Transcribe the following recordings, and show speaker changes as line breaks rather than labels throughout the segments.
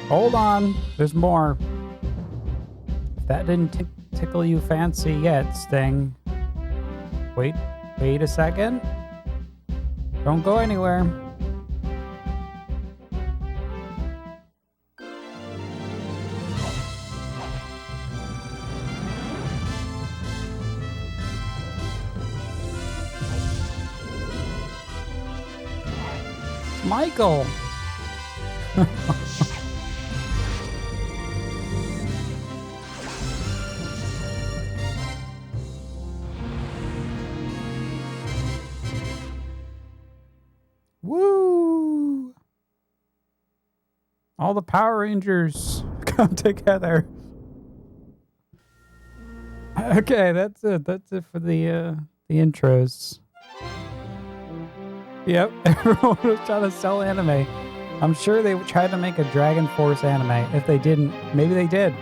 Hold on, there's more. If that didn't tickle you fancy yet, Sting. Wait a second. Don't go anywhere. It's Michael. Woo! All the Power Rangers come together. Okay, that's it. That's it for the intros. Yep, everyone was trying to sell anime. I'm sure they tried to make a Dragon Force anime. If they didn't, maybe they did.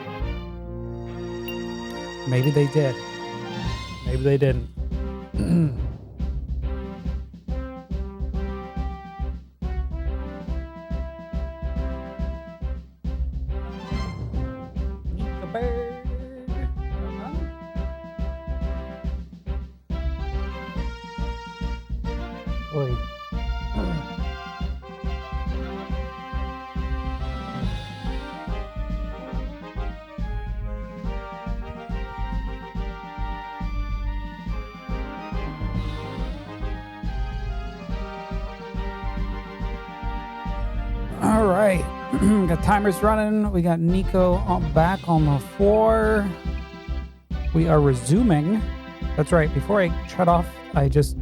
Maybe they did. Maybe they didn't. Alright, got timers running. We got Nico back on the floor. We are resuming. That's right, before I shut off, I just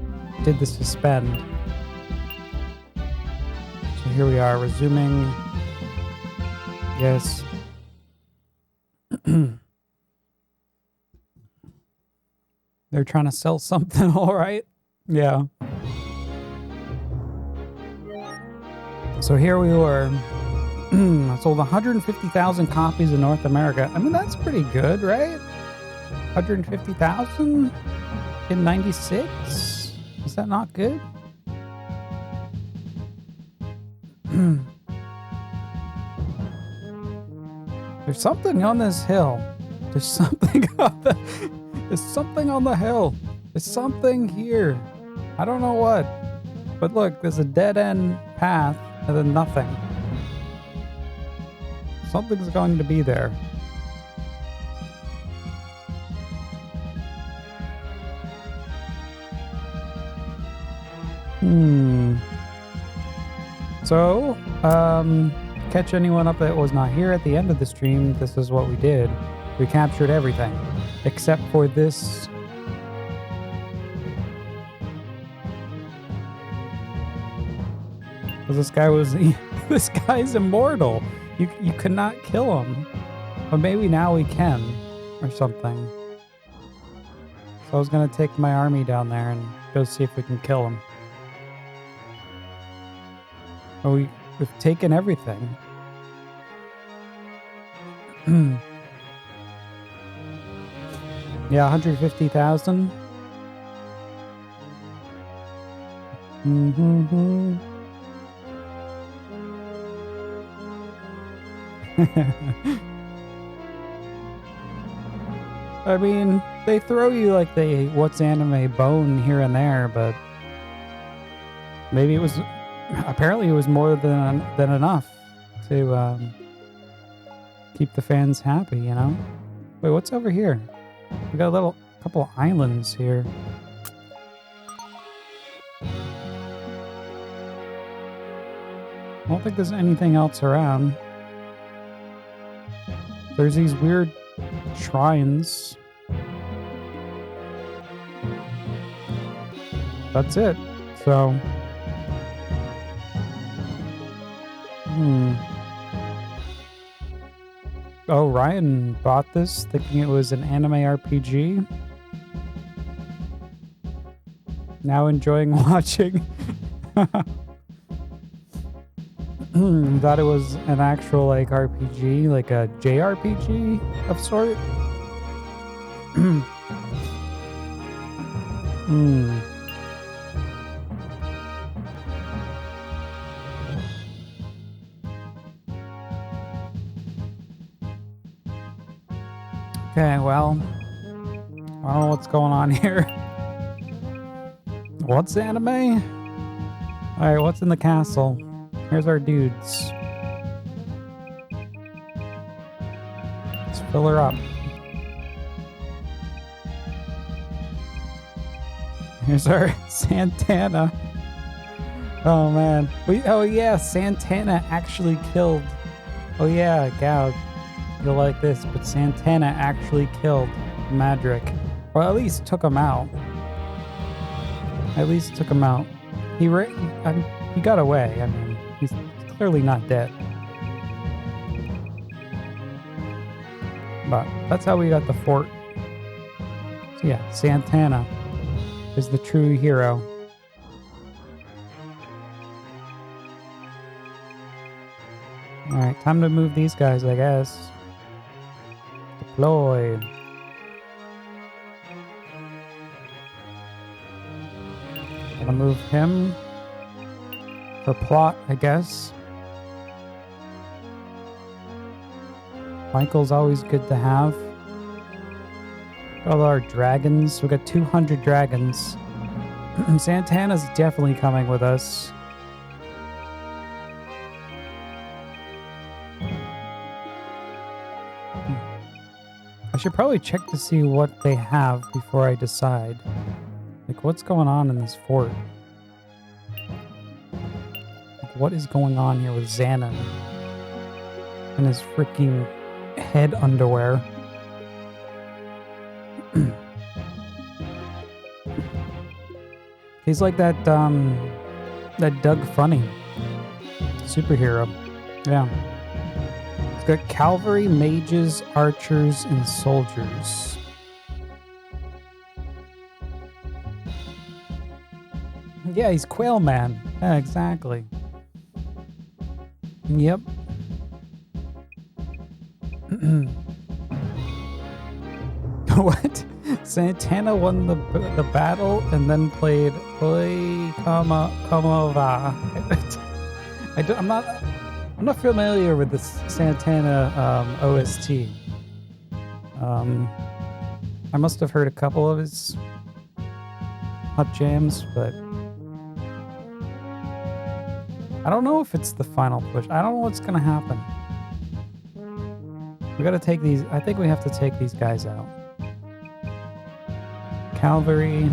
did the suspend. So here we are, resuming. Yes. They're trying to sell something, alright? Yeah. So here we were. Sold 150,000 copies in North America. I mean, that's pretty good, right? 150,000 in 96? Is that not good? There's something on this hill. There's something on the... There's something on the hill. There's something here. I don't know what. But look, there's a dead-end path and then nothing. Something's going to be there. So, catch anyone up that was not here at the end of the stream, this is what we did. We captured everything. Except for this... Because this guy was... This guy's immortal. You could not kill him. But maybe now we can. Or something. So I was going to take my army down there and go see if we can kill him. But we've taken everything. Yeah, 150,000. I mean, they throw you like the what's anime bone here and there, but maybe it was... Apparently it was more than enough to keep the fans happy, you know? Wait, what's over here? We got a couple islands here. I don't think there's anything else around. There's these weird shrines. That's it. So... Oh, Ryan bought this thinking it was an anime RPG. Now enjoying watching. Thought it was an actual like RPG, like a JRPG of sort. Okay, well, I don't know what's going on here. What's anime? Alright, what's in the castle? Here's our dudes. Let's fill her up. Here's our Santana. Oh man. Oh yeah, Santana actually killed. Oh yeah, Gal, you'll like this, but Santana actually killed Madrick. Or at least took him out. At least took him out. He got away. I mean, he's clearly not dead. But that's how we got the fort. So yeah, Santana is the true hero. Alright, time to move these guys, I guess. Deploy. Gonna move him for plot, I guess. Michael's always good to have. All our dragons. We got 200 dragons. Santana's definitely coming with us. I should probably check to see what they have before I decide. Like, what's going on in this fort? Like, what is going on here with Xanon and his freaking head underwear? He's like that Doug Funny superhero. Yeah. It's got cavalry, mages, archers, and soldiers. Yeah, he's Quail Man. Yeah, exactly. Yep. What? Santana won the battle and then played Oi Kama Va. I'm not familiar with this Santana OST. I must have heard a couple of his hot jams, but I don't know if it's the final push. I don't know what's gonna happen. We gotta take these. I think we have to take these guys out. Cavalry.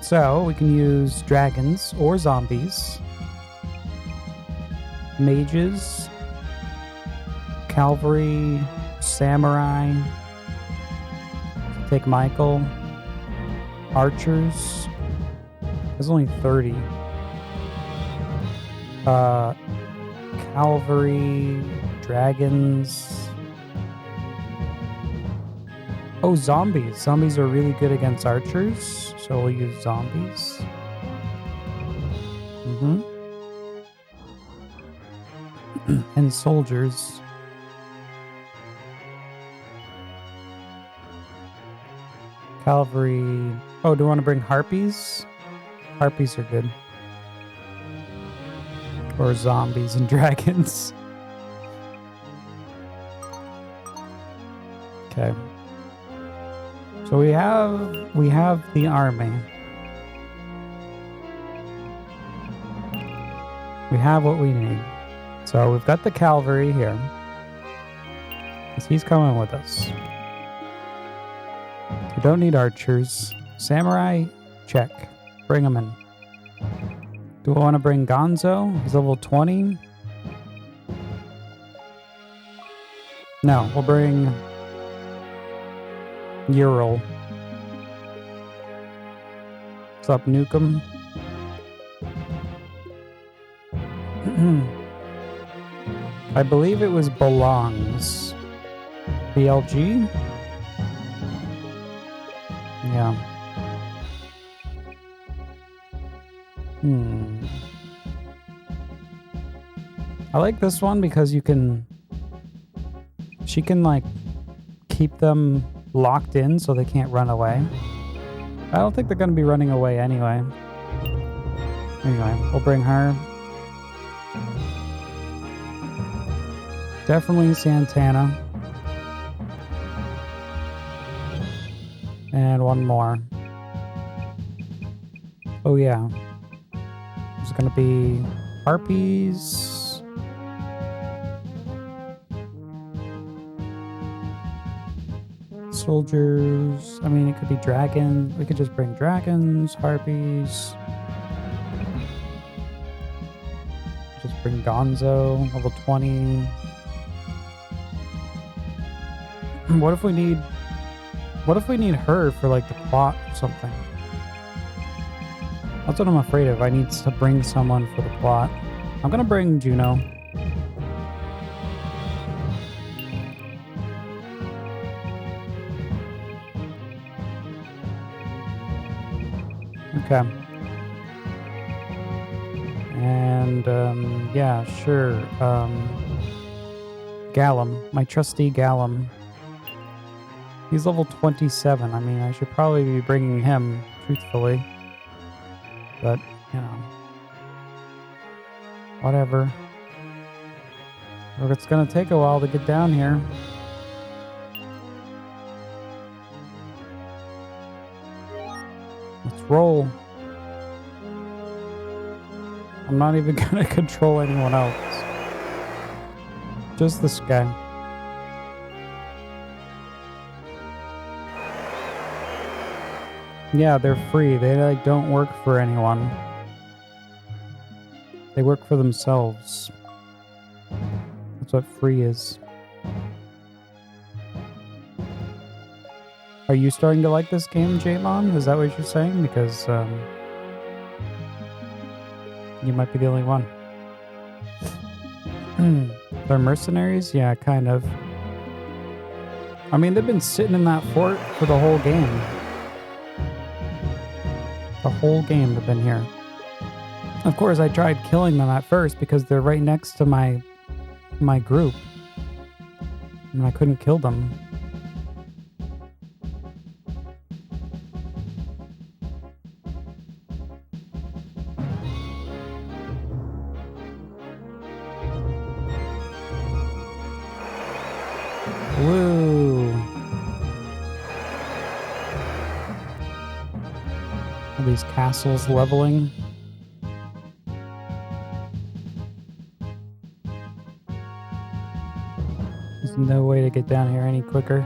So we can use dragons or zombies. Mages. Cavalry. Samurai. Take Michael. Archers. There's only 30. Cavalry. Dragons. Oh, zombies. Zombies are really good against archers, so we'll use zombies. And soldiers. Cavalry. Oh, do you want to bring harpies? Harpies are good. Or zombies and dragons. Okay. So we have the army. We have what we need. So we've got the cavalry here. Because he's coming with us. We don't need archers. Samurai, check. Bring him in. Do I want to bring Gonzo? He's level 20. No, we'll bring Ural. What's up, Nukem? I believe it was Belongs. BLG? Yeah. I like this one because she can like keep them locked in so they can't run away. I don't think they're going to be running away anyway. Anyway, we'll bring her. Definitely Santana. And one more. Oh yeah. There's gonna be harpies. Soldiers. I mean, it could be dragons. We could just bring dragons, harpies. Just bring Gonzo, level 20. What if we need her for like the plot or something? That's what I'm afraid of. I need to bring someone for the plot. I'm gonna bring Juno. Okay. And, yeah, sure. Gallum. My trusty Gallum. He's level 27. I mean, I should probably be bringing him, truthfully. But, you know. Whatever. It's gonna take a while to get down here. Let's roll. I'm not even gonna control anyone else. Just this guy. Yeah, they're free. They like don't work for anyone. They work for themselves. That's what free is. Are you starting to like this game, Jamon? Is that what you're saying? Because you might be the only one. They're mercenaries? Yeah, kind of. I mean, they've been sitting in that fort for the whole game. The whole game they've been here. Of course, I tried killing them at first because they're right next to my group. And I couldn't kill them. Woo! All these castles leveling. There's no way to get down here any quicker.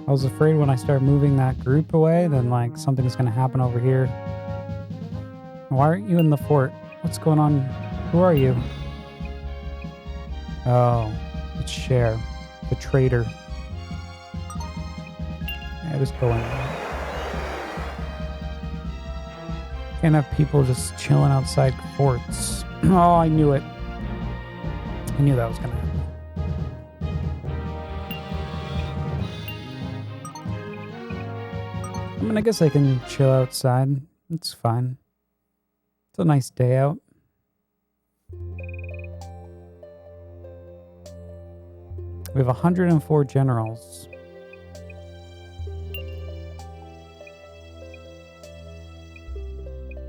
I was afraid when I start moving that group away, then like something's gonna happen over here. Why aren't you in the fort? What's going on? Who are you? Oh, it's Cher, the traitor. Yeah, just go in. Can't have people just chilling outside forts. Oh, I knew it. I knew that was gonna happen. I mean, I guess I can chill outside. It's fine. It's a nice day out. We have 104 generals.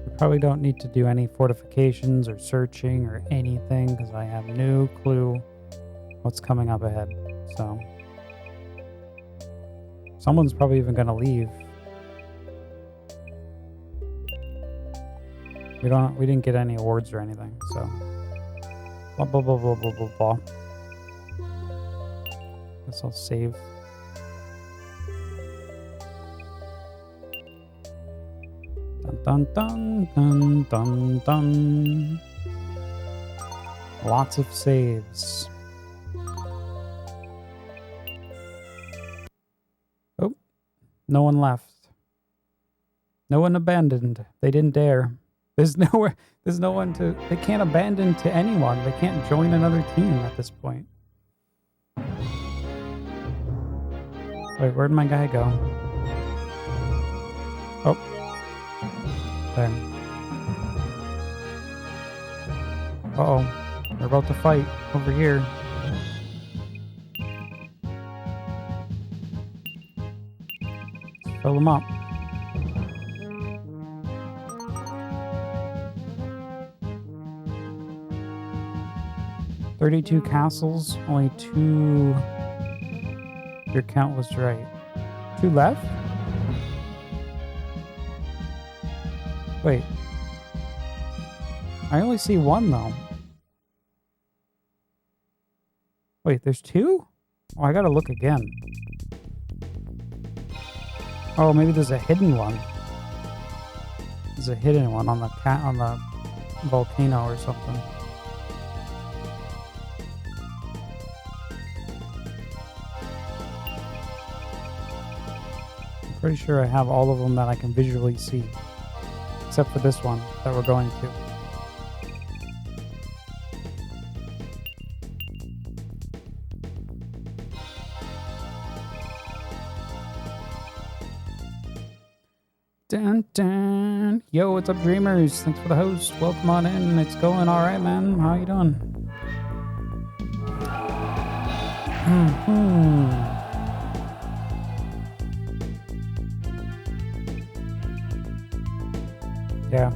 We probably don't need to do any fortifications or searching or anything because I have no clue what's coming up ahead. So someone's probably even going to leave. We didn't get any awards or anything, so blah blah blah blah blah blah blah. Guess I'll save. Dun dun dun dun dun dun. Lots of saves. Oh, no one left. No one abandoned. They didn't dare. There's nowhere. There's no one to. They can't abandon to anyone. They can't join another team at this point. Wait, where'd my guy go? Oh. There. Uh-oh. We're about to fight over here. Let's fill them up. $32 castles, only 2 Your count was right. 2 left? Wait. I only see 1 though. Wait, there's 2? Oh, I gotta look again. Oh, maybe there's a hidden one. There's a hidden one on the volcano or something. I'm pretty sure I have all of them that I can visually see. Except for this one that we're going to. Dun, dun. Yo, what's up, dreamers? Thanks for the host. Welcome on in. It's going all right, man. How you doing? Yeah.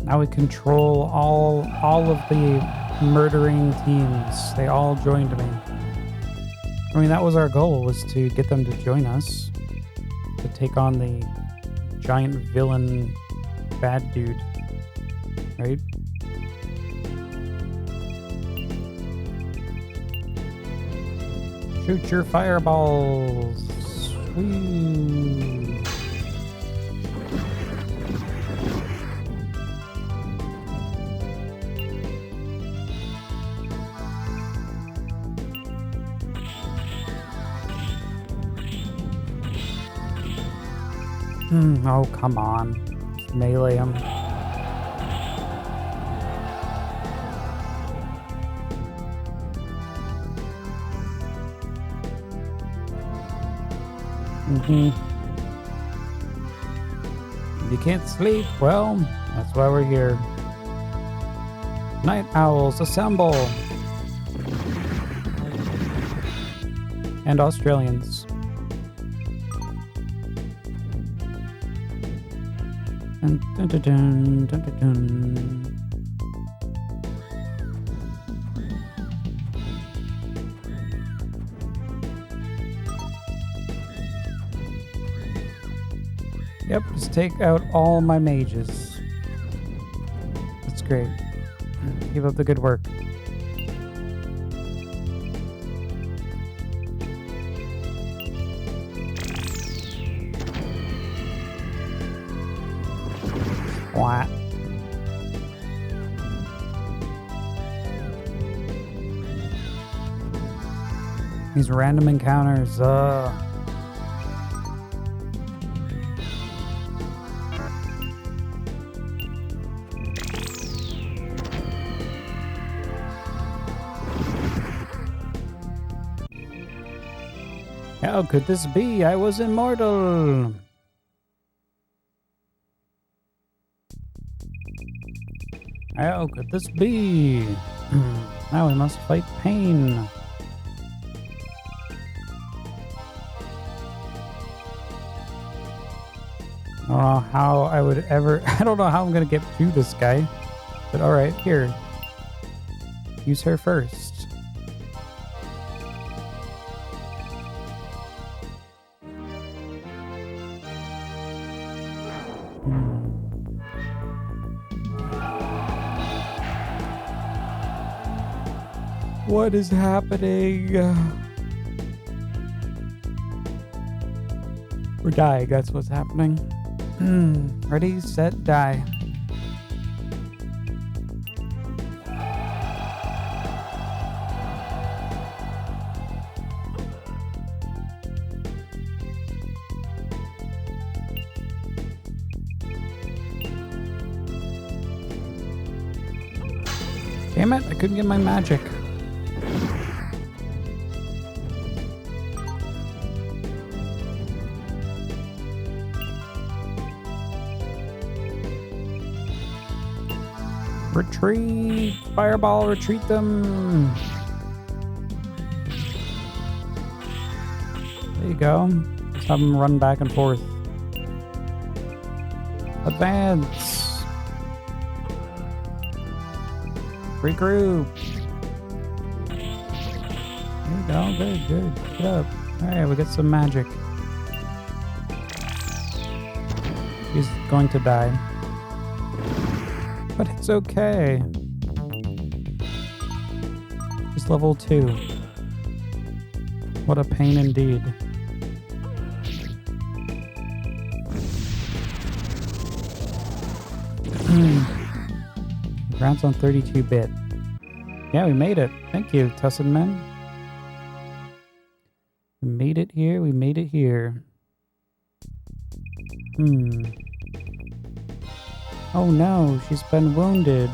Now we control all of the murdering teams. They all joined me. I mean, that was our goal, was to get them to join us. To take on the giant villain bad dude, right? Shoot your fireballs. Whee. Oh, come on. Just melee him. You can't sleep? Well, that's why we're here. Night owls, assemble! And Australians. Dun, dun, dun, dun, dun, dun, dun. Yep, just take out all my mages. That's great. Keep up the good work. What? These random encounters, How could this be? I was immortal! How could this be? Now we must fight pain. I don't know how I would ever... I don't know how I'm going to get through this guy. But alright, here. Use her first. What is happening? We're dying, that's what's happening. Ready, set, die. Damn it, I couldn't get my magic. Retreat! Fireball, retreat them! There you go. Just have them run back and forth. Advance! Regroup! Oh, good, good. Get up. Alright, we got some magic. He's going to die. But it's okay. He's level 2. What a pain indeed. Congrats on 32-bit. Yeah, we made it. Thank you, Tussin Men. We made it here. We made it here. Oh no, she's been wounded.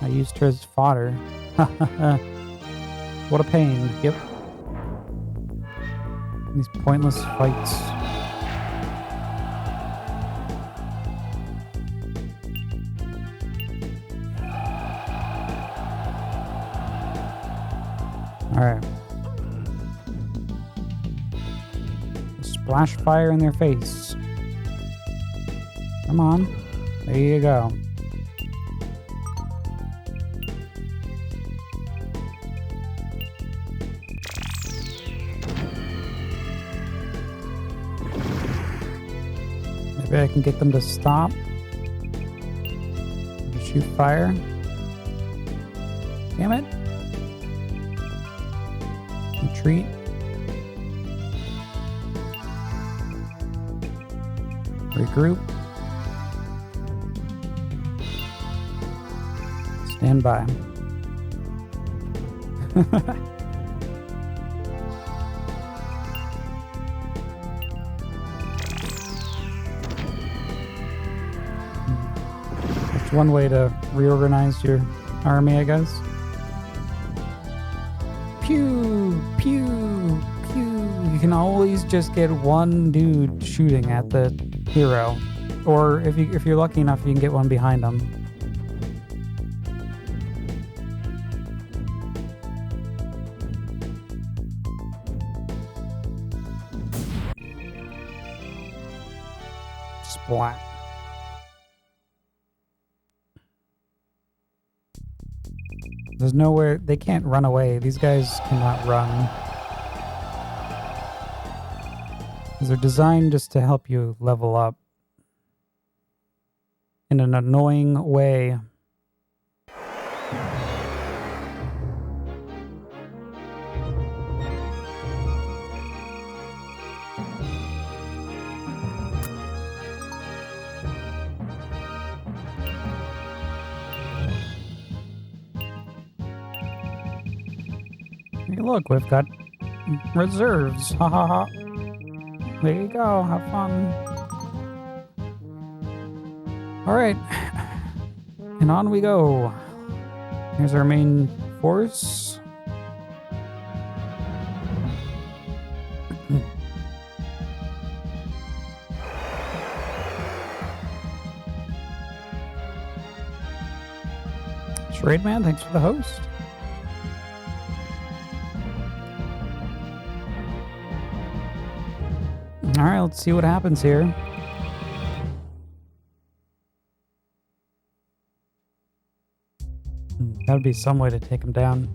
I used her as fodder. What a pain. Yep. These pointless fights. Alright. Splash fire in their face. Come on. There you go. Maybe I can get them to stop. Shoot fire. Damn it. Retreat. Regroup. Stand by. That's one way to reorganize your army, I guess. Pew, pew, pew. You can always just get one dude shooting at the hero, or if you're lucky enough, you can get one behind them. Splat. There's nowhere, they can't run away. These guys cannot run. They're designed just to help you level up in an annoying way. Hey, look, we've got reserves. Ha ha ha. There you go, have fun. Alright. And on we go. Here's our main force. Charade Man, thanks for the host. Alright, let's see what happens here. Gotta be some way to take him down.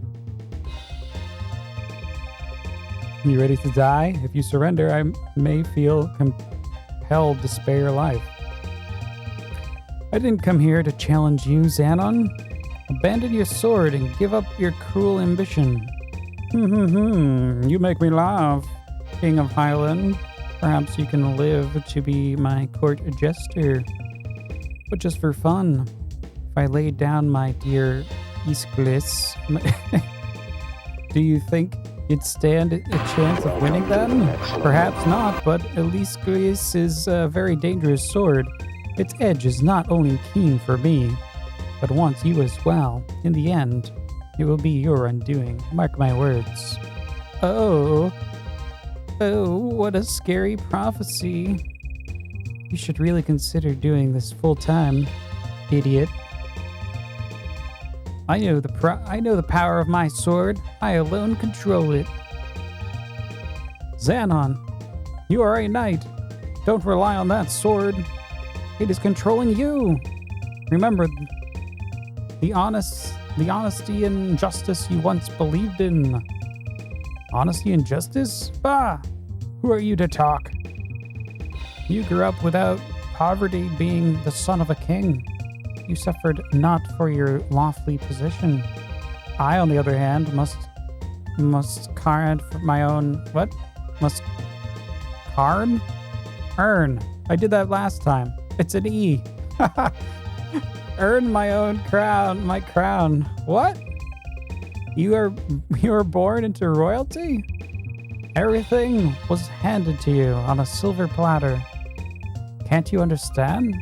You ready to die? If you surrender, I may feel compelled to spare your life. I didn't come here to challenge you, Xanon. Abandon your sword and give up your cruel ambition. You make me laugh, King of Highland. Perhaps you can live to be my court jester. But just for fun, if I lay down my dear Aeschylus, do you think you'd stand a chance of winning then? Perhaps not, but Aeschylus is a very dangerous sword. Its edge is not only keen for me, but wants you as well. In the end, it will be your undoing. Mark my words. Oh, what a scary prophecy. You should really consider doing this full time, idiot. I know the power of my sword. I alone control it. Xanon, you are a knight. Don't rely on that sword. It is controlling you. Remember, The honesty and justice you once believed in. Honesty and justice? Bah! Who are you to talk? You grew up without poverty, being the son of a king. You suffered not for your lofty position. I, on the other hand, must card for my own... What? Must... Card? Earn. I did that last time. It's an E. Earn my own crown. My crown. What? You were born into royalty? Everything was handed to you on a silver platter. Can't you understand?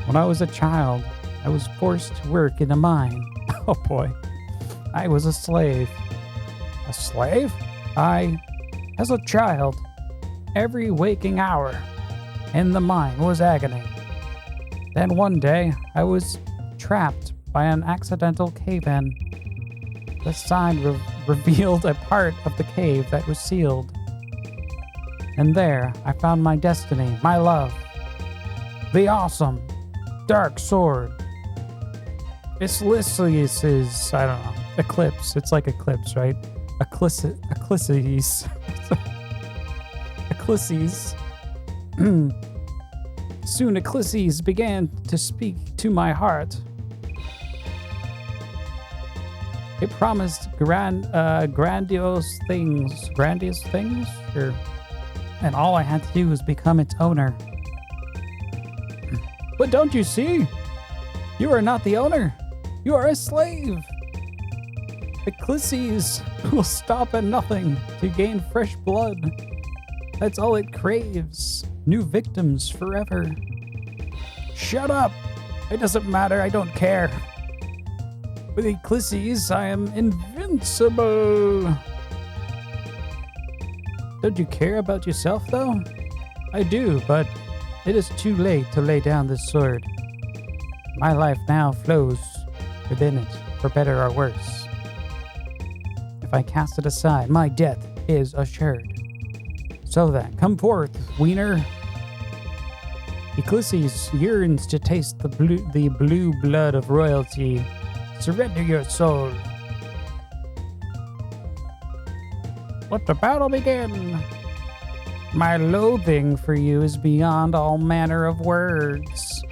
When I was a child, I was forced to work in a mine. Oh boy. I was a slave. A slave? As a child, every waking hour in the mine was agony. Then one day, I was trapped by an accidental cave-in. The side revealed a part of the cave that was sealed. And there, I found my destiny, my love. The awesome, dark sword. Eclipses, I don't know. Eclipse. It's like eclipse, right? Eclipses. Eclipses. Soon Eclipses began to speak to my heart. It promised grandiose things. Grandiose things? Sure. And all I had to do was become its owner. But don't you see? You are not the owner. You are a slave. Eclipses will stop at nothing to gain fresh blood. That's all it craves. New victims forever. Shut up! It doesn't matter, I don't care. With Eclipses, I am invincible. Don't you care about yourself, though? I do, but it is too late to lay down this sword. My life now flows within it, for better or worse. If I cast it aside, my death is assured. So then, come forth, wiener. Eclipses yearns to taste the blue blood of royalty. Surrender your soul. Let the battle begin. My loathing for you is beyond all manner of words.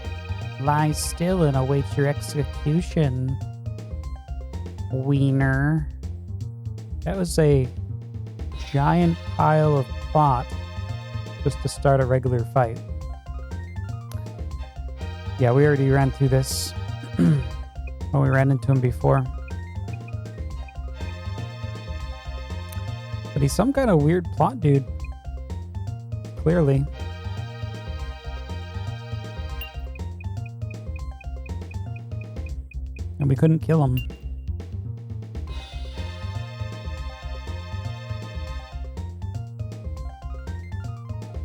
Lie still and await your execution, wiener. That was a giant pile of thought just to start a regular fight. Yeah, we already ran through this when we ran into him before. But he's some kind of weird plot dude. Clearly. And we couldn't kill him.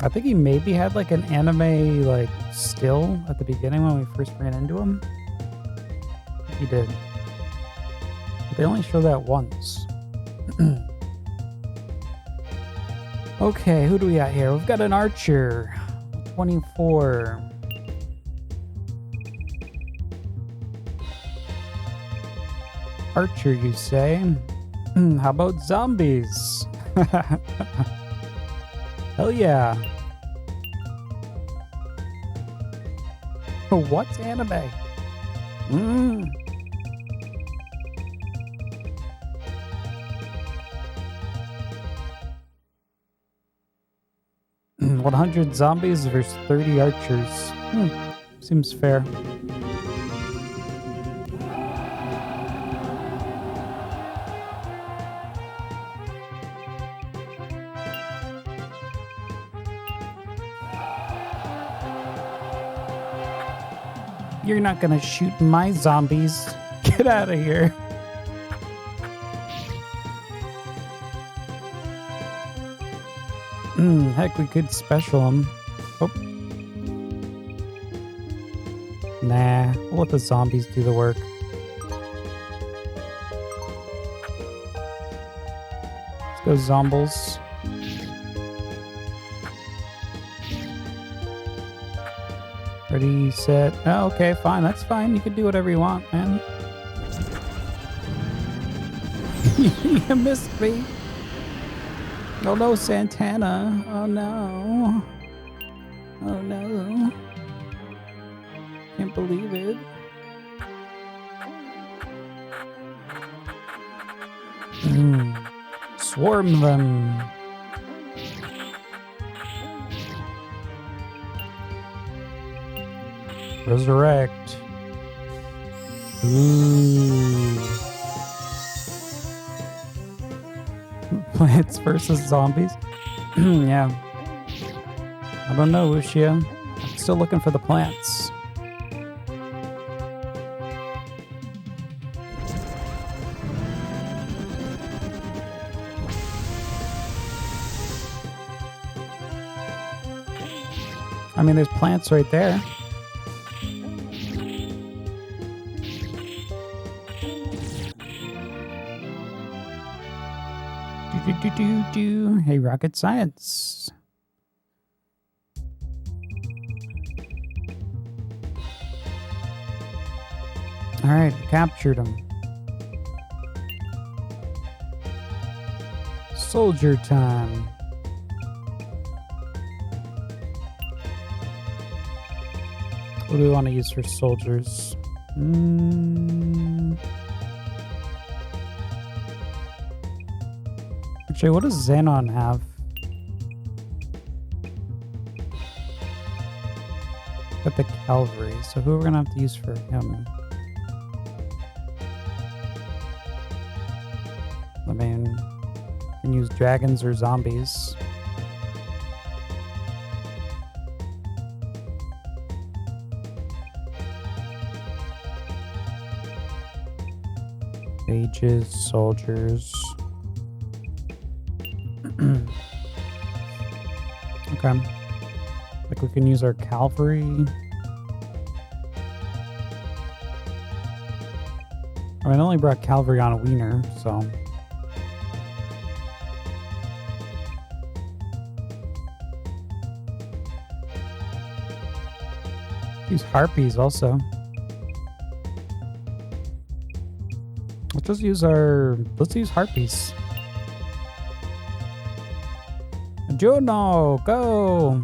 I think he maybe had like an anime like skill at the beginning when we first ran into him. He did. But they only show that once. Okay, who do we got here? We've got an archer. 24. Archer, you say? How about zombies? Hell yeah. What's anime? 100 zombies versus 30 archers. Seems fair. You're not gonna shoot my zombies. Get out of here. Heck, we could special them. Oh. Nah, we'll let the zombies do the work. Let's go zombies. Ready, set. Oh, okay, fine. That's fine. You can do whatever you want, man. You missed me. Oh no, Santana. Oh no. Oh no. Can't believe it. Swarm them. Resurrect. Ooh. Plants versus zombies. Yeah. I don't know, Ushia. I'm still looking for the plants. I mean, there's plants right there. Hey, rocket science. All right, captured him. Soldier time. What do we want to use for soldiers? Actually, what does Xenon have? Got the cavalry, so who are we gonna have to use for him? I mean, you can use dragons or zombies. Mages, soldiers. Okay. Like we can use our cavalry. I mean, I only brought cavalry on a wiener, so. Use harpies also. Let's use harpies. Juno, go!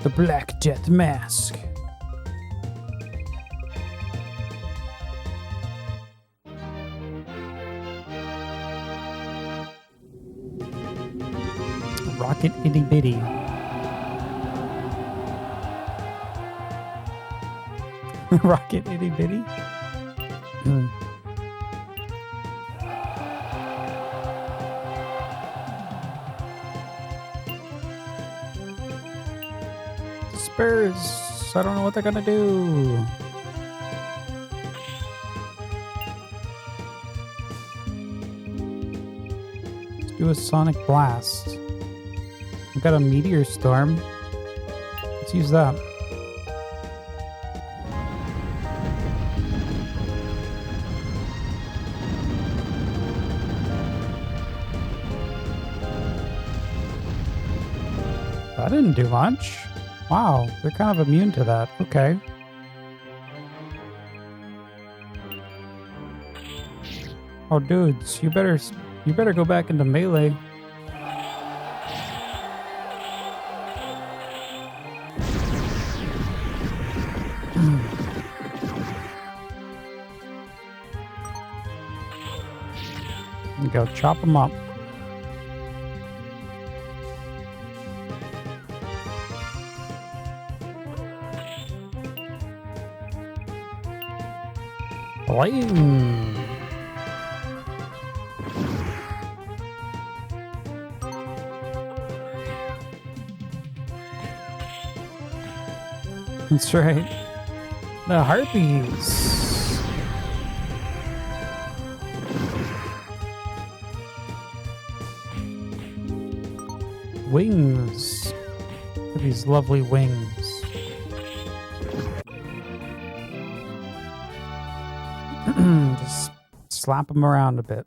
The Black Death Mask. Rocket itty bitty. Rocket itty bitty? Spurs. I don't know what they're gonna do. Let's do a sonic blast. We've got a meteor storm. Let's use that. That didn't do much. Wow, they're kind of immune to that. Okay. Oh, dudes, you better go back into melee. You go chop them up. Flame. That's right. The harpies. Wings. Look at these lovely wings. Just slap them around a bit.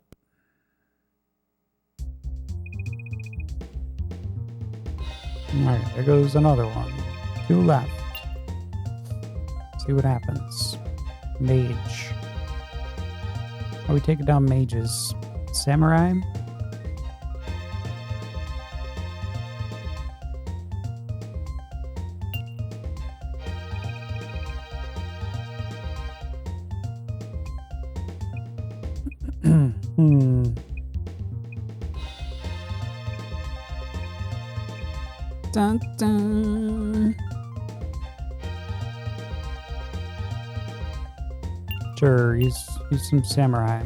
Alright, there goes another one. 2 left. See what happens. Mage. Are we taking down mages? Samurai? Dun, dun. Sure, use some samurai.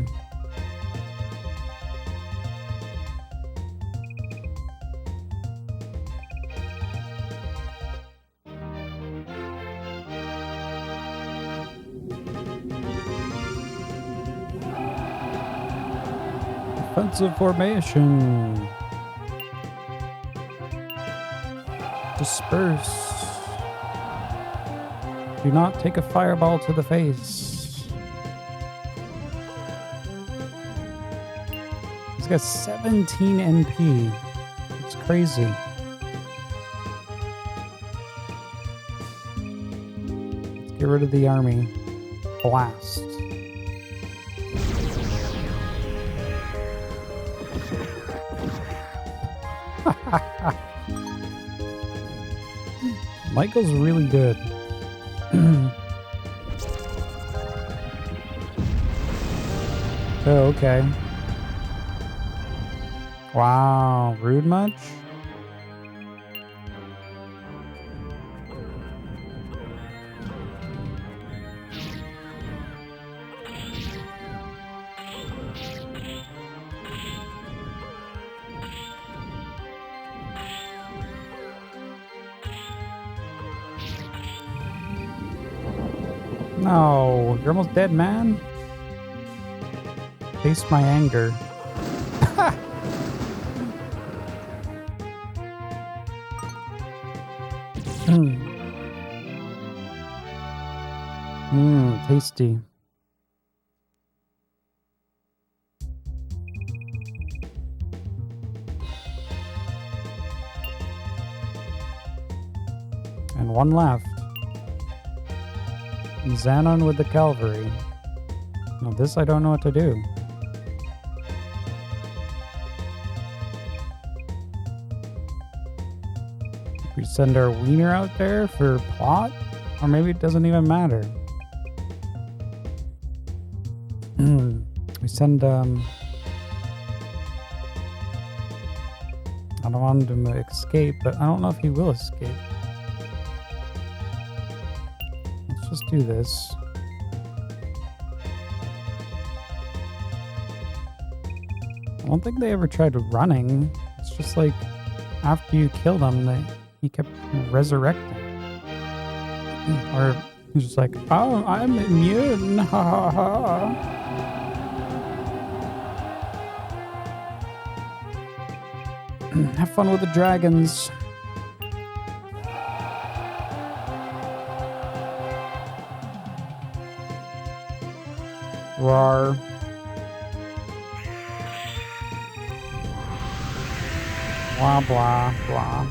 Defensive formation. Disperse. Do not take a fireball to the face. He's got 17 NP. It's crazy. Let's get rid of the army. Blast. Michael's really good. Oh, okay. Wow, rude much? No, you're almost dead, man. Taste my anger. Tasty. And one left. Xanon with the cavalry. Now this I don't know what to do. We send our wiener out there for plot? Or maybe it doesn't even matter. We send, I don't want him to escape, but I don't know if he will escape. Let's just do this. I don't think they ever tried running. It's just like, after you killed him, he kept resurrecting. Or he's just like, oh, I'm immune, ha ha ha. Have fun with the dragons. Roar. Blah, blah, blah.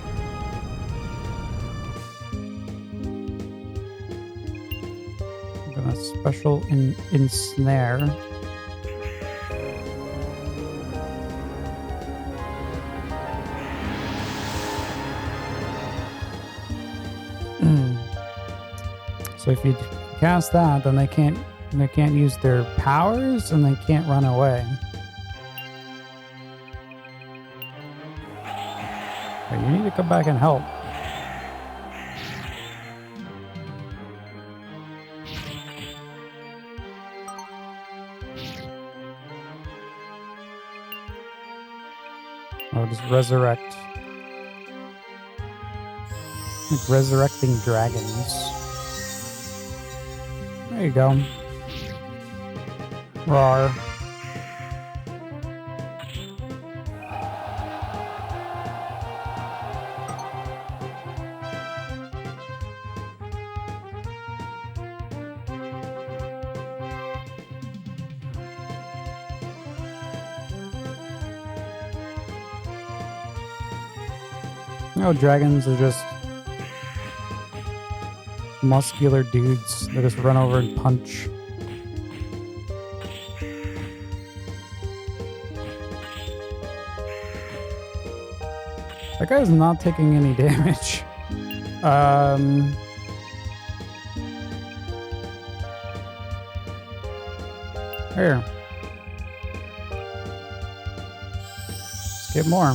I'm gonna special ensnare. So if you cast that, then they can't use their powers and they can't run away. But you need to come back and help. Or just resurrect. Like resurrecting dragons. There you go. Roar. Oh, dragons are just muscular dudes that just run over and punch. That guy's not taking any damage. Here. Let's get more.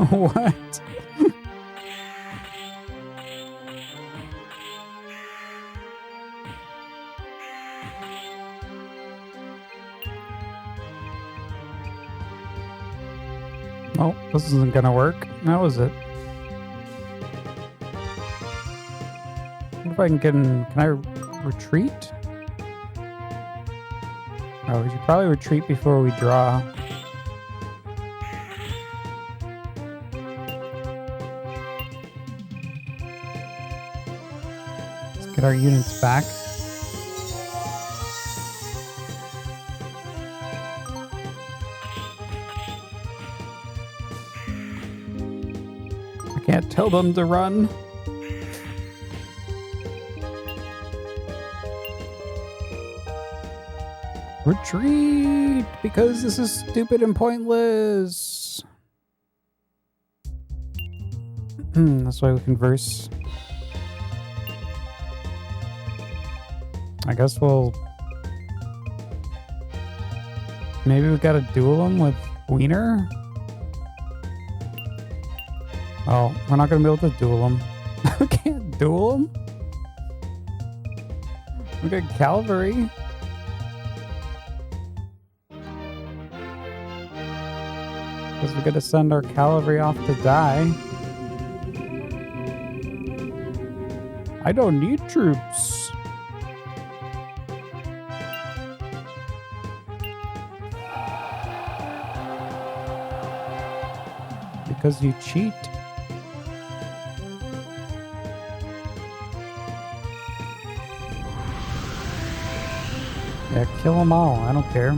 What? Oh, this isn't gonna work. That was it. What if I can get in? Can I retreat? Oh, we should probably retreat before we draw. Let's get our units back. Can't tell them to run. Retreat! Because this is stupid and pointless. That's why we converse. I guess we'll... Maybe we gotta duel him with Wiener? Oh, we're not gonna be able to duel him. We can't duel him? We got cavalry. Because we gotta send our cavalry off to die. I don't need troops. Because you cheat. Yeah, kill them all. I don't care.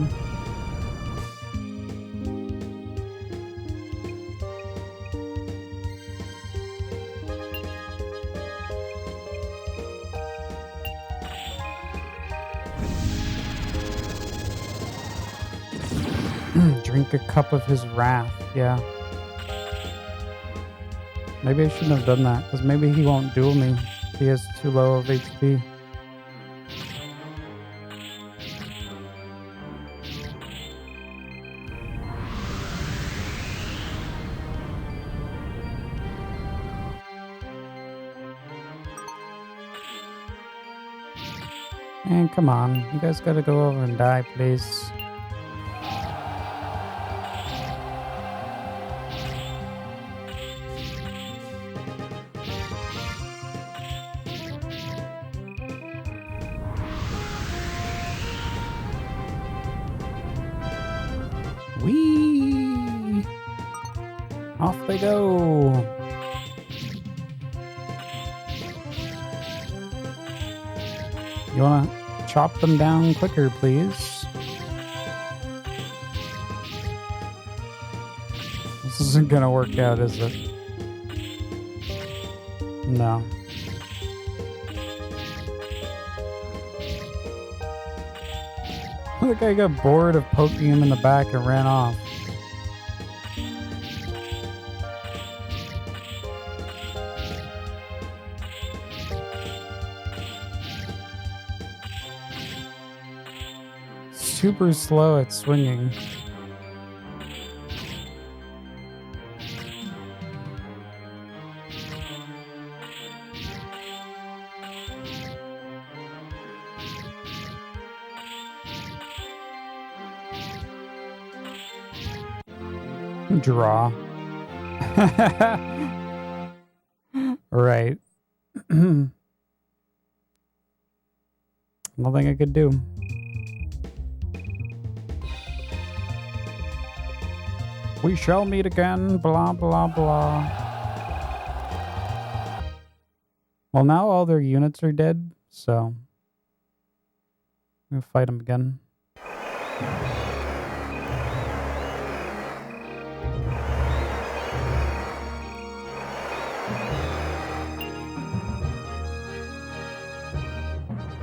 Drink a cup of his wrath. Yeah. Maybe I shouldn't have done that, because maybe he won't duel me if he has too low of HP. And come on, you guys gotta go over and die, please. Whee! Off they go! You wanna chop them down quicker, please? This isn't gonna work out, is it? No. The guy got bored of poking him in the back and ran off. Super slow at swinging. Draw. Right. Nothing I could do. We shall meet again, blah, blah, blah. Well, now all their units are dead, so... I'm gonna fight him again.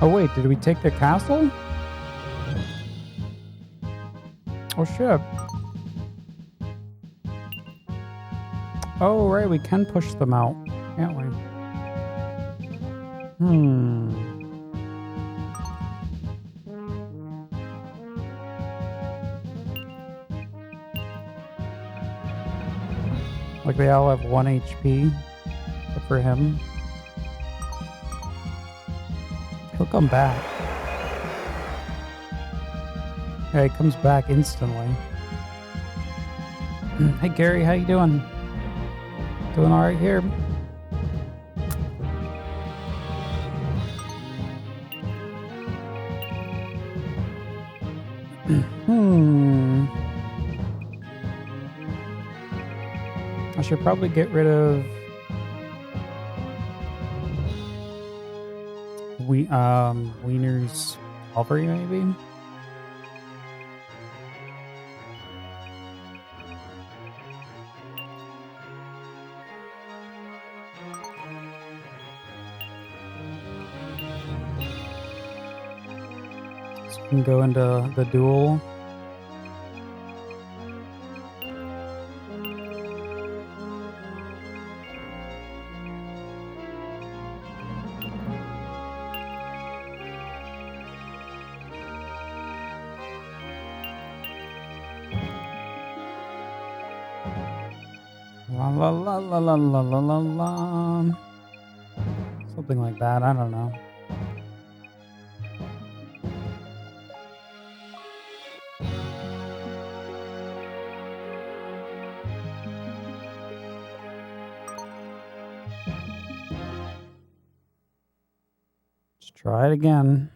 Oh wait, did we take their castle? Oh shit. Oh right, we can push them out, can't we? Like they all have 1 HP, except for him. He'll come back. Yeah, he comes back instantly. Hey Gary, how you doing? Doing all right here. I should probably get rid of Wiener's Cavalry, maybe. So we can go into the duel. La la la la la la la la la. Something like that, I don't know. Let's try it again.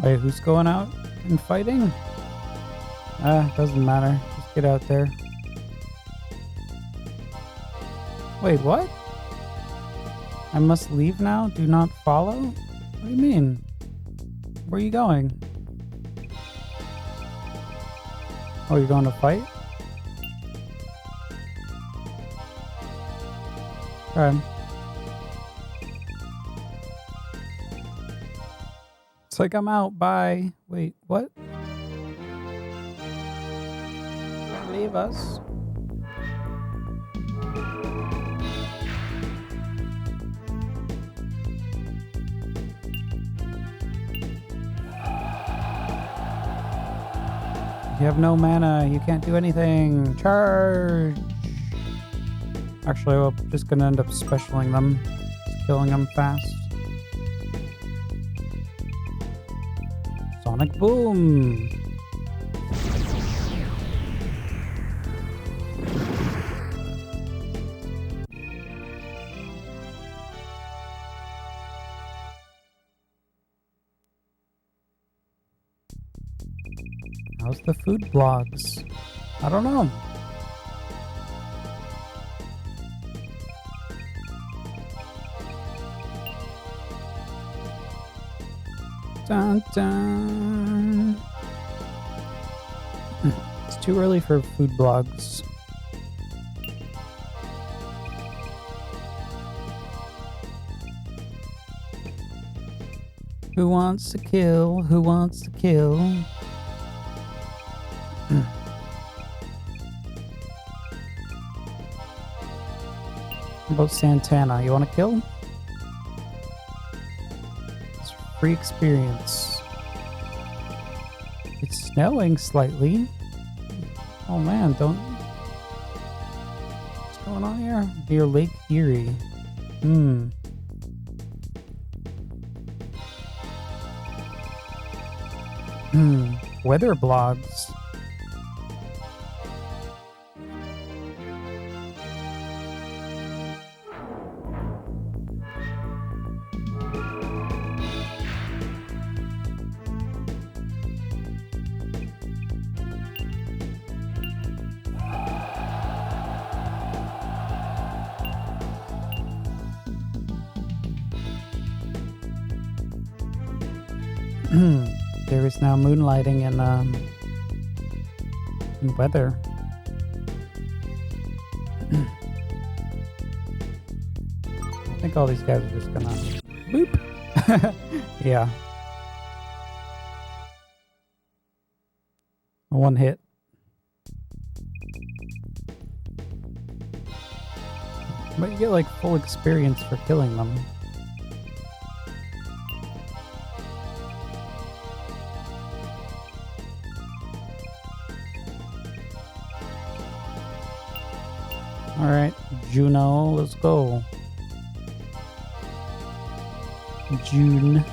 Wait, who's going out and fighting? Doesn't matter. Just get out there. Wait, what? I must leave now? Do not follow? What do you mean? Where are you going? Oh, you're going to fight? Okay. It's like I'm out. Bye. Wait, what? Don't leave us. You have no mana. You can't do anything. Charge. Actually, I'm just gonna end up specialing them, just killing them fast. Sonic Boom. How's the food blogs? I don't know. Dun, dun. It's too early for food blogs. Who wants to kill? Who wants to kill? How about Santana? You want to kill? It's free experience. It's snowing slightly. Oh man, don't... What's going on here? Near Lake Erie. Weather blogs. There is now moonlighting in weather. I think all these guys are just gonna boop. Yeah. One hit. But you get like full experience for killing them. Alright, Juno, let's go. June.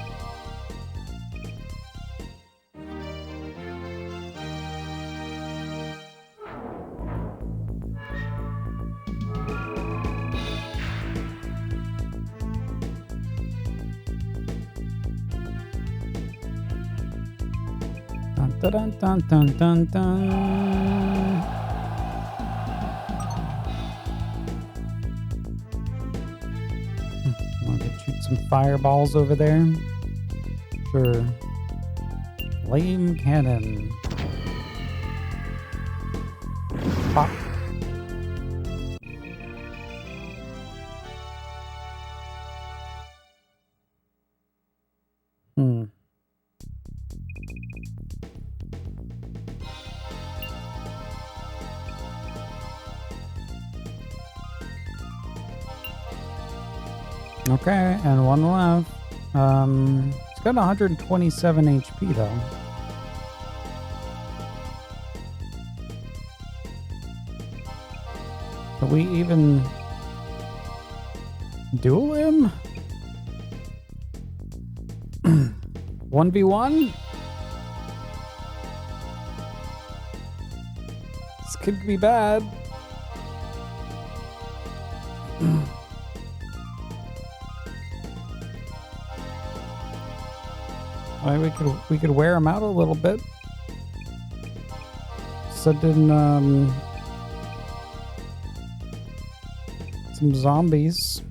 Dun dun dun dun dun dun. I'm gonna shoot some fireballs over there. Sure. Flame cannon. Pop. Okay, and one left. It's got 127 HP though. Can we even duel him? 1v1? This could be bad. We could wear him out a little bit. Send in some zombies.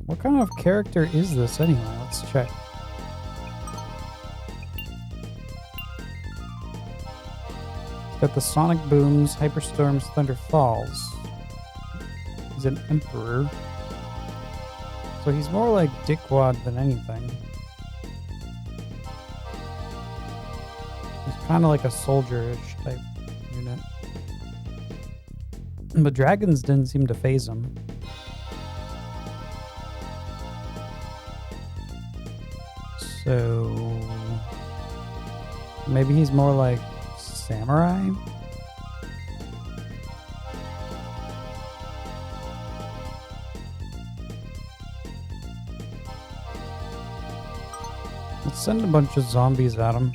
What kind of character is this anyway? Let's check. It's got the sonic booms, hyperstorms, thunder falls. He's an emperor. So he's more like dickwad than anything. Kind of like a soldier-ish type unit. But dragons didn't seem to phase him. So maybe he's more like samurai? Let's send a bunch of zombies at him.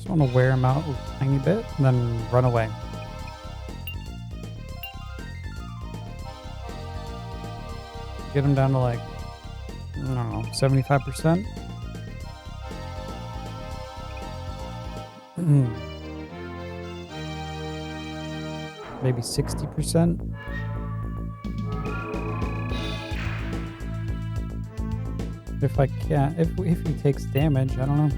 I want to wear him out a tiny bit and then run away. Get him down to like, I don't know, 75%. Maybe 60%. If I can't, if he takes damage, I don't know.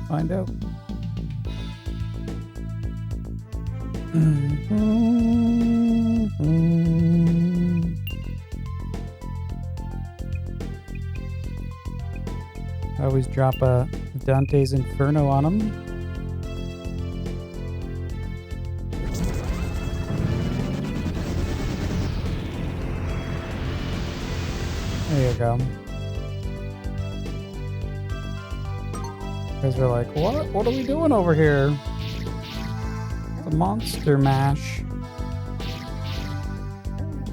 Find out. I always drop a Dante's Inferno on him. There you go. You guys are like, what? What are we doing over here? It's a monster mash.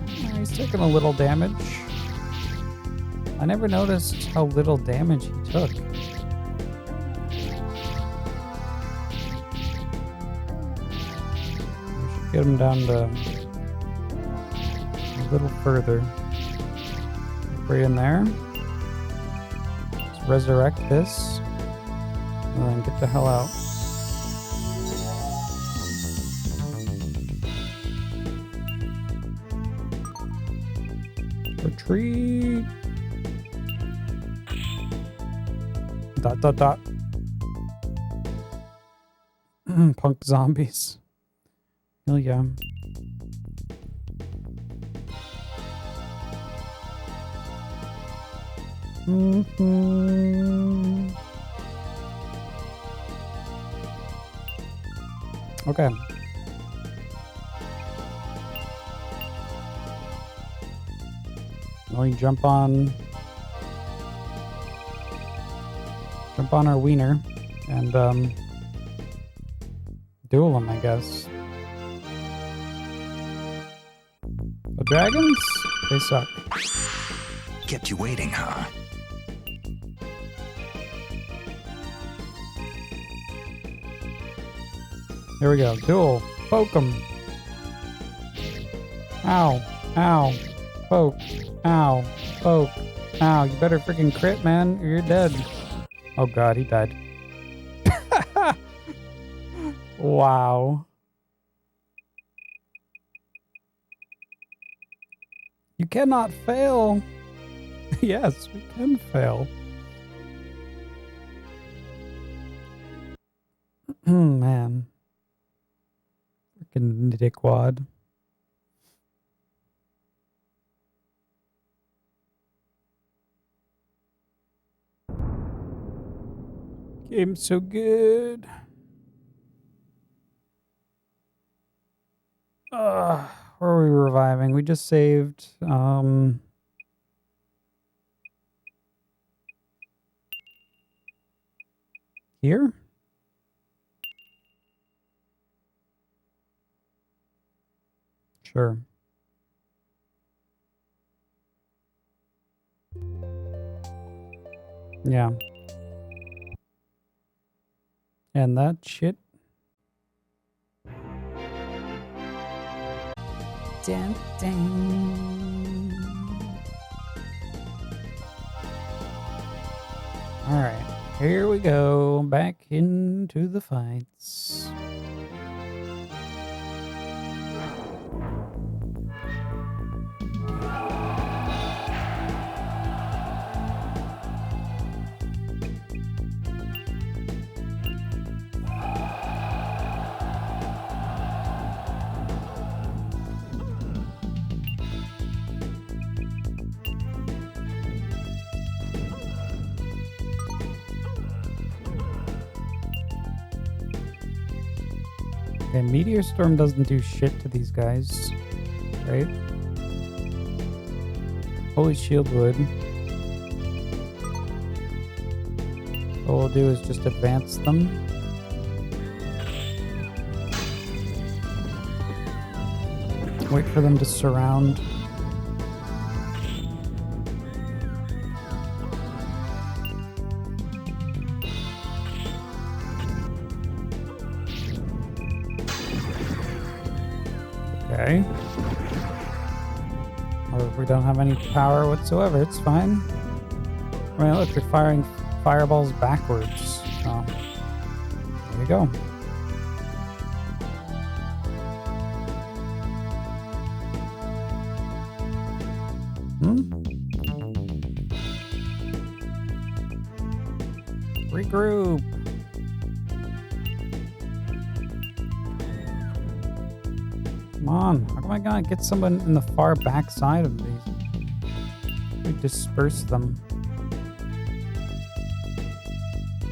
Oh, he's taking a little damage. I never noticed how little damage he took. We should get him down to a little further. Right in there. Let's resurrect this. And then get the hell out. Retreat. Dot dot dot. Punk zombies. Hell yeah. Okay. We jump on our wiener and duel them, I guess. The dragons? They suck.
Kept you waiting, huh?
Here we go. Duel. Poke them. Ow. Ow. Poke. Ow. Poke. Ow. You better freaking crit, man, or you're dead. Oh god, he died. Wow. You cannot fail. Yes, we can fail. Man. Freaking dickwad. Game's so good. Where are we reviving? We just saved, here? Sure. Yeah. And that shit. Dun, dun. All right, here we go. Back into the fights. Okay, Meteor Storm doesn't do shit to these guys, right? Holy Shield would. All we'll do is just advance them. Wait for them to surround. Okay. Or if we don't have any power whatsoever, it's fine. I mean, look, they're firing fireballs backwards. So, there you go. Regroup. Come on, how come I gotta get someone in the far back side of these? We disperse them.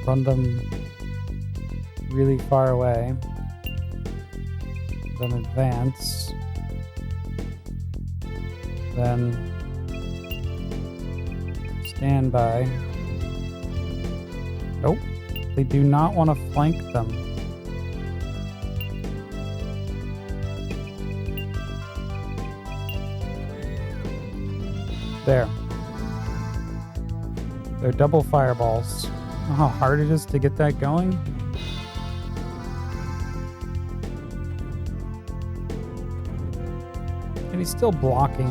Run them really far away. Then advance. Then stand by. Nope, they do not want to flank them. There. They're double fireballs. Know how hard it is to get that going? And he's still blocking.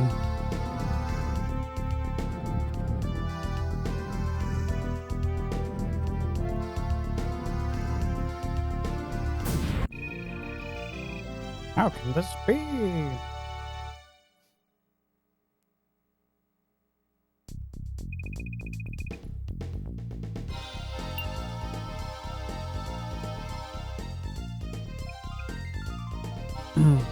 How can this be? Guess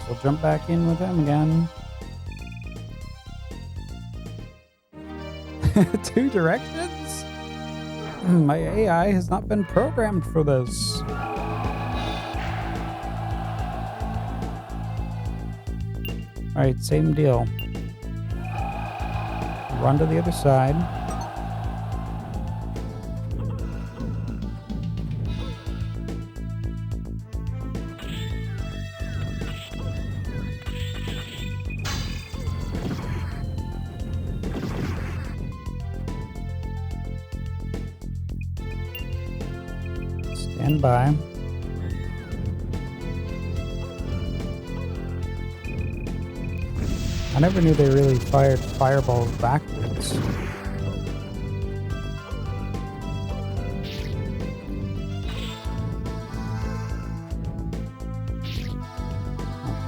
we'll jump back in with him again. 2 directions? My AI has not been programmed for this. Alright, same deal. Run to the other side. Stand by. I never knew they really fired fireballs backwards.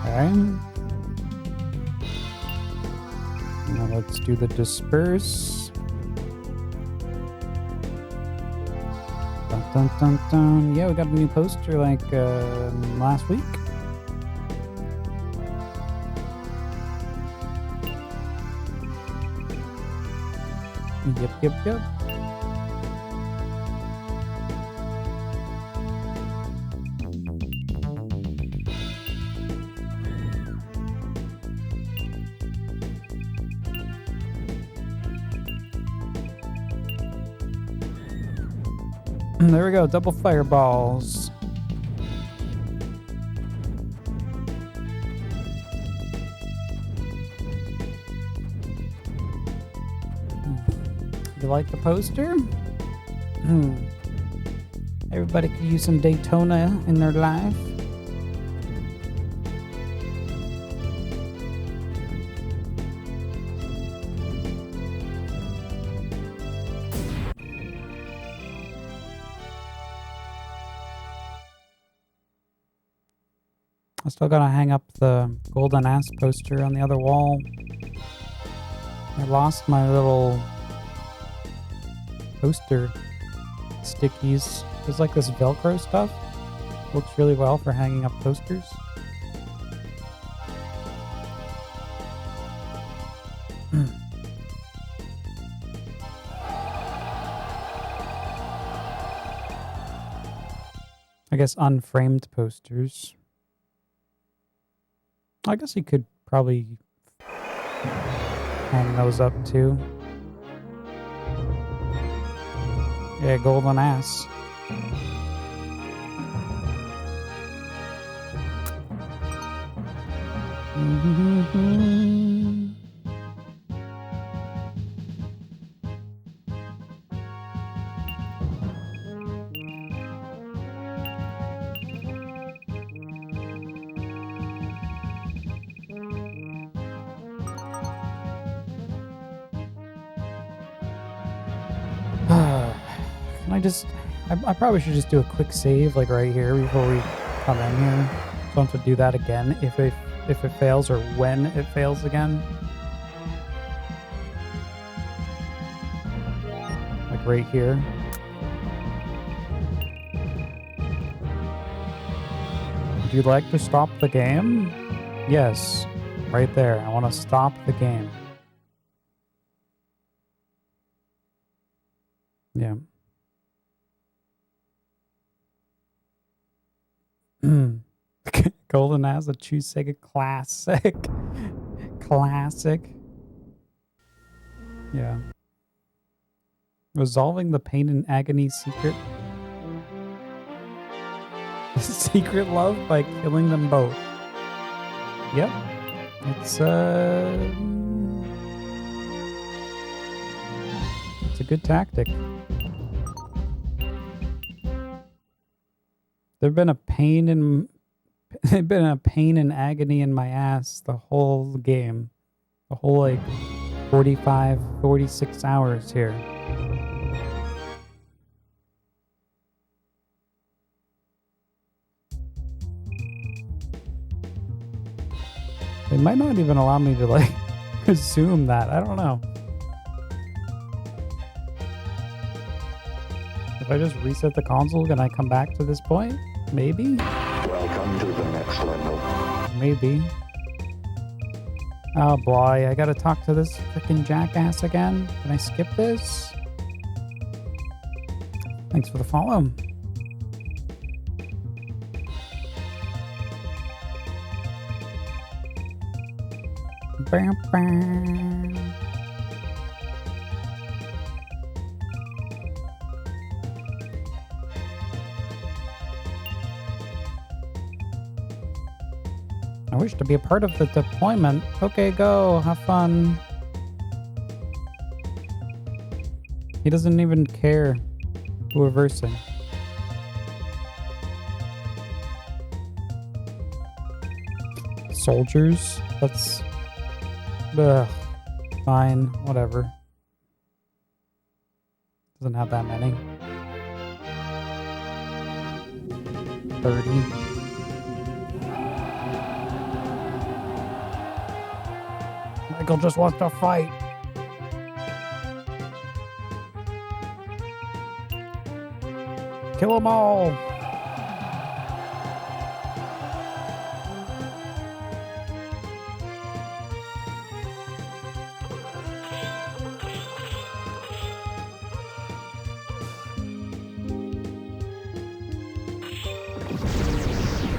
Okay. Now let's do the disperse. Dun, dun, dun, dun. Yeah, we got a new poster like last week. Yep. There we go, double fireballs. You like the poster? Everybody could use some Daytona in their life. I still gotta hang up the golden ass poster on the other wall. I lost my little poster stickies. There's like this Velcro stuff. Works really well for hanging up posters. I guess unframed posters. I guess you could probably hang those up too. Yeah, golden ass. I probably should just do a quick save like right here before we come in here. Don't have to do that again if it fails or when it fails again. Like right here. Would you like to stop the game? Yes, right there. I want to stop the game. Yeah. Golden as a true Sega classic. Classic. Yeah. Resolving the pain and agony secret. Secret love by killing them both. Yep. It's a good tactic. They've been a pain in agony in my ass the whole game. The whole like 45, 46 hours here. They might not even allow me to like resume that. I don't know. If I just reset the console, can I come back to this point? Maybe?
Welcome to the next level.
Maybe. Oh boy, I gotta talk to this freaking jackass again. Can I skip this? Thanks for the follow. Bam, bam. I wish to be a part of the deployment. Okay, go. Have fun. He doesn't even care. We're versing. Soldiers? That's... Ugh. Fine. Whatever. Doesn't have that many. 30. Michael just wants to fight. Kill them all.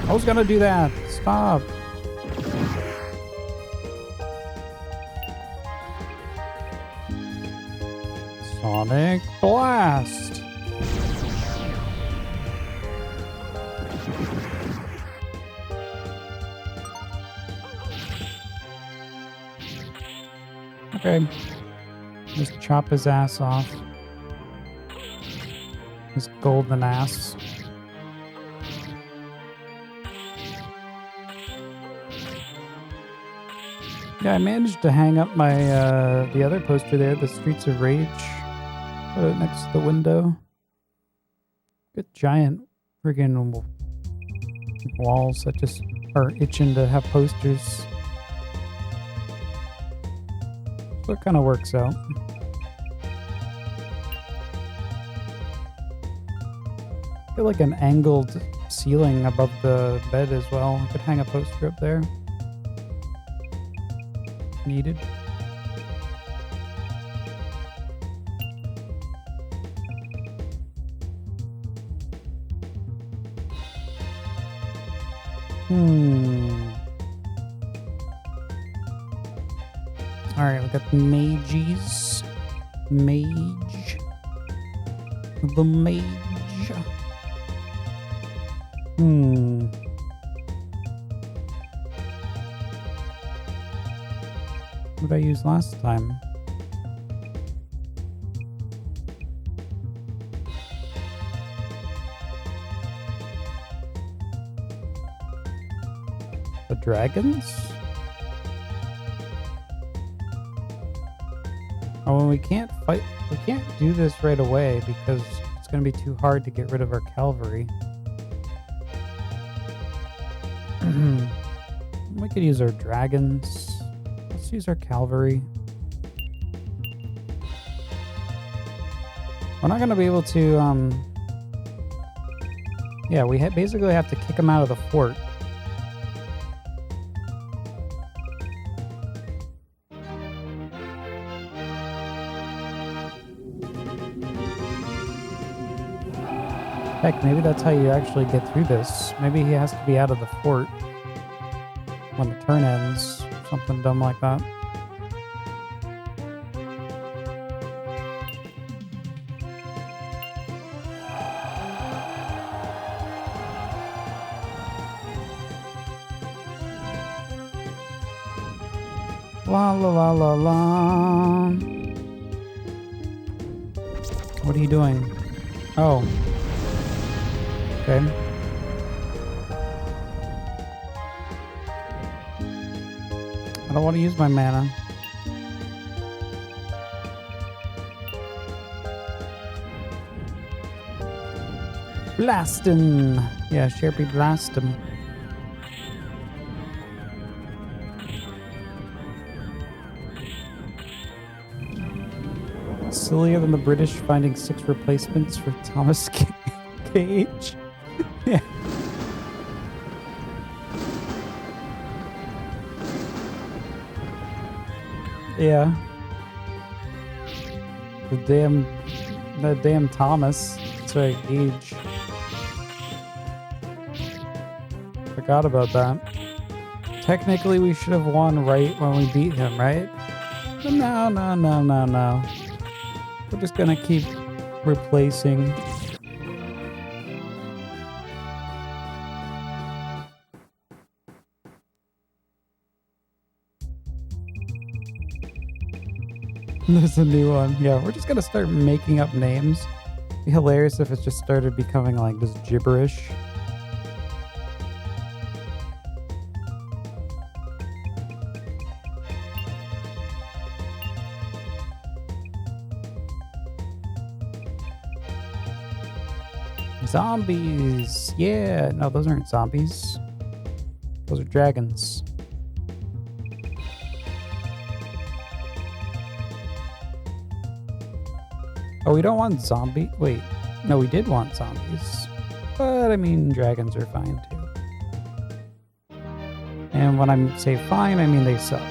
I was gonna do that. Stop. Sonic Blast. Okay. Just chop his ass off. His golden ass. Yeah, I managed to hang up my the other poster there, the Streets of Rage. Put it next to the window. Good giant friggin' walls that just are itching to have posters. So it kind of works out. I feel like an angled ceiling above the bed as well. I could hang a poster up there. Needed. Alright, we got the mages. Mage. The mage. What did I use last time? The dragons? Oh, and we can't fight. We can't do this right away because it's going to be too hard to get rid of our cavalry. We could use our dragons. Let's use our cavalry. We're not going to be able to, yeah, we basically have to kick them out of the fort. Heck, maybe that's how you actually get through this. Maybe he has to be out of the fort when the turn ends. Something dumb like that. La la la la la. What are you doing? Oh. Okay. I don't want to use my mana. Blast him! Yeah, Sharpie blast him. sillier than the British finding 6 replacements for Thomas Gage. Yeah. Yeah. The damn Thomas. Sorry, Gage. Forgot about that. Technically, we should have won right when we beat him, right? But no. We're just gonna keep replacing. There's a new one. Yeah, we're just gonna start making up names. It'd be hilarious if it just started becoming like just gibberish. Zombies! Yeah! No, those aren't zombies. Those are dragons. Oh, we don't want zombie. Wait. No, we did want zombies. But, I mean, dragons are fine, too. And when I say fine, I mean they suck.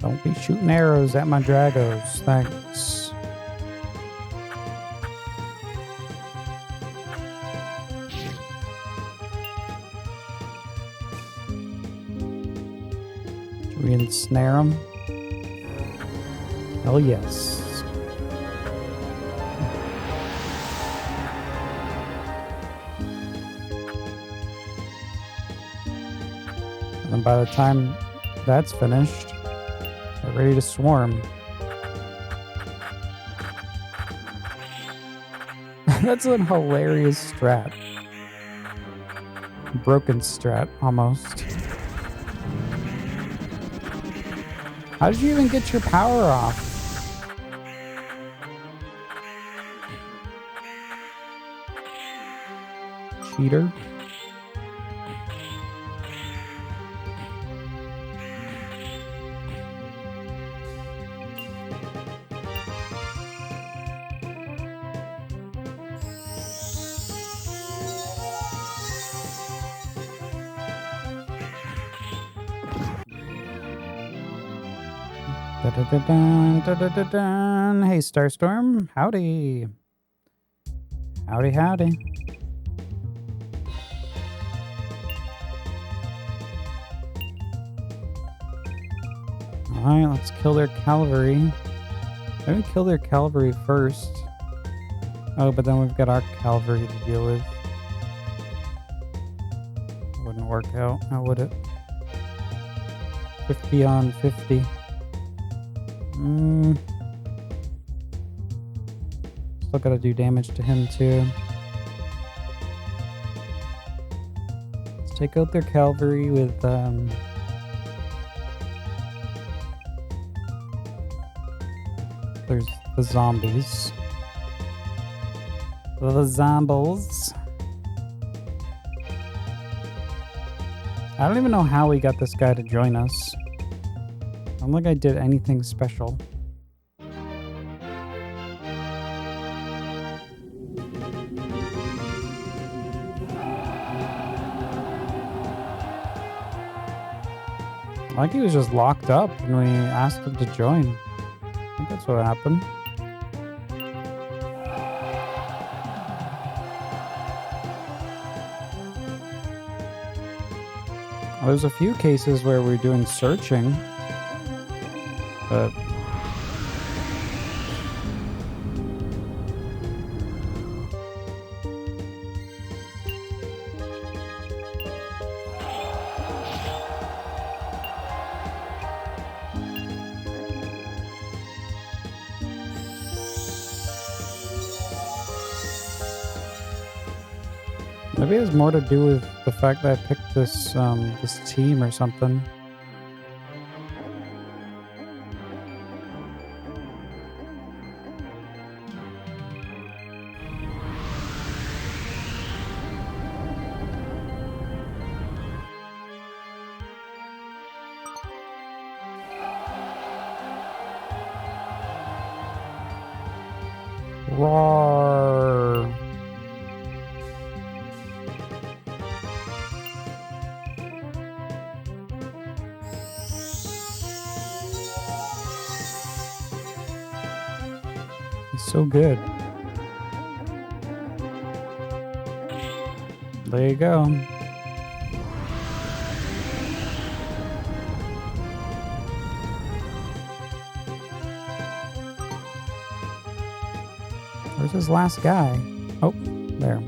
Don't be shooting arrows at my dragos. Thanks. Should we ensnare them? Hell yes. And then by the time that's finished, they're ready to swarm. That's a hilarious strat. Broken strat, almost. How did you even get your power off? Cheater. Da-da-da-dun, hey, Starstorm. Howdy. Howdy, howdy. Alright, let's kill their cavalry. I would kill their cavalry first. Oh, but then we've got our cavalry to deal with. Wouldn't work out, now would it? 50 on 50. Still gotta do damage to him too. Let's take out their cavalry with there's the zombies. The zombies. I don't even know how we got this guy to join us. I don't think I did anything special. Like he was just locked up and we asked him to join. I think that's what happened. Well, there's a few cases where we're doing searching. But maybe it has more to do with the fact that I picked this this team or something. Roar. It's so good. There you go. Where's his last guy? Oh, there.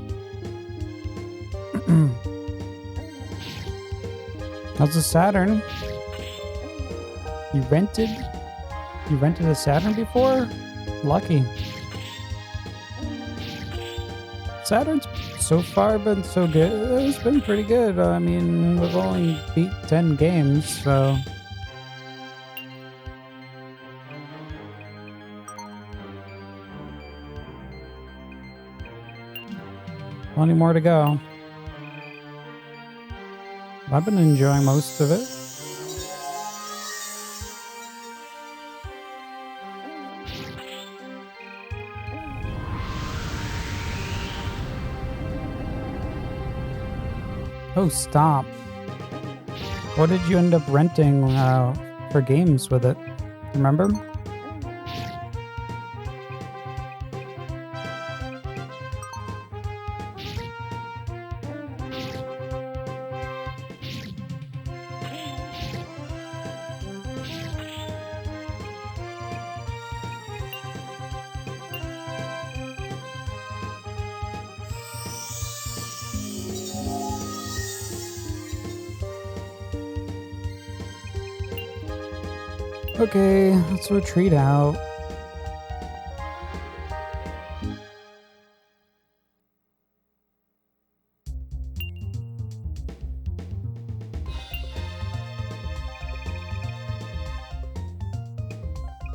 How's the Saturn? You rented a Saturn before? Lucky. Saturn's so far been so good. It's been pretty good. I mean, we've only beat 10 games, so... Plenty more to go. I've been enjoying most of it. Oh, stop. What did you end up renting for games with it? Remember? Okay, let's retreat out.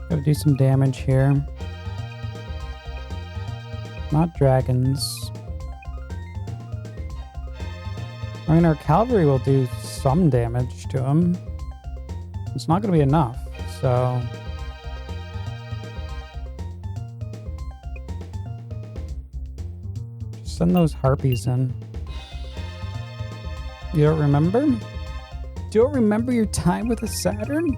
Gotta do some damage here. Not dragons. I mean, our cavalry will do some damage to him. It's not gonna be enough. So just send those harpies in. You don't remember? You don't remember your time with a Saturn?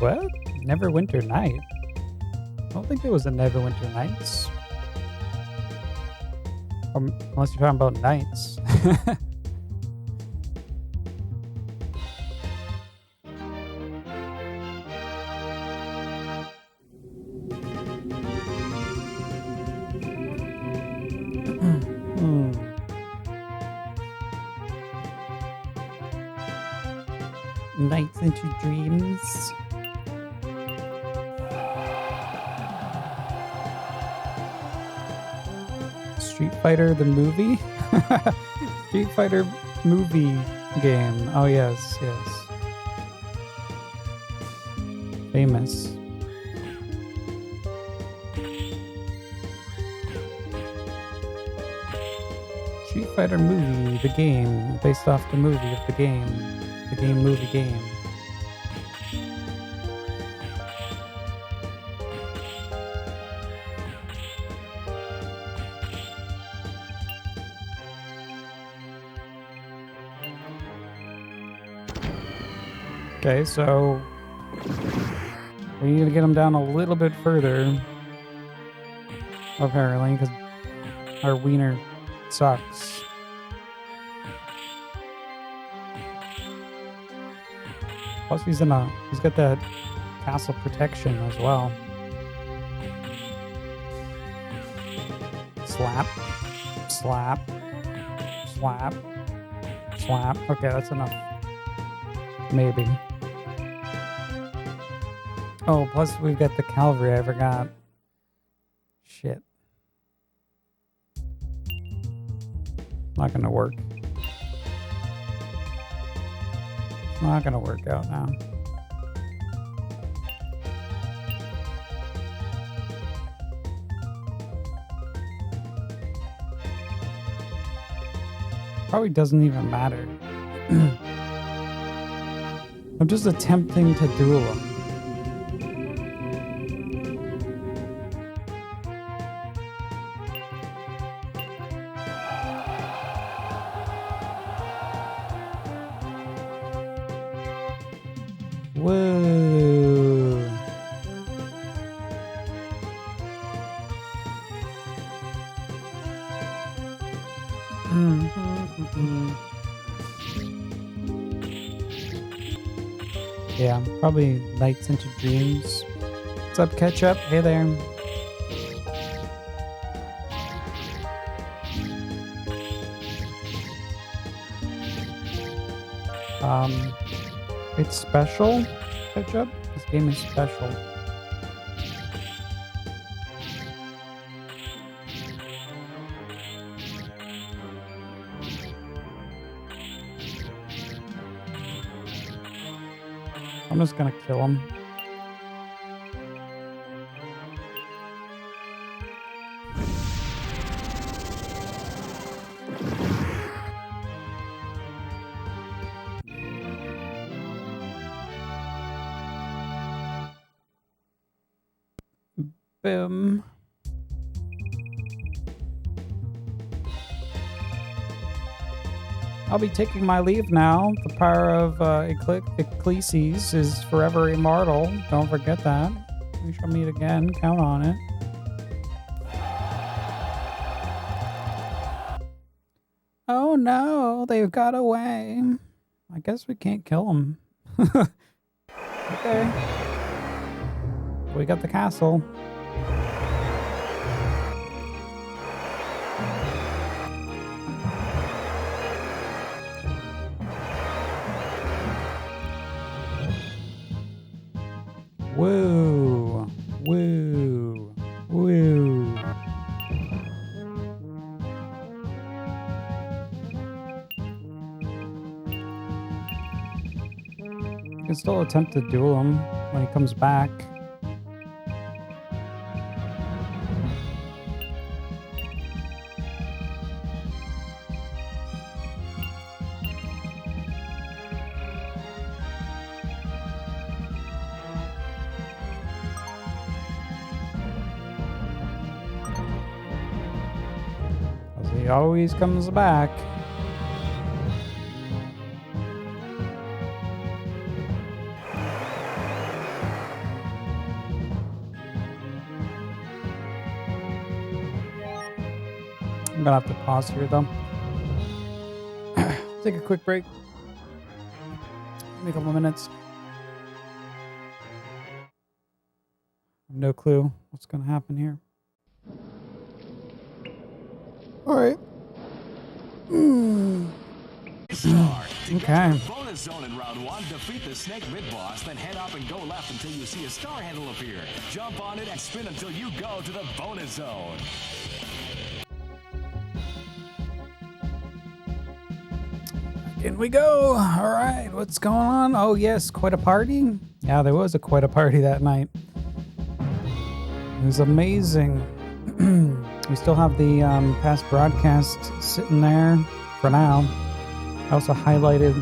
What? Neverwinter Night? I don't think there was a Neverwinter Nights. Unless you're talking about nights. Nights into dreams. Street Fighter the movie? Street Fighter movie game. Oh yes, yes. Famous. Street Fighter movie, the game, based off the movie of the game. The game, movie, game. Okay, so we need to get them down a little bit further, apparently, because our wiener sucks. Plus, he's got that castle protection as well. Slap, slap, slap, slap. Okay, that's enough. Maybe. Oh, plus we've got the cavalry, I forgot. Shit. Not gonna work. Not gonna work out now. Probably doesn't even matter. I'm just attempting to duel him. Whoa. Yeah, probably Nights into Dreams. What's up, Ketchup? Hey there. It's special, Ketchup. This game is special. I'm just gonna kill him. Boom. I'll be taking my leave now. The power of Ecclesies is forever immortal. Don't forget that. We shall meet again. Count on it. Oh no, they've got away. I guess we can't kill them. Okay. We got the castle. Woo! Woo! Woo! You can still attempt to duel him when he comes back. He always comes back. I'm gonna have to pause here though. Take a quick break. Give me a couple of minutes. No clue what's gonna happen here. All right. Okay.
Bonus zone in round one. Defeat the snake mid-boss, then head up and go left until you see a star handle appear. Jump on it and spin until you go to the bonus zone.
In we go. All right. What's going on? Oh, yes. Quite a party. Yeah, there was quite a party that night. It was amazing. We still have the past broadcast sitting there for now. I also highlighted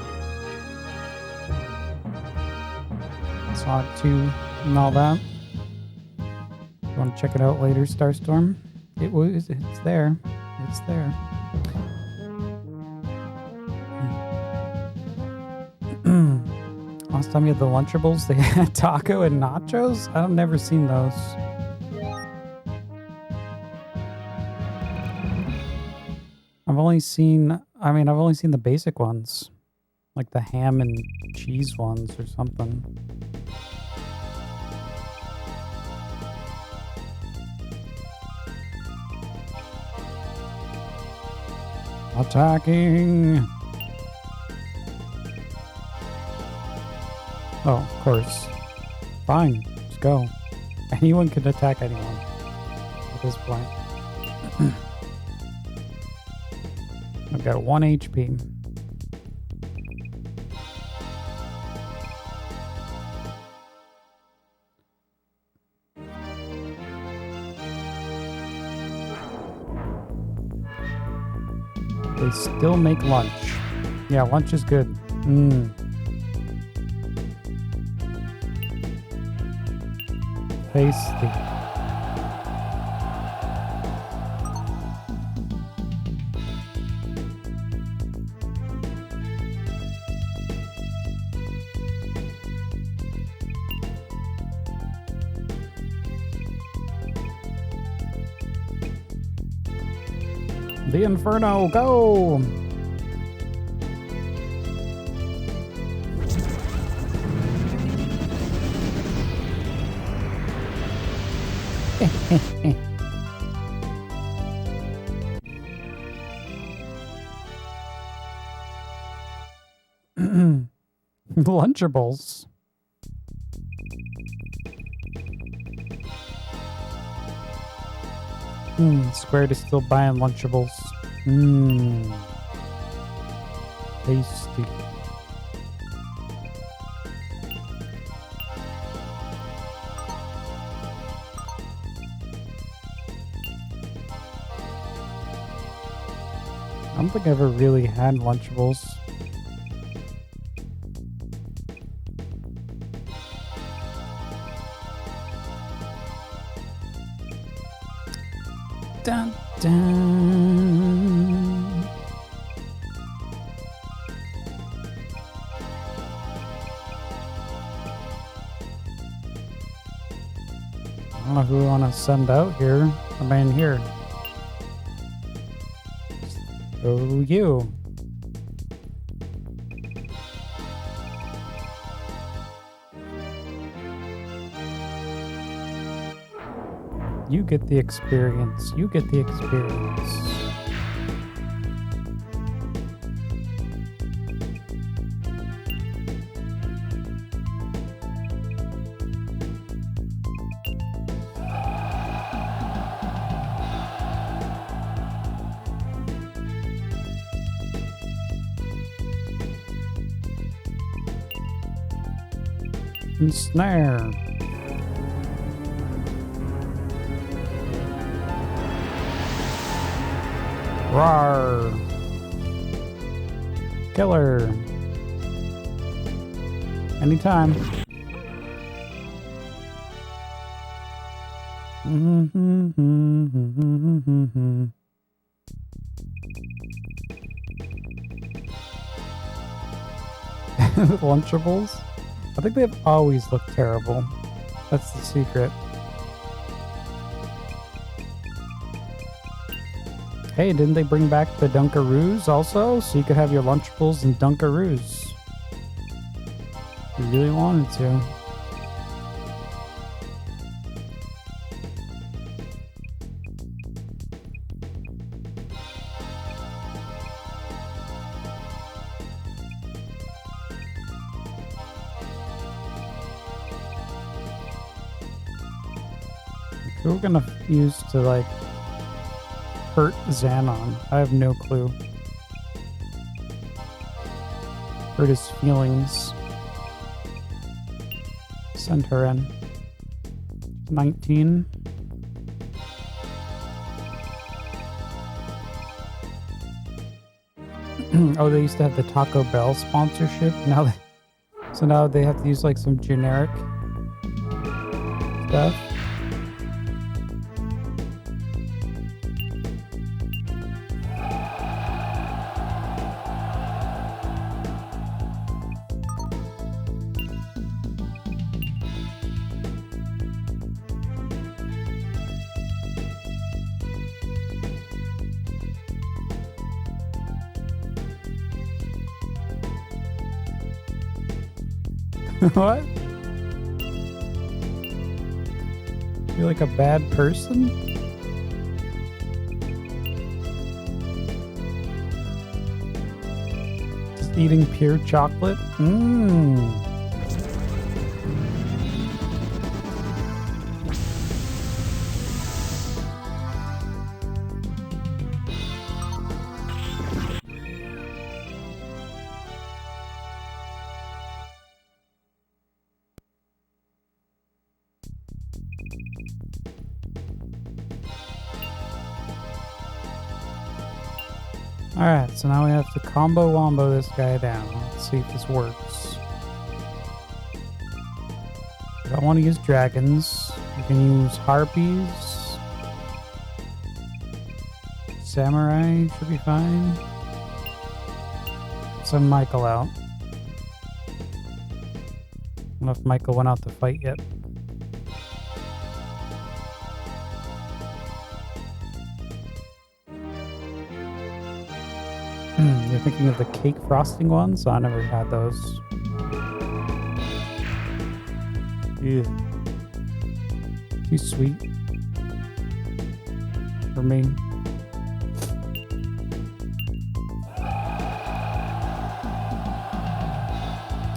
Sonic 2 and all that. If you want to check it out later, Starstorm. It's there. It's there. Last time you had the Lunchables, they had taco and nachos? I've never seen those. I've only seen the basic ones. Like the ham and cheese ones or something. Attacking! Oh, of course. Fine, let's go. Anyone can attack anyone at this point. I've got 1 HP. They still make lunch. Yeah, lunch is good. Mmm. Tasty. The Inferno, go! Lunchables. Squared is still buying Lunchables. Tasty. I don't think I ever really had Lunchables. Dun, dun. I don't know who we want to send out here. I mean, here. Go you. You get the experience. You get the experience. And snare. Rawr. Killer. Anytime. Lunchables? I think they've always looked terrible. That's the secret. Hey, didn't they bring back the Dunkaroos also? So you could have your Lunchables and Dunkaroos. You really wanted to. Who we're gonna use to like hurt Xanon? I have no clue. Hurt his feelings. Send her in. 19. Oh, they used to have the Taco Bell sponsorship. So now they have to use like some generic stuff. What? You're like a bad person? Just eating pure chocolate? Mmm. Alright, so now we have to combo wombo this guy down. Let's see if this works. I don't want to use dragons. We can use harpies. Samurai should be fine. Send Michael out. I don't know if Michael went out to fight yet. You're thinking of the cake frosting ones? I never had those. Ew. Too sweet for me.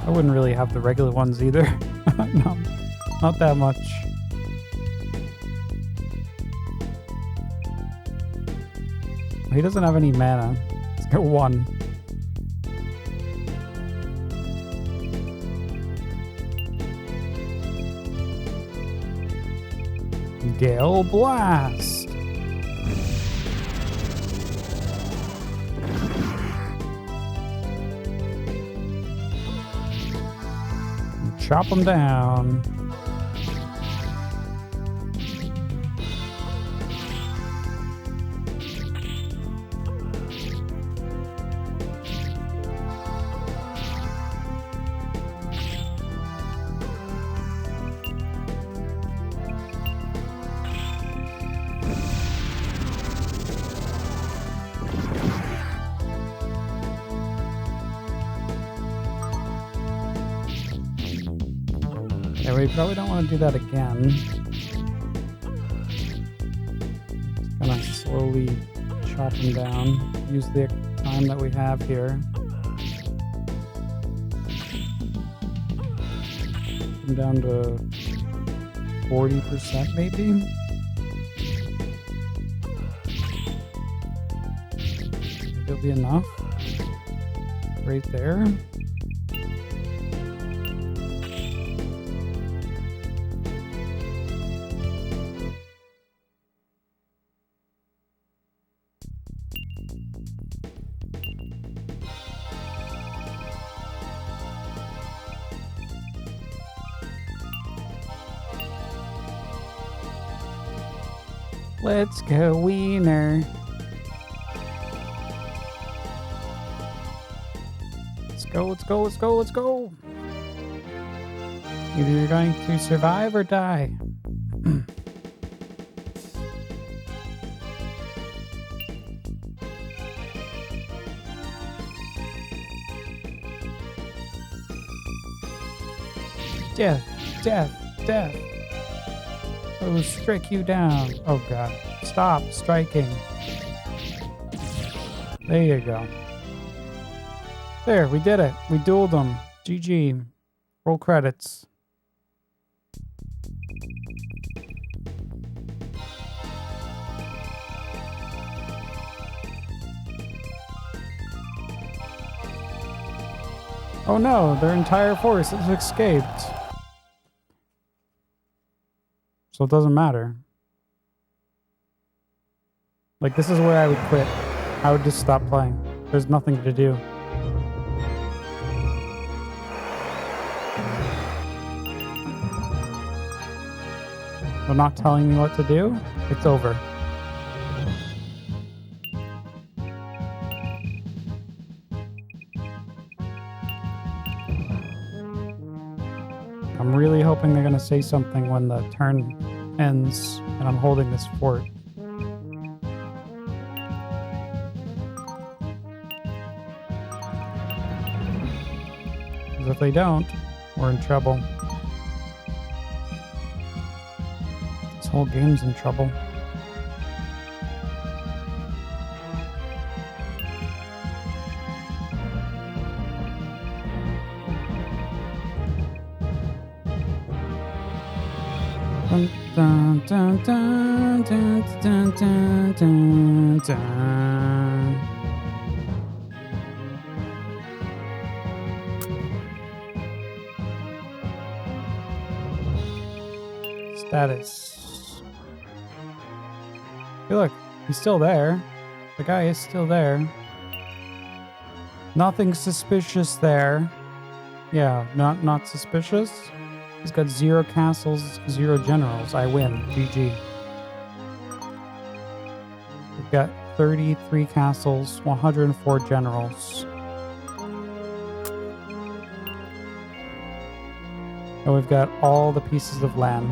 I wouldn't really have the regular ones either. No, not that much. He doesn't have any mana. He's got one. Gale Blast. Chop them down. Yeah, we probably don't want to do that again. Just gonna slowly chop them down. Use the time that we have here. Come down to 40% maybe. It'll be enough. Right there. Let's go, Wiener. Let's go, let's go, let's go, let's go. Either you're going to survive or die. Death, death, death. I will strike you down. Oh god. Stop striking. There you go. There, we did it. We dueled them. GG. Roll credits. Oh no, their entire force has escaped. So it doesn't matter. Like, this is where I would quit. I would just stop playing. There's nothing to do. They're not telling me what to do. It's over. I'm really hoping they're going to say something when the turn ends and I'm holding this fort. Because if they don't, we're in trouble. This whole game's in trouble. Dun, dun, dun, dun, dun, dun, dun, dun. Status. Hey, look, he's still there. The guy is still there. Nothing suspicious there. Yeah, not suspicious. He's got 0 castles, 0 generals. I win. GG. We've got 33 castles, 104 generals. And we've got all the pieces of land.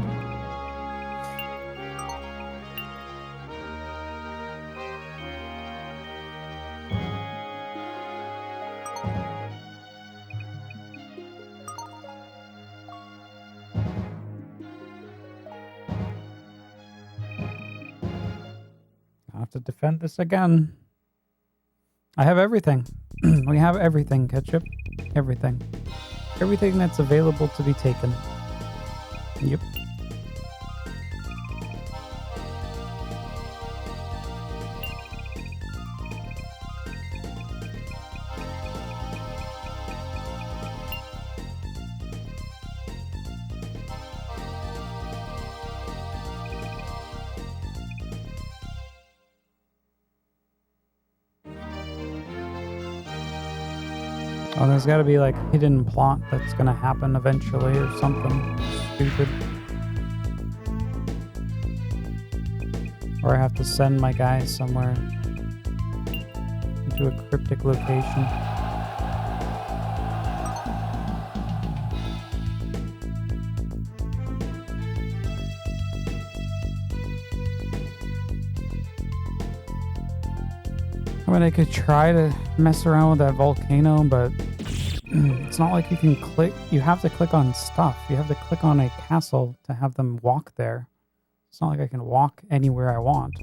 I have to defend this again. I have everything. We have everything, Ketchup. Everything. Everything that's available to be taken. Yep. Oh, there's got to be like hidden plot that's gonna happen eventually or something stupid. Or I have to send my guys somewhere into a cryptic location. I mean, I could try to mess around with that volcano, but it's not like you can click. You have to click on stuff. You have to click on a castle to have them walk there. It's not like I can walk anywhere I want.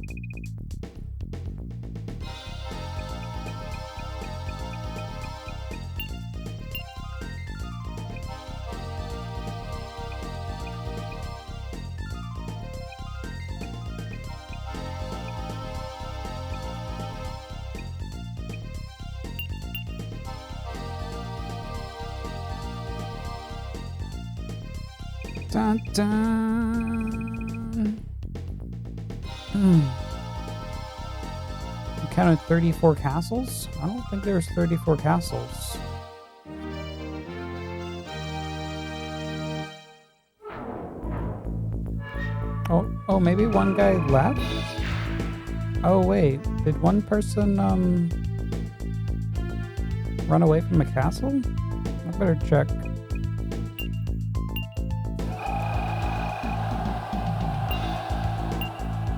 Dun, dun. You counted 34 castles? I don't think there's 34 castles. Oh, maybe one guy left? Oh, wait. Did one person, run away from a castle? I better check.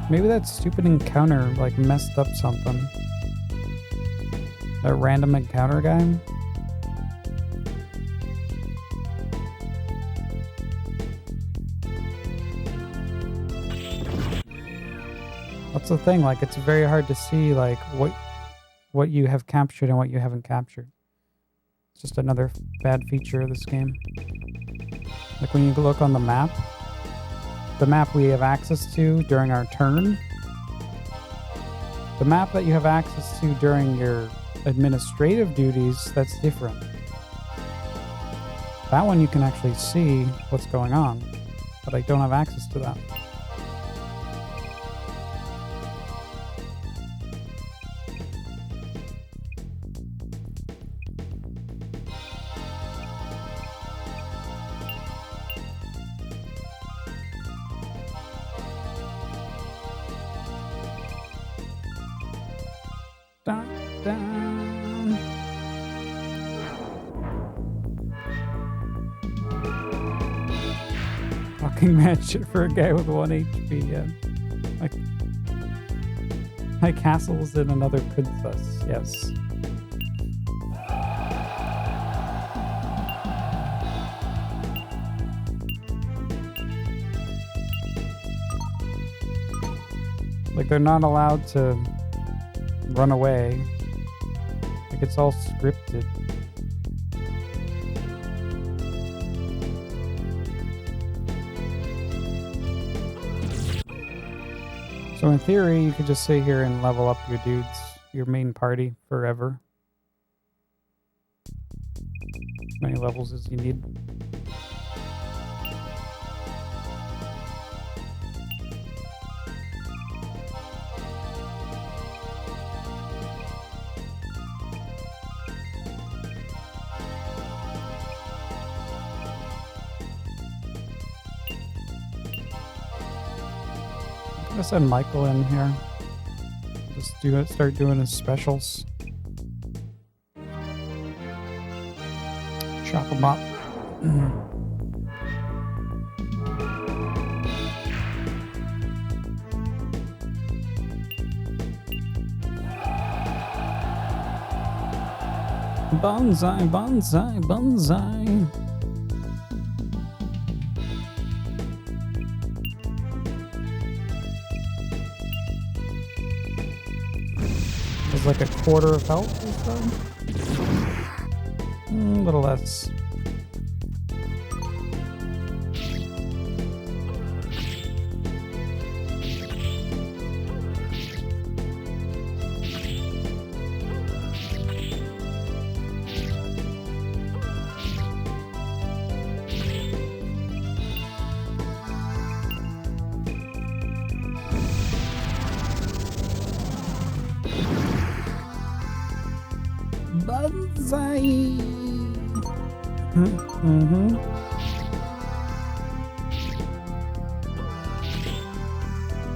Maybe that stupid encounter, like, messed up something. That random encounter guy? That's the thing, like, it's very hard to see, like, what you have captured and what you haven't captured. It's just another bad feature of this game. Like, when you look on the map we have access to during our turn, the map that you have access to during your administrative duties, that's different. That one you can actually see what's going on, but I don't have access to that. Dun, dun. Fucking mad shit for a guy with 1 HP, yeah. My castle's in another princess, yes. Like, they're not allowed to run away. Like, it's all scripted. So in theory, you could just sit here and level up your dudes, your main party, forever. As many levels as you need. gonna send Michael in here. Just do it. Start doing his specials. Chop him up. Bonsai, bonsai, bonsai. There's like a quarter of health or so. A little less. Banzai.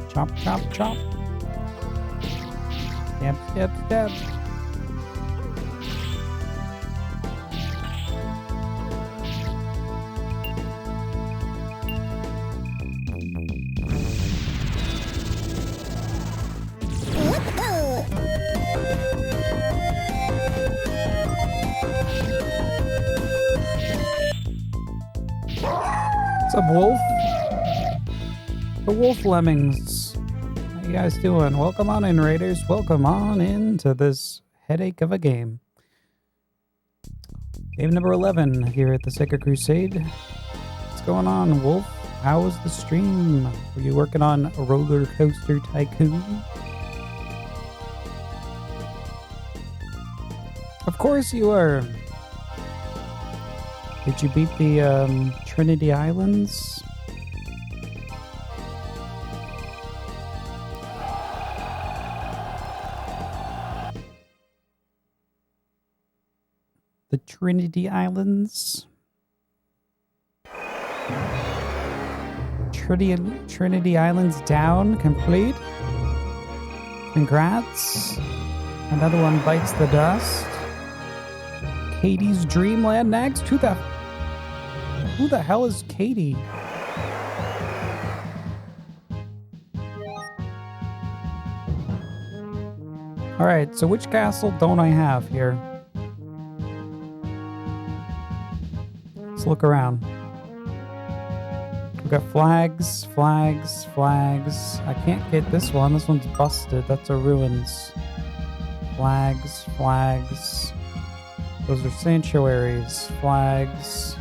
Chop, chop, chop. Stab, stab, stab. What's up, Wolf? The Wolf Lemmings. How you guys doing? Welcome on in, Raiders. Welcome on in to this headache of a game. Game number 11 here at the Sega Crusade. What's going on, Wolf? How was the stream? Were you working on Roller Coaster Tycoon? Of course you are. Did you beat the Trinity Islands? The Trinity Islands? Trinity Islands down, complete. Congrats. Another one bites the dust. Katie's Dreamland next. Who the hell is Katie? All right, so which castle don't I have here? Let's look around. We've got flags, flags, flags. I can't get this one. This one's busted. That's a ruins. Flags, flags. Those are sanctuaries. Flags.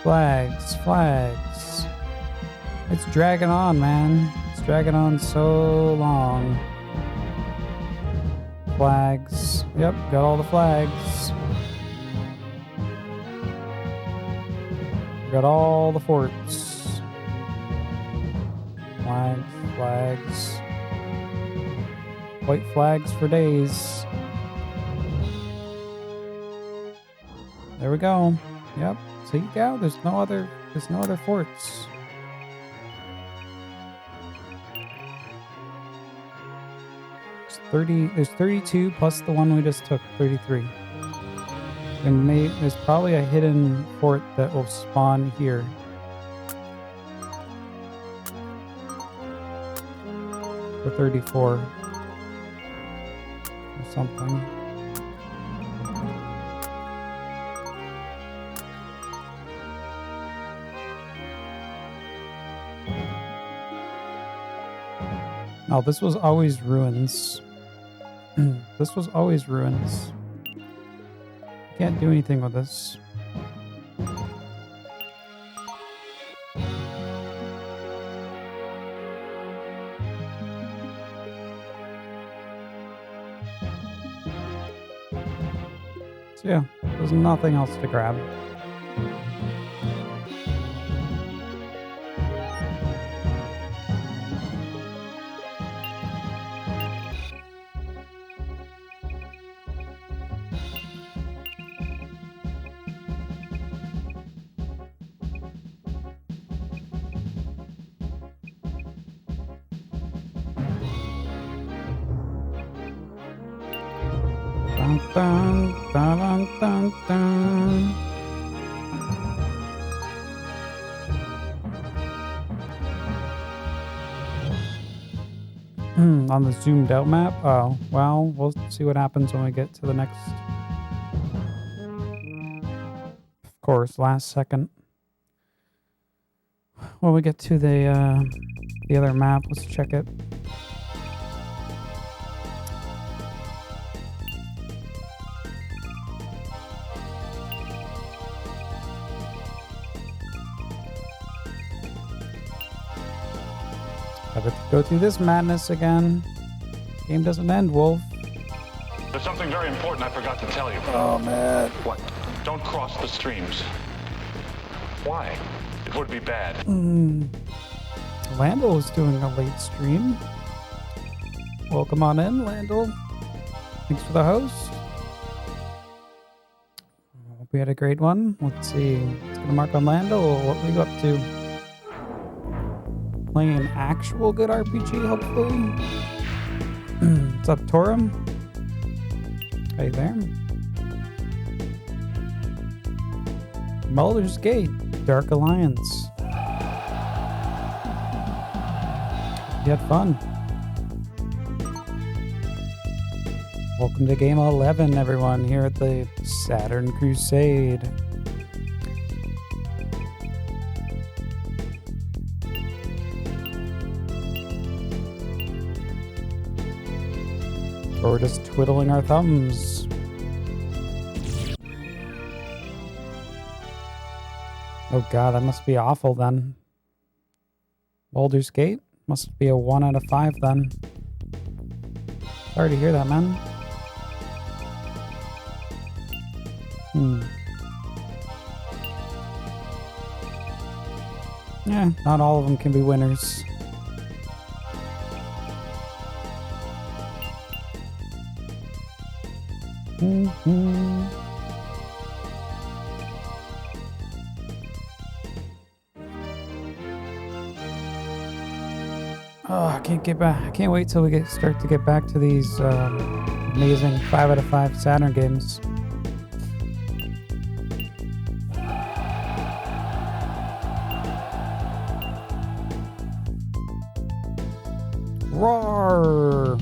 Flags. Flags. It's dragging on, man. It's dragging on so long. Flags. Yep, got all the flags. Got all the forts. Flags. Flags. White flags for days. There we go. Yep. See you go. There's no other forts. There's 32 plus the one we just took, 33. And there's probably a hidden fort that will spawn here. For 34. Or something. Oh, this was always ruins. This was always ruins. Can't do anything with this. So yeah, there's nothing else to grab. Dun, dun, dun, dun, dun, dun. On the zoomed out map? Oh, well, we'll see what happens when we get to the next. Of course, last second. When we get to the other map, let's check it. Gotta go through this madness again. Game doesn't end, Wolf.
There's something very important I forgot to tell you.
Oh, man.
What? Don't cross the streams. Why? It would be bad.
Landel is doing a late stream. Welcome on in, Landel. Thanks for the host. Hope we had a great one. Let's see. It's gonna mark on Landel. What were you up to? Playing an actual good RPG, hopefully. What's up, Torum? Hey there. Baldur's Gate, Dark Alliance. You had fun. Welcome to Game 11, everyone, here at the Saturn Crusade. Or we're just twiddling our thumbs. Oh god, that must be awful then. Baldur's Gate? Must be a 1 out of 5 then. Sorry to hear that, man. Yeah, not all of them can be winners. Oh, I can't get back. I can't wait till we start to get back to these amazing 5 out of 5 Saturn games. Roar!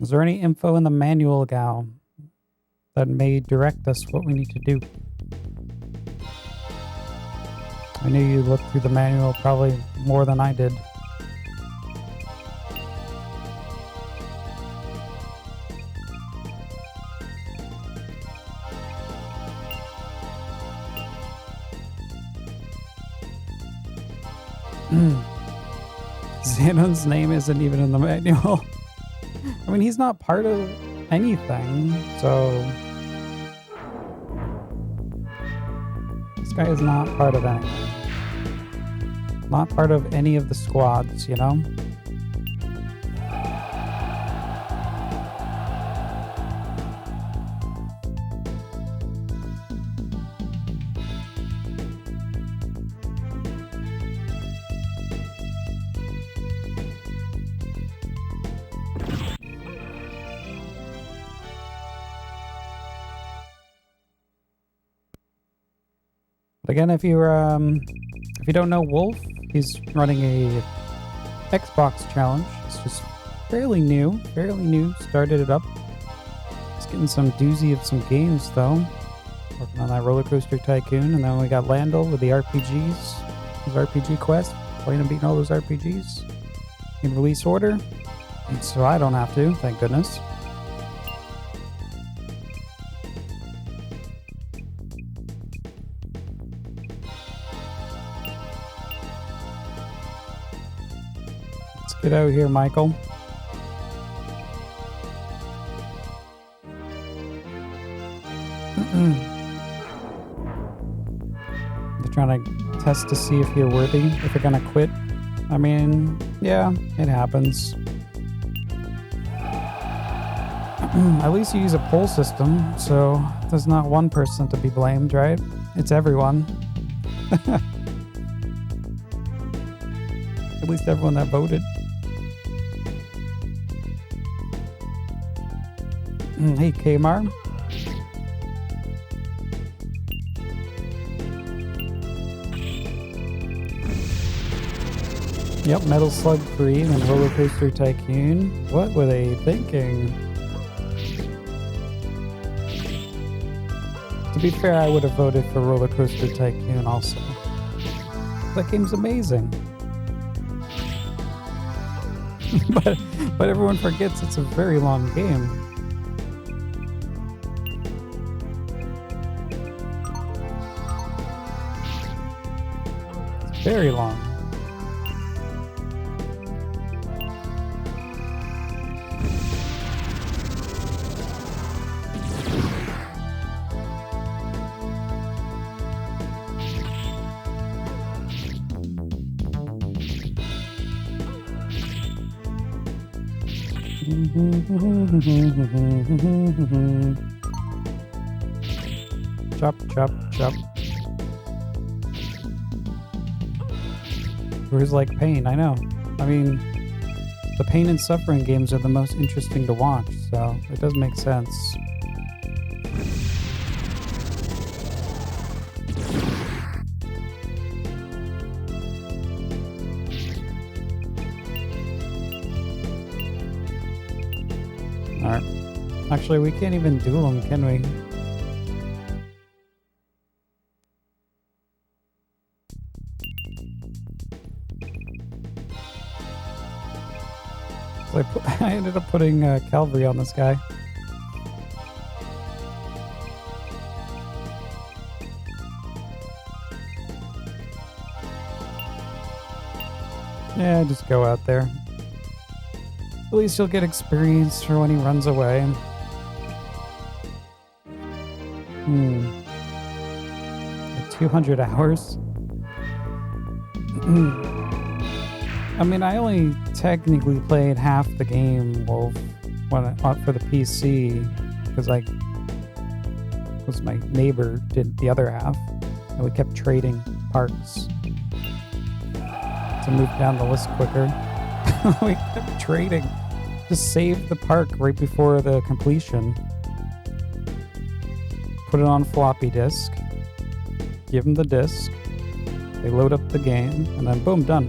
Is there any info in the manual, Gal, that may direct us what we need to do? I knew you looked through the manual probably more than I did. Xanon's name isn't even in the manual. I mean, he's not part of anything, so... This guy is not part of anything. Not part of any of the squads, you know? But again, if you don't know Wolf, he's running a Xbox challenge. It's just fairly new, started it up. It's getting some doozy of some games though. Working on that Roller Coaster Tycoon, and then we got Landel with the RPGs, his RPG quest, playing and beating all those RPGs in release order. And so I don't have to, thank goodness. Get out here, Michael. They're trying to test to see if you're worthy, if you're gonna quit. I mean, yeah, it happens. At least you use a poll system, so there's not one person to be blamed, right? It's everyone. At least everyone that voted. Hey, Kmar. Yep, Metal Slug 3 and Roller Coaster Tycoon. What were they thinking? To be fair, I would have voted for Roller Coaster Tycoon also. That game's amazing. but everyone forgets it's a very long game. It's very long. Chop, chop, chop. Where's like pain? I know. I mean, the pain and suffering games are the most interesting to watch, so it does make sense. Alright. Actually, we can't even duel them, can we? So I ended up putting Calvary on this guy. Yeah, just go out there. At least you'll get experience for when he runs away. 200 hours. I mean, I only technically played half the game, Wolf, when for the PC, because my neighbor did the other half, and we kept trading parts to move down the list quicker. We kept trading. Just save the park right before the completion. Put it on floppy disk. Give them the disk. They load up the game, and then boom, done.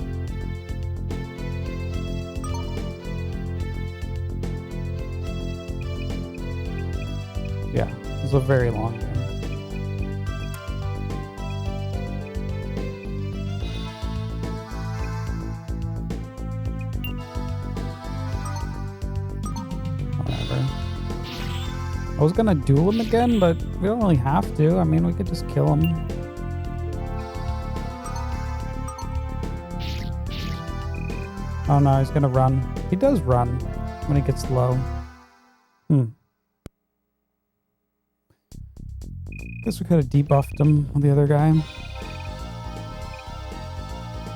Yeah, it was a very long game. Whatever. I was gonna duel him again, but we don't really have to. I mean, we could just kill him. Oh no, he's gonna run. He does run when he gets low. Guess we could have debuffed him with the other guy.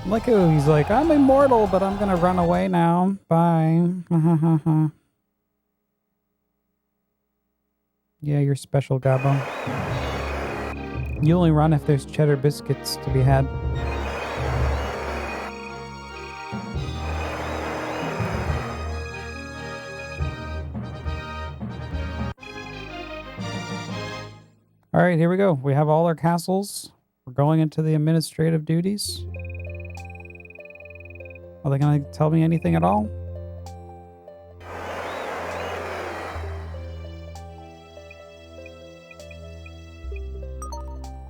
I like how he's like, I'm immortal, but I'm gonna run away now. Bye. Yeah, you're special, Gabo. You only run if there's cheddar biscuits to be had. All right, here we go. We have all our castles. We're going into the administrative duties. Are they going to tell me anything at all?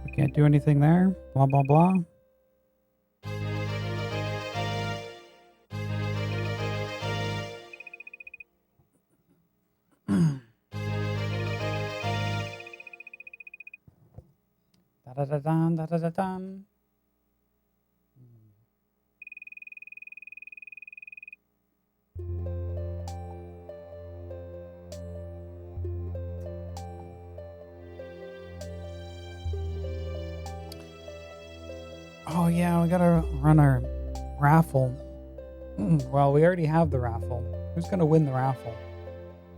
We can't do anything there. Blah, blah, blah. Da-da-da-dun, da-da-da-dun. Oh yeah, we gotta run our raffle. Well, we already have the raffle. Who's gonna win the raffle?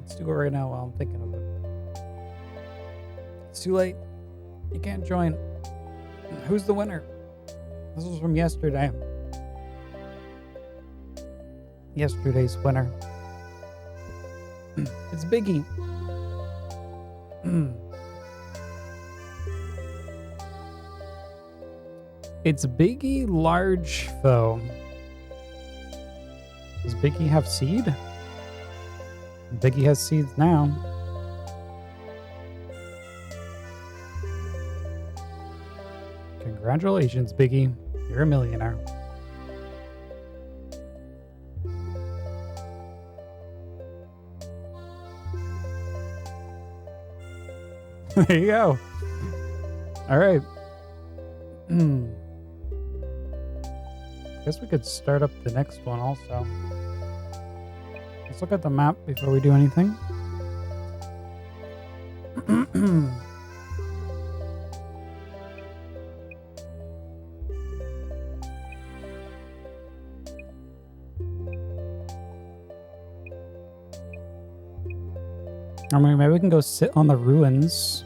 Let's do it right now while I'm thinking of it. It's too late. You can't join. Who's the winner? This was from yesterday. Yesterday's winner. It's Biggie. It's Biggie large though. Does Biggie have seed? Biggie has seeds now. Congratulations, Biggie. You're a millionaire. There you go. All right. Guess we could start up the next one also. Let's look at the map before we do anything. I mean, maybe we can go sit on the ruins.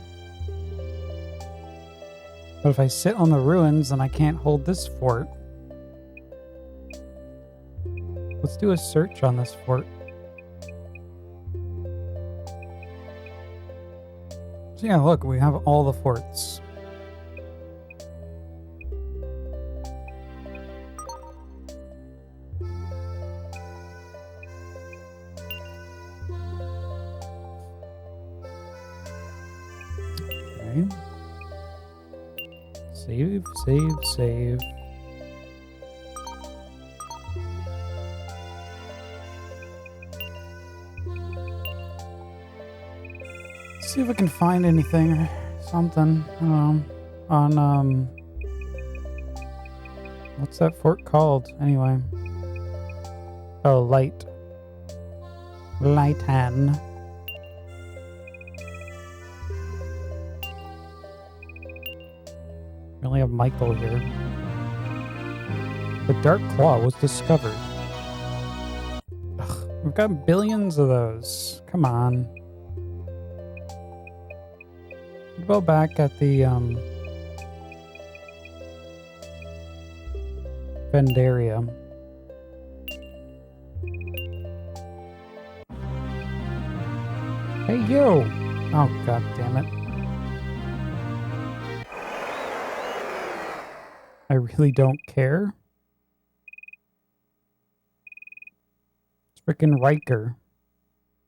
But if I sit on the ruins, then I can't hold this fort. Let's do a search on this fort. So yeah, look, we have all the forts. Okay. Save, save, save. See if I can find anything or something. I don't know. On what's that fort called anyway? Oh, Lightan. We only have Michael here. The Dark Claw was discovered. Ugh, we've got billions of those. Come on. Go back at the Vendaria. Hey you! Oh god damn it. I really don't care. It's frickin' Riker.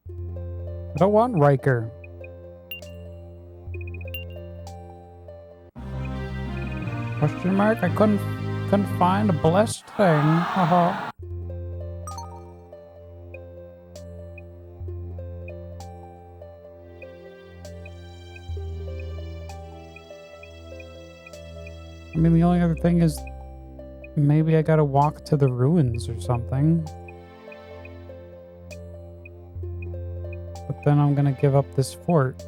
I don't want Riker. Question mark? I couldn't find a blessed thing. Haha. I mean, the only other thing is maybe I gotta walk to the ruins or something. But then I'm gonna give up this fort.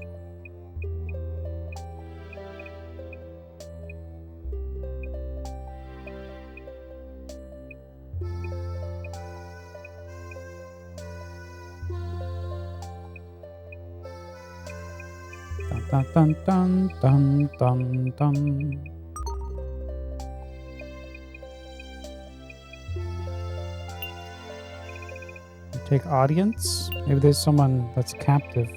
Dun dun dun dun dun dun. Take audience? Maybe there's someone that's captive.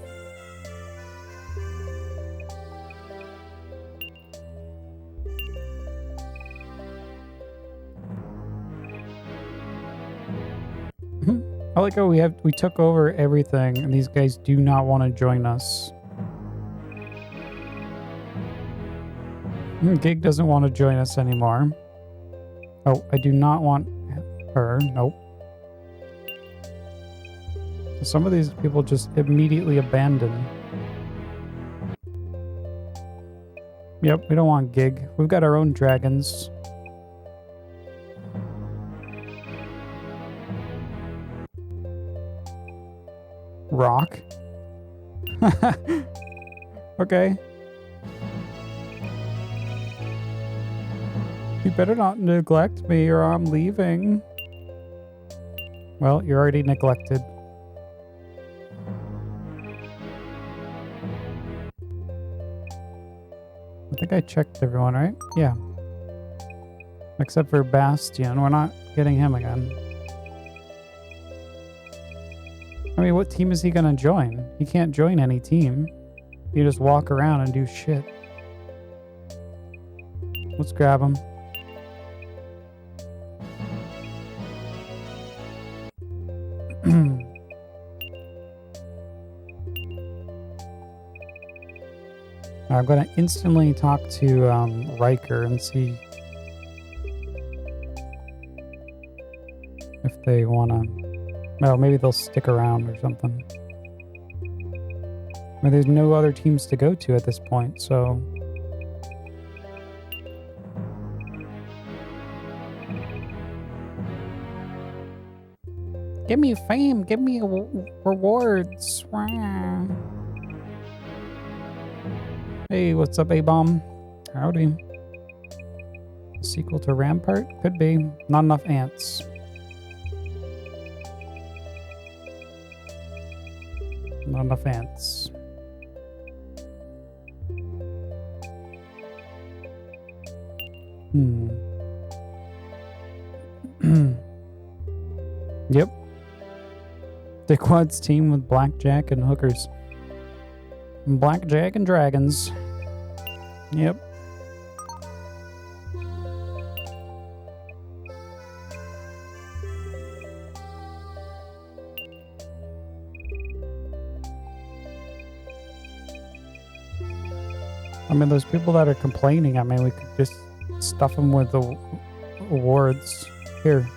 I like how we took over everything and these guys do not want to join us. Gig doesn't want to join us anymore. Oh, I do not want her. Nope. Some of these people just immediately abandon. Yep, we don't want Gig. We've got our own dragons. Rock. Okay. You better not neglect me or I'm leaving. Well, you're already neglected. think I checked everyone, right? Yeah. Except for Bastion. We're not getting him again. I mean, what team is he gonna join? He can't join any team. You just walk around and do shit. Let's grab him. I'm gonna instantly talk to Riker and see if they wanna. No, maybe they'll stick around or something. I mean, there's no other teams to go to at this point, so. Give me fame, give me rewards. Wah. Hey, what's up, A-Bomb? Howdy. Sequel to Rampart? Could be. Not enough ants. Not enough ants. Yep. Dickwad's team with blackjack and hookers. Blackjack and dragons. Yep. I mean, those people that are complaining, I mean, we could just stuff them with the awards. Here.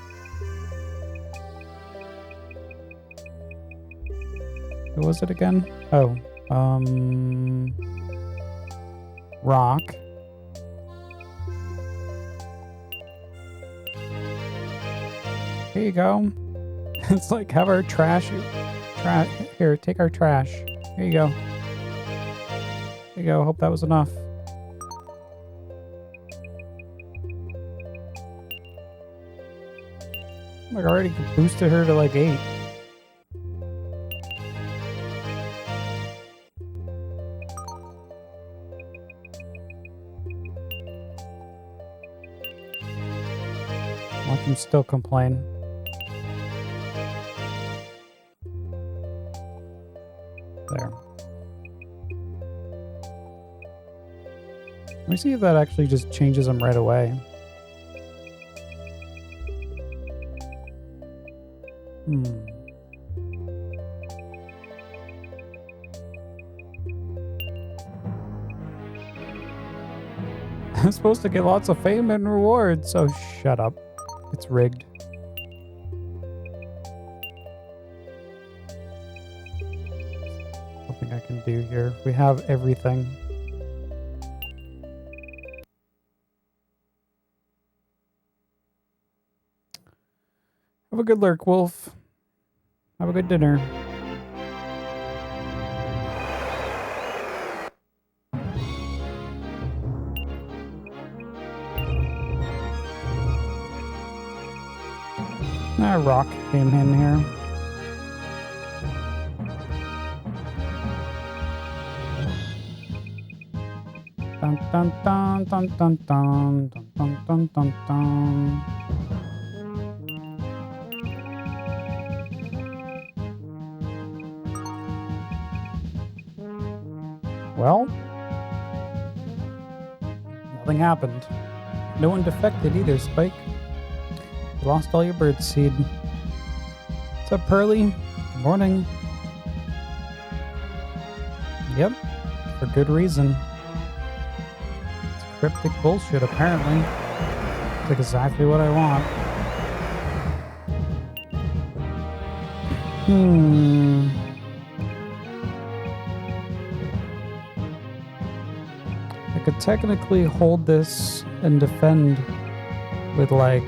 Who was it again? Oh, Rock. Here you go. It's like, have our trash. Here, take our trash. Here you go. There you go. Hope that was enough. Like, already boosted her to like 8. Watch him still complain. There. Let me see if that actually just changes him right away. I'm supposed to get lots of fame and rewards, so shut up. It's rigged. Nothing I can do here. We have everything. Have a good lurk, Wolf. Have a good dinner. Rock came in here. Dun dun dun dun dun dun dun dun dun dun. Well, nothing happened. No one defected either, Spike. You lost all your bird seed. What's up, Pearly? Good morning. Yep, for good reason. It's cryptic bullshit, apparently. It's like exactly what I want. I could technically hold this and defend with like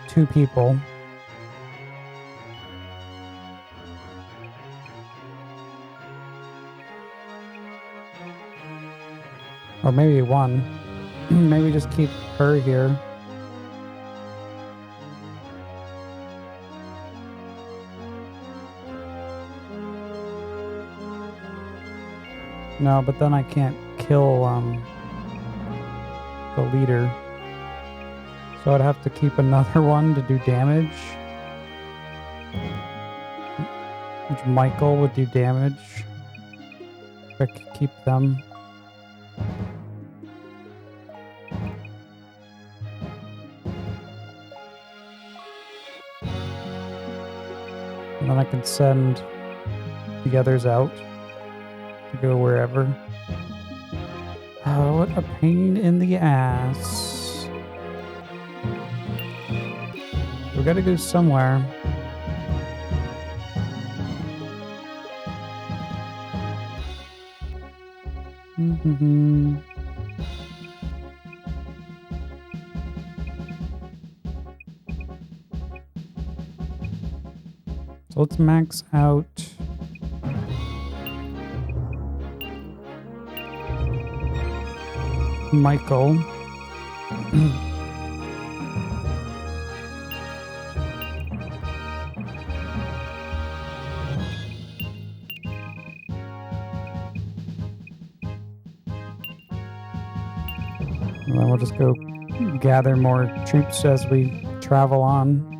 two people. Or maybe one. Maybe just keep her here. No, but then I can't kill the leader. So I'd have to keep another one to do damage. Which Michael would do damage. If I could keep them. And then I can send the others out to go wherever. Oh, what a pain in the ass. We gotta go somewhere. So let's max out Michael. And then we'll just go gather more troops as we travel on.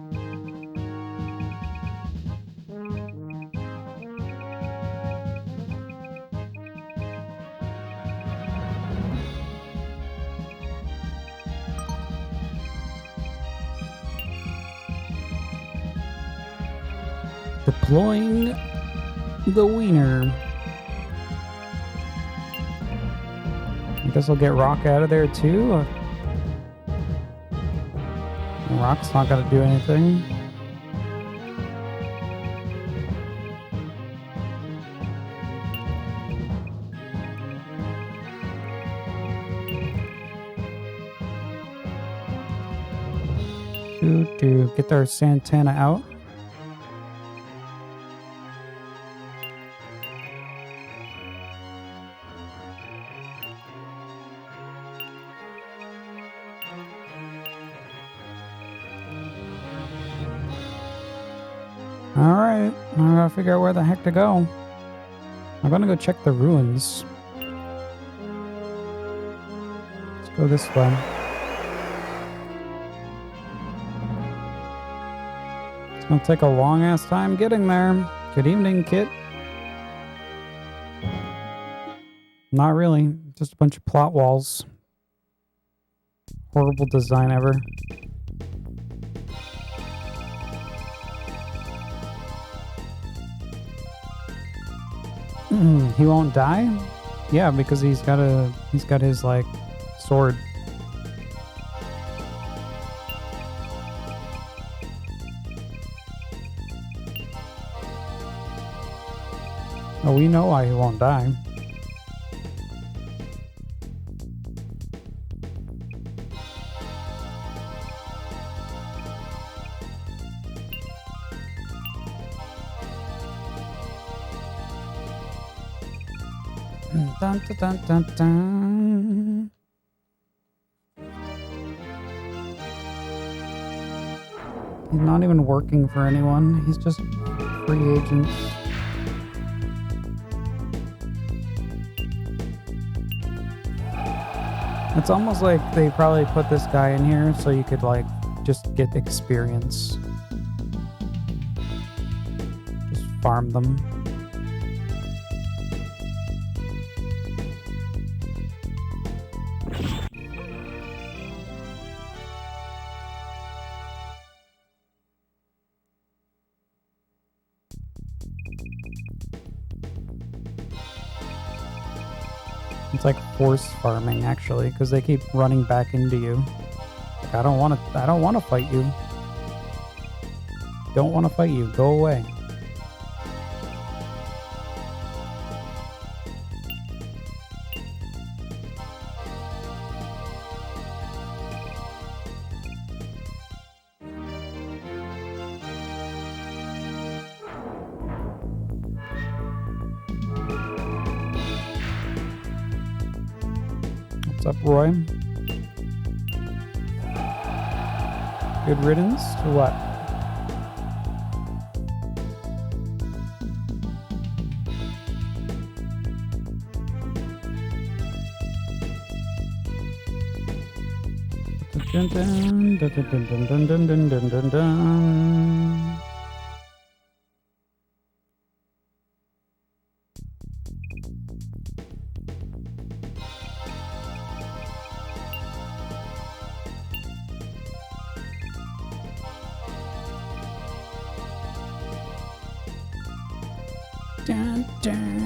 Deploying the wiener. I guess I'll get Rock out of there too. Rock's not gonna do anything. To get our Santana out. Alright, I gotta figure out where the heck to go. I'm gonna go check the ruins. Let's go this way. It's gonna take a long ass time getting there. Good evening, Kit. Not really, just a bunch of plot walls. Horrible design ever. He won't die? Yeah, because he's got his like sword. Oh, we know why he won't die. Dun, dun, dun, dun, dun. He's not even working for anyone. He's just free agent. It's almost like they probably put this guy in here so you could like just get experience. Just farm them. It's like force farming actually, because they keep running back into you. Like, I don't want to fight you. Don't want to fight you. Go away. What's up, Roy? Good riddance to what? Dun, dun, dun, dun, dun, dun, dun, dun, dun, dun, dun. Dun, dun.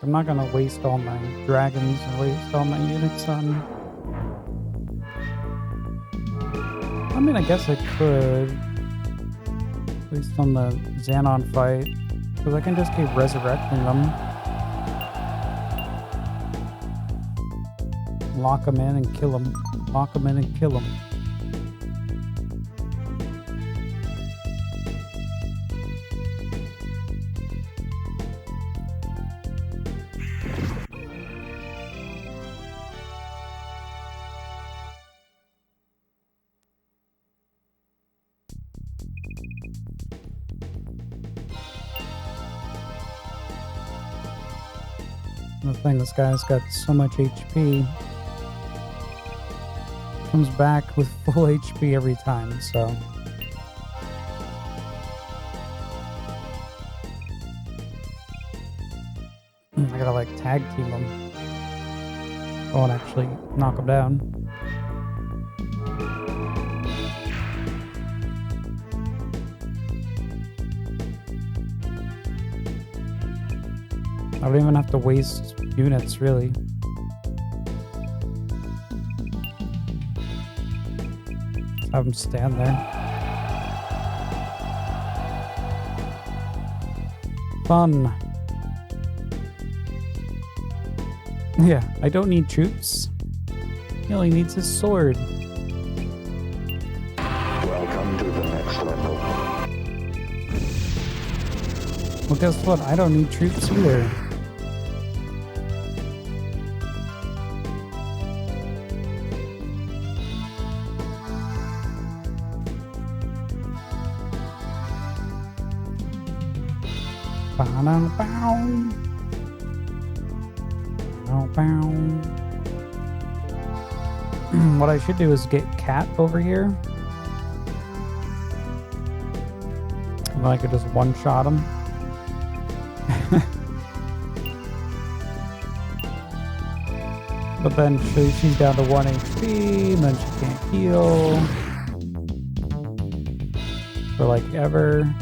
I'm not gonna waste all my dragons and waste all my units on... I mean, I guess I could. At least on the Xanon fight. Because I can just keep resurrecting them. Lock them in and kill them. Lock them in and kill them. The thing, this guy's got so much HP. Comes back with full HP every time, so. I gotta like tag team him. Oh, and actually knock him down. I don't even have to waste units, really. Just have them stand there. Fun. Yeah, I don't need troops. He only needs his sword.
Welcome to the next level.
Well, guess what? I don't need troops either. What I should do is get Cat over here. And then I could just one-shot him. But then she's down to 1 HP, and then she can't heal. For like ever.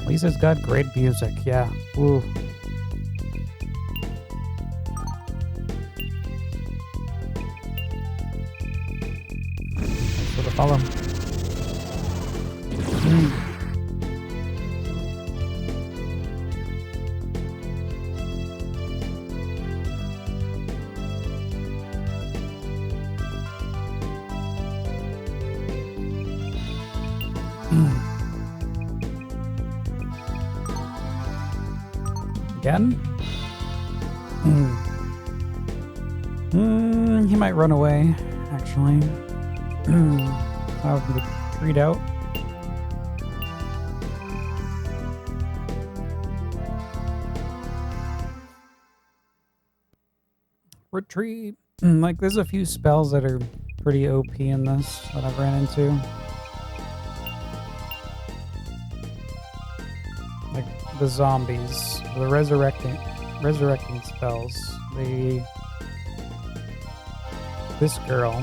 Lisa's got great music, yeah. Ooh. Thanks for the follow. Again? He might run away, actually. I'll retreat out. Retreat. Like, there's a few spells that are pretty OP in this that I've ran into. Like the zombies, the resurrecting spells. This girl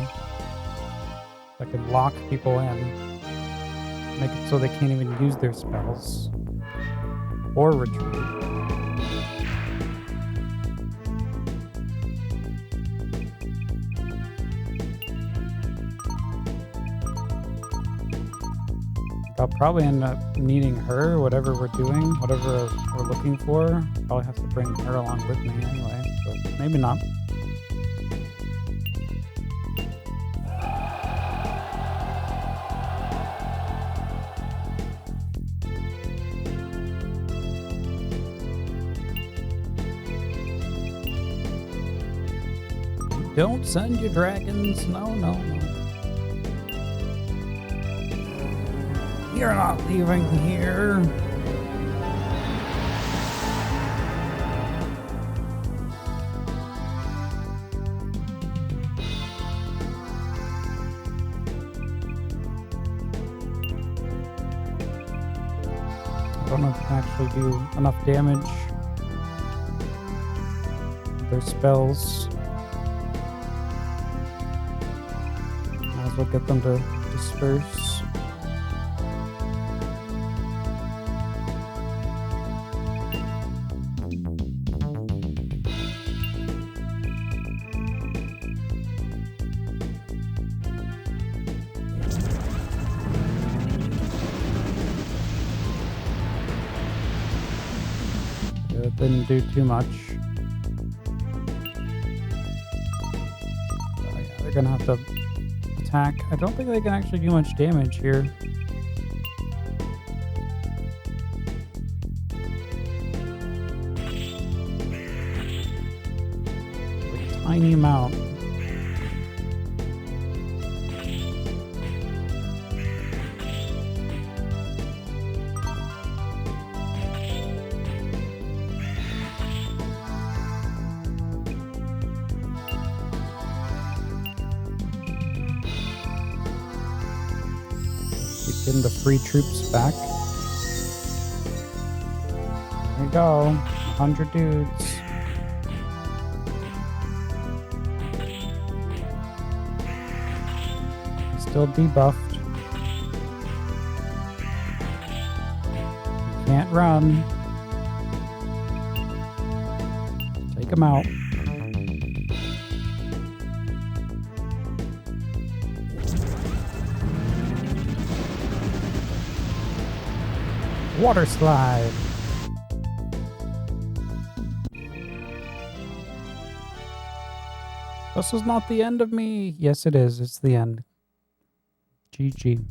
that can lock people in, make it so they can't even use their spells or retreat. I'll probably end up needing her, whatever we're doing, whatever we're looking for. Probably have to bring her along with me anyway, but maybe not. Don't send your dragons. No, no, no. You're not leaving here. I don't know if it can actually do enough damage. Their spells. Might as well get them to disperse. It didn't do too much. Oh yeah, they're gonna have to attack. I don't think they can actually do much damage here. Like a tiny amount. Getting the free troops back. There we go. 100 dudes. He's still debuffed. He can't run. Take him out. Water slide. This is not the end of me. Yes, it is. It's the end. GG.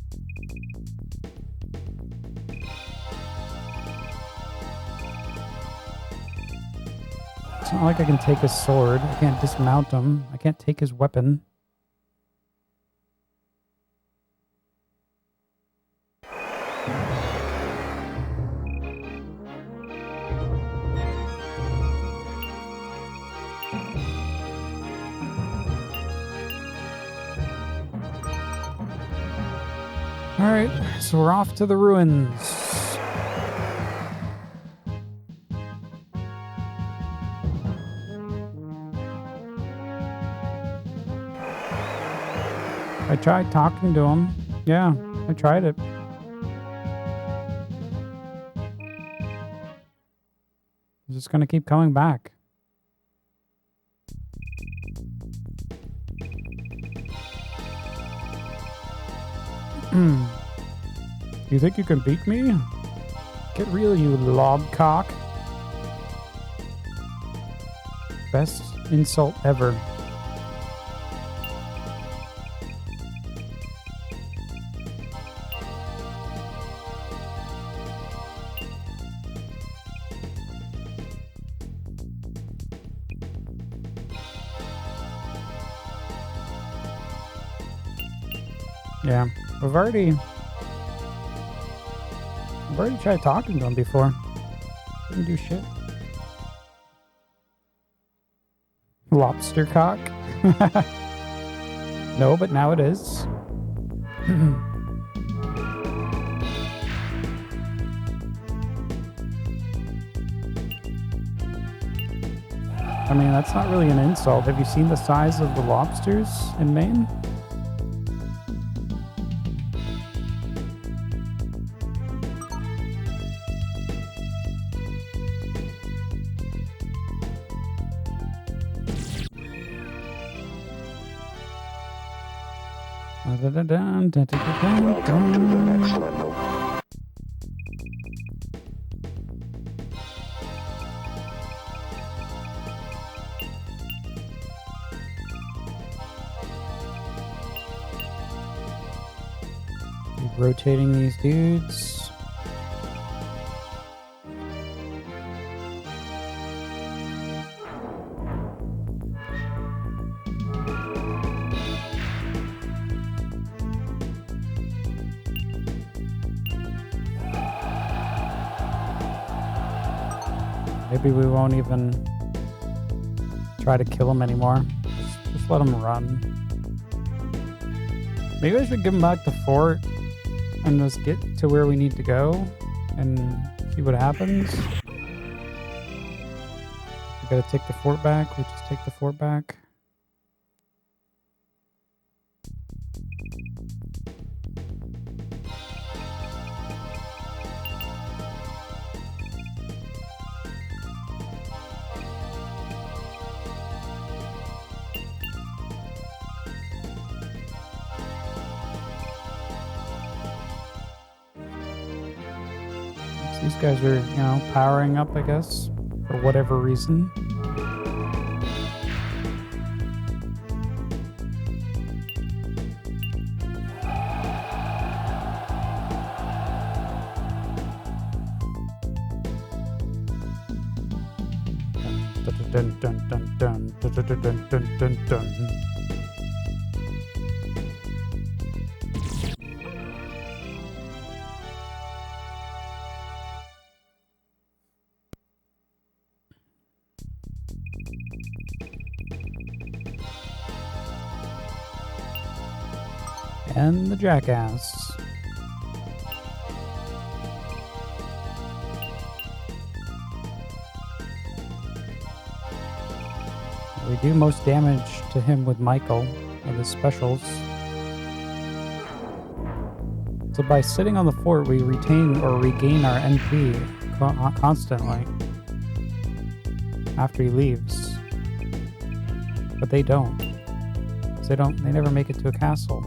It's not like I can take his sword. I can't dismount him. I can't take his weapon. Alright, so we're off to the ruins. I tried talking to him. Yeah, I tried it. He's just gonna keep coming back. You think you can beat me? Get real, you lobcock. Best insult ever. Yeah, I've already tried talking to him before. Didn't do shit. Lobster cock? No, but now it is. I mean, that's not really an insult. Have you seen the size of the lobsters in Maine?
Welcome to the next level.
Keep rotating these dudes. Maybe we won't even try to kill him anymore. Just let him run. Maybe I should give him back the fort and just get to where we need to go and see what happens. We gotta take the fort back. We just take the fort back. These guys are, you know, powering up, I guess, for whatever reason. Dun dun dun dun dun dun dun dun dun dun. And the jackass. We do most damage to him with Michael and his specials. So by sitting on the fort, we retain or regain our NP constantly after he leaves. But they don't. They never make it to a castle.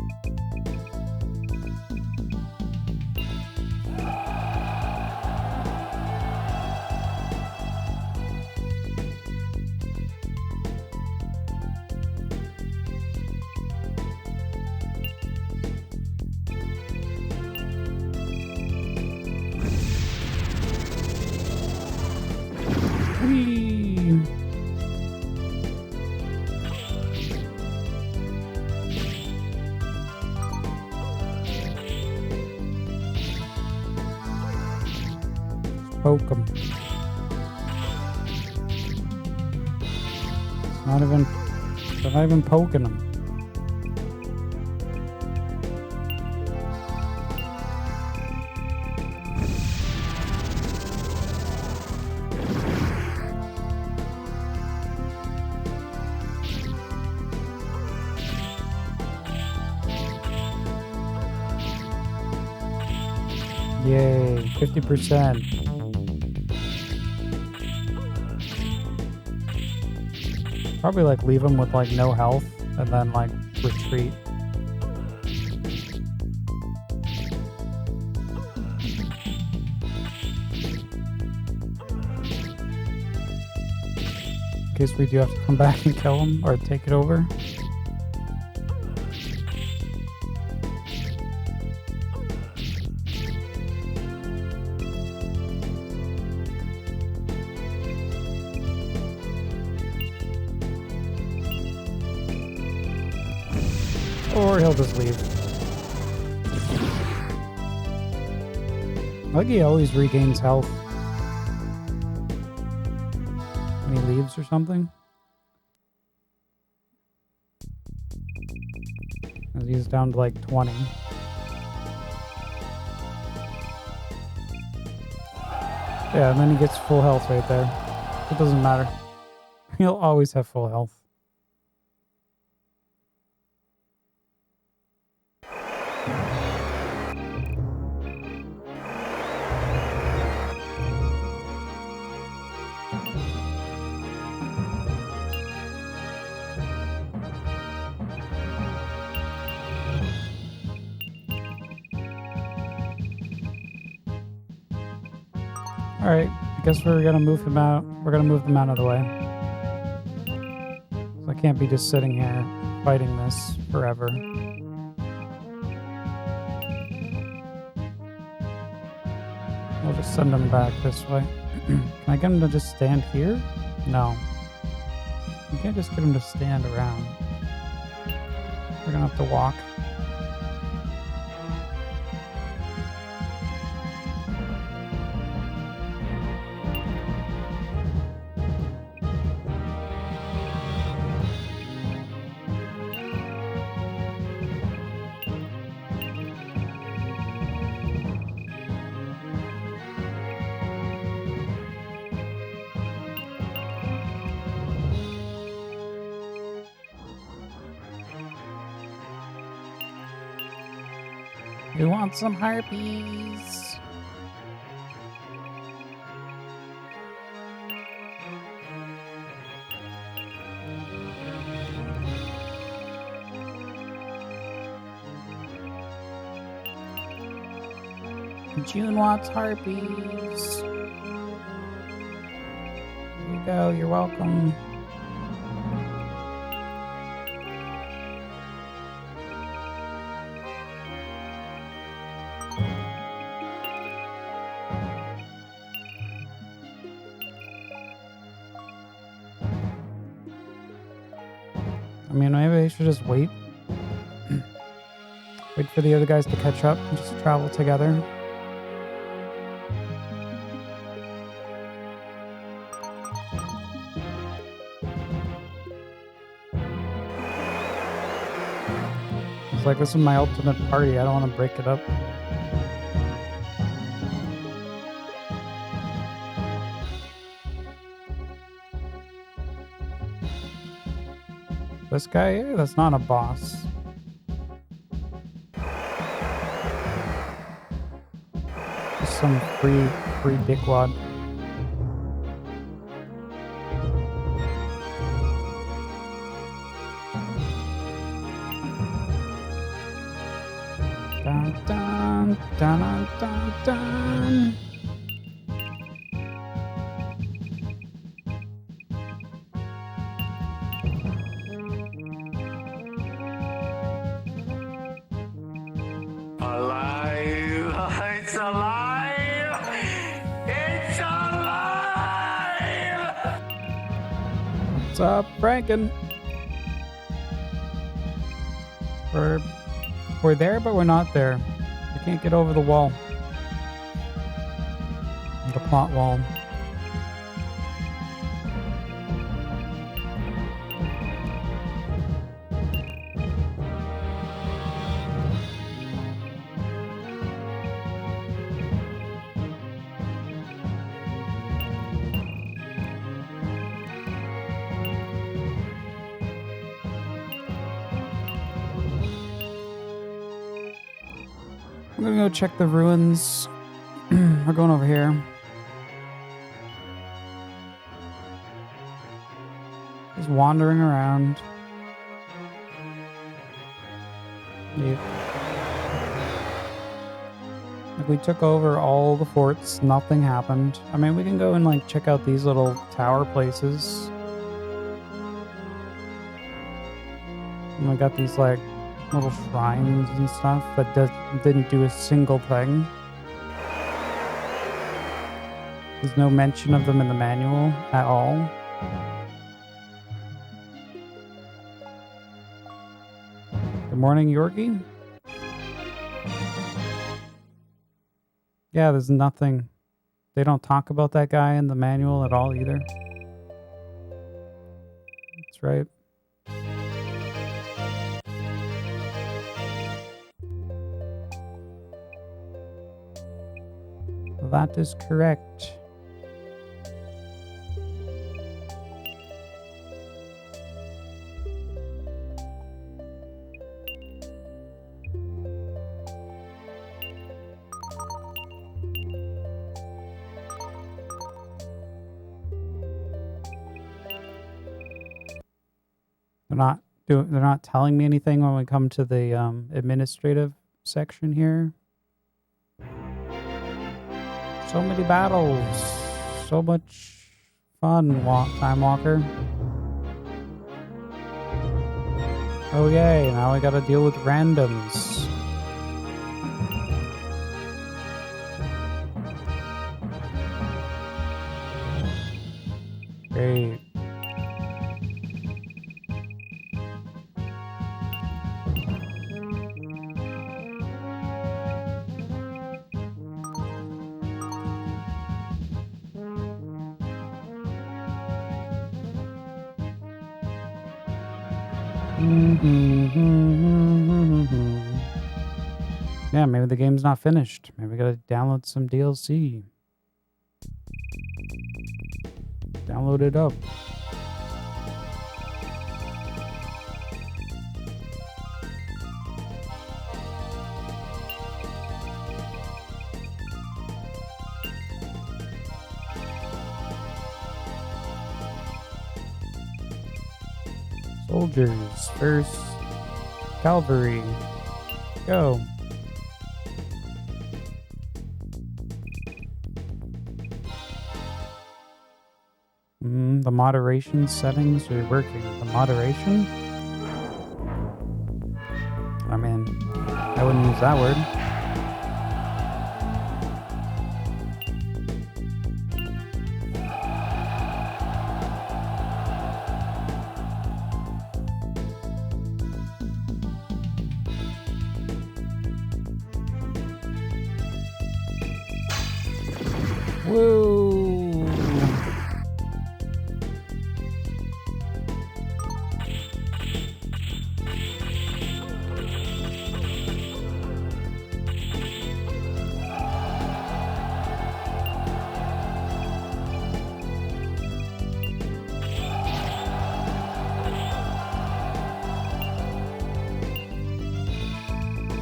Poke him. They're not even poking him. Yay, 50%. Probably like leave him with like no health and then like retreat. In case we do have to come back and kill him or take it over. Or he'll just leave. Like he always regains health when he leaves or something. And he's down to like 20. Yeah, and then he gets full health right there. It doesn't matter. He'll always have full health. All right, I guess we're gonna move him out. We're gonna move them out of the way. So I can't be just sitting here fighting this forever. We'll just send him back this way. Can I get him to just stand here? No. You can't just get him to stand around. We're gonna have to walk. You want some harpies? June wants harpies. Here you go, you're welcome. I mean, maybe I should just wait. Wait for the other guys to catch up and just travel together. It's like, this is my ultimate party. I don't want to break it up. This guy, that's not a boss. Just some free dickwad. Dun dun dun dun dun. What's up, Franken? We're there, but we're not there. We can't get over the wall. The plot wall. I'm gonna go check the ruins. We're going over here. Just wandering around. Yep. Like, we took over all the forts, nothing happened. I mean, we can go and like check out these little tower places. And we got these like little shrines and stuff that didn't do a single thing. There's no mention of them in the manual at all. Good morning, Yorkie. Yeah, there's nothing. They don't talk about that guy in the manual at all either. That's right. That is correct. They're not telling me anything when we come to the administrative section here. So many battles. So much fun, Time Walker. Oh yay, now we gotta deal with randoms. Great. Yeah, maybe the game's not finished. Maybe we gotta download some DLC. Download it up. Soldiers, first cavalry, go. The moderation settings are working. The moderation? I mean, I wouldn't use that word. Whoa!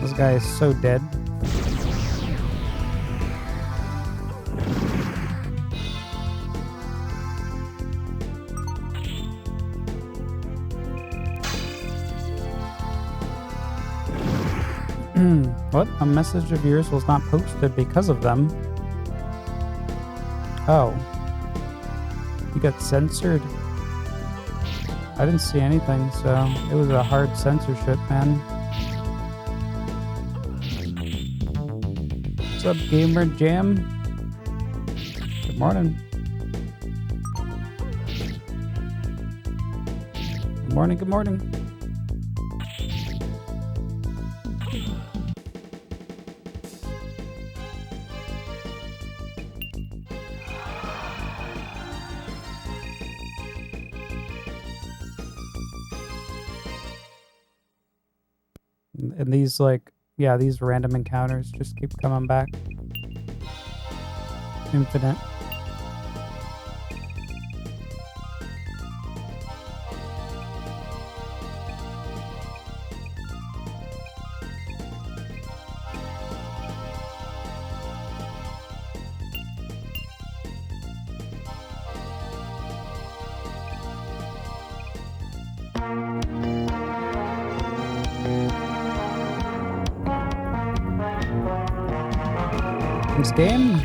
This guy is so dead. What? A message of yours was not posted because of them. Oh. You got censored? I didn't see anything, so it was a hard censorship, man. What's up, Gamer Jam? Good morning. Good morning, good morning. And these, like, yeah, these random encounters just keep coming back. Infinite. This game?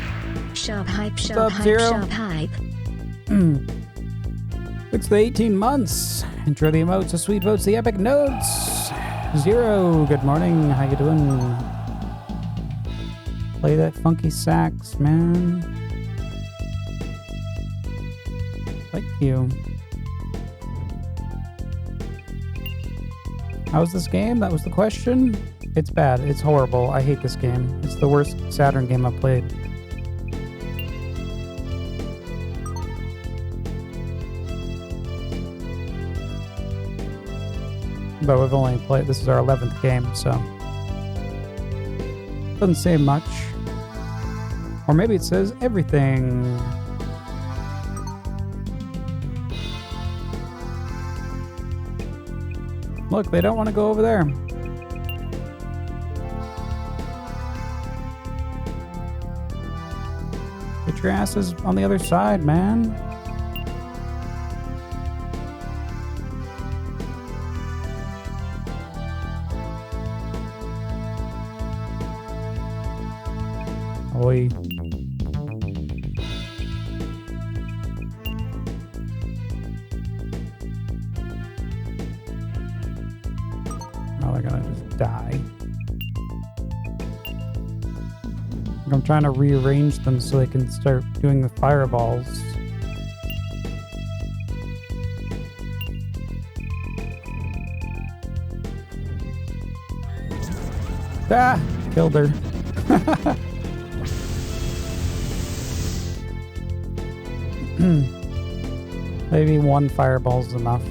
Sharp hype,
What's
sharp
up,
hype,
Zero?
sharp hype.
It's the 18 months. Intro the emotes, the sweet votes, the epic notes. Zero, good morning. How you doing? Play that funky sax, man. Thank you. How's this game? That was the question. It's bad. It's horrible. I hate this game. It's the worst Saturn game I've played. But we've only played, this is our 11th game, so. Doesn't say much. Or maybe it says everything. Look, they don't want to go over there. Get your asses on the other side, man. Oi. Now they're gonna just die. I'm trying to rearrange them so they can start doing the fireballs. Ah! Killed her. Maybe one fireball's enough.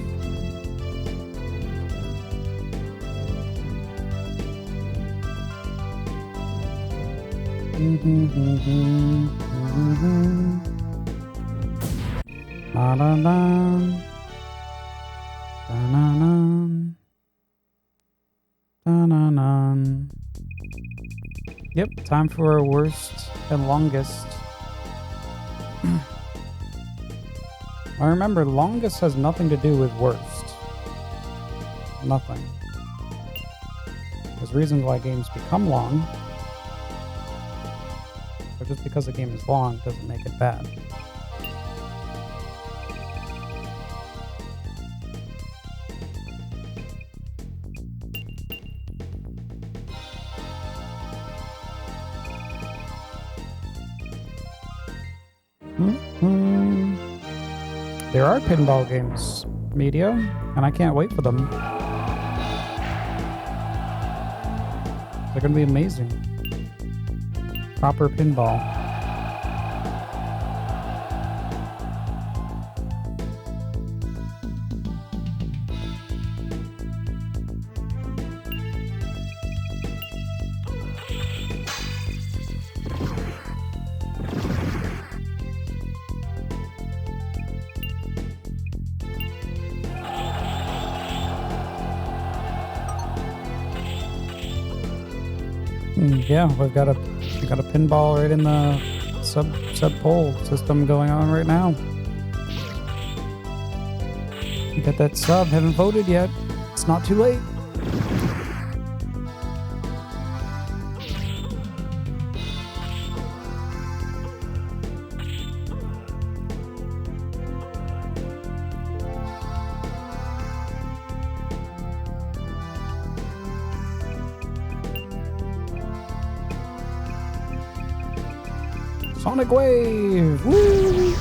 Yep, time for our worst and longest. I remember longest has nothing to do with worst. Nothing. There's reasons why games become long, but just because a game is long doesn't make it bad. There are pinball games, Media, and I can't wait for them. They're gonna be amazing. Proper pinball. Yeah, we've got a pinball right in the sub poll system going on right now. You got that sub, haven't voted yet. It's not too late. Sonic Wave! Woo!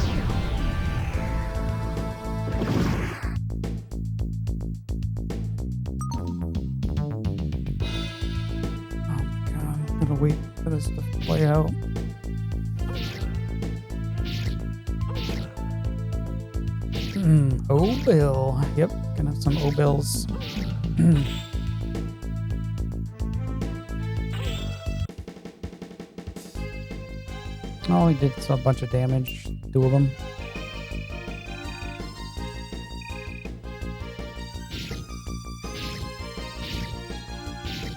Oh my god, I'm gonna wait for this to play out. O-Bill. Yep, gonna have some O-Bills. Oh, he did a bunch of damage. Two of them.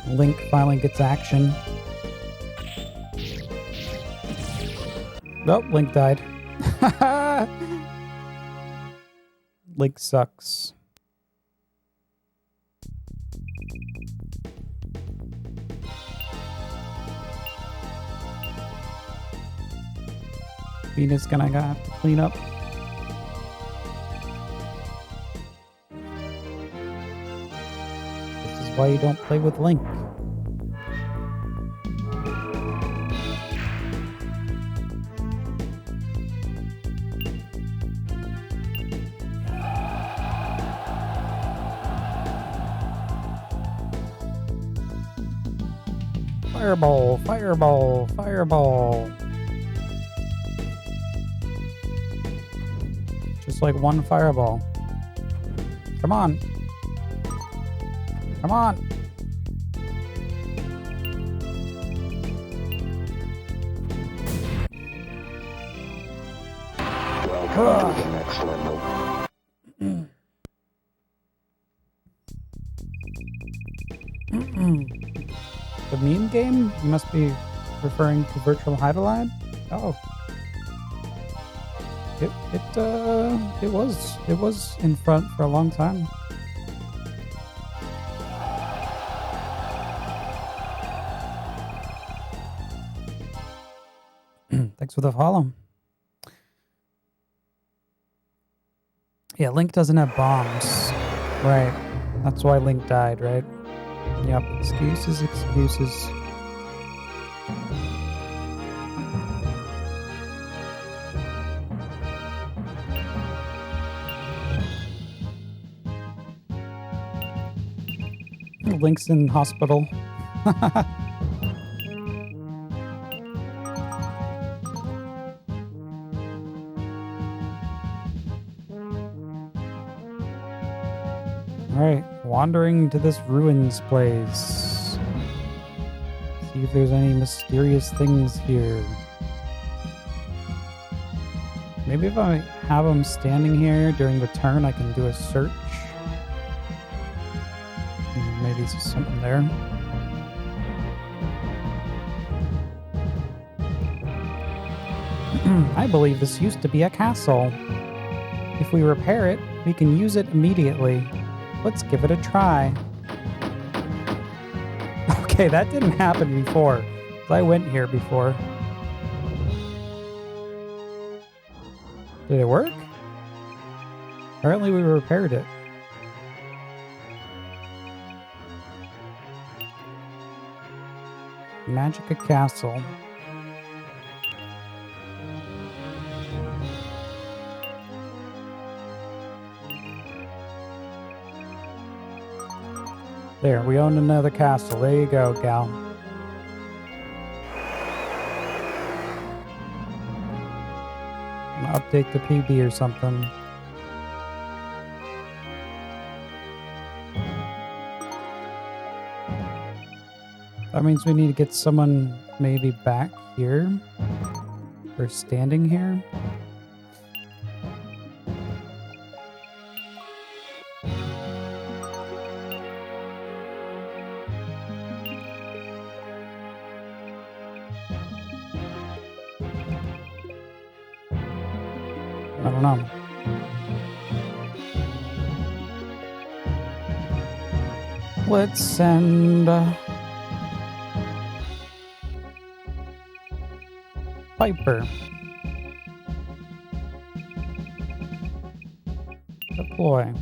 Link finally gets action. Nope, Link died. Link sucks. Venus gonna have to clean up. This is why you don't play with Link. Fireball, fireball, fireball. Just like one fireball. Come on. Come on.
Welcome to the next level.
The meme game? You must be referring to Virtual Hydolide? Oh. It was in front for a long time. Thanks for the follow. Yeah, Link doesn't have bombs. Right. That's why Link died, right? Yep. Excuses, excuses. Link's in hospital. Alright, wandering to this ruins place. See if there's any mysterious things here. Maybe if I have him standing here during the turn, I can do a search. Maybe there's something there. I believe this used to be a castle. If we repair it, we can use it immediately. Let's give it a try. Okay, that didn't happen before. I went here before. Did it work? Apparently we repaired it. Magica Castle. There, we own another castle. There you go, gal. I'm gonna update the PB or something. That means we need to get someone maybe back here. Or standing here. I don't know. Let's send Piper. Deploy.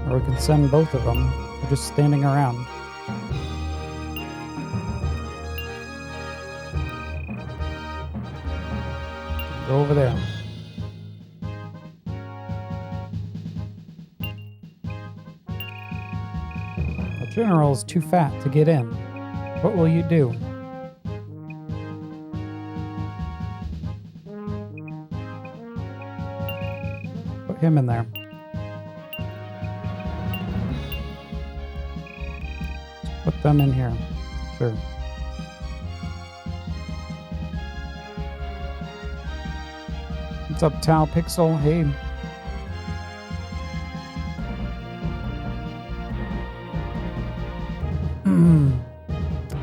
Or we can send both of them. They're just standing around. Go over there. The general is too fat to get in. What will you do? Put him in there. Put them in here. Sure. What's up, Tau Pixel? Hey.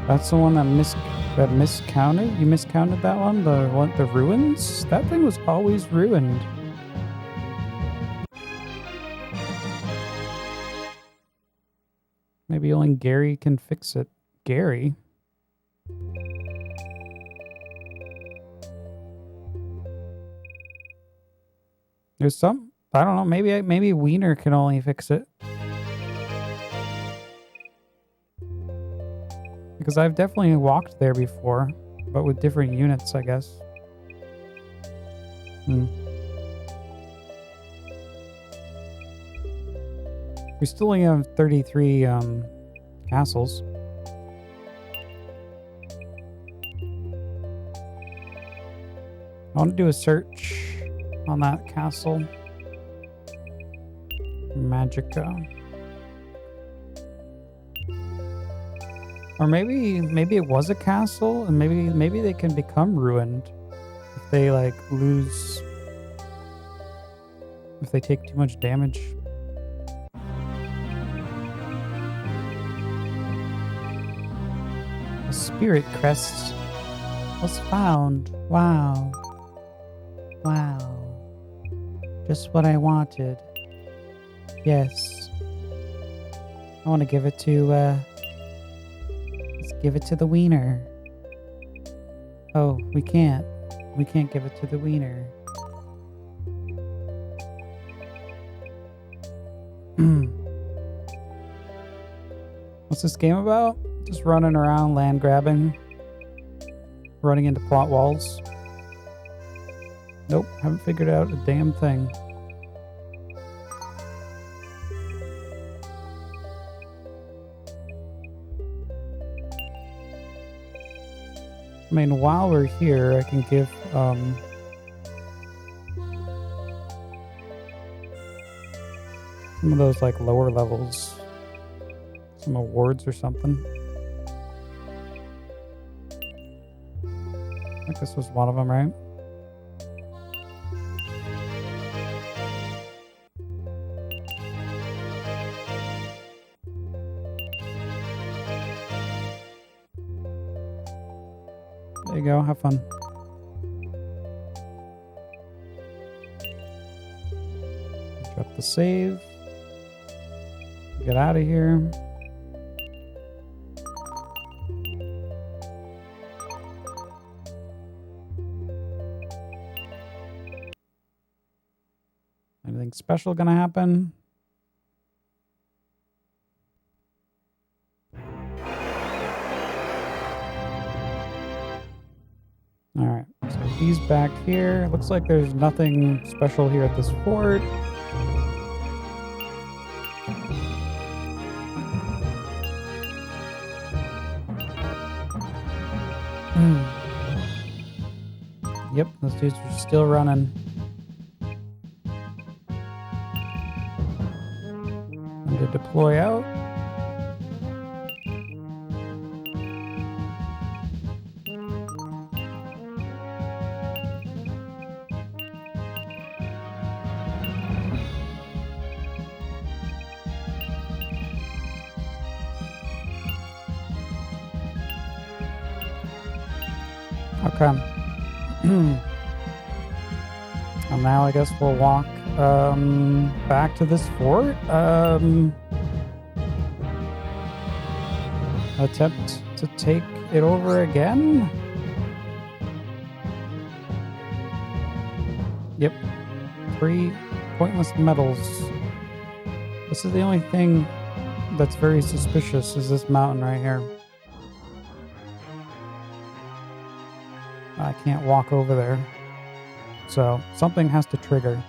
That's the one that miscounted? You miscounted that one? The ruins? That thing was always ruined. Maybe only Gary can fix it. Gary? There's some, I don't know, maybe Wiener can only fix it. Because I've definitely walked there before, but with different units, I guess. We still only have 33 castles. I want to do a search on that castle. Magica. Or maybe it was a castle, and maybe they can become ruined if they like lose, if they take too much damage. A spirit crest was found. Wow. Wow. Just what I wanted. Yes. I want to give it to, let's give it to the Wiener. Oh, we can't. We can't give it to the Wiener. What's this game about? Just running around, land grabbing. Running into plot walls. Nope, haven't figured out a damn thing. I mean, while we're here, I can give, some of those, like, lower levels some awards or something. I think this was one of them, right? There you go, have fun. Drop the save. Get out of here. Anything special gonna happen? Alright, so he's back here. Looks like there's nothing special here at this fort. Yep, those dudes are still running. Time to deploy out. Okay. And now I guess we'll walk back to this fort. Attempt to take it over again. Yep. 3 pointless medals. This is the only thing that's very suspicious is this mountain right here. I can't walk over there. So something has to trigger.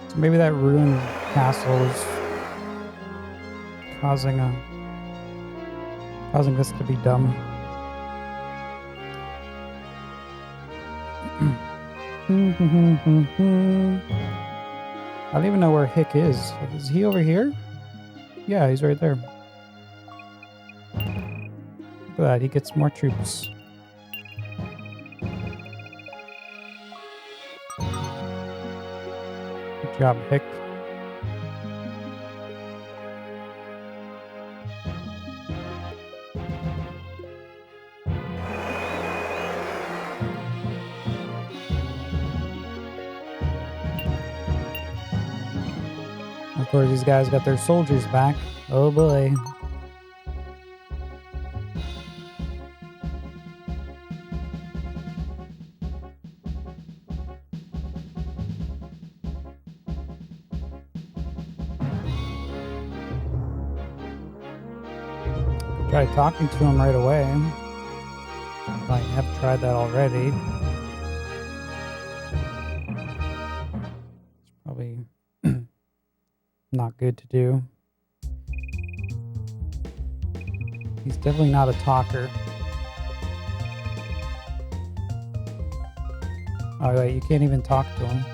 So maybe that ruined castle is causing this to be dumb. I don't even know where Hick is. Is he over here? Yeah, he's right there. Look at that, he gets more troops. Good job, Hick. Of course, these guys got their soldiers back. Oh boy. Try talking to him right away. I have tried that already. It's probably not good to do. He's definitely not a talker. Oh wait, you can't even talk to him.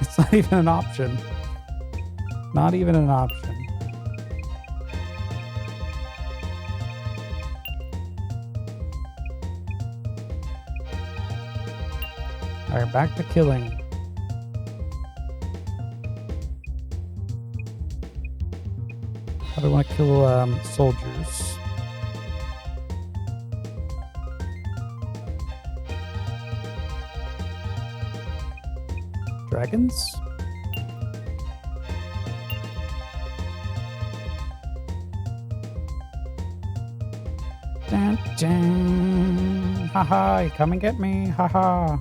It's not even an option. Not even an option. Alright, back to killing. How do I want to kill soldiers? Dragons? Dun, dun. Haha, you come and get me. Haha.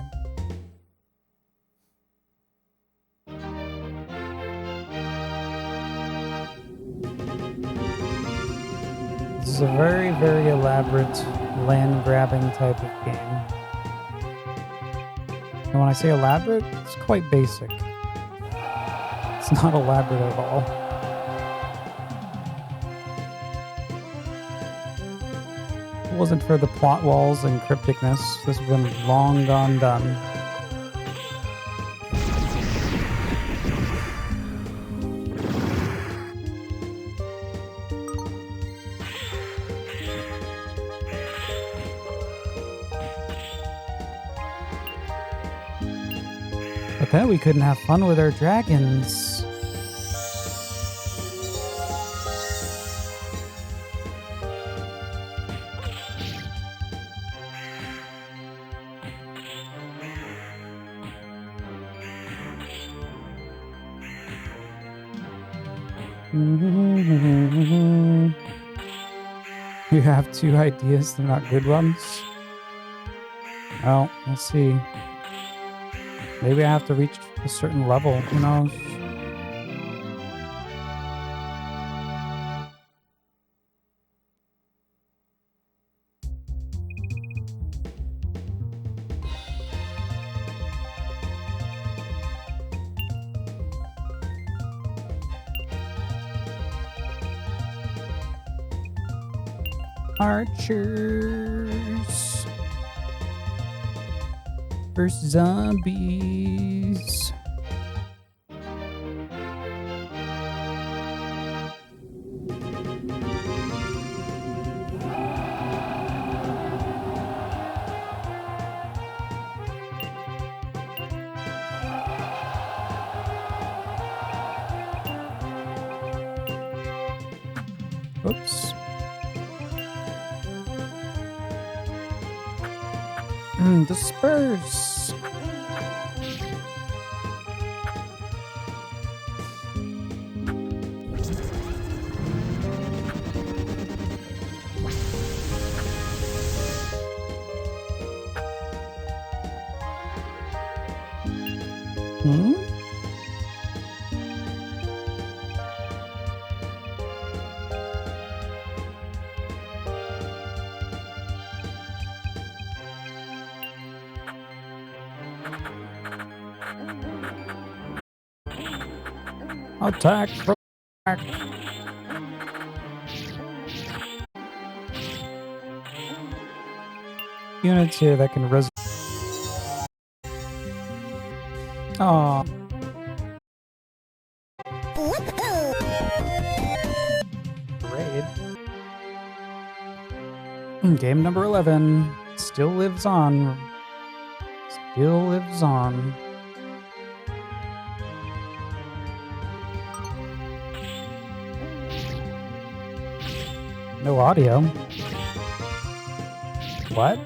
This is a very, very elaborate land grabbing type of game. And when I say elaborate, it's quite basic. It's not elaborate at all. If it wasn't for the plot walls and crypticness, this would have been long gone done. But then we couldn't have fun with our dragons. You have 2 ideas, they're not good ones? Well, we'll see. Maybe I have to reach a certain level, who knows? Archers versus zombies. Oops. Disperse. Attack! Attack! Units here that can res. Aww. Raid. Game number 11 still lives on. Still lives on. No audio. What?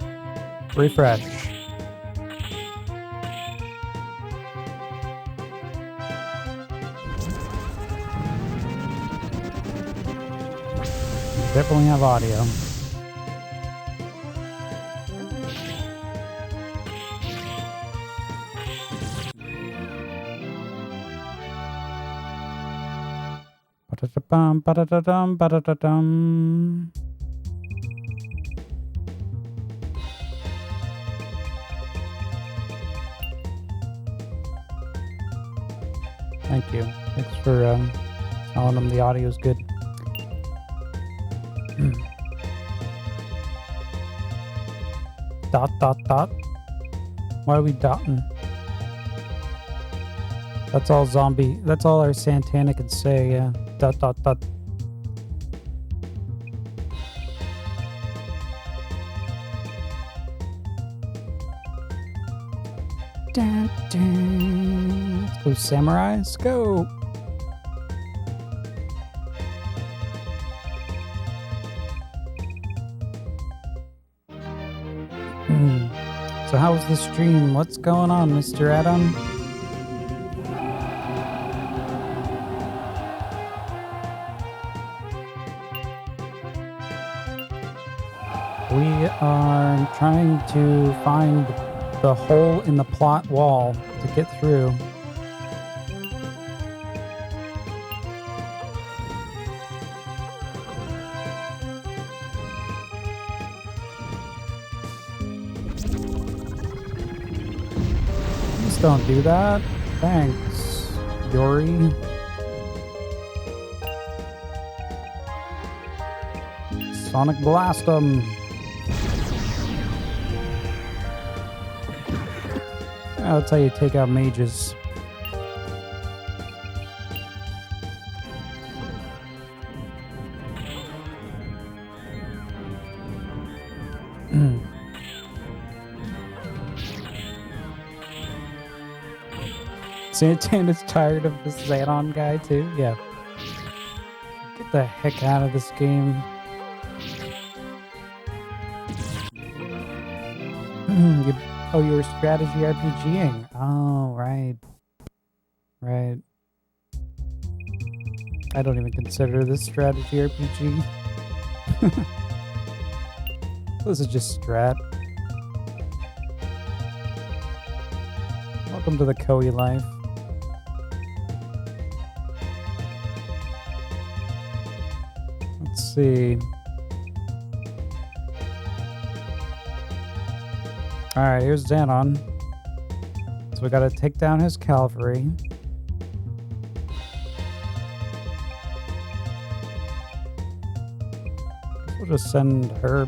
Refresh. Definitely have audio. Ba-da-da-bum, ba-da-da-dum, ba-da-da-dum. Thank you. Thanks for telling them the audio is good. Dot, dot, dot. Why are we dotting? That's all zombie. That's all our Santana can say, yeah. Dot, dot, dot. Dun, dun. Let's go, samurai. Let's go. So how was the stream? What's going on, Mr. Adam? We are trying to find the hole in the plot wall to get through. Please don't do that. Thanks, Yuri. Sonic Blast 'em. That's how you take out mages. Santana's tired of this Xanon guy too? Yeah. Get the heck out of this game. Oh, you were strategy RPGing. Oh, right. Right. I don't even consider this strategy RPG. This is just strat. Welcome to the Koei life. Let's see. Alright, here's Xanon. So we gotta take down his cavalry. We'll just send her.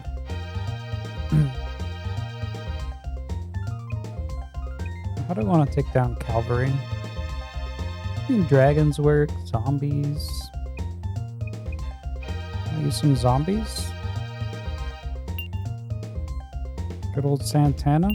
How do I want to take down cavalry? I mean, dragons work, zombies. I'll use some zombies. Good old Santana.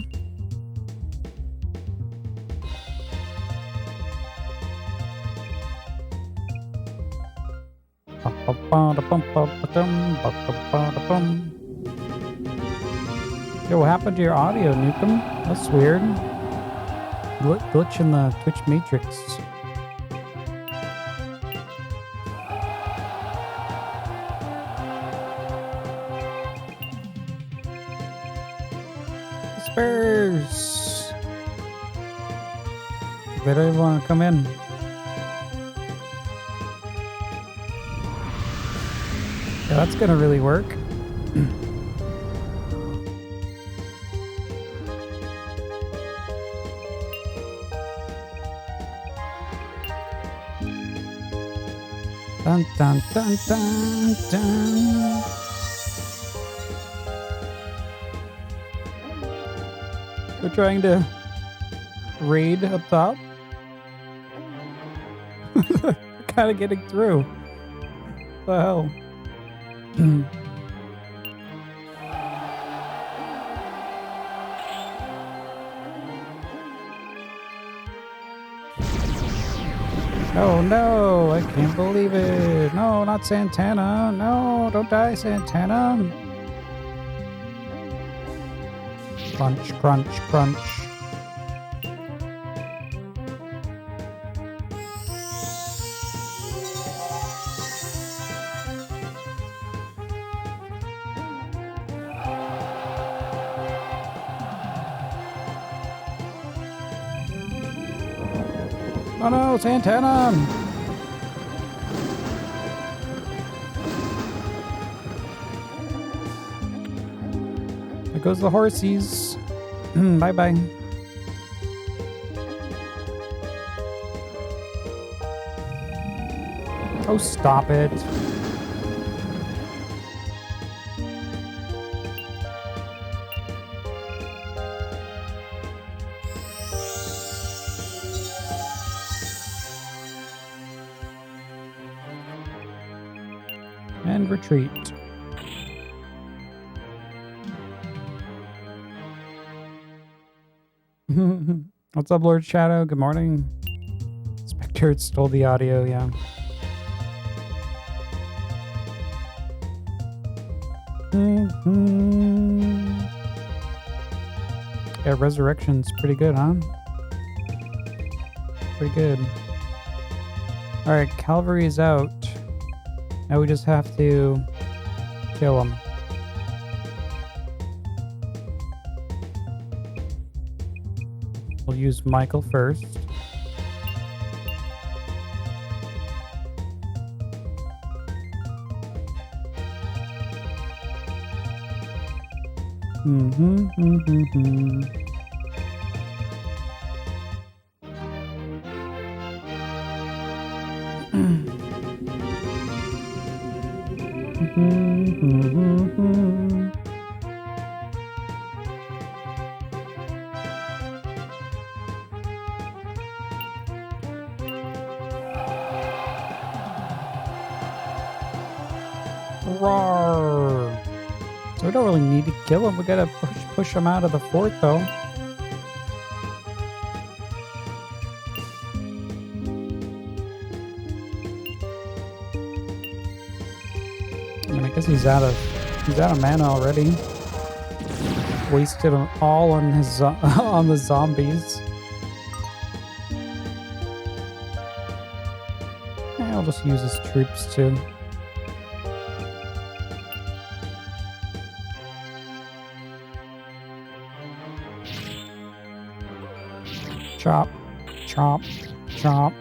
Yo, what happened to your audio, Nukem? That's weird. Glitch in the Twitch matrix. Spurs! They don't even want to come in. Yeah, that's gonna really work. Dun dun dun dun dun. We're trying to raid up top. Kind of getting through. What the hell? Oh no, I can't believe it. No, not Santana. No, don't die, Santana. Crunch, crunch, crunch. Oh no, Santana! There goes the horsies. Bye-bye. Oh, stop it. And retreat. What's up, Lord Shadow? Good morning. Spectre stole the audio, yeah. Yeah, Resurrection's pretty good, huh? Pretty good. Alright, Cavalry is out. Now we just have to kill him. We'll use Michael first. Roar. So we don't really need to kill him. We gotta push him out of the fort, though. I mean, I guess he's out of mana already. Wasted them all on his on the zombies. Yeah, I'll just use his troops too. Chop, chop, chop.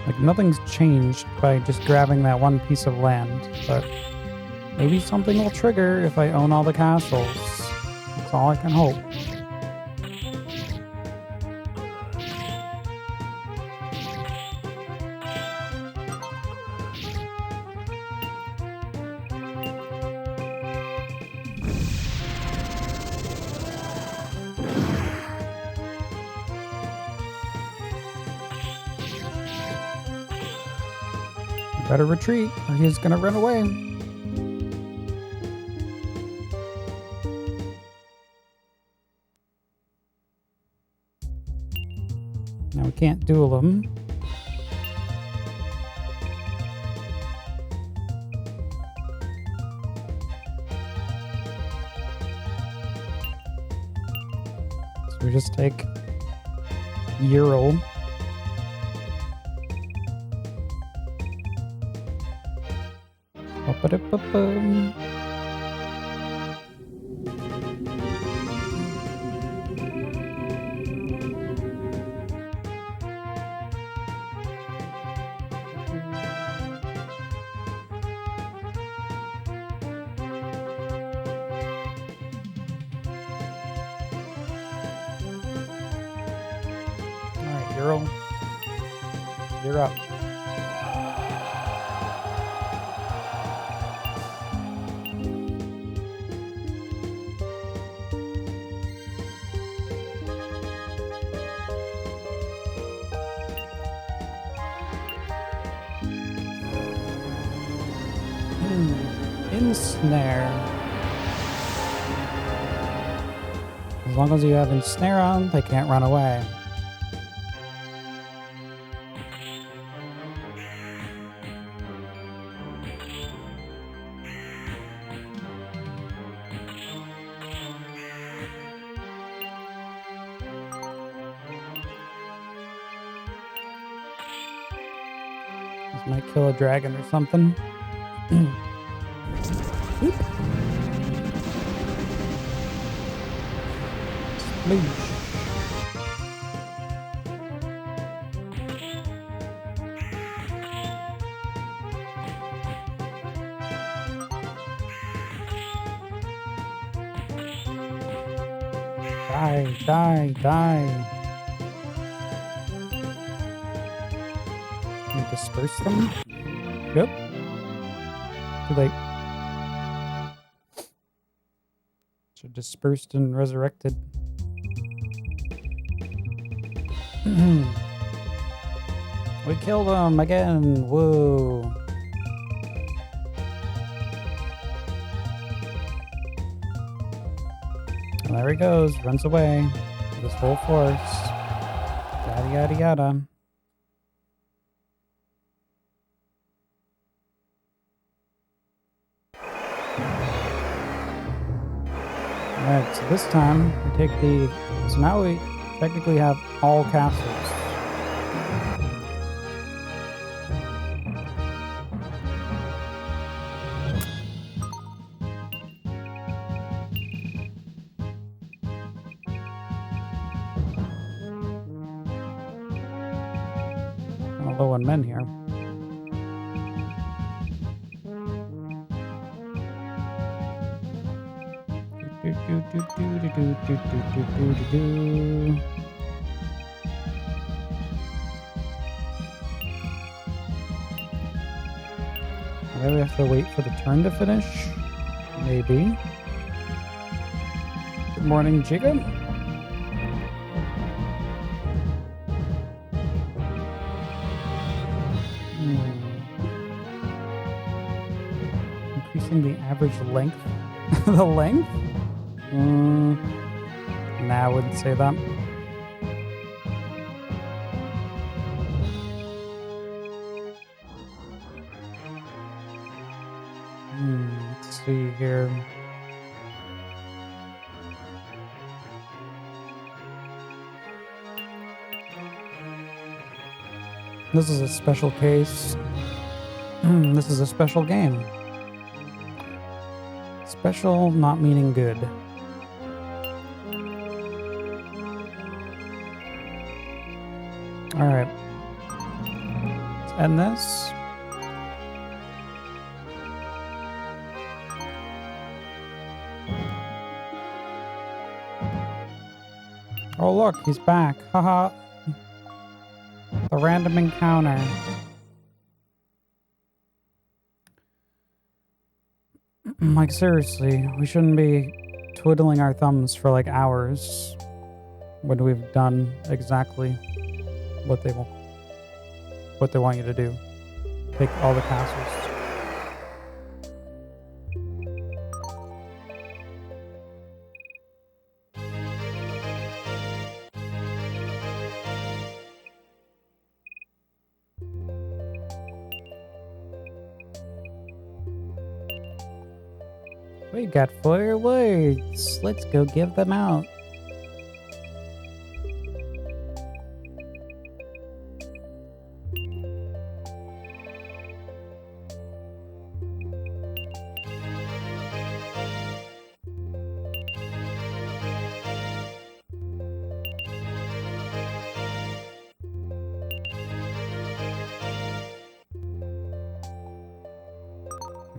Like, nothing's changed by just grabbing that one piece of land, but maybe something will trigger if I own all the castles. That's all I can hope. Better retreat, or he's gonna run away. Now we can't duel him. So we just take Ural. Ba-da-ba-bum. All right, Ural, you're up. Ensnare. As long as you have Ensnare on, they can't run away. This might kill a dragon or something. Oop. Sploosh. Die, die, die. Can we disperse them? Yep. Too late. So dispersed and resurrected. We killed him again. Whoa. And there he goes. Runs away with his whole force. Yada, yada, yada. Alright, so this time we take the... So now we technically have all castles. I'm low on men here. Maybe we have to wait for the turn to finish? Maybe. Good morning, Jacob. Increasing the average length. The length? Nah, I wouldn't say that. see here. This is a special case. This is a special game. Special not meaning good. Alright. Let's end this. Oh look, he's back. Haha. The random encounter. Like seriously, we shouldn't be twiddling our thumbs for like hours when we've done exactly what they want you to do. Take all the castles. We got 4 words. Let's go give them out.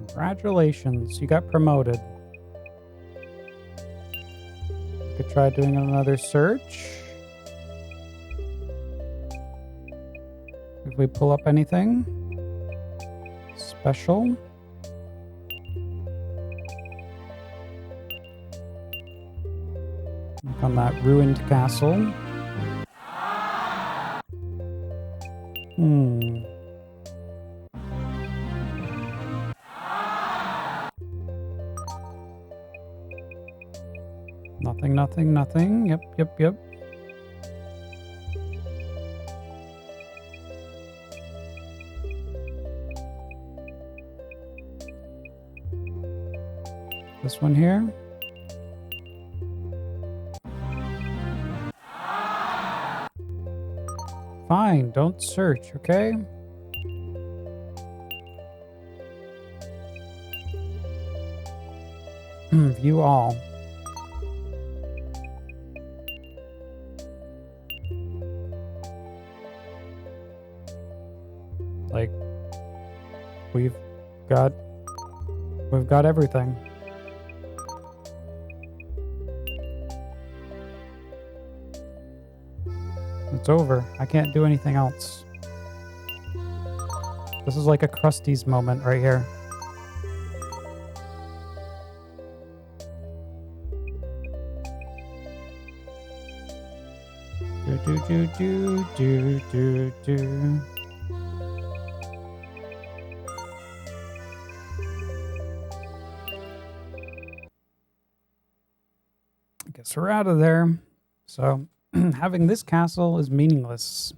Congratulations, you got promoted. Could try doing another search. If we pull up anything special. Look on that ruined castle. Nothing. Yep. This one here. Fine, don't search, okay? View all. Like, we've got everything. It's over. I can't do anything else. This is like a Krusty's moment right here. Do. I guess we're out of there. So having this castle is meaningless.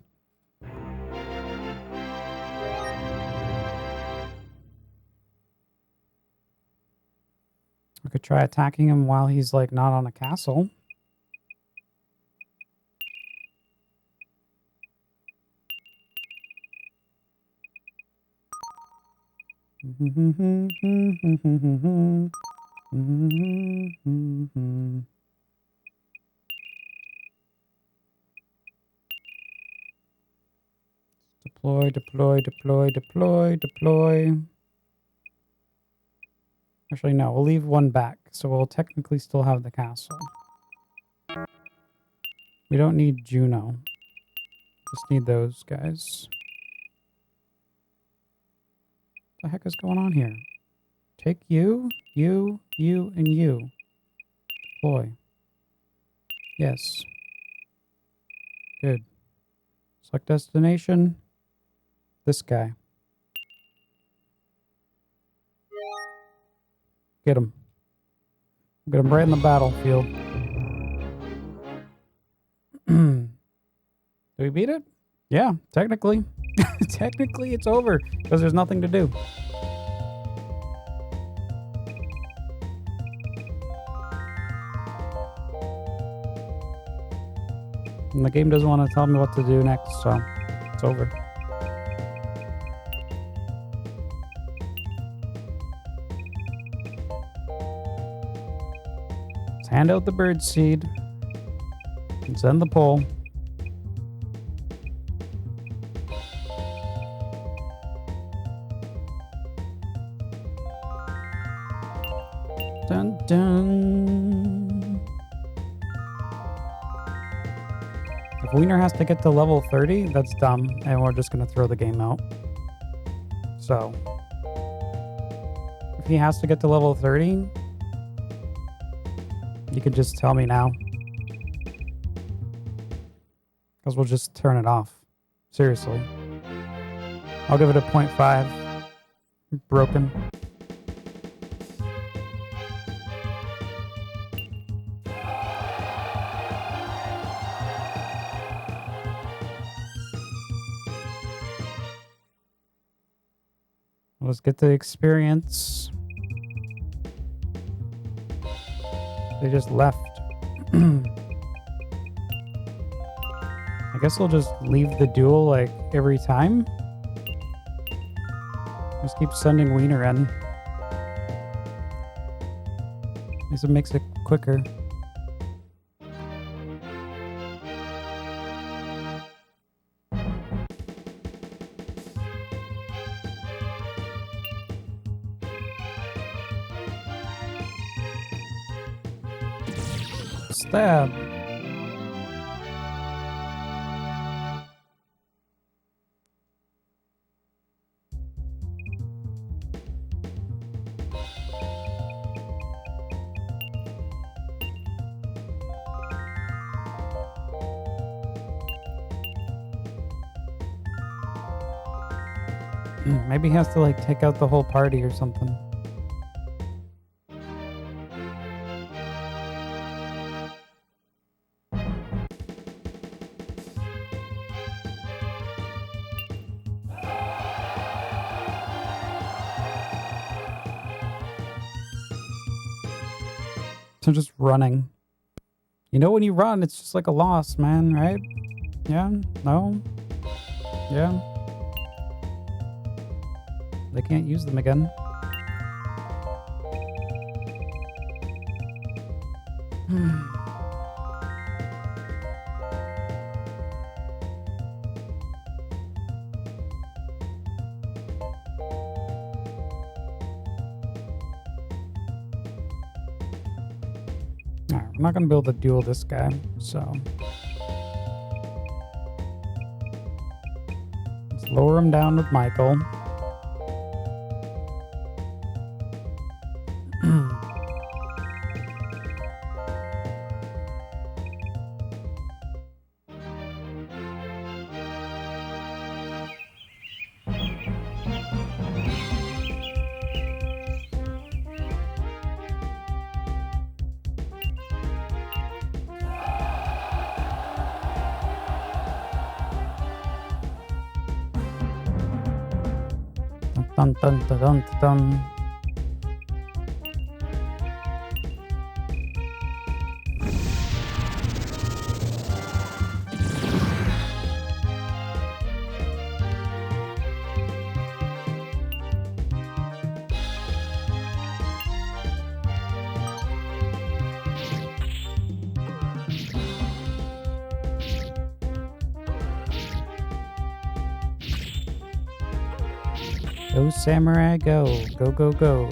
We could try attacking him while he's like not on a castle. Deploy. Actually, no, we'll leave one back, so we'll technically still have the castle. We don't need Juno. Just need those guys. What the heck is going on here? Take you, and you. Deploy. Yes. Good. Select destination. This guy. Get him. Get him right in the battlefield. Did we beat it? Yeah, technically. Technically it's over because there's nothing to do. And the game doesn't want to tell me what to do next, so it's over. Let's hand out the bird seed. And send the pole. Dun dun. If Wiener has to get to level 30, that's dumb, and we're just gonna throw the game out. So, if he has to get to level 30, you can just tell me now. Because we'll just turn it off. Seriously. I'll give it a 0.5. Broken. Let's get the experience. They just left. I guess I'll just leave the duel like every time. Just keep sending Wiener in. At least it makes it quicker. Stab. Maybe he has to like take out the whole party or something. So just running. You know, when you run, it's just like a loss, man, right? Yeah? No? Yeah? They can't use them again. Alright, I'm not gonna be able to duel this guy, so let's lower him down with Michael. Dun dun dun dun dun. Go samurai, go. Go, go, go.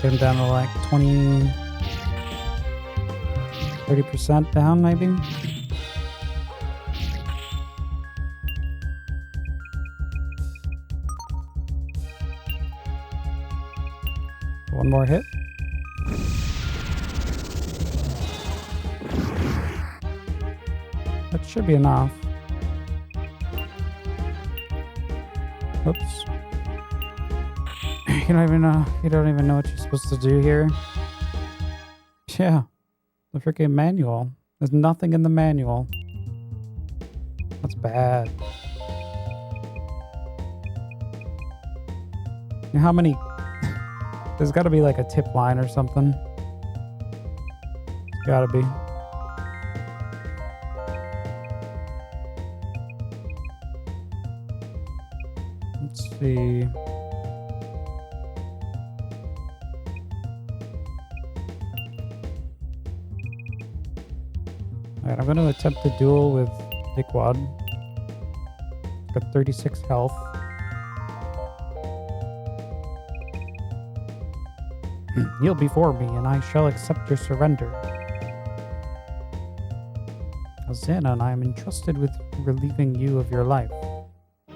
Get him down to like 30% down, maybe. One more hit. That should be enough. Oops. You don't even know. You don't even know what you're supposed to do here. Yeah, the freaking manual. There's nothing in the manual. That's bad. How many? There's got to be like a tip line or something. Gotta be. Let's see. Alright, I'm going to attempt a duel with Dickwad. Got 36 health. Kneel before me, and I shall accept your surrender. Azana, and I am entrusted with relieving you of your life.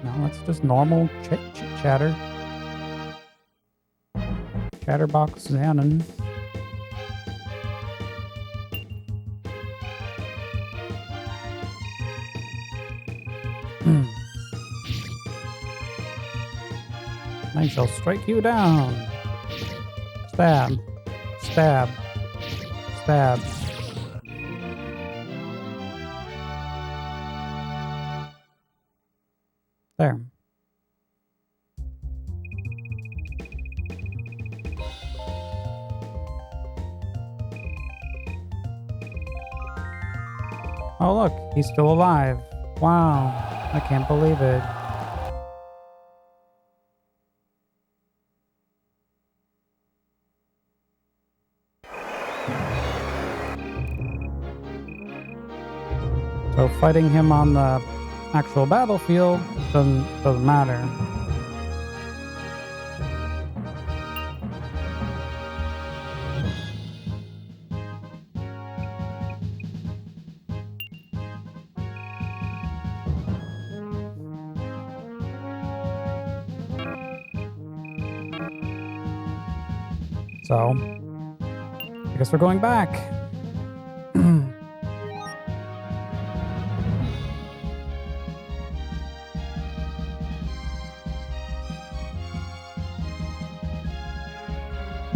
No, that's just normal chatter. Chatterbox Xanon. I shall strike you down. Stab. Stab. Stab. There. Oh look, he's still alive. Wow, I can't believe it. So fighting him on the actual battlefield doesn't matter. So, I guess we're going back.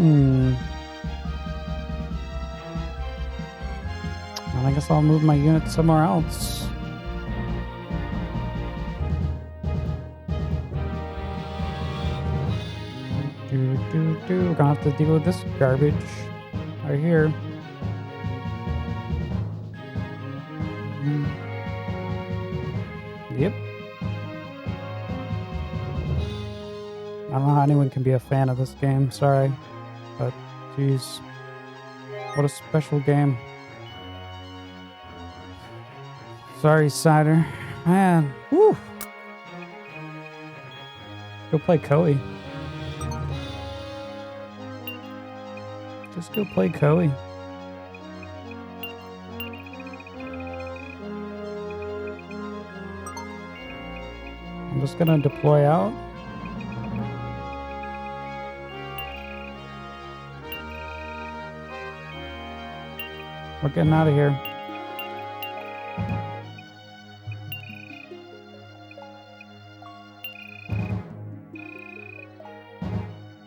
And I guess I'll move my unit somewhere else. We're gonna have to deal with this garbage right here. Yep. I don't know how anyone can be a fan of this game, sorry. But, jeez. What a special game. Sorry, Cider. Man, woo! Go play Koei. Just go play Koei. I'm just gonna deploy out. We're getting out of here.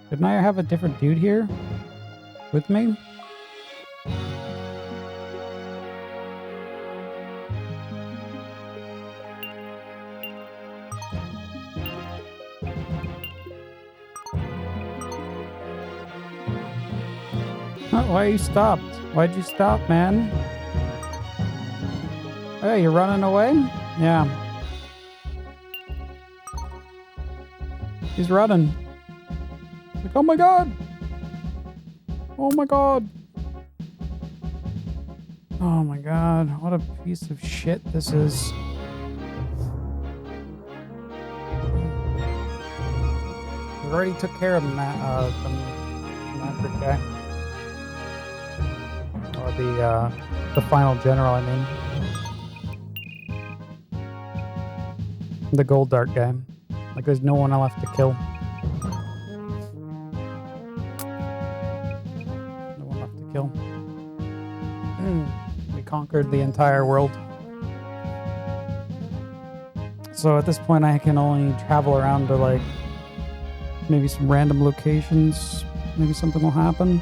Didn't I have a different dude here with me? Why you stopped? Why'd you stop, man? Hey, you're running away? Yeah. He's running. Like, oh my god! Oh my god! Oh my god, what a piece of shit this is. We already took care of the magic guy. Or the final general, I mean. The gold dart guy. Like there's no one left to kill. No one left to kill. We conquered the entire world. So at this point I can only travel around to like Maybe some random locations. Maybe something will happen.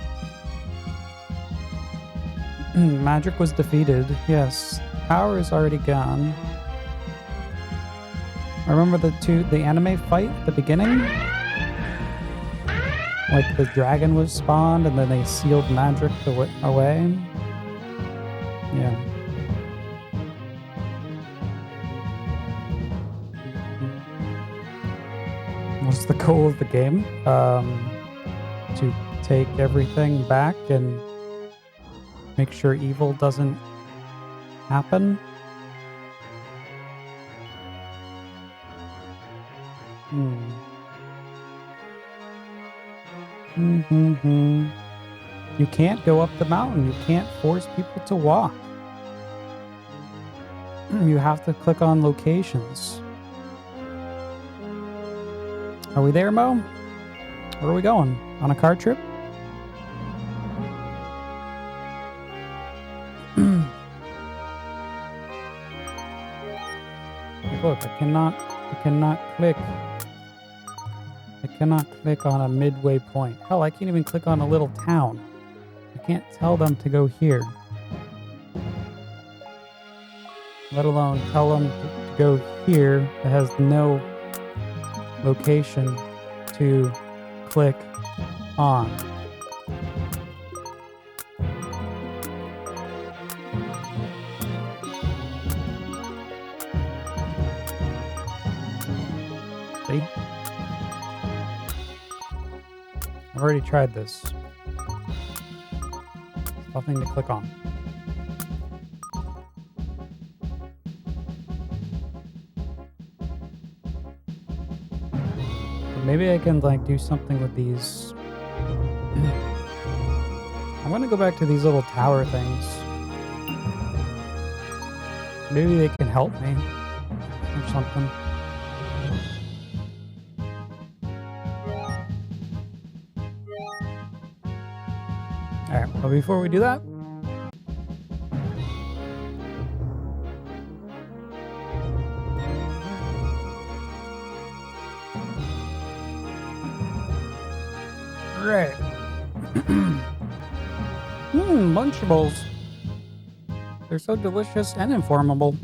Magic was defeated. Yes. Power is already gone. I remember the anime fight at the beginning. Like the dragon was spawned and then they sealed magic away. Yeah. What's the goal of the game? To take everything back and make sure evil doesn't happen. You can't go up the mountain. You can't force people to walk. You have to click on locations. Are we there, Mo? Where are we going? On a car trip? Look, I cannot click. I cannot click on a midway point. Hell, I can't even click on a little town. I can't tell them to go here. Let alone tell them to go here that has no location to click on. See? I've already tried this. Nothing to click on. Maybe I can like do something with these. I'm gonna go back to these little tower things. Maybe they can help me or something. Alright, but before we do that, right. Lunchables. They're so delicious and informable.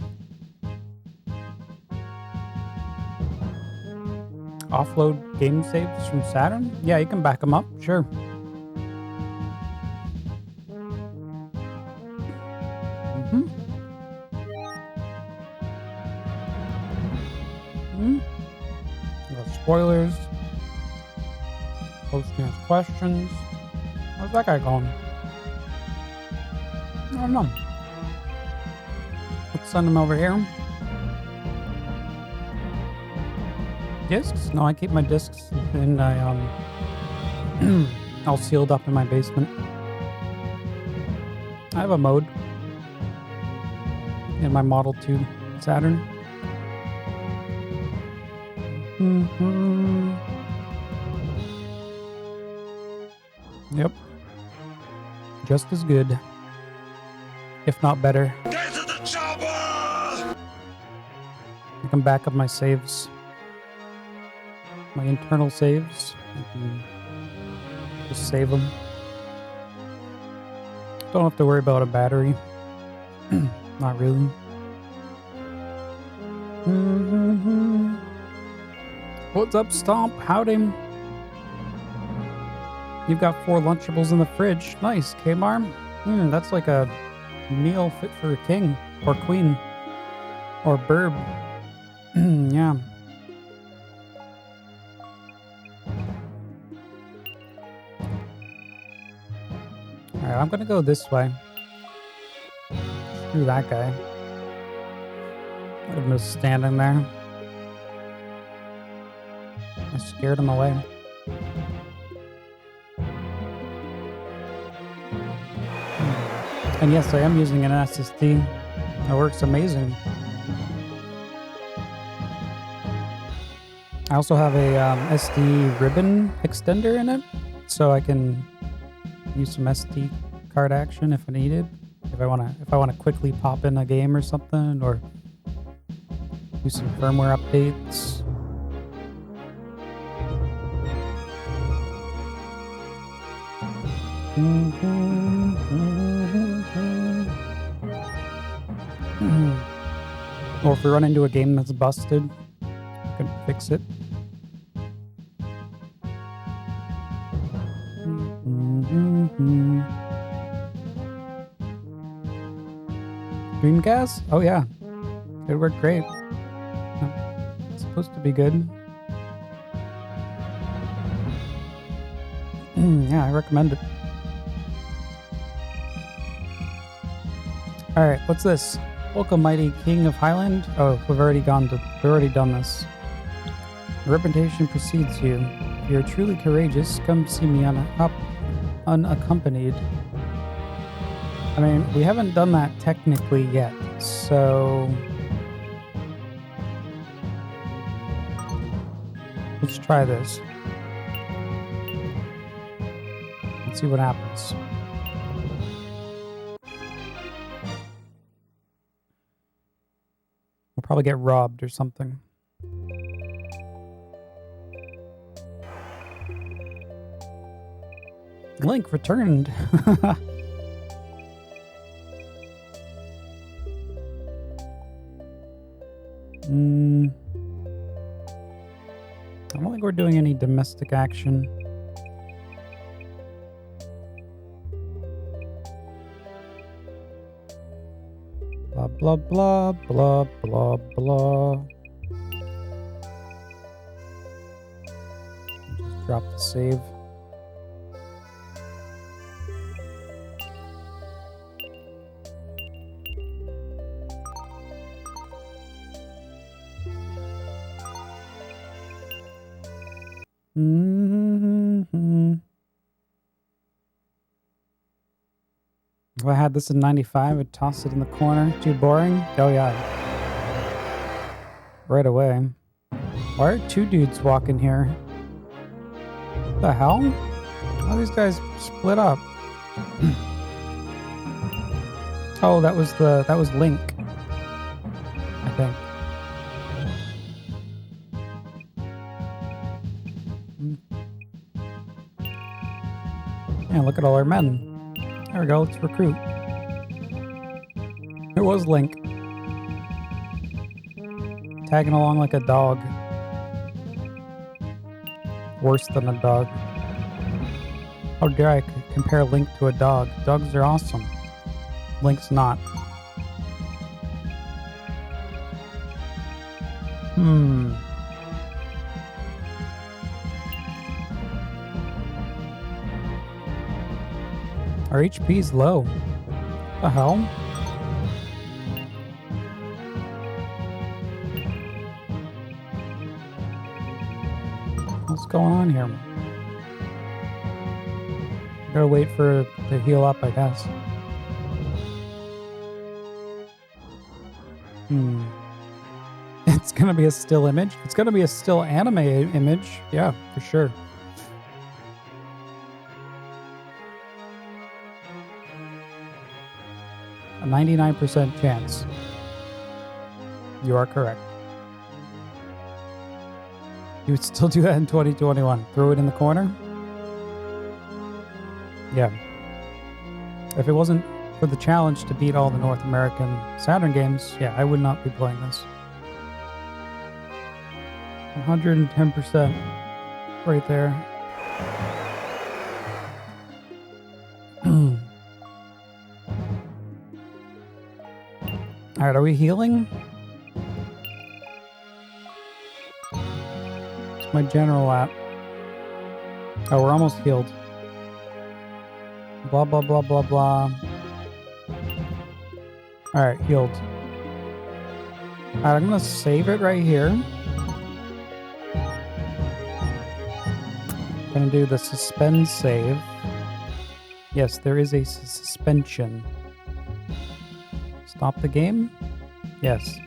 Offload game saves from Saturn? Yeah, you can back them up, sure. Spoilers. Post ask questions. Where's that guy going? I don't know. Let's send him over here. Discs? No, I keep my discs and I all sealed up in my basement. I have a mode in my Model 2 Saturn. Yep. Just as good. If not better.
Get to the chopper!
I can back up my saves. My internal saves. I can just save them. Don't have to worry about a battery. Not really. What's up, Stomp? Howdy. You've got 4 Lunchables in the fridge. Nice, Kmar. That's like a meal fit for a king or queen or burb. Yeah. Alright, I'm gonna go this way. Screw that guy. I'm just standing there. I scared him away. And yes, I am using an SSD. It works amazing. I also have a SD ribbon extender in it, so I can use some SD card action if I need it. If I wanna quickly pop in a game or something, or do some firmware updates. Or if we run into a game that's busted, we can fix it. Dreamcast? Oh yeah. It worked great. It's supposed to be good. Yeah, I recommend it. Alright, what's this? Welcome, mighty king of Highland. Oh, we've already done this. Your reputation precedes you. If you're truly courageous, come see me unaccompanied. I mean, we haven't done that technically yet, so let's try this. Let's see what happens. We'll probably get robbed or something. Link returned. I don't think we're doing any domestic action. Blah, blah, blah, blah, blah, blah. Just drop the save. If I had this in 95, I'd toss it in the corner. Too boring? Oh yeah. Right away. Why are two dudes walking here? What the hell? How are these guys split up? Oh, that was Link. I think. Yeah, look at all our men. There we go, let's recruit. It was Link. Tagging along like a dog. Worse than a dog. How dare I compare Link to a dog? Dogs are awesome. Link's not. Our HP's low. What the hell? What's going on here? Gotta wait for it to heal up, I guess. It's gonna be a still image. It's gonna be a still anime image. Yeah, for sure. A 99% chance. You are correct. You would still do that in 2021. Throw it in the corner? Yeah. If it wasn't for the challenge to beat all the North American Saturn games, yeah, I would not be playing this. 110% right there. Alright, are we healing? What's my general at? Oh, we're almost healed. Blah, blah, blah, blah, blah. Alright, healed. Alright, I'm gonna save it right here. I'm gonna do the suspend save. Yes, there is a suspension. Stop the game? Yes.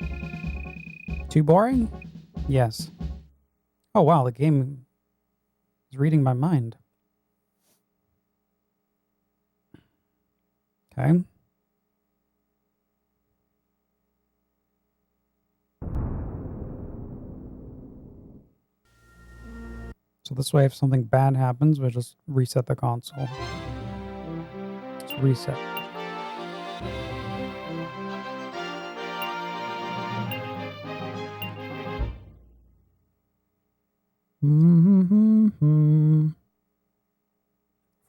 Too boring? Yes. Oh wow, the game is reading my mind. Okay. So this way, if something bad happens, we'll just reset the console. reset.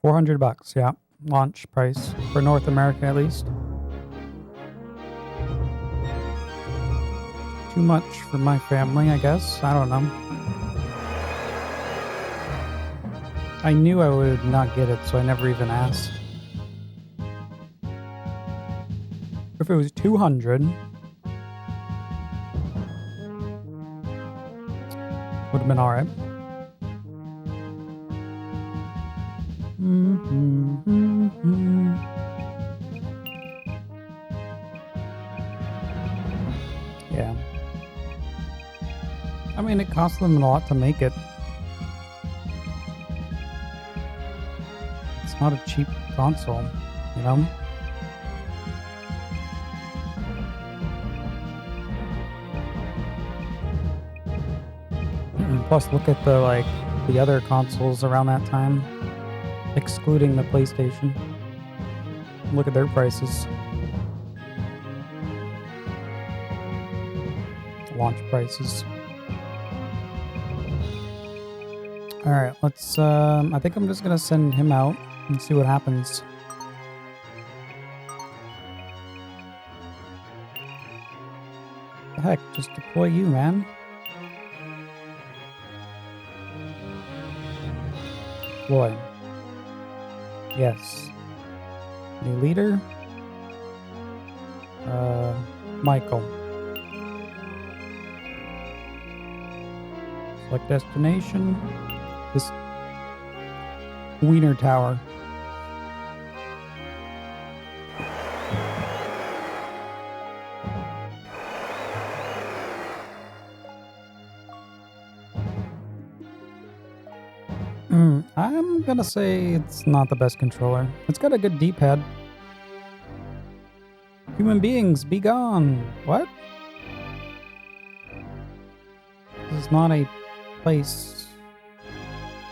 $400, yeah. Launch price for North America at least. Too much for my family, I guess. I don't know. I knew I would not get it, so I never even asked. If it was 200, would have been alright. Yeah. I mean, it cost them a lot to make it. It's not a cheap console, you know? Plus, look at the other consoles around that time, excluding the PlayStation. Look at their prices. Launch prices. Alright, let's, I think I'm just gonna send him out and see what happens. The heck, just deploy you, man. Deploy. Yes. New leader? Michael. Select destination. This Wiener Tower. I'm gonna say it's not the best controller. It's got a good D-pad. Human beings, be gone! What? This is not a place.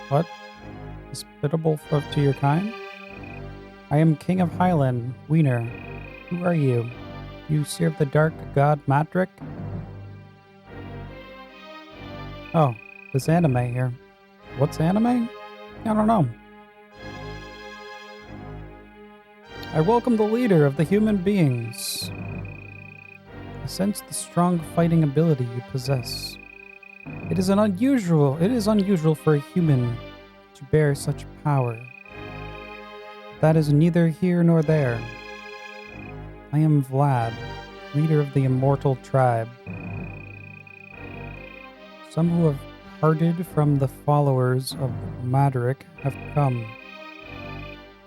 What? Hospitable to your kind? I am King of Highland, Wiener. Who are you? You serve the dark god Matrick? Oh, this anime here. What's anime? I don't know. I welcome the leader of the human beings. I sense the strong fighting ability you possess. It is unusual for a human to bear such power. That is neither here nor there. I am Vlad, leader of the immortal tribe. Some who have parted from the followers of Madrick have come.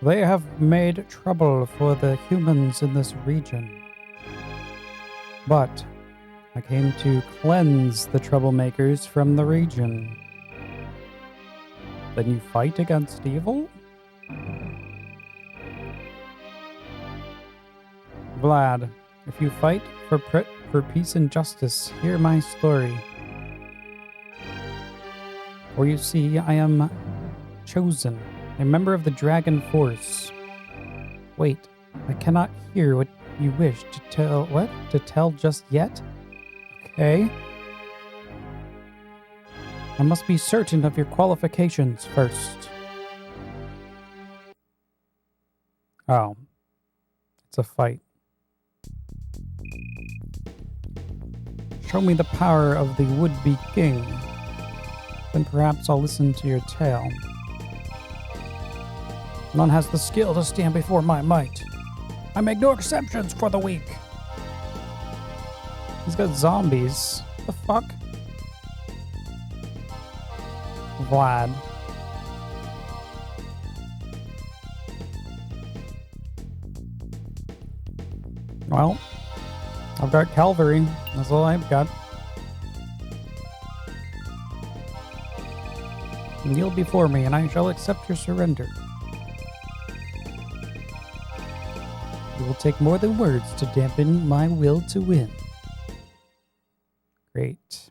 They have made trouble for the humans in this region. But I came to cleanse the troublemakers from the region. Then you fight against evil? Vlad, if you fight for peace and justice, hear my story. For you see, I am chosen, a member of the Dragon Force. Wait, I cannot hear what you wish to tell. What? To tell just yet? Okay. I must be certain of your qualifications first. Oh. It's a fight. Show me the power of the would-be king. Then perhaps I'll listen to your tale. None has the skill to stand before my might. I make no exceptions for the weak. He's got zombies. The fuck? Vlad. Well, I've got cavalry. That's all I've got. Kneel before me, and I shall accept your surrender. It will take more than words to dampen my will to win. Great.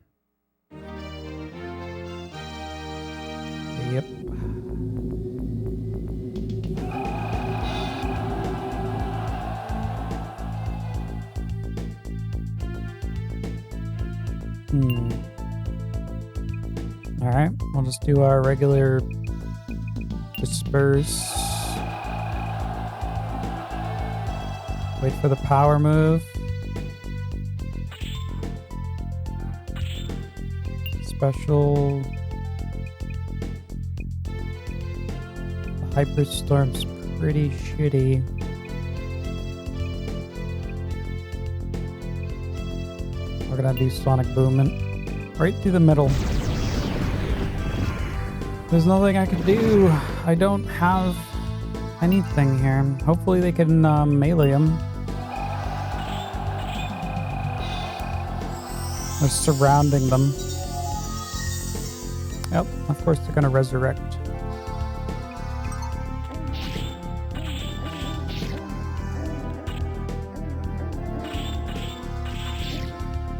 Yep. Alright, we'll just do our regular disperse. Wait for the power move. Special. The Hyperstorm's pretty shitty. We're gonna do Sonic Booming right through the middle. There's nothing I can do. I don't have anything here. Hopefully they can melee him. They're surrounding them. Yep, of course they're gonna resurrect.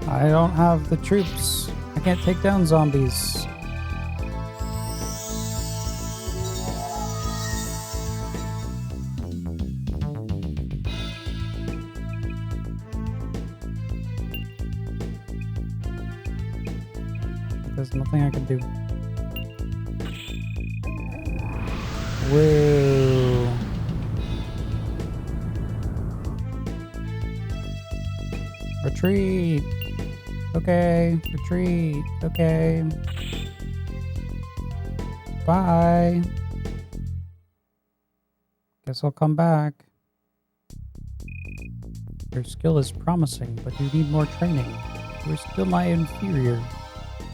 I don't have the troops. I can't take down zombies. There's nothing I can do. Whoa. Retreat. Okay, retreat. Okay. Bye. Guess I'll come back. Your skill is promising, but you need more training. You're still my inferior.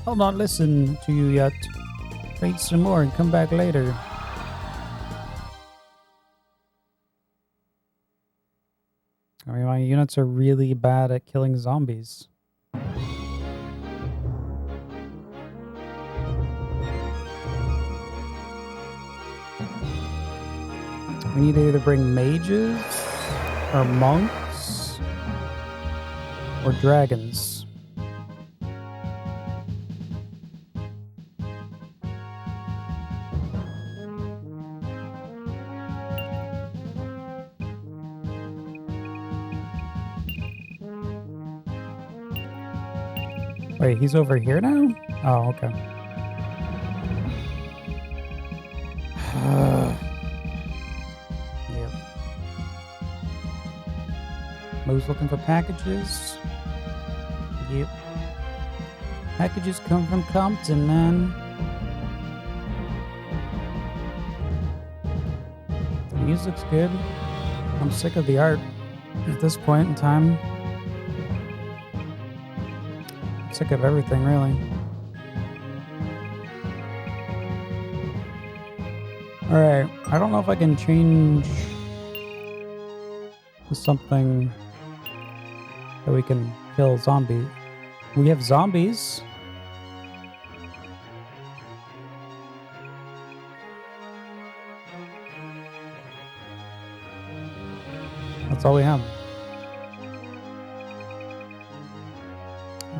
I'll not listen to you yet. Train some more and come back later. I mean, my units are really bad at killing zombies. We need to either bring mages, or monks, or dragons. Wait, he's over here now? Oh, okay. Yep. Mo's looking for packages. Yep. Packages come from Compton, man. The music's good. I'm sick of the art at this point in time. Sick of everything, really. Alright, I don't know if I can change to something that we can kill zombies. We have zombies. That's all we have.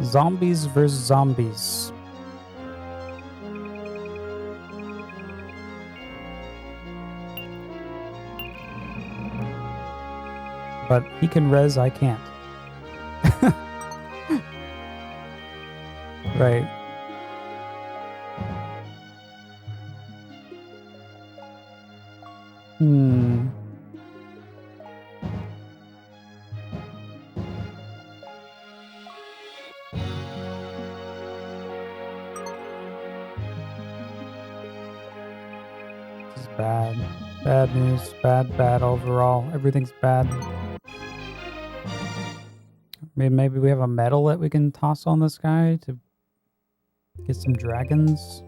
Zombies versus zombies. But he can res, I can't. Right. This is bad. Bad news. Bad overall. Everything's bad. Maybe we have a medal that we can toss on this guy to get some dragons.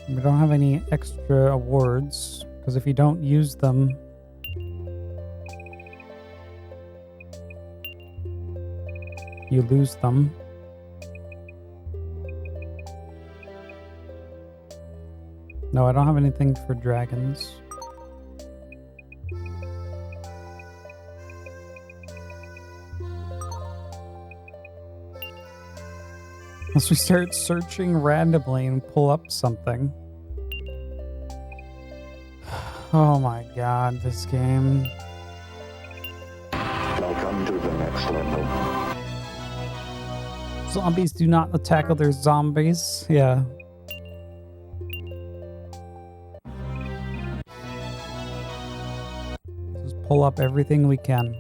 We don't have any extra awards, because if you don't use them, you lose them. No, I don't have anything for dragons. Unless we start searching randomly and pull up something. Oh my god, this game.
Welcome to the next level.
Zombies do not attack other zombies. Yeah. Just pull up everything we can.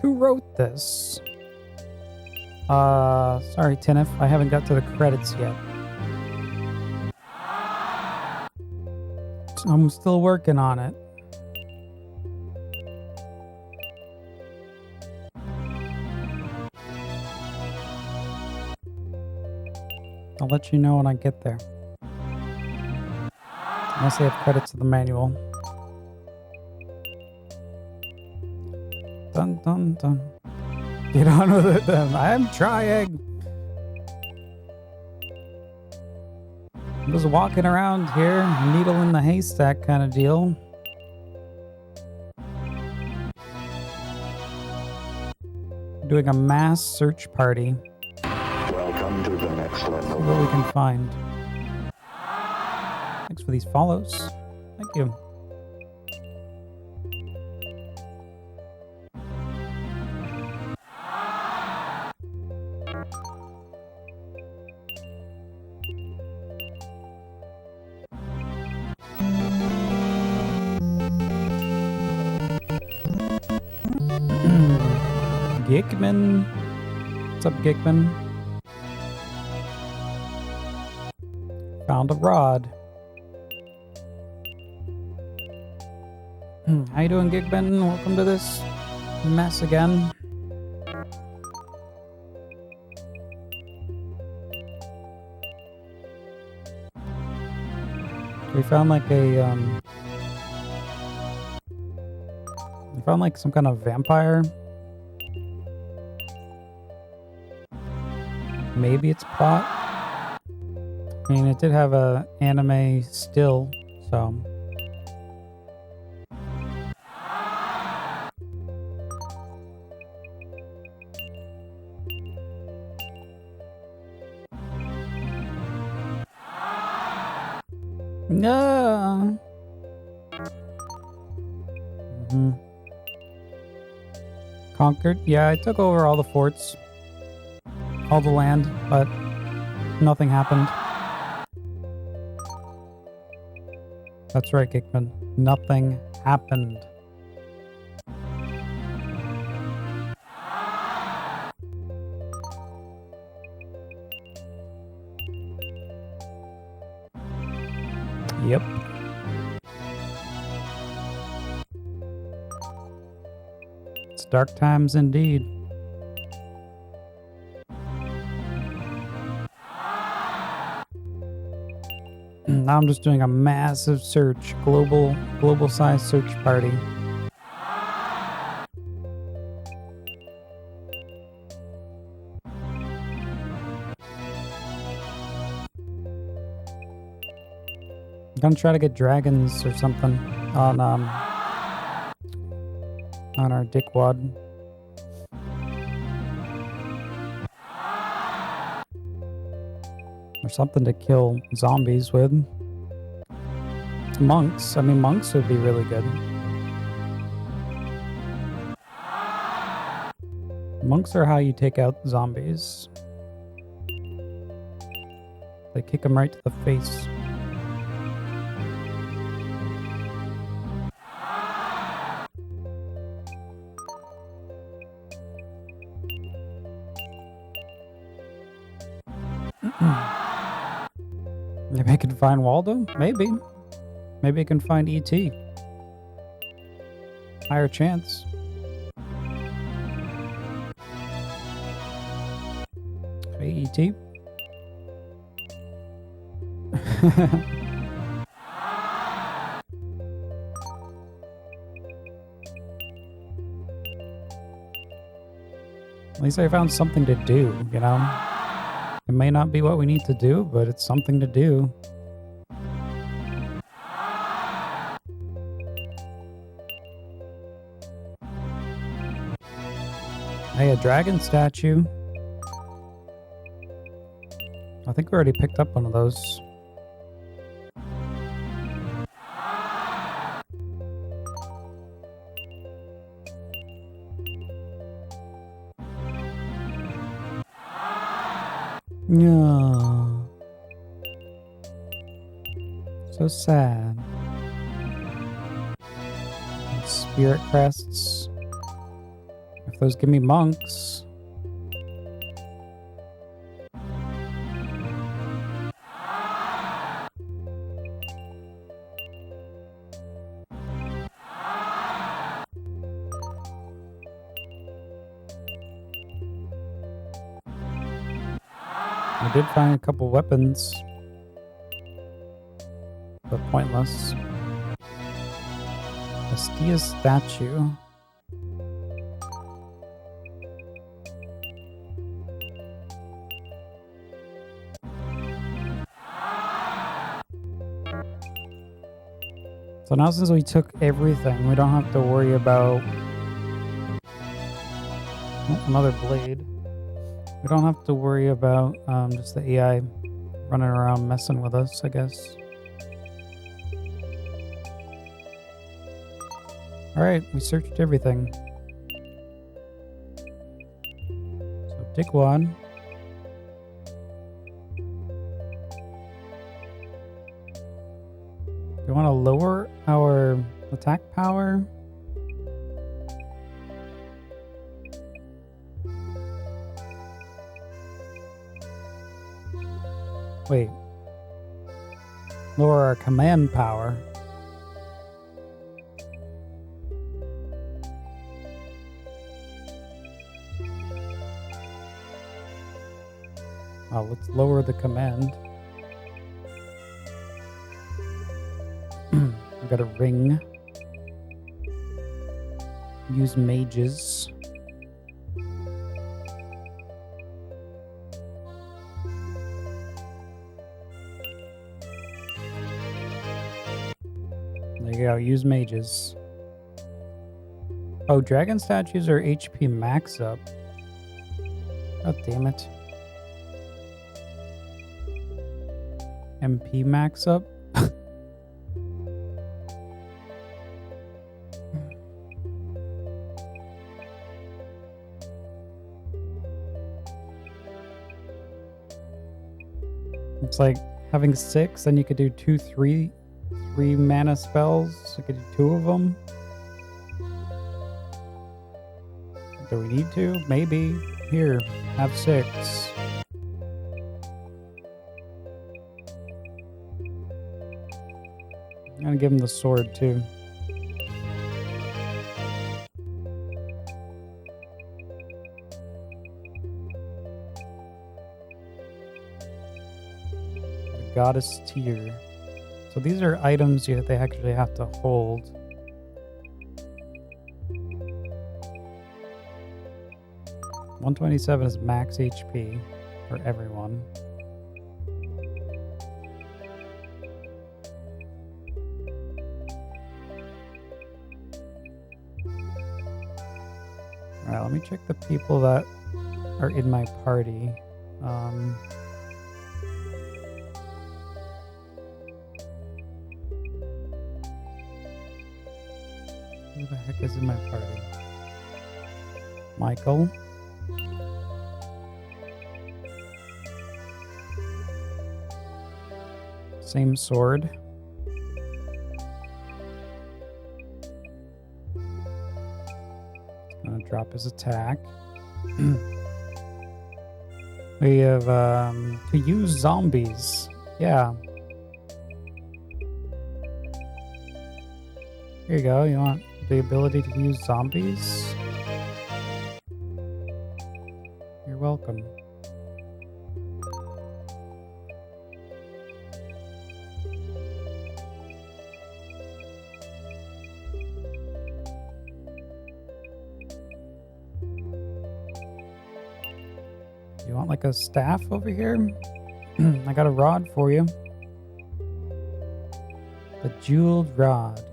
Who wrote this? Sorry, Tinnif, I haven't got to the credits yet. I'm still working on it. I'll let you know when I get there. Unless I have credits to the manual. Dun dun dun. Get on with it then. I'm trying. I'm just walking around here, needle in the haystack kind of deal. Doing a mass search party.
Welcome to the next
See
level.
what we can find. Thanks for these follows. Thank you. Gickman. What's up, Gickman? Found a rod. How you doing, Gickman? Welcome to this mess again. We found like a we found like some kind of vampire. Maybe it's plot. I mean, it did have a anime still, so. No. Conquered. Yeah, I took over all the forts. All the land, but nothing happened. That's right, Gickman. Nothing happened. Yep. It's dark times indeed. Now I'm just doing a massive search, global size search party. I'm gonna try to get dragons or something on our dickwad. Or something to kill zombies with. Monks. I mean, monks would be really good. Monks are how you take out zombies. They kick them right to the face. Maybe I can find Waldo? Maybe. Maybe I can find E.T. Higher chance. Hey, E.T. At least I found something to do, you know? It may not be what we need to do, but it's something to do. Hey, a dragon statue. I think we already picked up one of those. No. So sad. Spirit crests. If those give me monks. I did find a couple weapons, but pointless. Astia's statue. So now since we took everything, we don't have to worry about... Oh, another blade. We don't have to worry about just the AI running around messing with us, I guess. Alright, we searched everything. So dig one. Do you want to lower our attack power? Wait. Lower our command power. Oh, let's lower the command. We got a ring. Use mages. There you go, use mages. Oh, dragon statues are HP max up. God damn it. MP max up? It's like having 6, then you could do 3 mana spells. You could do 2 of them. Do we need to? Maybe. Here, have 6. I'm gonna give him the sword too. The goddess tier. So these are items they actually have to hold. $127 is max HP for everyone. Alright, let me check the people that are in my party. Who the heck is in my party? Michael. Same sword. Gonna drop his attack. We have to use zombies. Yeah. Here you go. You want the ability to use zombies? You're welcome. You want like a staff over here? I got a rod for you. The jeweled rod.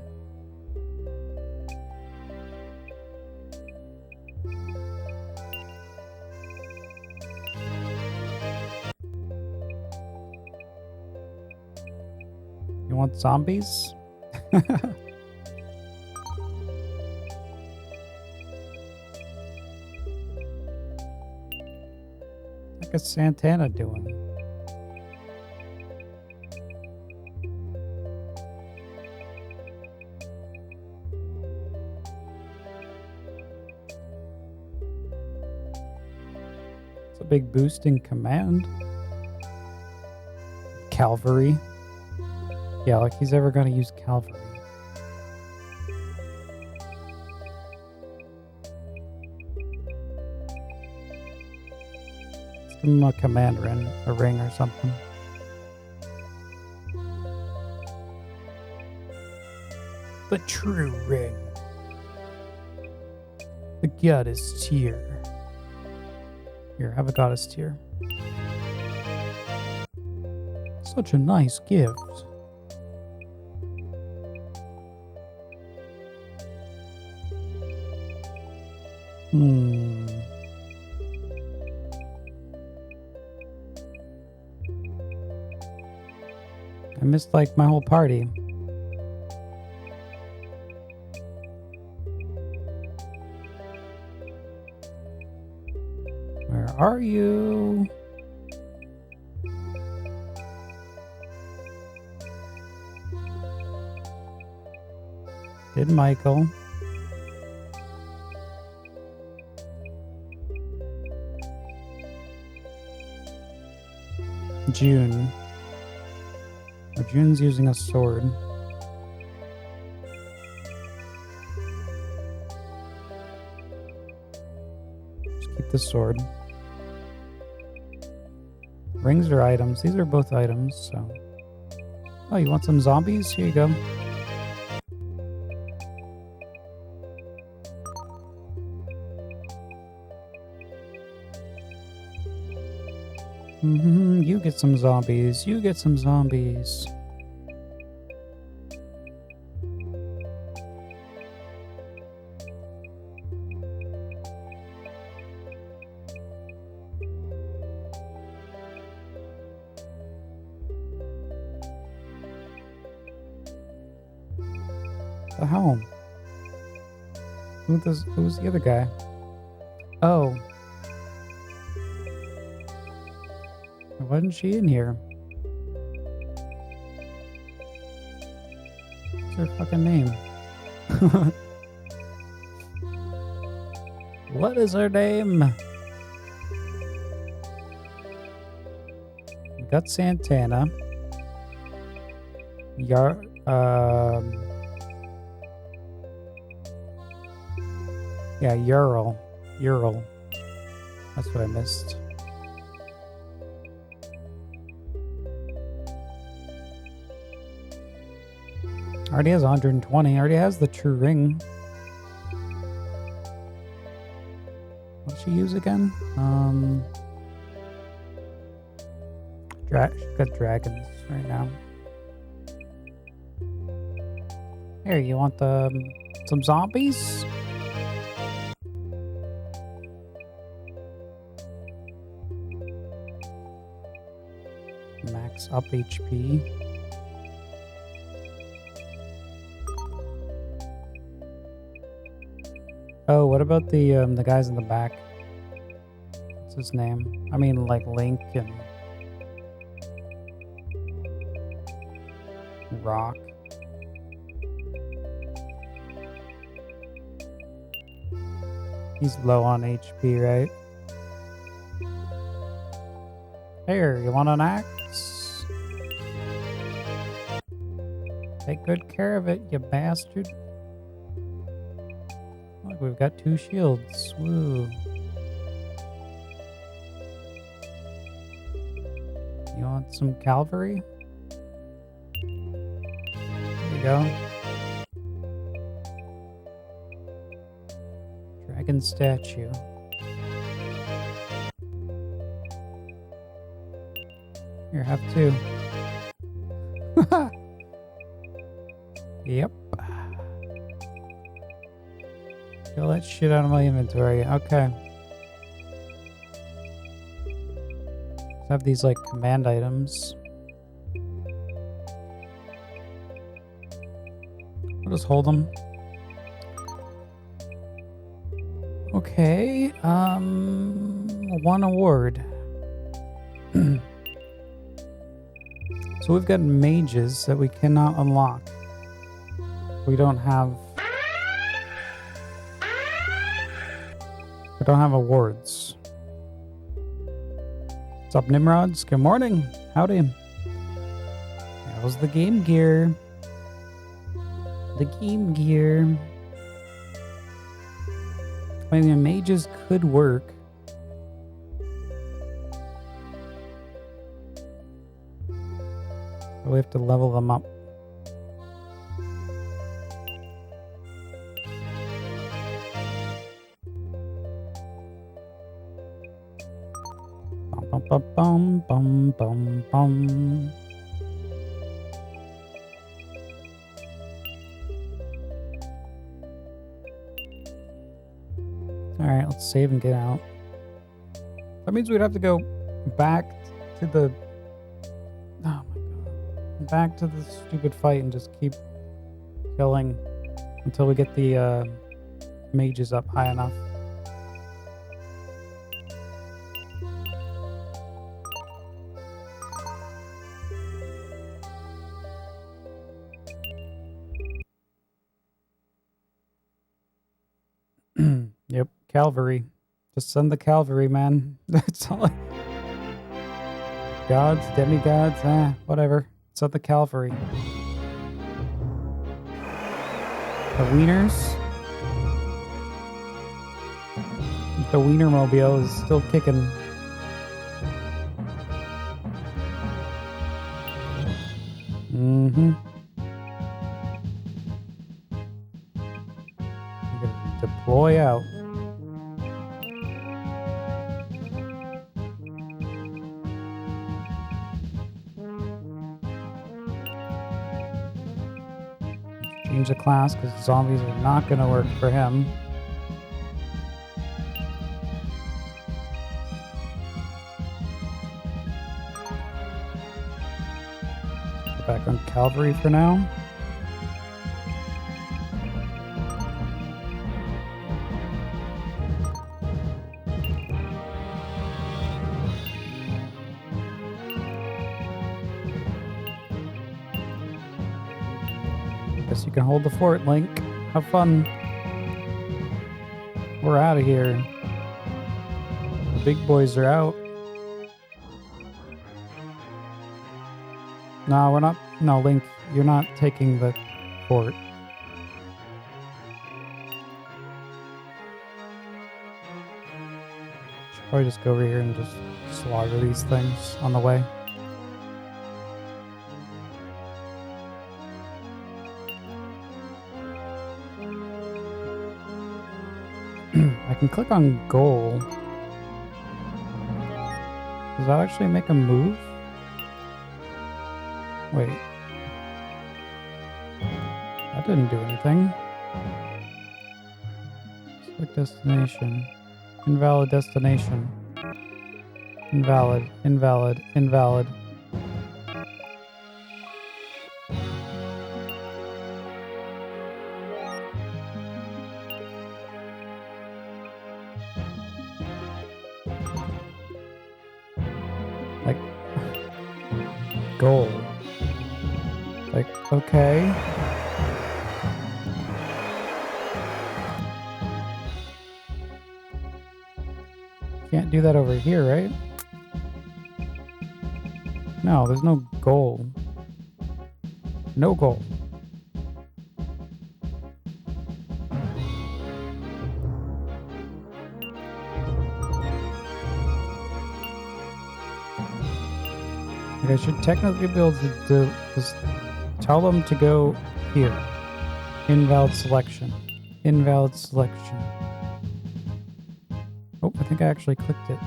You want zombies? What is Santana doing? It's a big boost in command. Cavalry. Yeah, like he's ever gonna use cavalry. Let's give him a command ring, or something. The true ring. The goddess tier. Here, have a goddess tier. Such a nice gift. I missed like my whole party. Where are you? Did Michael? June. Oh, June's using a sword. Just keep the sword. Rings are items. These are both items, so. Oh, you want some zombies? Here you go. You get some zombies. You get some zombies. The hell? Who's the other guy? Oh. Why wasn't she in here? What's her fucking name? What is her name? We got Santana. Yeah, Ural. That's what I missed. Already has 120. Already has the true ring. What'd she use again? She's got dragons right now. Here, you want some zombies? Max up HP. Oh, what about the guys in the back? What's his name? I mean, like Link and Rock. He's low on HP, right? Here, you want an axe? Take good care of it, you bastard. Look, we've got 2 shields. Woo. You want some cavalry? There you go. Dragon statue. Here, have 2. Yep. Kill that shit out of my inventory. Okay. Let's have these like command items. We'll just hold them. Okay, one award. So we've got mages that we cannot unlock. We don't have awards. What's up, Nimrods? Good morning. Howdy. How's the Game Gear? The Game Gear. I mean, mages could work. But we have to level them up. Bum, bum, bum, bum, bum. Alright, let's save and get out. That means we'd have to go back to the... Oh my god. Back to the stupid fight and just keep killing until we get the mages up high enough. Yep, cavalry. Just send the cavalry, man. That's all. Gods, demigods, whatever. Send the cavalry. The wieners. The Wienermobile is still kicking. Mm-hmm. I'm gonna deploy out. Change the class because zombies are not going to work for him. Go back on cavalry for now. Guess you can hold the fort, Link. Have fun. We're out of here. The big boys are out. No, we're not. No, Link, you're not taking the fort. Should probably just go over here and just slaughter these things on the way. I can click on goal. Does that actually make a move? Wait. That didn't do anything. Select destination. Invalid destination. Invalid. Invalid. Invalid. Like, goal. Like, okay. Can't do that over here, right? No, there's no goal. No goal. Like I should technically be able to just tell them to go here. Invalid selection. Invalid selection. Oh, I think I actually clicked it.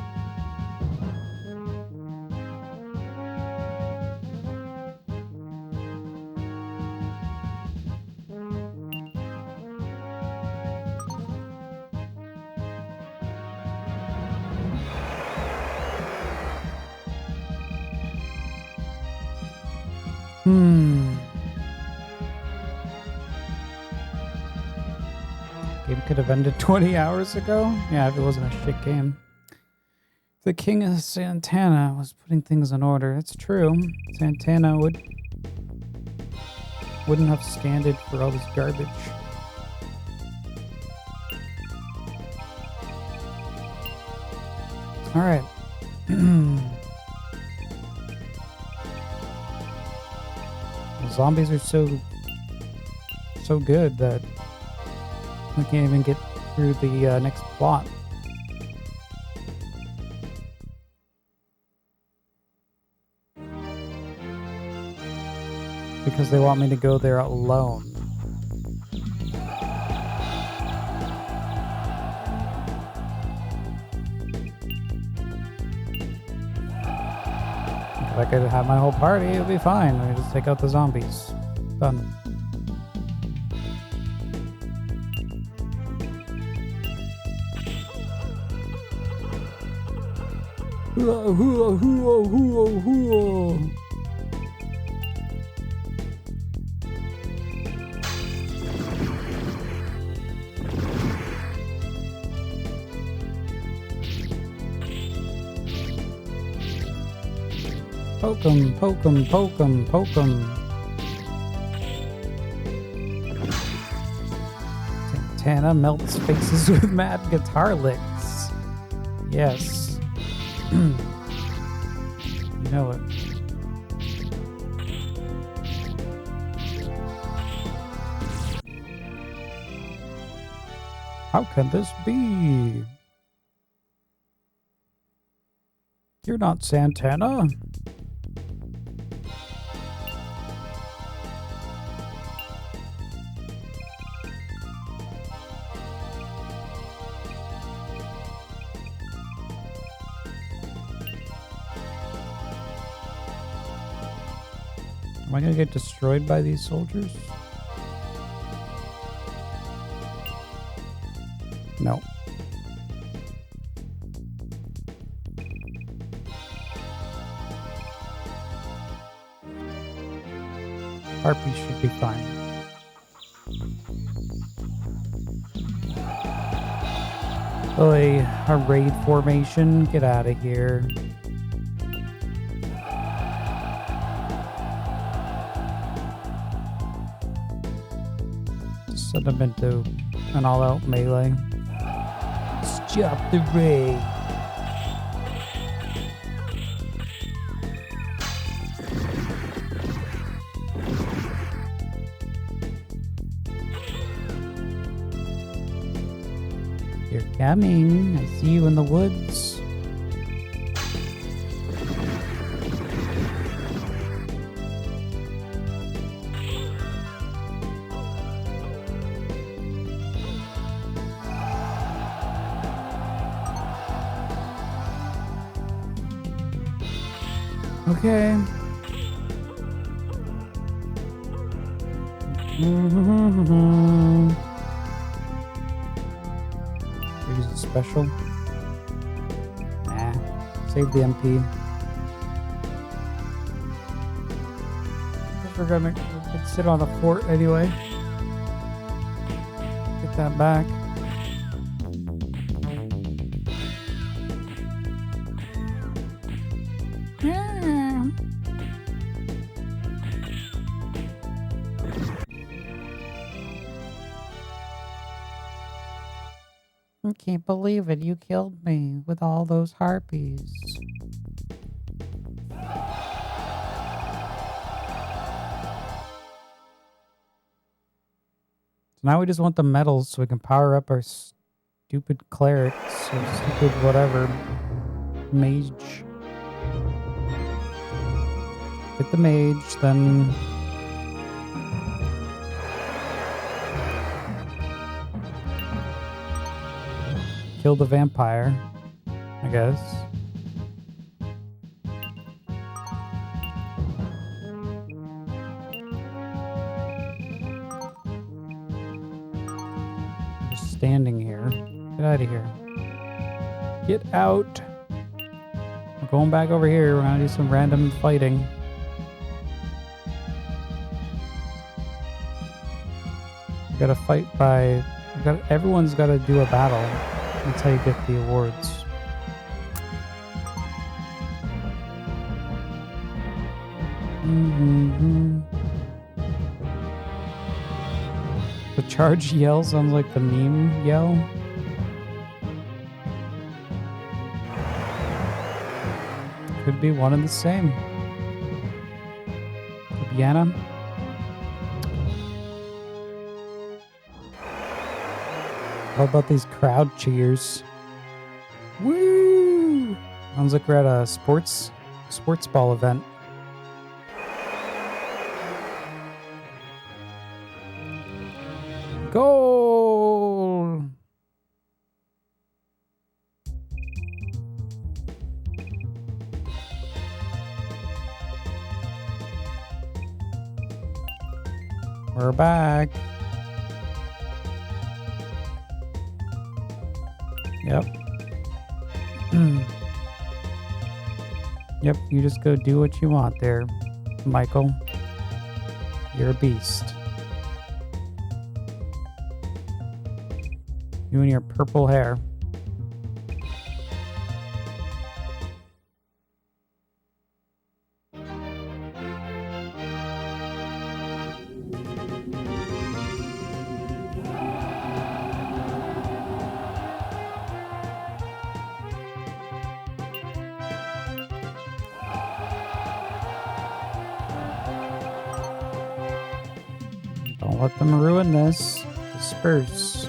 should have ended 20 hours ago. Yeah, if it wasn't a shit game. The King of Santana was putting things in order. It's true. Santana wouldn't have standed for all this garbage. All right. The zombies are so good that we can't even get through the next plot. Because they want me to go there alone. If I could have my whole party, it would be fine. We just take out the zombies. Done. Hoo-ah, hoo-ah, hoo-ah, hoo-ah, hoo-ah. Poke 'em, poke 'em, poke 'em, poke 'em. Santana melts faces with mad guitar licks. Yes. You know it. How can this be? You're not Santana. Am I gonna get destroyed by these soldiers? No. Harpy should be fine. Oi, a raid formation? Get out of here. Send them into an all-out melee. Stop the raid. You're coming. I see you in the woods. Okay. Use a special. Nah. Save the MP. Guess we're gonna sit on a fort anyway. Get that back. I can't believe it. You killed me with all those harpies. So now we just want the medals so we can power up our stupid clerics or stupid whatever. Mage. Get the mage, then... kill the vampire, I guess. Just standing here. Get out of here. Get out. We're going back over here. We're gonna do some random fighting. Gotta fight by Everyone's got to do a battle. That's how you get the awards. The charge yell sounds like the meme yell. Could be one and the same. Vienna. How about these crowd cheers? Woo! Sounds like we're at a sports ball event. Goal! We're back. Yep. Yep, you just go do what you want there, Michael. You're a beast. You and your purple hair. Don't let them ruin this. Disperse.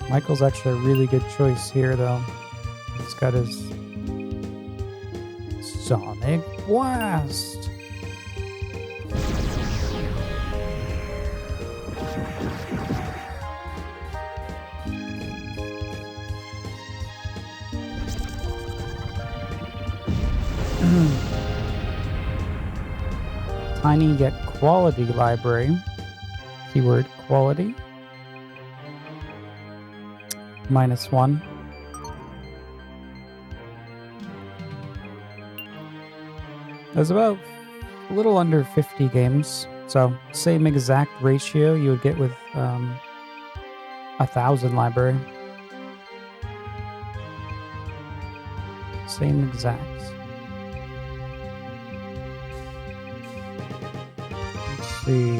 Michael's actually a really good choice here, though. He's got his Sonic Blast. Tiny yet quality library. Keyword quality. -1. There's about a little under 50 games. So same exact ratio you would get with 1,000 library. Same exact. Let's see.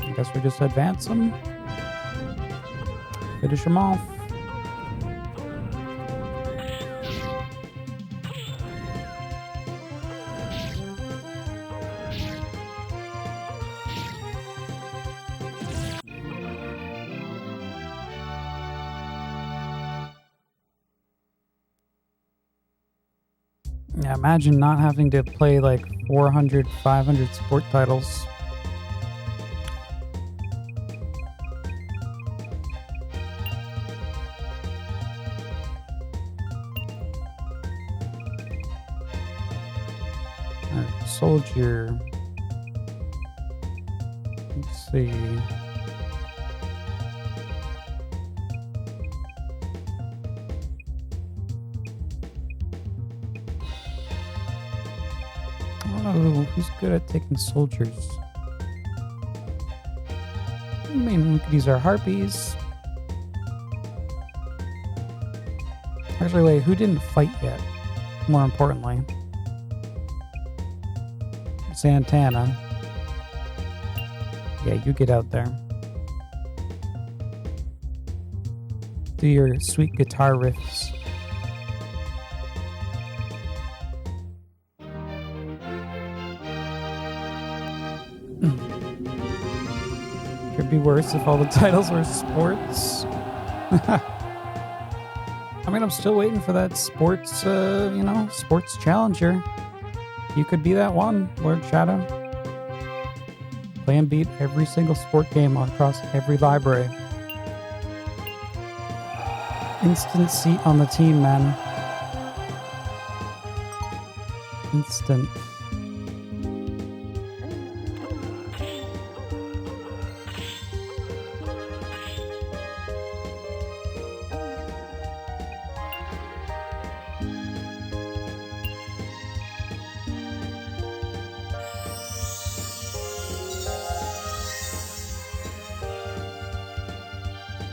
I guess we just advance them. Finish them off. Yeah, imagine not having to play like 400, 500 sport titles. Alright, soldier. Let's see. Oh, who's good at taking soldiers? I mean, we could use our harpies. Actually, wait, who didn't fight yet? More importantly. Santana. Yeah, you get out there. Do your sweet guitar riffs. Could be worse if all the titles were sports. I mean, I'm still waiting for that sports, sports challenger. You could be that one, Lord Shadow. Play and beat every single sport game across every library. Instant seat on the team, man. Instant.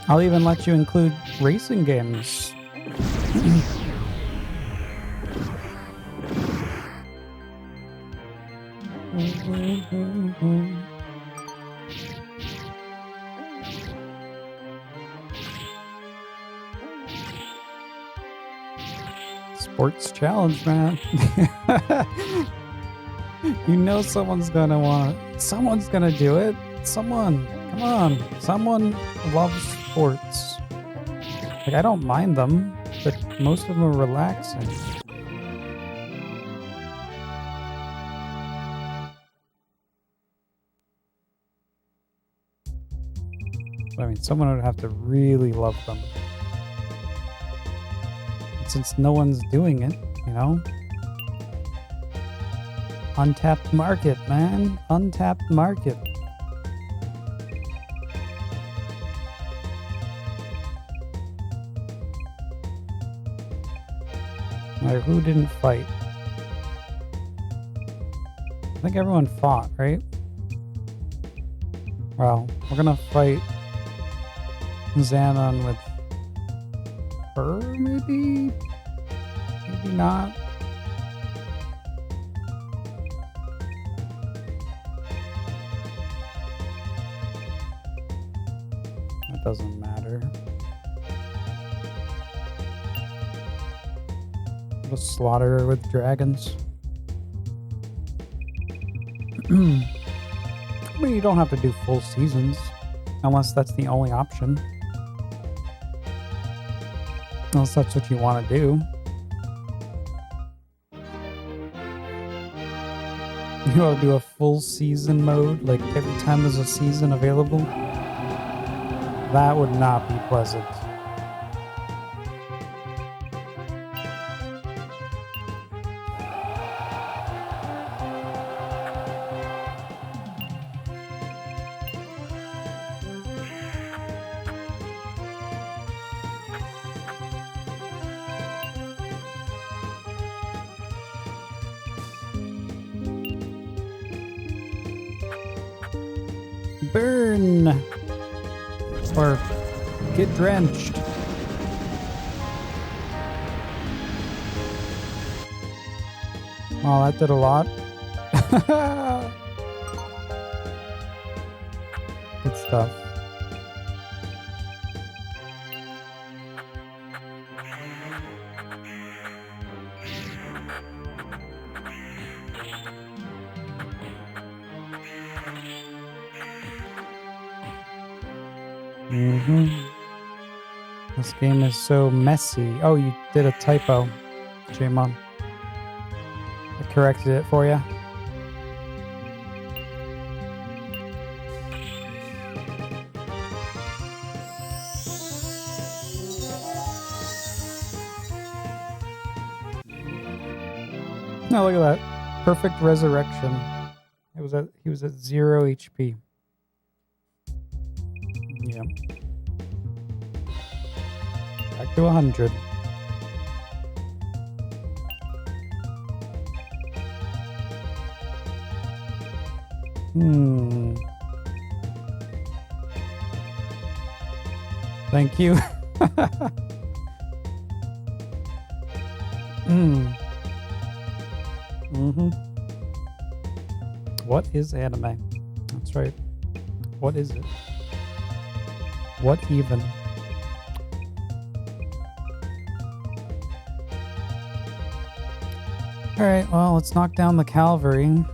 I'll even let you include racing games. Sports challenge, man. You know someone's gonna do it. Someone, come on. Someone loves sports. Like, I don't mind them, but most of them are relaxing. I mean, someone would have to really love them. And since no one's doing it, you know? Untapped market, man. Untapped market. Alright, who didn't fight? I think everyone fought, right? Well, we're gonna fight Xanon with her, maybe? Maybe not. That doesn't matter. We'll slaughter her with dragons. I mean, you don't have to do full seasons, unless that's the only option. Unless that's what you want to do. You want to do a full season mode, like every time there's a season available? That would not be pleasant. Burn! Or get drenched. Oh, that did a lot. Good stuff. This game is so messy. Oh, you did a typo, J-Mon. I corrected it for you. No, look at that. Perfect resurrection. He was at 0 HP. Yeah. Back to 100. Thank you. What is anime? That's right. What is it? What even? Alright, well, let's knock down the cavalry.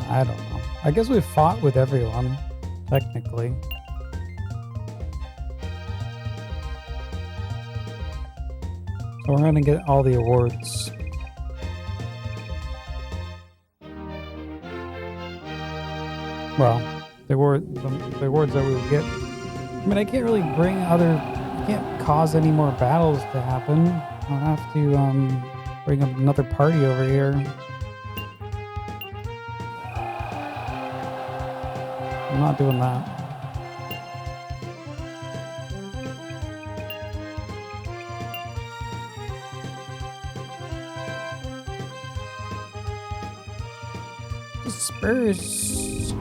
I don't know. I guess we fought with everyone, technically. So we're gonna get all the awards. Well, the awards that we would get. I mean, I can't really I can't cause any more battles to happen. I'll have to bring up another party over here. I'm not doing that. Disperse.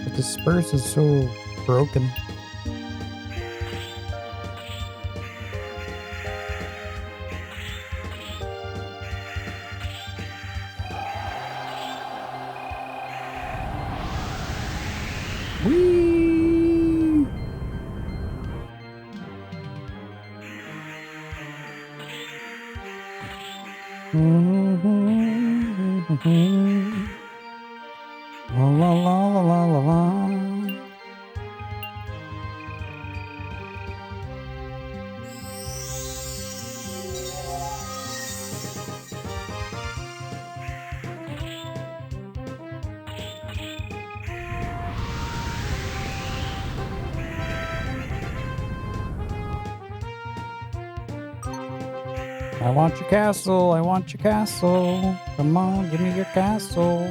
The disperse is so broken. Whee! La la la la la la. I want your castle, I want your castle. Come on, give me your castle.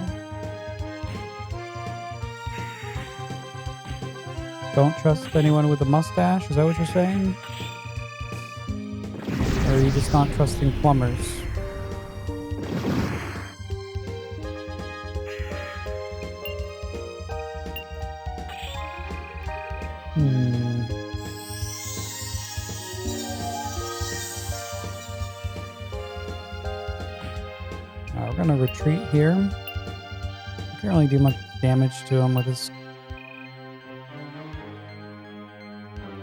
Don't trust anyone with a mustache, is that what you're saying? Or are you just not trusting plumbers? We're gonna retreat here. I can't really do much damage to him with this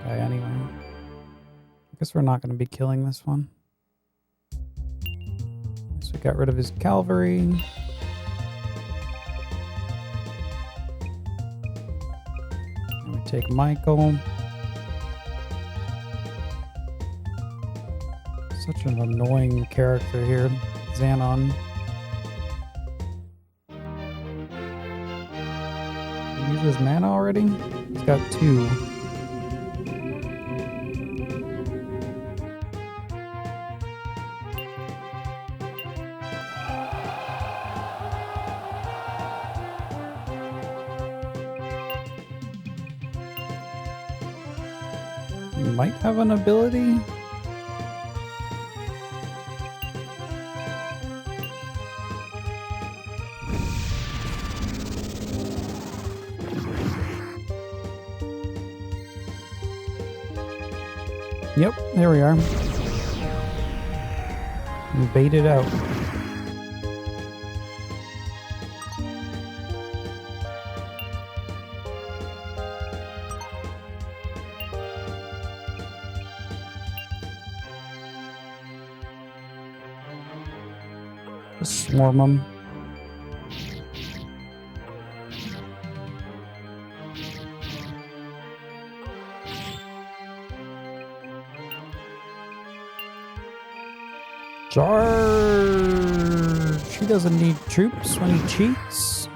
guy anyway. I guess we're not gonna be killing this one. So we got rid of his cavalry. And we take Michael. Such an annoying character here, Xanon. Use his mana already? He's got 2. He might have an ability. Yep, there we are. We baited out. Just swarm them. Charge! He doesn't need troops when he cheats.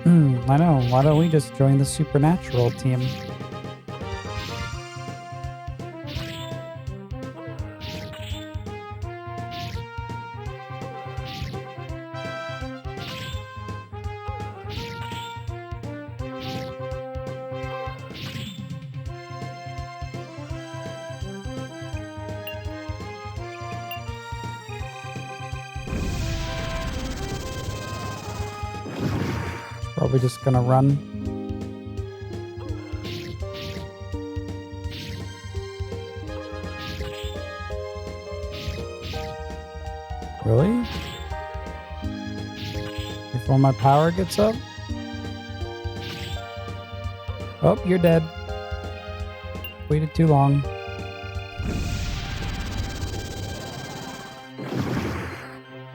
I know, why don't we just join the supernatural team? Probably just gonna run. Really? Before my power gets up? Oh, you're dead. Waited too long.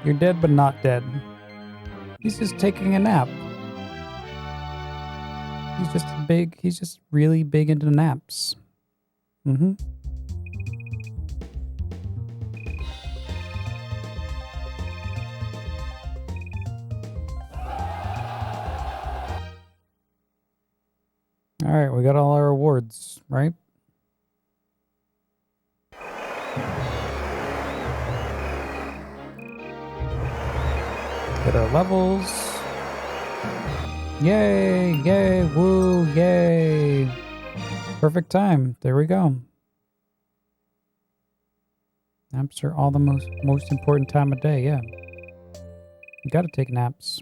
You're dead but not dead. He's just taking a nap. He's just really big into naps. Mm-hmm. All right, we got all our rewards, right? Get our levels. Yay, yay, woo, yay. Perfect time. There we go. Naps are all the most important time of day, yeah. You gotta take naps.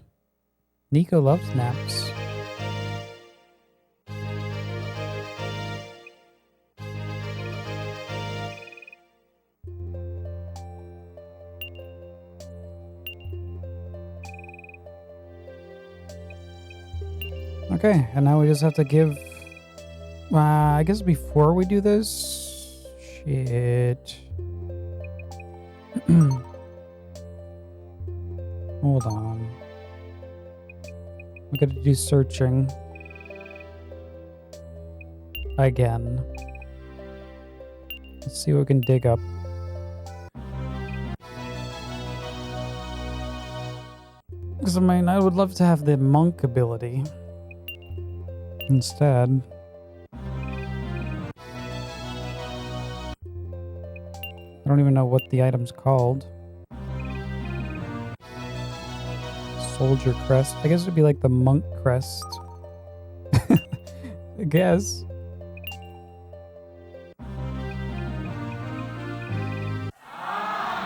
Nico loves naps. Okay, and now we just have to give... I guess before we do this... Shit. Hold on. I'm gonna do searching. Again. Let's see what we can dig up. Because, I mean, I would love to have the monk ability. Instead. I don't even know what the item's called. Soldier crest. I guess it'd be like the monk crest. I guess.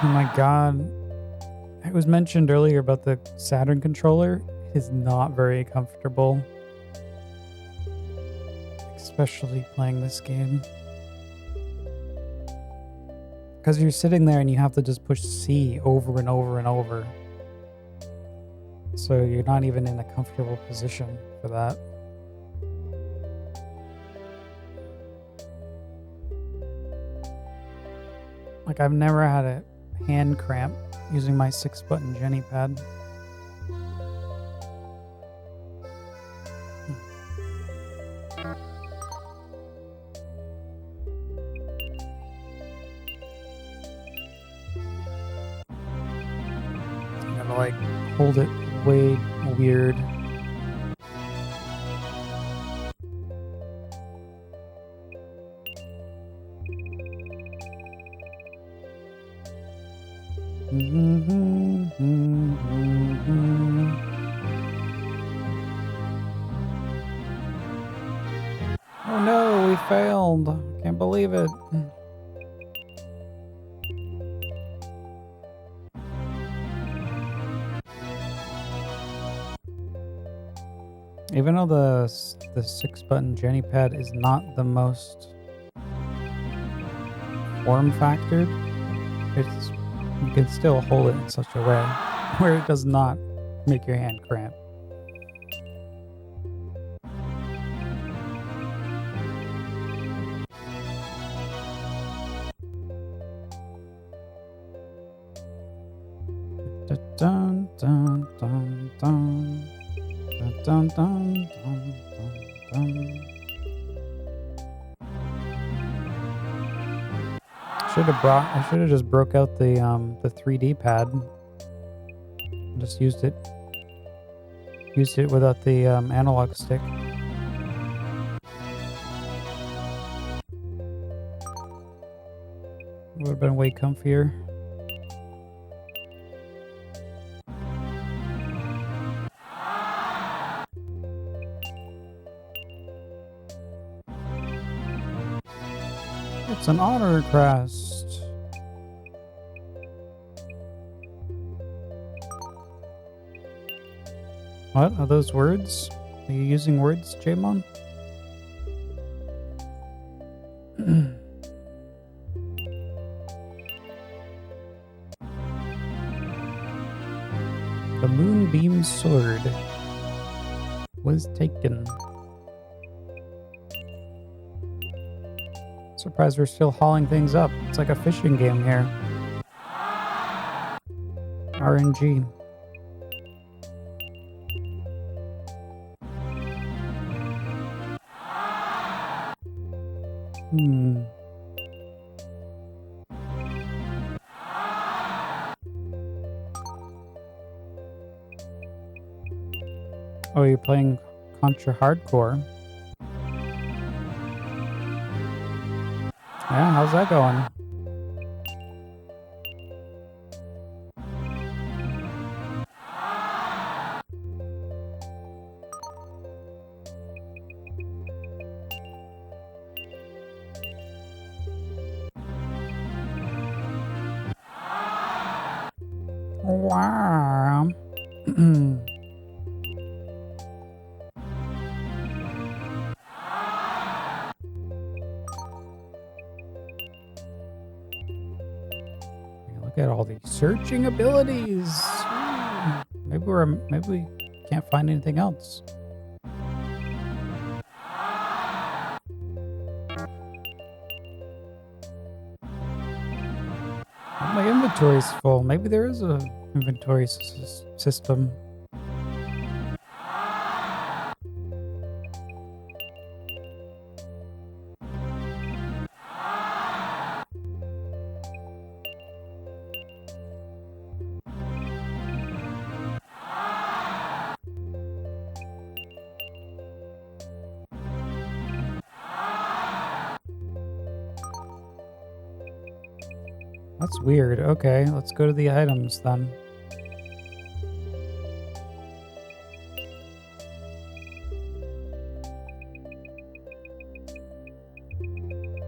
Oh my god. It was mentioned earlier about the Saturn controller. It is not very comfortable. Especially playing this game. Because you're sitting there and you have to just push C over and over and over. So you're not even in a comfortable position for that. Like, I've never had a hand cramp using my 6-button Jenny pad. I'm gonna like hold it way weird. Oh no, we failed. Can't believe it. Even though the 6-button Jenny pad is not the most form factored, it's you can still hold it in such a way where it does not make your hand cramp. Dun dun dun dun. Dun, dun, dun, dun, dun. I should have just broke out the 3D pad. Just used it without the analog stick. Would have been way comfier. It's an honor crest. What are those words? Are you using words, Jamon? The Moonbeam Sword was taken. Surprised we're still hauling things up. It's like a fishing game here. RNG. Oh, you're playing Contra Hardcore. Yeah, how's that going? Wow. Look at all these searching abilities. Maybe we can't find anything else. My inventory's full. Maybe there is a inventory system. That's weird. Okay, let's go to the items then.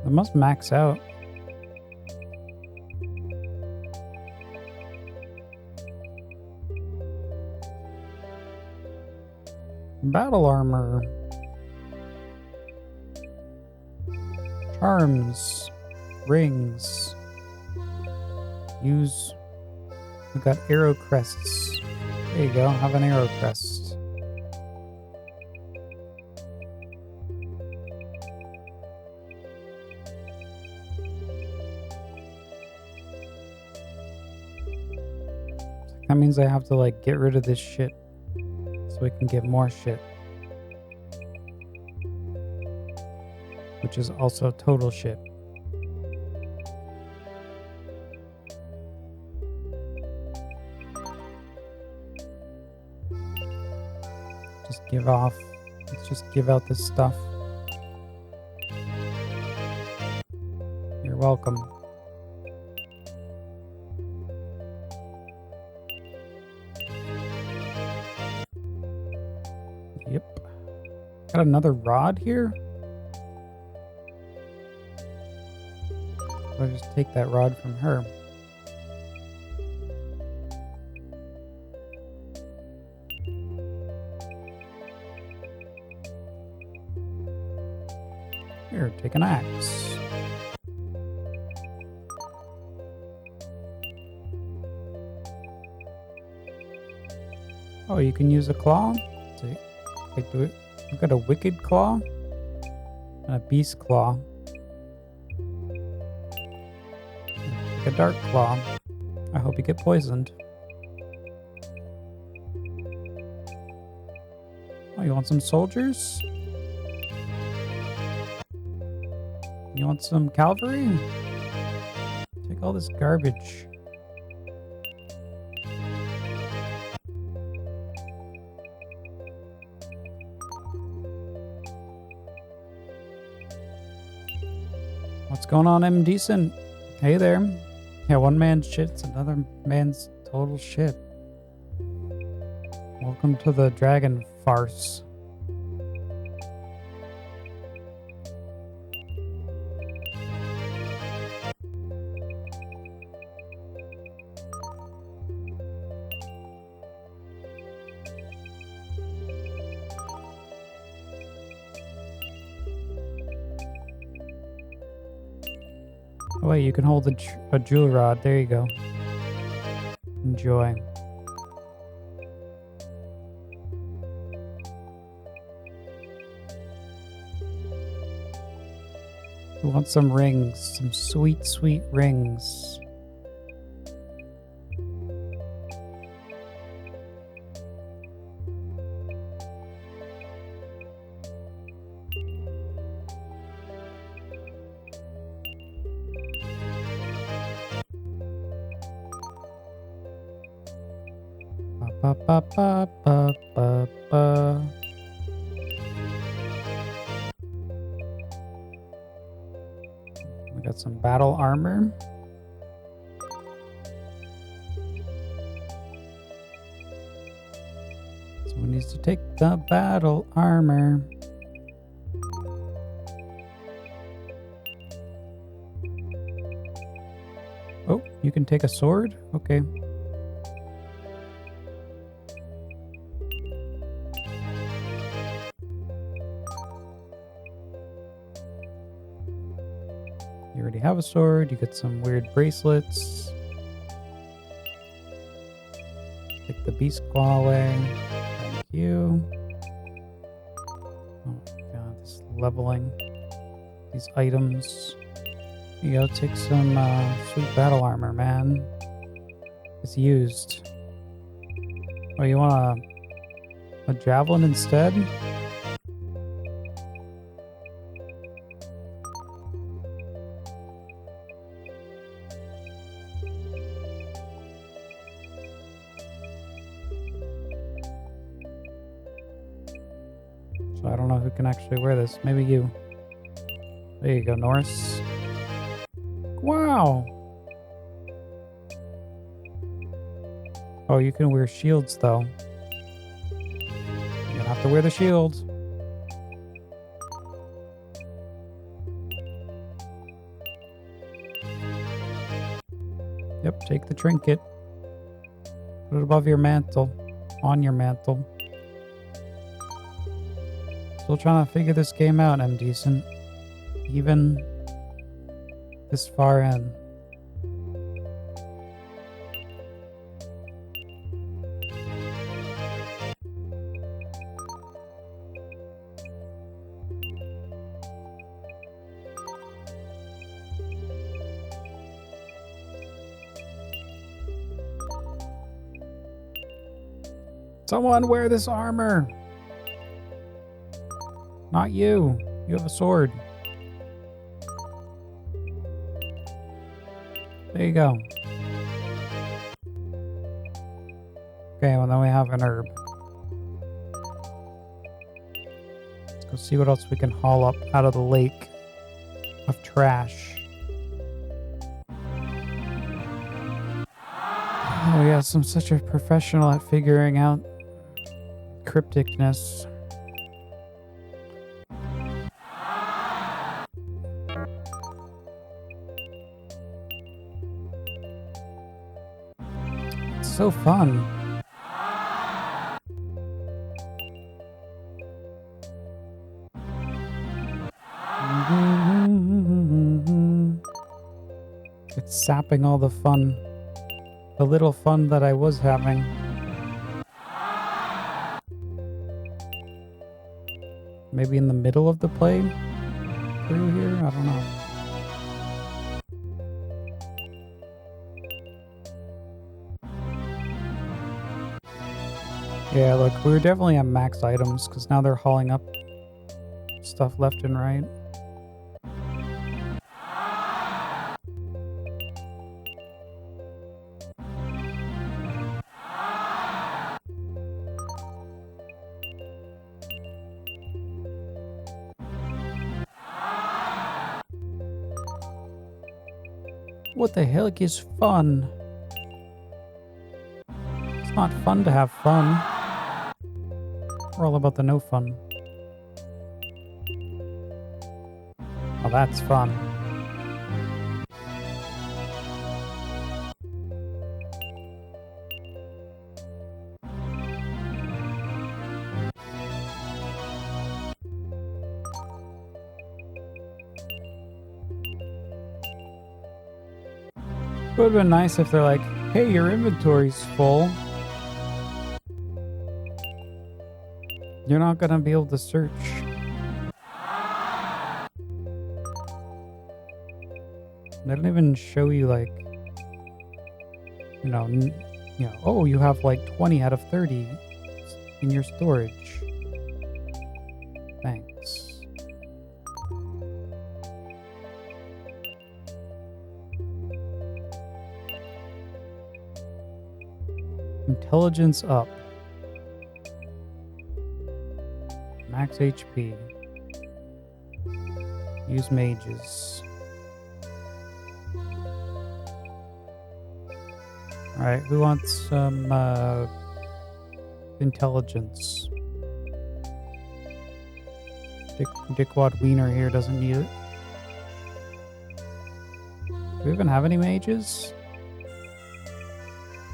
It must max out. Battle armor. Charms. Rings. Use. We've got arrow crests. There you go. Have an arrow crest. That means I have to like get rid of this shit so we can get more shit. Which is also total shit. Let's just give out this stuff. You're welcome. Yep. Got another rod here? I'll just take that rod from her. Here, take an axe. Oh, you can use a claw? See, wait, do it. We've got a wicked claw and a beast claw. Like a dark claw. I hope you get poisoned. Oh, you want some soldiers? You want some cavalry? Take all this garbage. What's going on, M. Decent? Hey there. Yeah, one man's shit's another man's total shit. Welcome to the dragon farce. Oh wait, you can hold a jewel rod. There you go. Enjoy. We want some rings. Some sweet, sweet rings. Ba ba ba ba ba ba. We got some battle armor. Someone needs to take the battle armor. Oh, you can take a sword? Okay. have a sword. You get some weird bracelets. Take the beast claw away. Thank you. Oh my god, this leveling. These items. You go, take some sweet battle armor, man. It's used. Oh, you want a javelin instead? So I don't know who can actually wear this. Maybe you. There you go, Norris. Wow! Oh, you can wear shields, though. You don't have to wear the shield. Yep, take the trinket. Put it above your mantle. On your mantle. Still trying to figure this game out, I'm decent. Even this far in. Someone wear this armor! Not you. You have a sword. There you go. Okay, well then we have an herb. Let's go see what else we can haul up out of the lake of trash. Oh yes, I'm such a professional at figuring out crypticness. So fun. It's sapping all the fun. The little fun that I was having. Maybe in the middle of the play through here? I don't know. Yeah, look, we were definitely at max items because now they're hauling up stuff left and right. What the heck is fun? It's not fun to have fun. We're all about the no fun. Oh, that's fun. It would have been nice if they're like, hey, your inventory's full. You're not gonna be able to search. They don't even show you like, oh, you have like 20 out of 30 in your storage. Thanks. Intelligence up. Max HP. Use mages. Alright, who wants some intelligence? Dickwad Wiener here doesn't need it. Do we even have any mages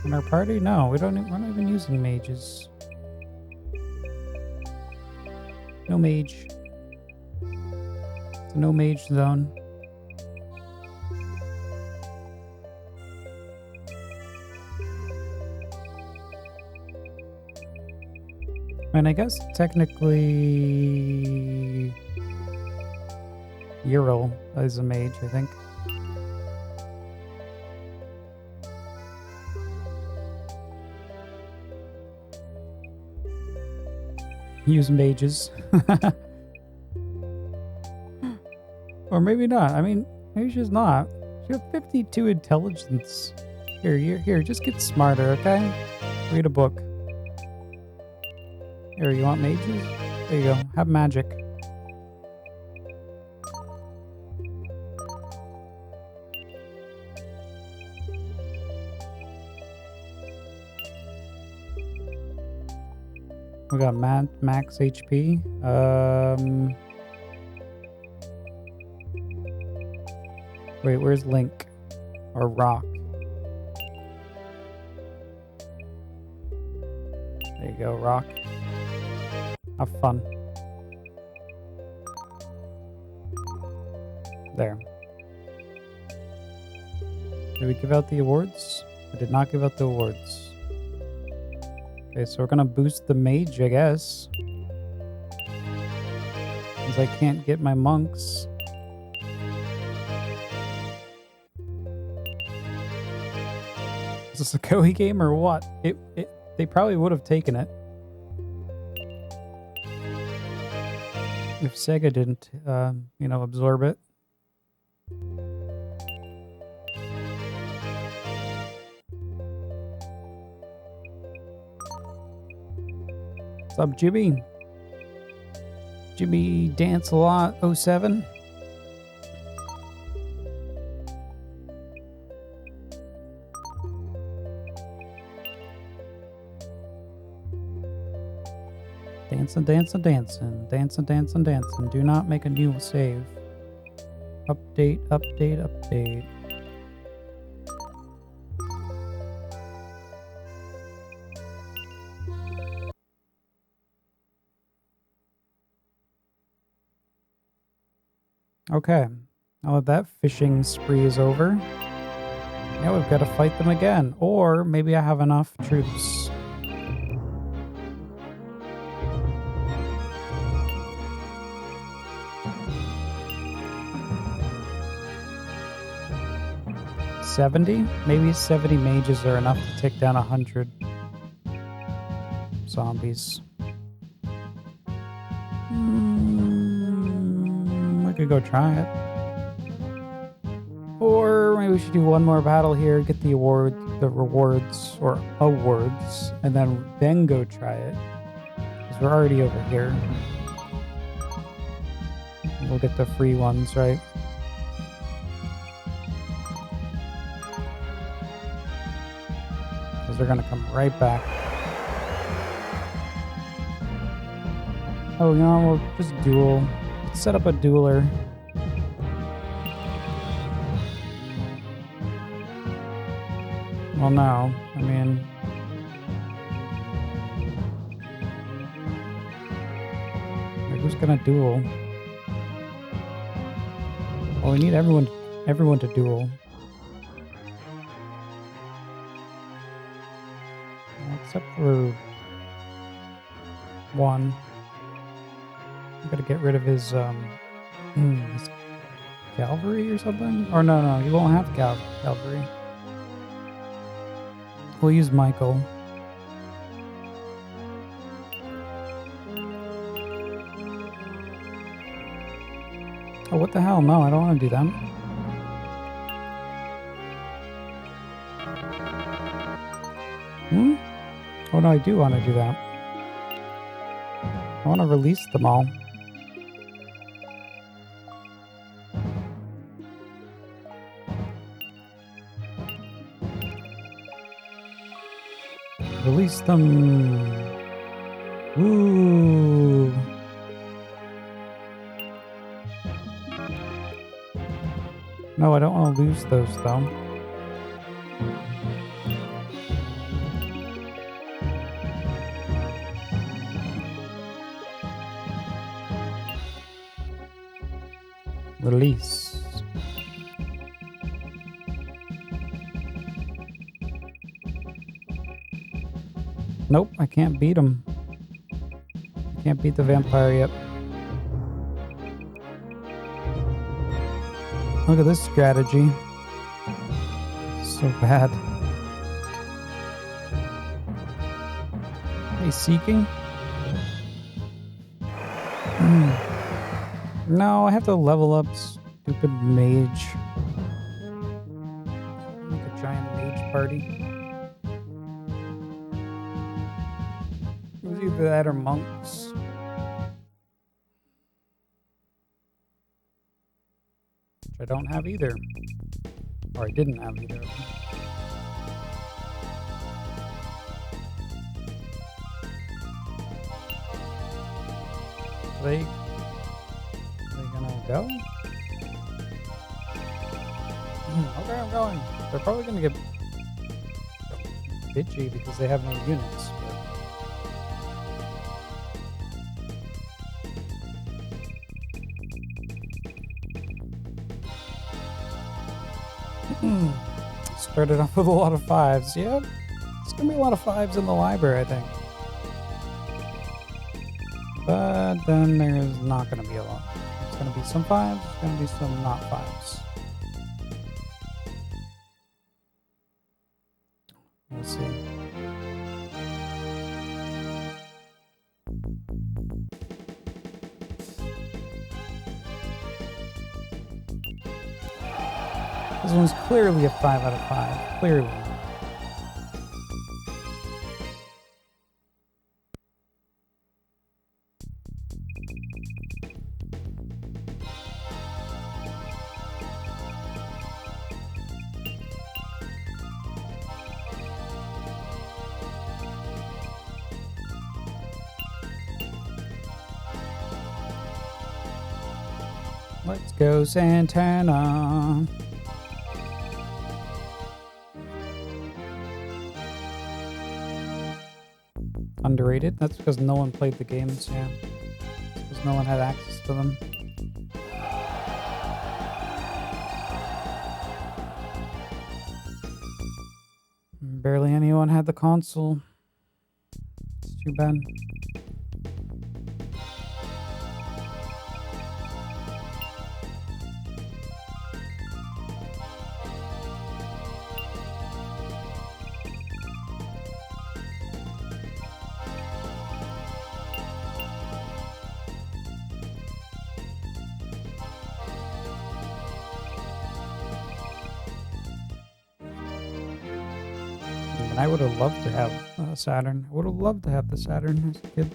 in our party? No, we're not even using mages. No mage. It's a no mage zone. And I guess technically Ural is a mage, I think. Use mages. Or maybe not. I mean, maybe she's not. She has 52 intelligence. Here, just get smarter, okay? Read a book. Here, you want mages? There you go. Have magic. We got max HP. Wait, where's Link? Or Rock? There you go, Rock. Have fun. There. Did we give out the awards? We did not give out the awards. Okay, so we're gonna boost the mage, I guess. Because I can't get my monks. Is this a Koei game or what? They probably would have taken it. If Sega didn't, absorb it. What's up, Jimmy? Jimmy Dance a Lot 07. Dancing, dancing, dancing, dancing, dancing, dancing. Do not make a new save. Update, update, update. Okay, now that that fishing spree is over, now we've got to fight them again. Or maybe I have enough troops. $70? Maybe 70 mages are enough to take down 100 zombies. I could go try it. Or maybe we should do one more battle here, get the rewards, and then go try it. Because we're already over here. We'll get the free ones, right? Because they're gonna come right back. Oh, we'll just duel. Let's set up a dueler. Well, no. I mean... who's gonna duel? Well, we need everyone to duel. Except for one. I'm gonna get rid of his cavalry or something? Or no, you won't have cavalry. We'll use Michael. Oh, what the hell? No, I don't want to do that. Oh no, I do want to do that. I want to release them all. Release them. Ooh. No, I don't want to lose those though. Release. Nope, I can't beat him. Can't beat the vampire yet. Look at this strategy. So bad. Hey, seeking? No, I have to level up stupid mage. Make a giant mage party. It was either that or monks. Which I don't have either. Or I didn't have either of them. Are they gonna go? Okay, I'm going. They're probably gonna get bitchy because they have no units. Started off with a lot of 5s. Yeah, it's gonna be a lot of 5s in the library, I think. But then there's not gonna be a lot. It's gonna be some 5s, it's gonna be some not 5s. We'll see. This one's clearly a 5 out of 5. Clearly. Let's go, Santana. Underrated? That's because no one played the games, yeah. Because no one had access to them. Barely anyone had the console. It's too bad. I would have loved to have Saturn. I would have loved to have the Saturn as a kid.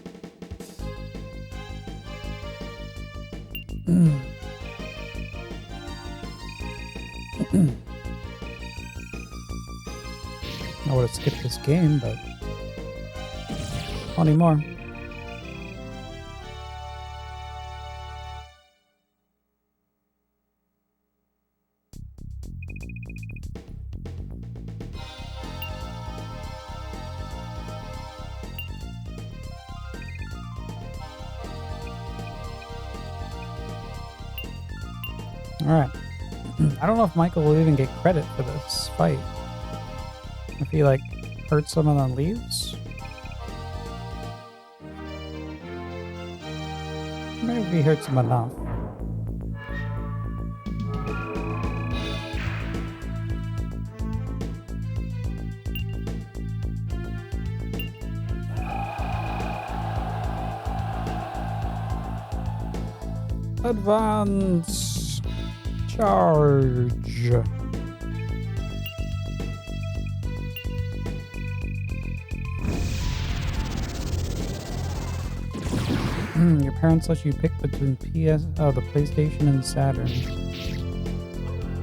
I would have skipped this game, but plenty more. Alright. I don't know if Michael will even get credit for this fight. If he, like, hurts him and then leaves. Maybe if he hurts him enough. Advance! Charge! Your parents let you pick between the PlayStation and Saturn.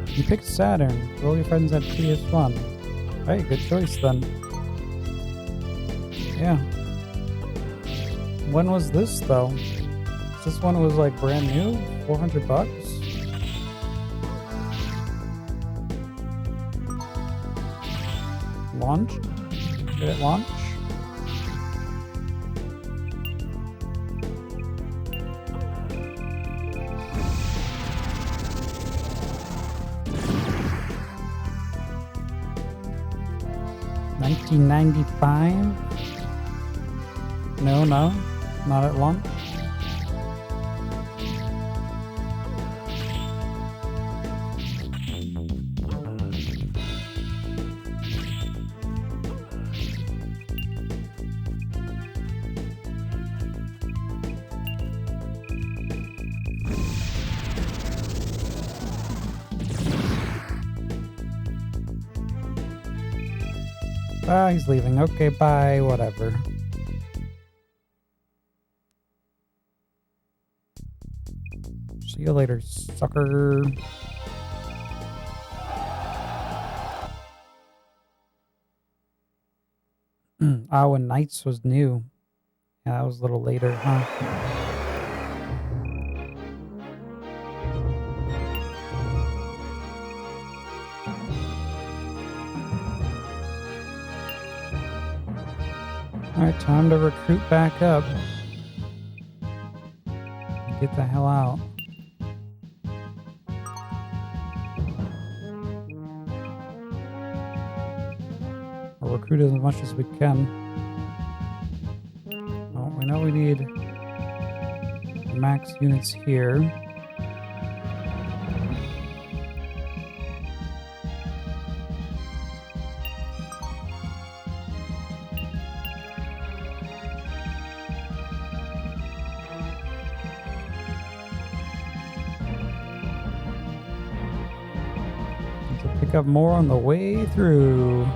You picked Saturn. All your friends had PS1. Hey, good choice then. Yeah. When was this though? This one was like brand new? $400? Launch? Did it launch? $1995? No. Not at lunch. Ah, he's leaving. Okay, bye, whatever. See you later, sucker. Ah, when Knights was new. Yeah, that was a little later, huh? Alright, time to recruit back up. Get the hell out. Or recruit as much as we can. Oh, we know we need max units here. Pick up more on the way through.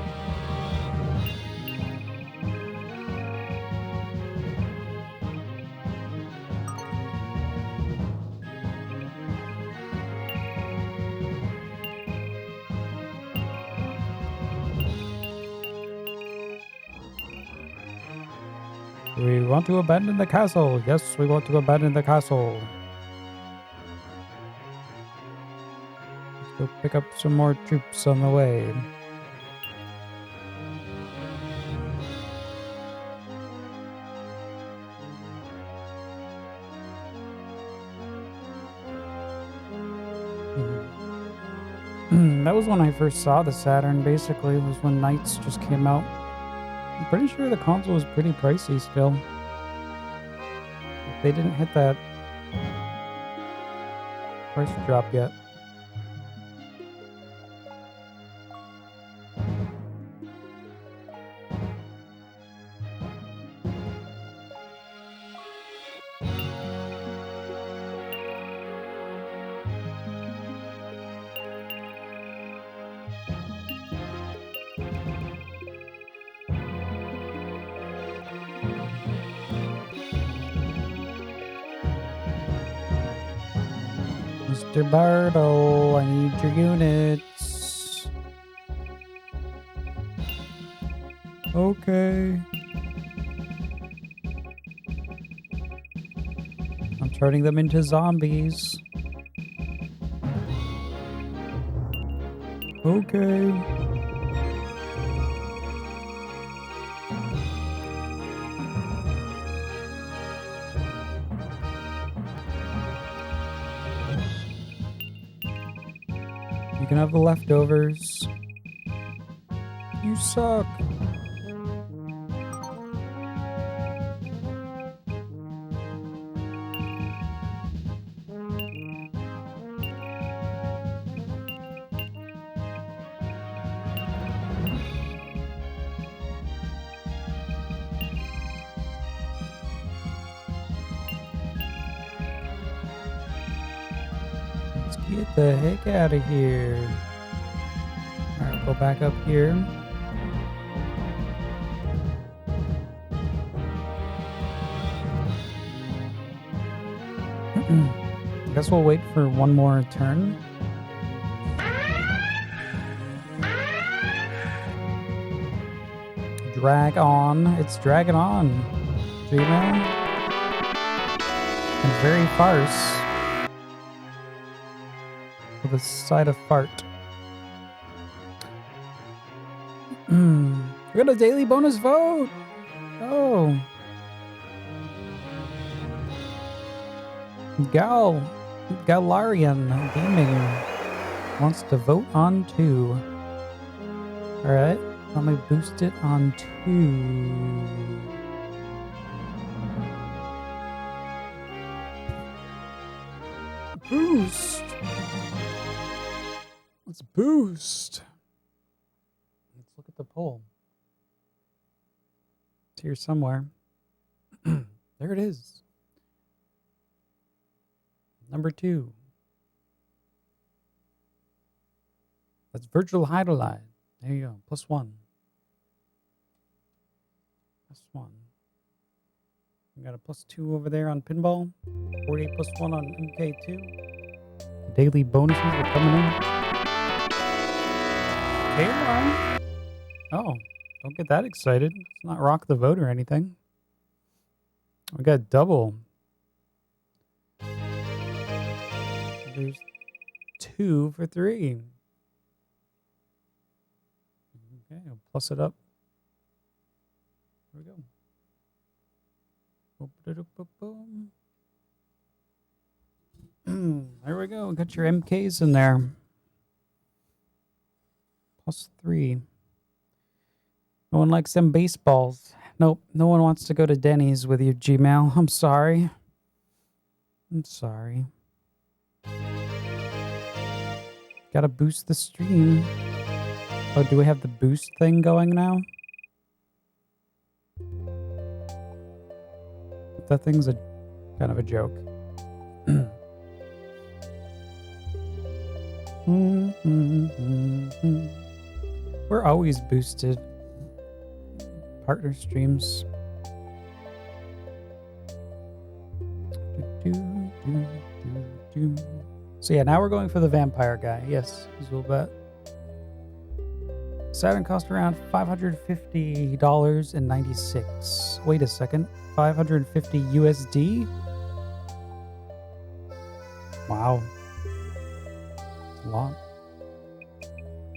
We want to abandon the castle. Yes, we want to abandon the castle. Let's go pick up some more troops on the way. That was when I first saw the Saturn, basically. It was when Knights just came out. I'm pretty sure the console was pretty pricey still. They didn't hit that price drop yet. Mr. Bartle, I need your units. Okay. I'm turning them into zombies. Okay. You can have the leftovers. You suck. Let's get the heck out of here. Alright, we'll go back up here. I guess we'll wait for one more turn. Drag on. It's dragging on. Gmail. And very farce. With a side of fart. We got a daily bonus vote! Oh. Galarian Gaming wants to vote on 2. Alright, let me boost it on 2. boost. Let's boost. Let's look at the poll. It's here somewhere. There it is. Number 2. That's Virtual Hydolite. There you go. +1. +1. We got a +2 over there on pinball. 48 +1 on MK2. Daily bonuses are coming in. K1. Oh, don't get that excited. It's not rock the vote or anything. We got double. There's 2 for 3. Okay, I'll plus it up. There we go. There we go. Got your MKs in there. +3. No one likes them baseballs. Nope. No one wants to go to Denny's with you, Gmail. I'm sorry. I'm sorry. Gotta boost the stream. Oh, do we have the boost thing going now? That thing's a kind of a joke. We're always boosted. Partner streams. So yeah, now we're going for the vampire guy. Yes, we'll bet. Saturn cost around $550.96. Wait a second. 550 USD? Wow. A lot.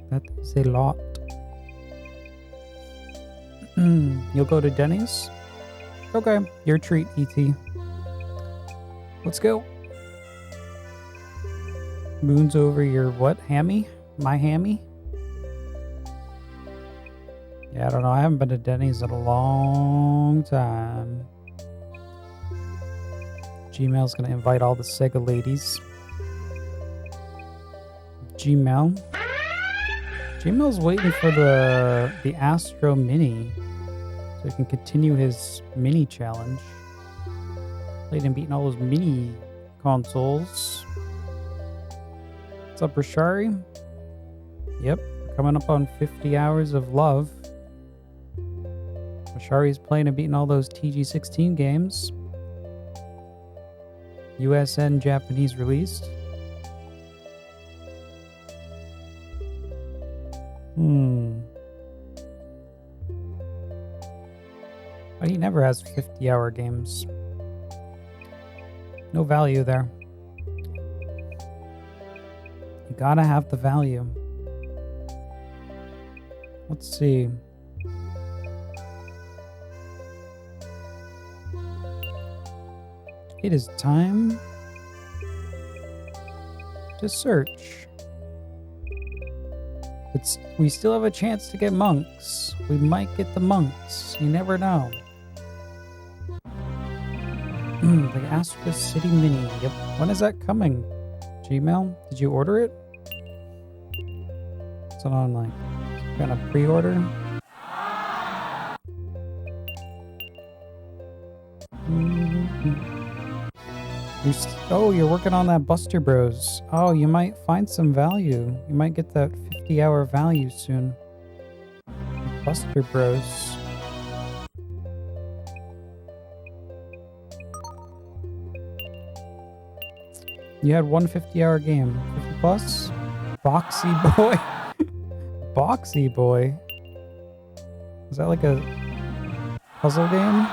That is a lot. You'll go to Denny's? Okay, your treat, E.T. Let's go. Moon's over your what? Hammy? My hammy? Yeah, I don't know. I haven't been to Denny's in a long time. Gmail's gonna invite all the Sega ladies. Gmail's waiting for the Astro Mini so he can continue his mini challenge. Played and beaten all those mini consoles. What's up, Rashari? Yep, coming up on 50 hours of love. Rashari's playing and beating all those TG16 games. US and Japanese released. But he never has 50-hour games. No value there. You gotta have the value. Let's see. It is time to search. We still have a chance to get monks. We might get the monks. You never know. The Astro City Mini. Yep. When is that coming? Gmail? Did you order it? It's an online. Kind of pre-order. You're working on that Buster Bros. Oh, you might find some value. You might get that 50-hour value soon. Buster Bros. You had one 50-hour game. 50 plus? Boxy Boy. Boxy Boy. Is that like a puzzle game?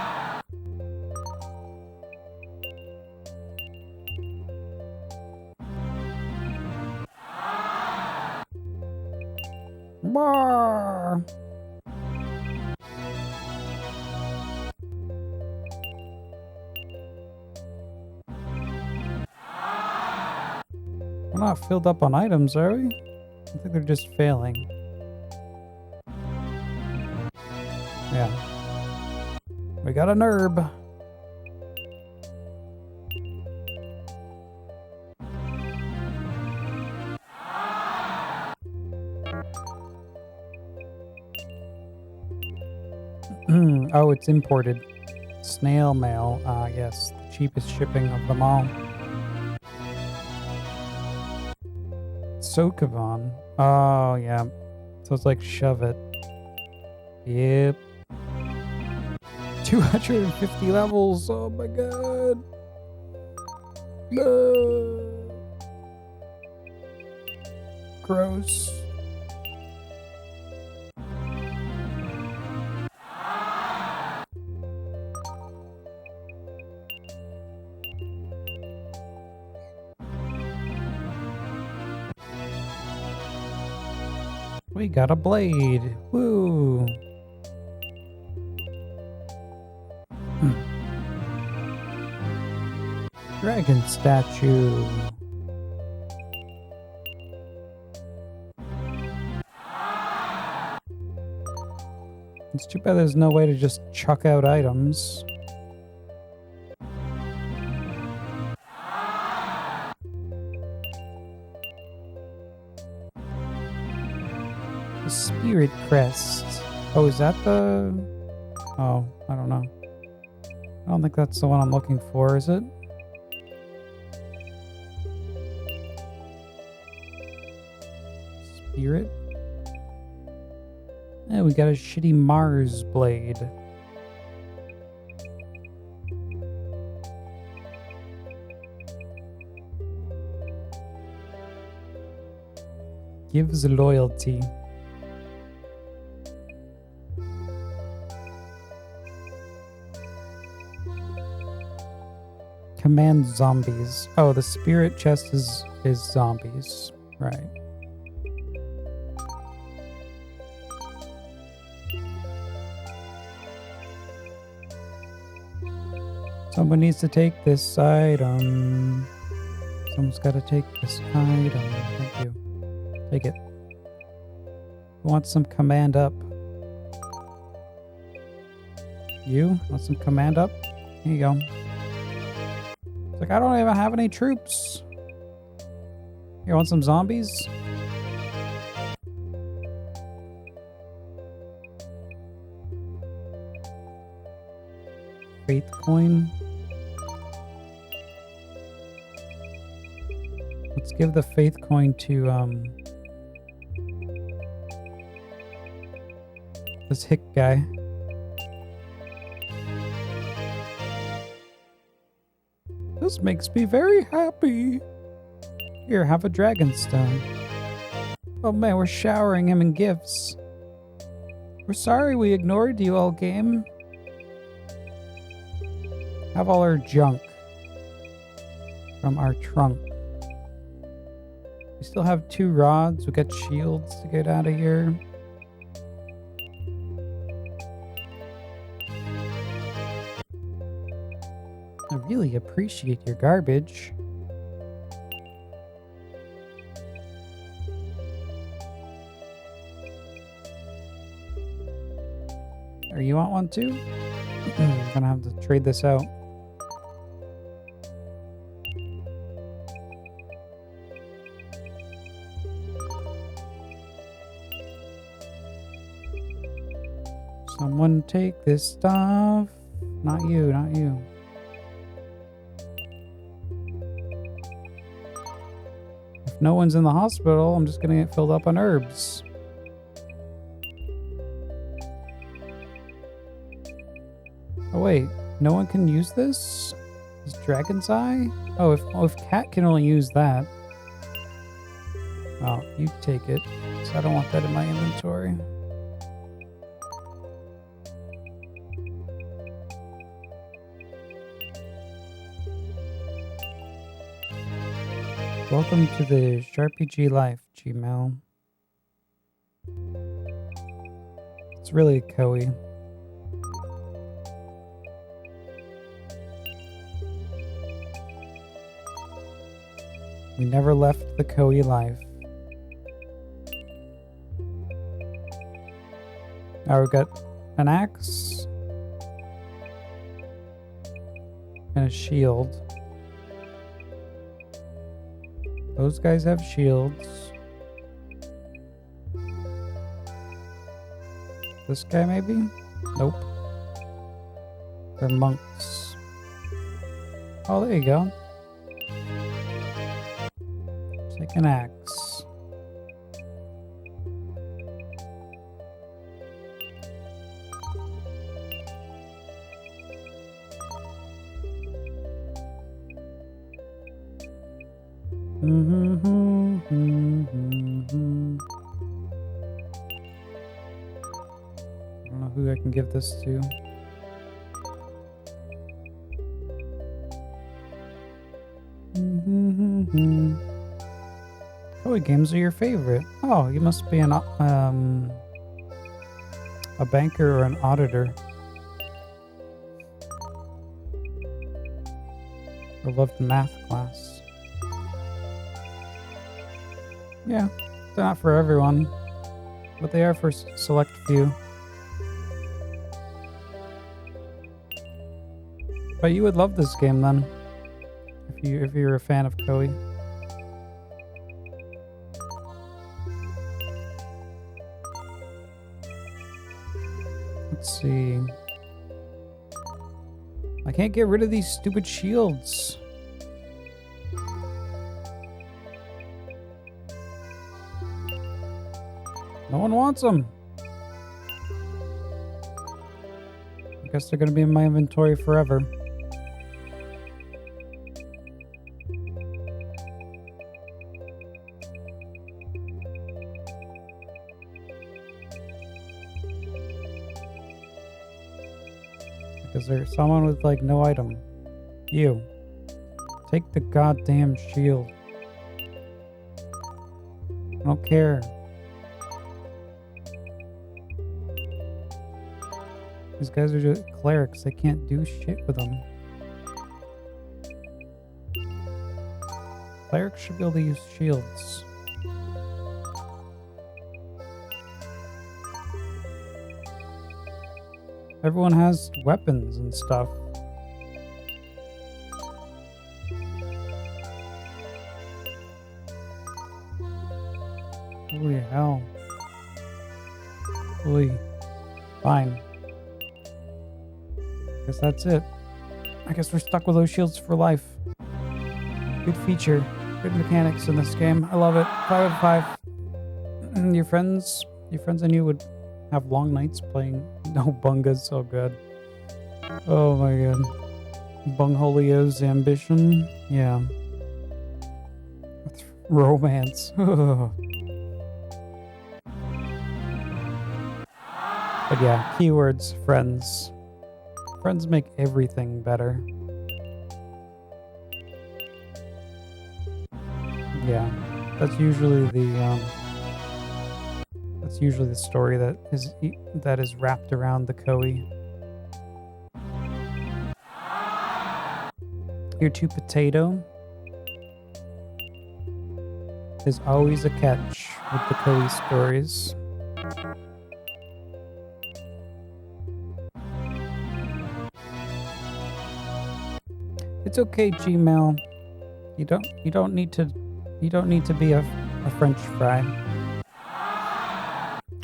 Bar. We're not filled up on items, are we? I think they're just failing. Yeah. We got a NERB. Oh, it's imported. Snail mail. Ah, yes. The cheapest shipping of them all. Sokoban. Oh, yeah. So it's like shove it. Yep. 250 levels. Oh my god. No. Gross. We got a blade. Woo. Dragon statue. It's too bad there's no way to just chuck out items. The Spirit Crest. Oh, is that the... Oh, I don't know. I don't think that's the one I'm looking for, is it? Spirit? Yeah, we got a shitty Mars blade. Gives loyalty. Command zombies. Oh, the spirit chest is zombies. Right. Someone needs to take this item. Someone's got to take this item. Thank you. Take it. Who wants some command up? You? Want some command up? Here you go. It's like, I don't even have any troops. Here, want some zombies? Faith coin. Let's give the faith coin to this hick guy. This makes me very happy. Here, have a dragon stone. Oh man, we're showering him in gifts. We're sorry we ignored you all game. Have all our junk from our trunk. We still have 2 rods. We got shields to get out of here. I really appreciate your garbage. Or you want one too? I'm gonna have to trade this out. Someone take this stuff. Not you, not you. If no one's in the hospital, I'm just gonna get filled up on herbs. Oh wait, no one can use this? This dragon's eye? Oh, if Cat can only use that. Oh, you take it. So I don't want that in my inventory. Welcome to the Sharpie life, Gmail. It's really Koei. We never left the Koei life. Now we've got an axe and a shield. Those guys have shields. This guy maybe? Nope. They're monks. Oh, there you go. Take an axe. I don't know who I can give this to. What games are your favorite? Oh, you must be a banker or an auditor. I loved math class. Yeah, they're not for everyone, but they are for select few. But you would love this game then, if you're a fan of Koei. Let's see. I can't get rid of these stupid shields. No one wants them. I guess they're gonna be in my inventory forever. Because there's someone with like no item. You. Take the goddamn shield. I don't care. These guys are just clerics. They can't do shit with them. Clerics should be able to use shields. Everyone has weapons and stuff. Holy hell. Holy. Fine. Guess that's it. I guess we're stuck with those shields for life. Good feature. Good mechanics in this game. I love it. 5 out of 5. Your friends and you would have long nights playing. No, Bunga's so good. Oh my god. Bungholio's ambition. Yeah. Romance. But yeah, keywords, friends. Friends make everything better. Yeah, that's usually the story that is wrapped around the Koei. Your two potato is always a catch with the Koei stories. It's okay, Gmail. You don't need to be a French fry.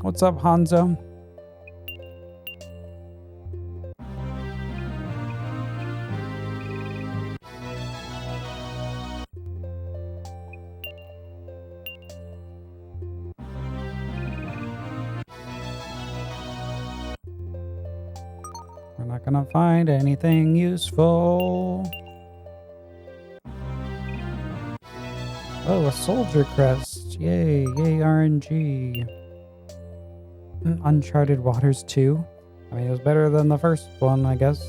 What's up, Hanzo? We're not gonna find anything useful. Oh, a soldier crest. Yay, yay RNG. Uncharted Waters 2. I mean, it was better than the first one, I guess.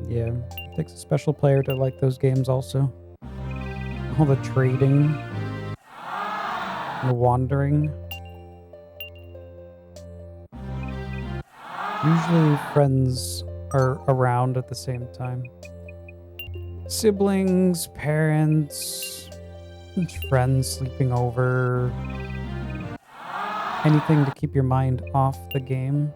Yeah, it takes a special player to like those games also. All the trading, the wandering. Usually friends are around at the same time. Siblings, parents, friends sleeping over, anything to keep your mind off the game.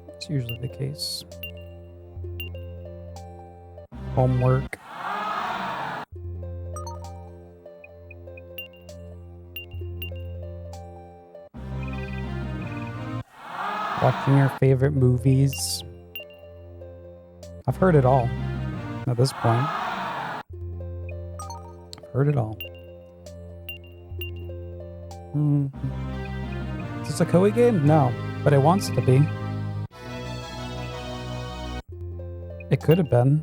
It's usually the case. Homework. Watching your favorite movies. I've heard it all at this point. I've heard it all. Is this a Koei game? No, but it wants to be. It could have been.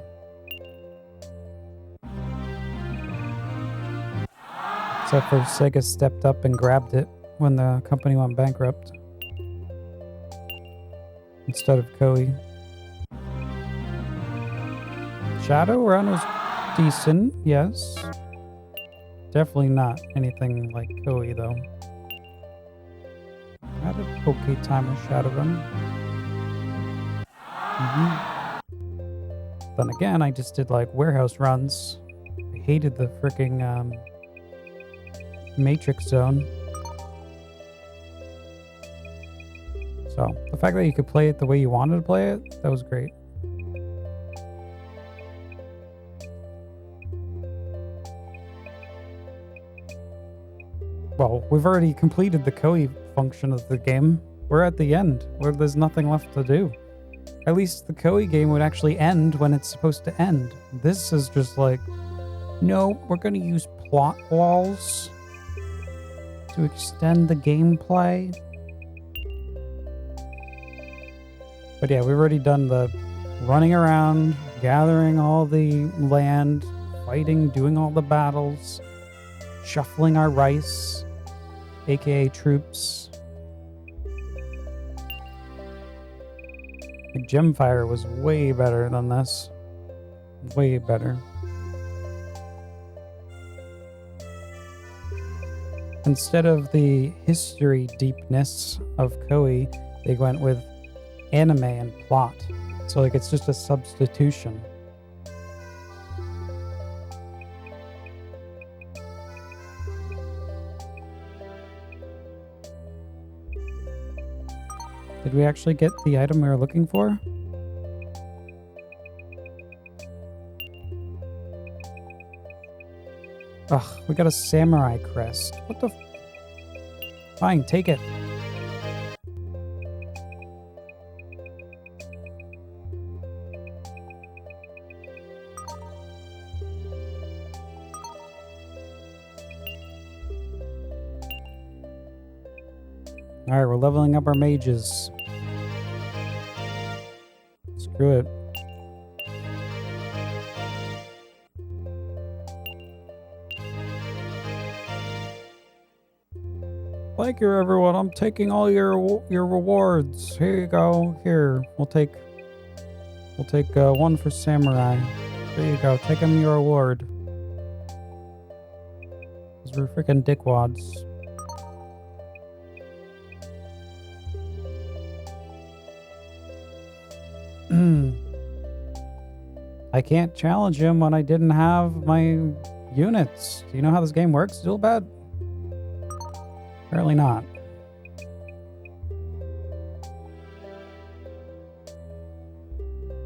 Except for Sega stepped up and grabbed it when the company went bankrupt. Instead of Koei. Shadowrun was decent, yes. Definitely not anything like Koei, though. I had an okay time with Shadowrun. Then again, I just did like warehouse runs. I hated the freaking Matrix Zone. So, the fact that you could play it the way you wanted to play it, that was great. Well, we've already completed the Koei function of the game. We're at the end, where there's nothing left to do. At least the Koei game would actually end when it's supposed to end. This is just like, no, we're going to use plot walls to extend the gameplay. But yeah, we've already done the running around, gathering all the land, fighting, doing all the battles, shuffling our rice, aka troops. The Gemfire was way better than this. Way better. Instead of the history deepness of Koei, they went with anime and plot. So like it's just a substitution. Did we actually get the item we were looking for? Ugh, we got a samurai crest. What the Fine, take it. Alright, we're leveling up our mages. Screw it. Thank you, everyone. I'm taking all your rewards. Here you go. Here, we'll take one for samurai. There you go. Take him your reward. Those were freaking dickwads. I can't challenge him when I didn't have my units. Do you know how this game works, Zulbad? Apparently not.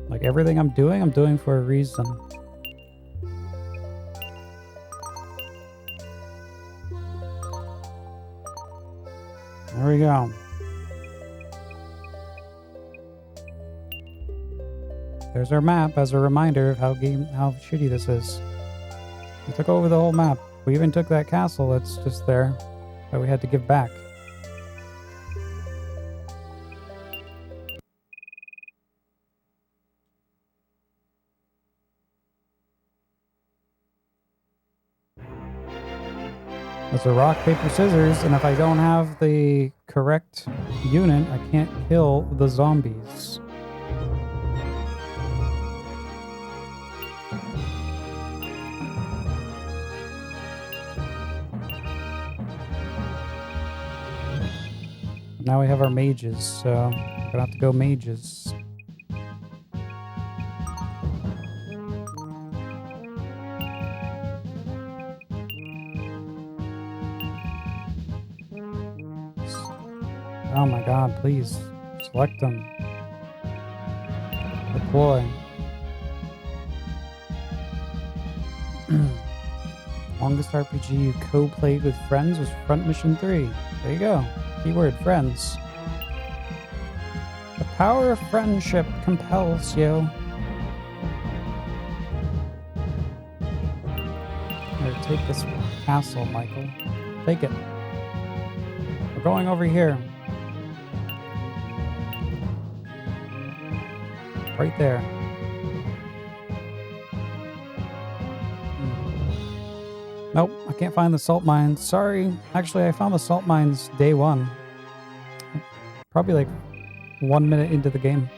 Like everything I'm doing for a reason. There we go. There's our map as a reminder of how shitty this is. We took over the whole map. We even took that castle that's just there that we had to give back. It's a rock, paper, scissors, and if I don't have the correct unit, I can't kill the zombies. Now we have our mages, so we're gonna have to go mages. Oh my god, please. Select them. Deploy. Longest RPG you co-played with friends was Front Mission 3. There you go. Keyword friends. The power of friendship compels you. Here, take this castle, Michael. Take it. We're going over here. Right there. Nope, I can't find the salt mines. Sorry. Actually, I found the salt mines day one. Probably like 1 minute into the game.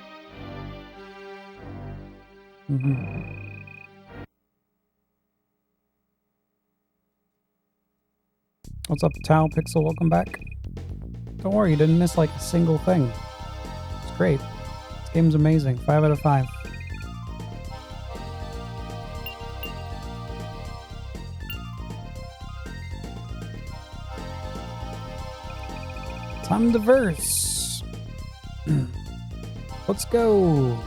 What's up, Tau Pixel? Welcome back. Don't worry, you didn't miss like a single thing. It's great. This game's amazing. 5 out of 5. Time to verse. Let's go.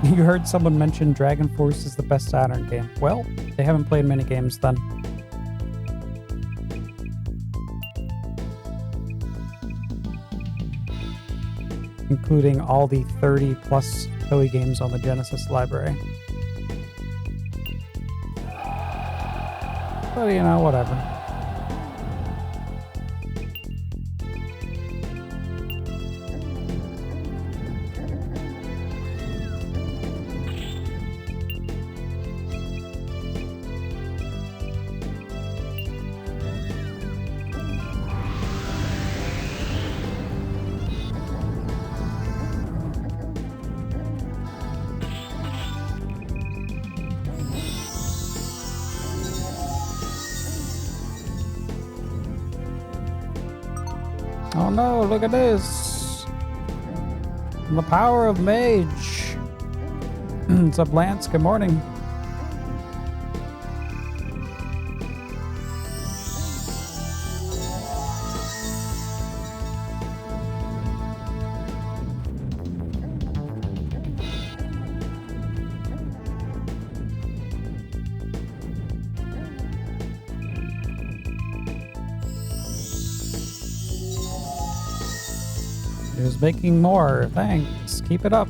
You heard someone mention Dragon Force is the best Saturn game. Well, they haven't played many games then. Including all the 30 plus Toei games on the Genesis library. But you know, whatever. Oh no, look at this. The power of Mage. What's up, Lance? Good morning. Is making more. Thanks. Keep it up.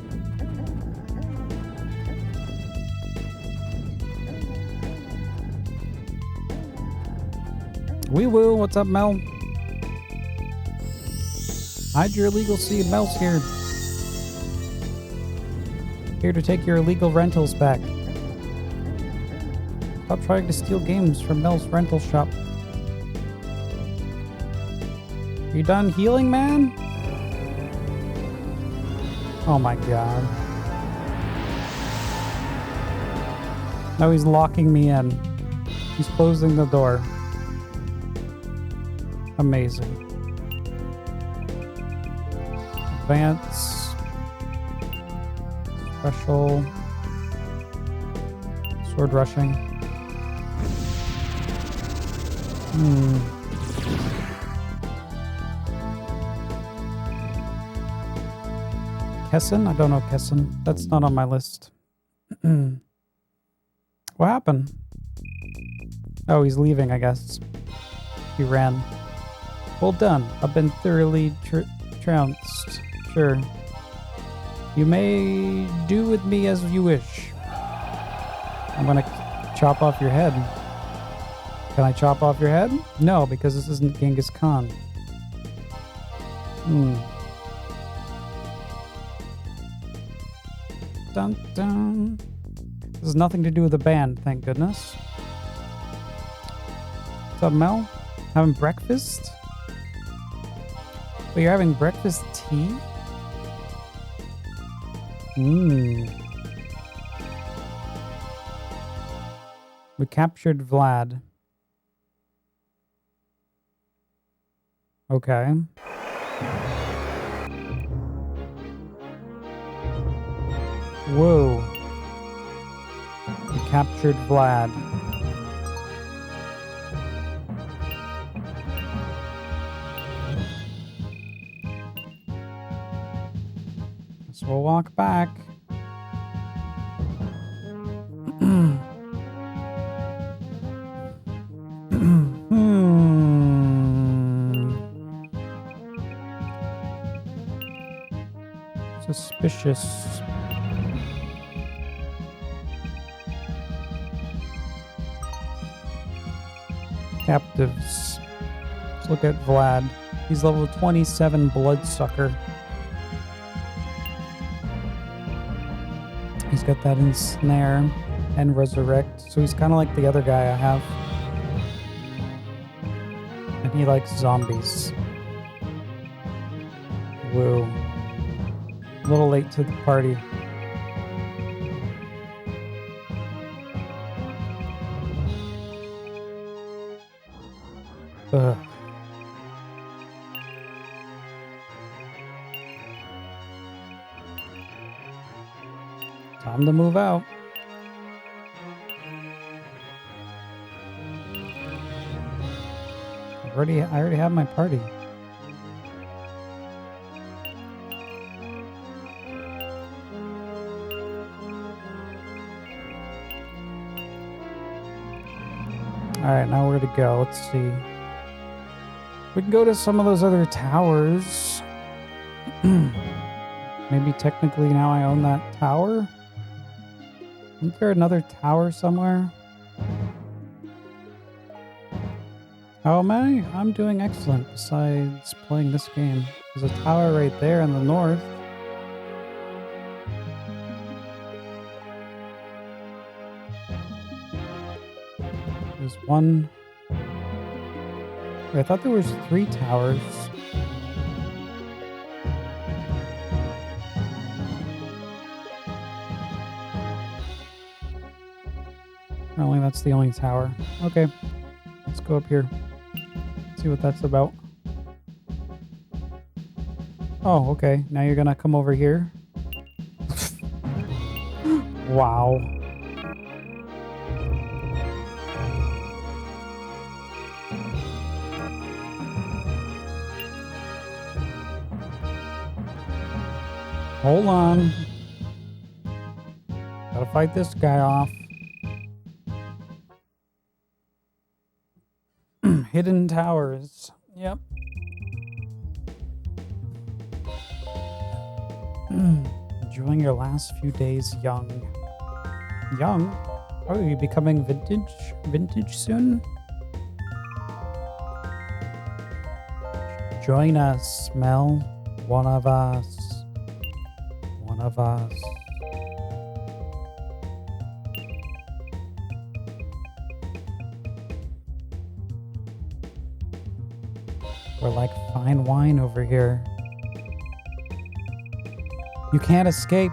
Wee woo. What's up, Mel? Hide your illegal seed. Mel's here. Here to take your illegal rentals back. Stop trying to steal games from Mel's rental shop. You done healing, man? Oh my god. Now he's locking me in. He's closing the door. Amazing. Advance. Special. Sword rushing. Kessen? I don't know Kessen. That's not on my list. What happened? Oh, he's leaving, I guess. He ran. Well done. I've been thoroughly trounced. Sure. You may do with me as you wish. I'm gonna chop off your head. Can I chop off your head? No, because this isn't Genghis Khan. Dun dun. This has nothing to do with the band, thank goodness. What's up, Mel? Having breakfast? Oh, you're having breakfast tea? We captured Vlad. Whoa. We captured Vlad. So we'll walk back. Suspicious. Captives. Let's look at Vlad. He's level 27 Bloodsucker. He's got that Ensnare and Resurrect, so he's kind of like the other guy I have. And he likes zombies. Whoa. A little late to the party. Ugh. Time to move out. I already have my party. Alright, now where to go? Let's see. We can go to some of those other towers. Maybe technically now I own that tower? Isn't there another tower somewhere? How am I? I'm doing excellent besides playing this game. There's a tower right there in the north. There's one. Wait, I thought there was 3 towers. Apparently that's the only tower. Okay, let's go up here. See what that's about. Oh, okay. Now you're gonna come over here. Wow. Hold on. Gotta fight this guy off. Hidden towers. Yep. Enjoying your last few days young. Young? Oh, are you becoming vintage? Vintage soon? Join us, Mel. One of us. One of us. We're like fine wine over here. You can't escape.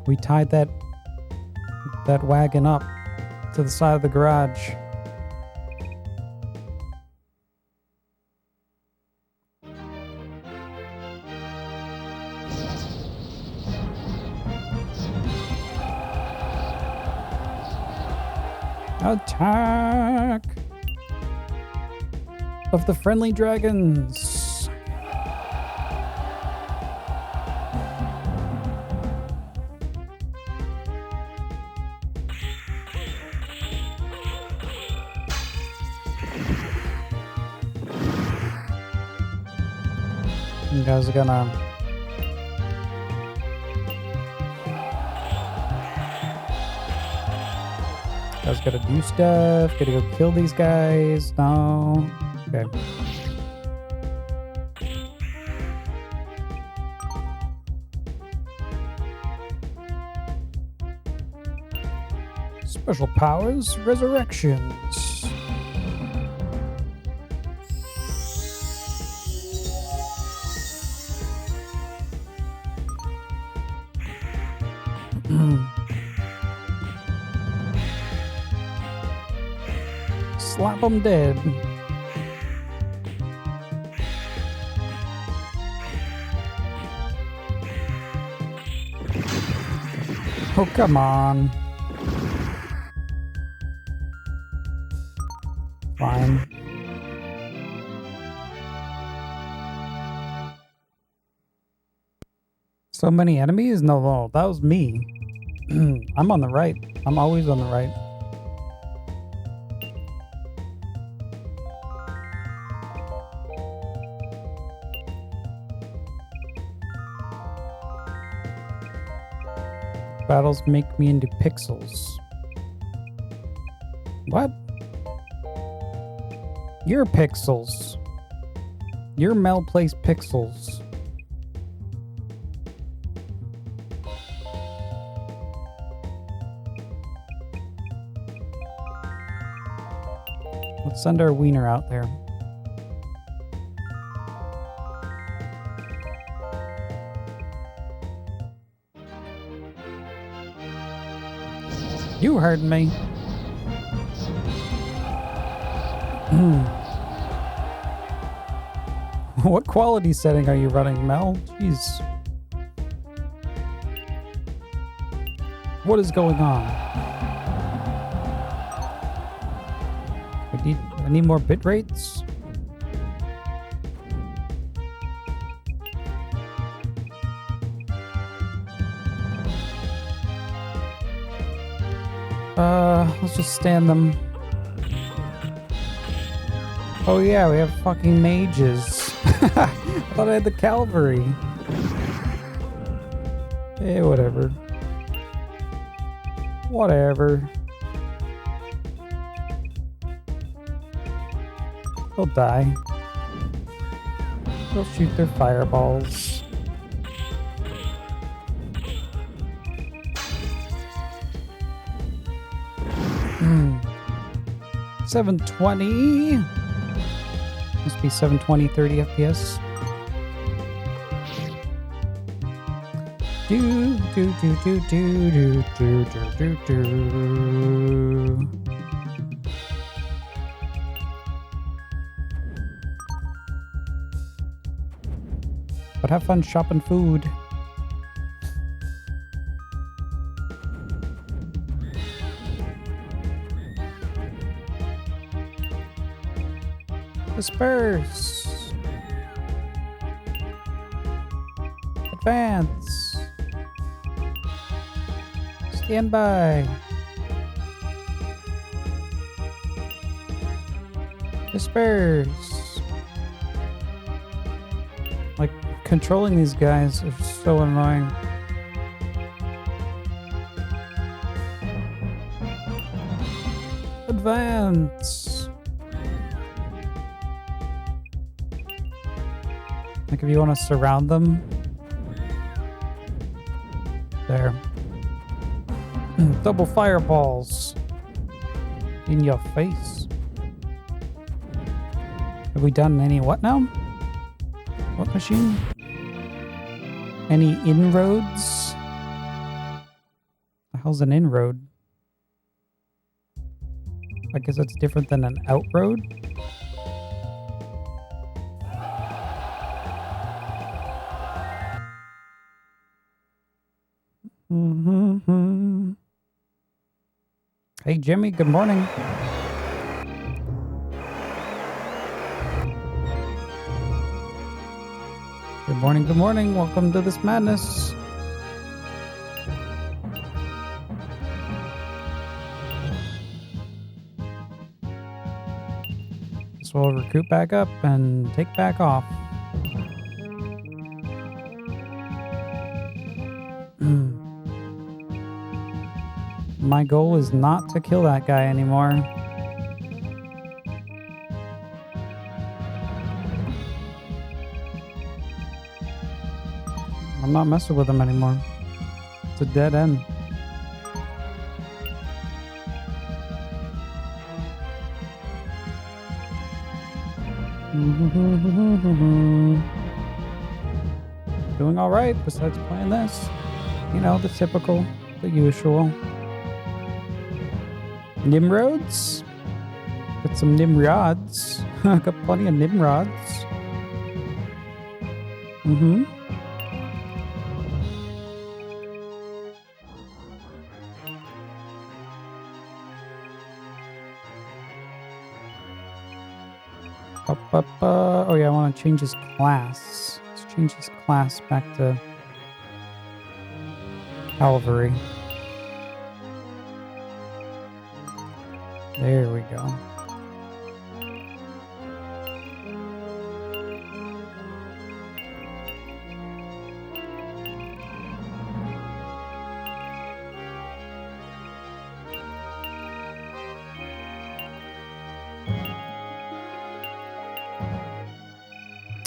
We tied that wagon up to the side of the garage. Attack of the friendly dragons. You guys are gonna gotta do stuff. Gotta go kill these guys. No. Okay. Special powers, resurrections. Slap them dead. Oh, come on. Fine. So many enemies? No, that was me. I'm on the right. I'm always on the right. Battles make me into pixels. What? You're pixels. You're Mel Place pixels. Let's send our wiener out there. You heard me. What quality setting are you running, Mel? Jeez. What is going on? I need more bit rates. Let's just stand them. Oh yeah, we have fucking mages. I thought I had the cavalry. Eh, whatever. Whatever. They'll die. They'll shoot their fireballs. 720. Must be 720, 30 FPS. Do do do do do do do do do do. But have fun shopping food. Disperse. Advance. Stand by. Disperse. Like, controlling these guys is so annoying. Advance. Like, if you want to surround them. There. Double fireballs. In your face. Have we done any what now? What machine? Any inroads? The hell's an inroad? I guess that's different than an outroad. Hey Jimmy, good morning. Good morning, good morning. Welcome to this madness. So we'll recruit back up and take back off. My goal is not to kill that guy anymore. I'm not messing with him anymore. It's a dead end. Doing all right besides playing this. You know, the typical, the usual. Nimrods? Got some Nimrods. Got plenty of Nimrods. Oh yeah, I want to change his class. Let's change his class back to cavalry. There we go.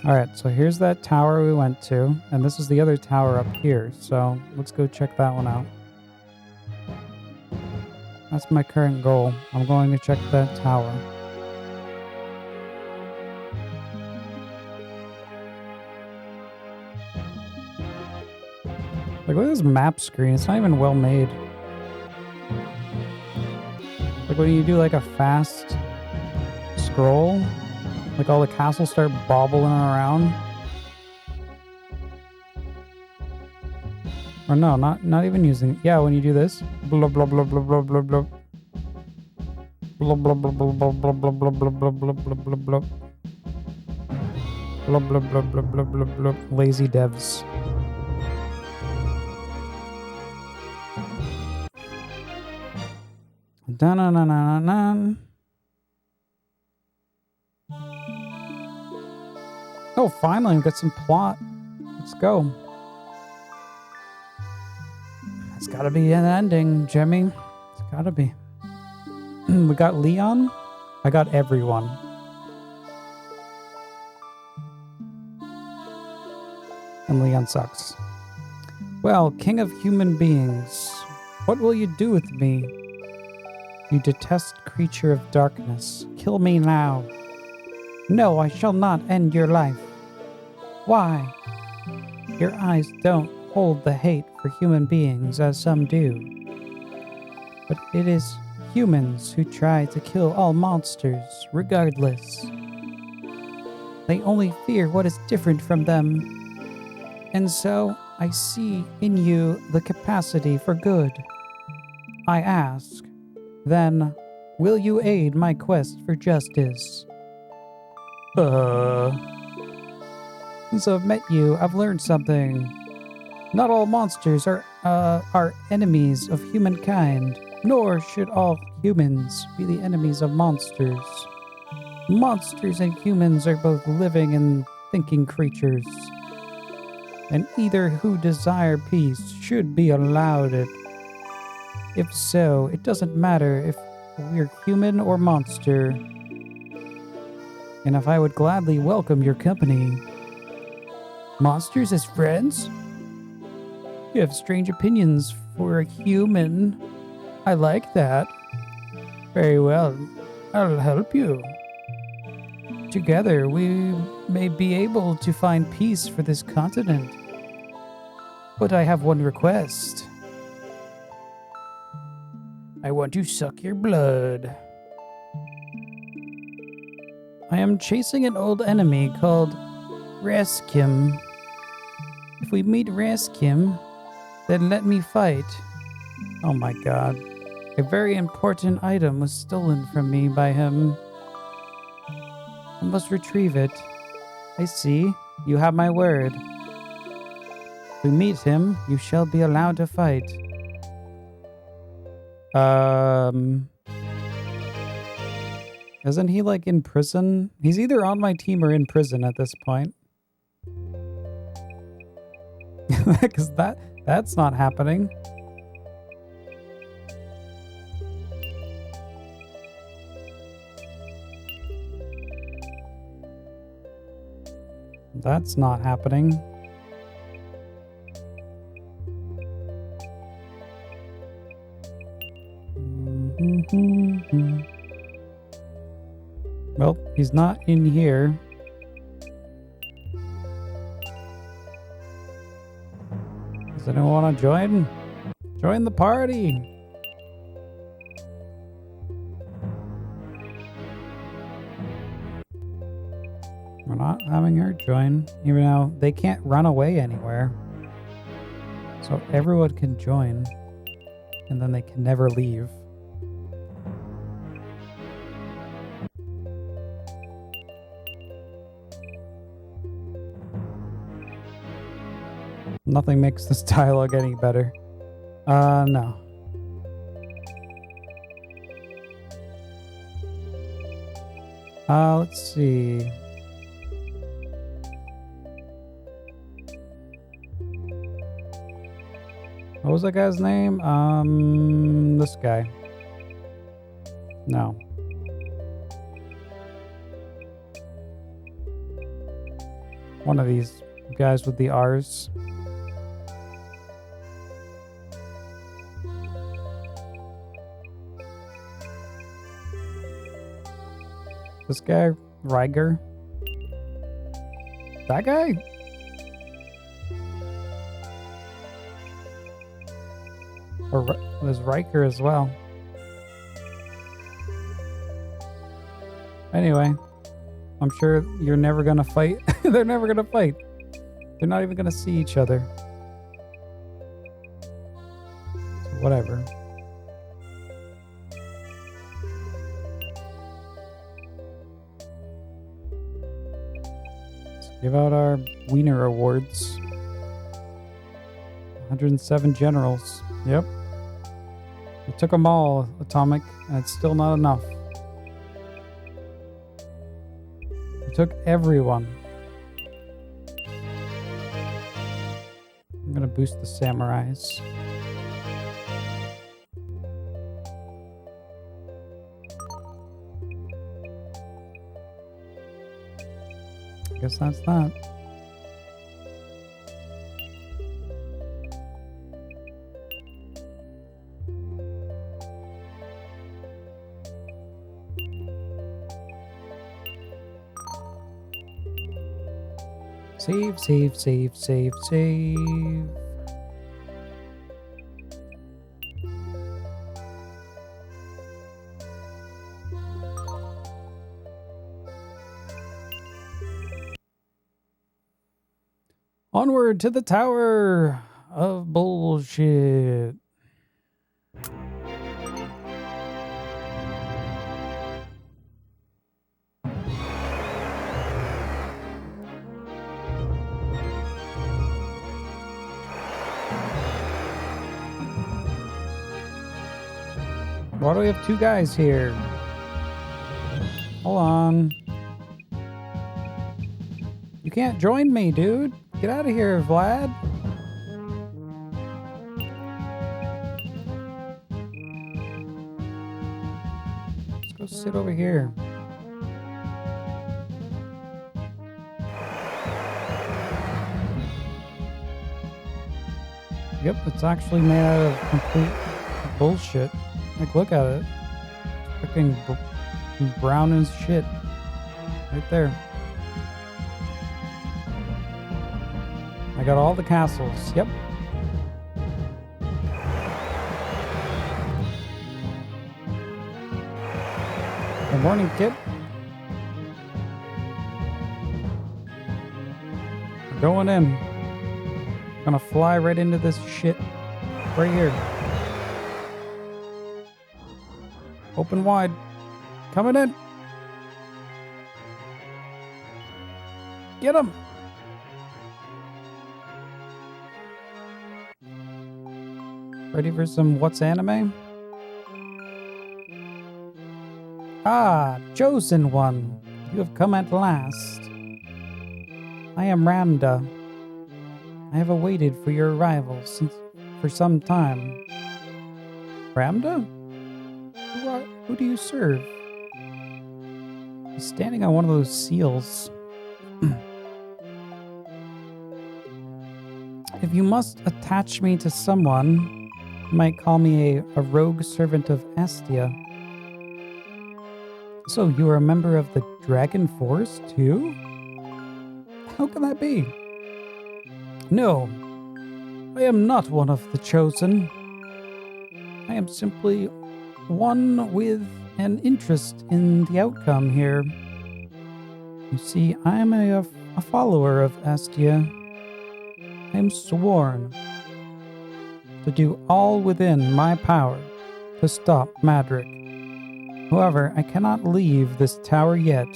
Alright, so here's that tower we went to, and this is the other tower up here, so let's go check that one out. That's my current goal. I'm going to check that tower. Like, look at this map screen. It's not even well made. Like, when you do, like, a fast scroll, like, all the castles start bobbling around. Or no, not even using... Yeah, when you do this. Blah, blah, blah, blah, blah, blah, blah. Blah, blah, blah, blah, blah, blah, blah, blah, blah, blah, blah, blah, blah, blah. Blah, blah, blah, blah, blah, blah, blah. Lazy devs. Da-na-na-na-na-na. Oh, finally, we got some plot. Let's go. It's gotta be an ending, Jimmy. It's gotta be. We got Leon. I got everyone. And Leon sucks. Well, king of human beings, what will you do with me? You detest creature of darkness. Kill me now. No, I shall not end your life. Why? Your eyes don't hold the hate for human beings as some do. But it is humans who try to kill all monsters, regardless. They only fear what is different from them. And so, I see in you the capacity for good. I ask, then, will you aid my quest for justice? Since I've met you, I've learned something. Not all monsters are enemies of humankind, nor should all humans be the enemies of monsters. Monsters and humans are both living and thinking creatures, and either who desire peace should be allowed it. If so, it doesn't matter if we're human or monster, and if I would gladly welcome your company. Monsters as friends? You have strange opinions for a human. I like that. Very well, I'll help you. Together, we may be able to find peace for this continent. But I have one request. I want to suck your blood. I am chasing an old enemy called Raskim. If we meet Raskim, then let me fight. Oh my god. A very important item was stolen from me by him. I must retrieve it. I see. You have my word. If we meet him, you shall be allowed to fight. Isn't he like in prison? He's either on my team or in prison at this point. Because that's not happening. That's not happening. Well, he's not in here. Does anyone want to join? Join the party! We're not having her join, even though they can't run away anywhere. So everyone can join, and then they can never leave. nothing makes this dialogue any better. No. Let's see. What was that guy's name? This guy. No. One of these guys with the R's. This guy, Riger. That guy? Or there's Riker as well. Anyway, I'm sure you're never gonna fight. They're never gonna fight. They're not even gonna see each other. So whatever. Let's give out our Wiener Awards. 107 generals. Yep. We took them all, Atomic, and it's still not enough. We took everyone. I'm gonna boost the samurais. I guess that's that. Save, save, save, save, save. Onward to the Tower of Bullshit. Why do we have two guys here? Hold on. You can't join me, dude. Get out of here, Vlad. Let's go sit over here. Yep, it's actually made out of complete bullshit. Like, look at it. It's freaking brown as shit. Right there. I got all the castles. Yep. Good morning, kid. We're going in. Gonna fly right into this shit. Right here. Open wide. Coming in. Get him. Ready for some what's anime? Ah, chosen one. You have come at last. I am Ramda. I have awaited for your arrival for some time. Ramda? Who do you serve? He's standing on one of those seals. If you must attach me to someone, you might call me a rogue servant of Astia. So you are a member of the Dragon Force too? How can that be? No, I am not one of the chosen. I am simply one with an interest in the outcome here. You see, I am a follower of Astia. I am sworn to do all within my power to stop Madrick. However, I cannot leave this tower yet.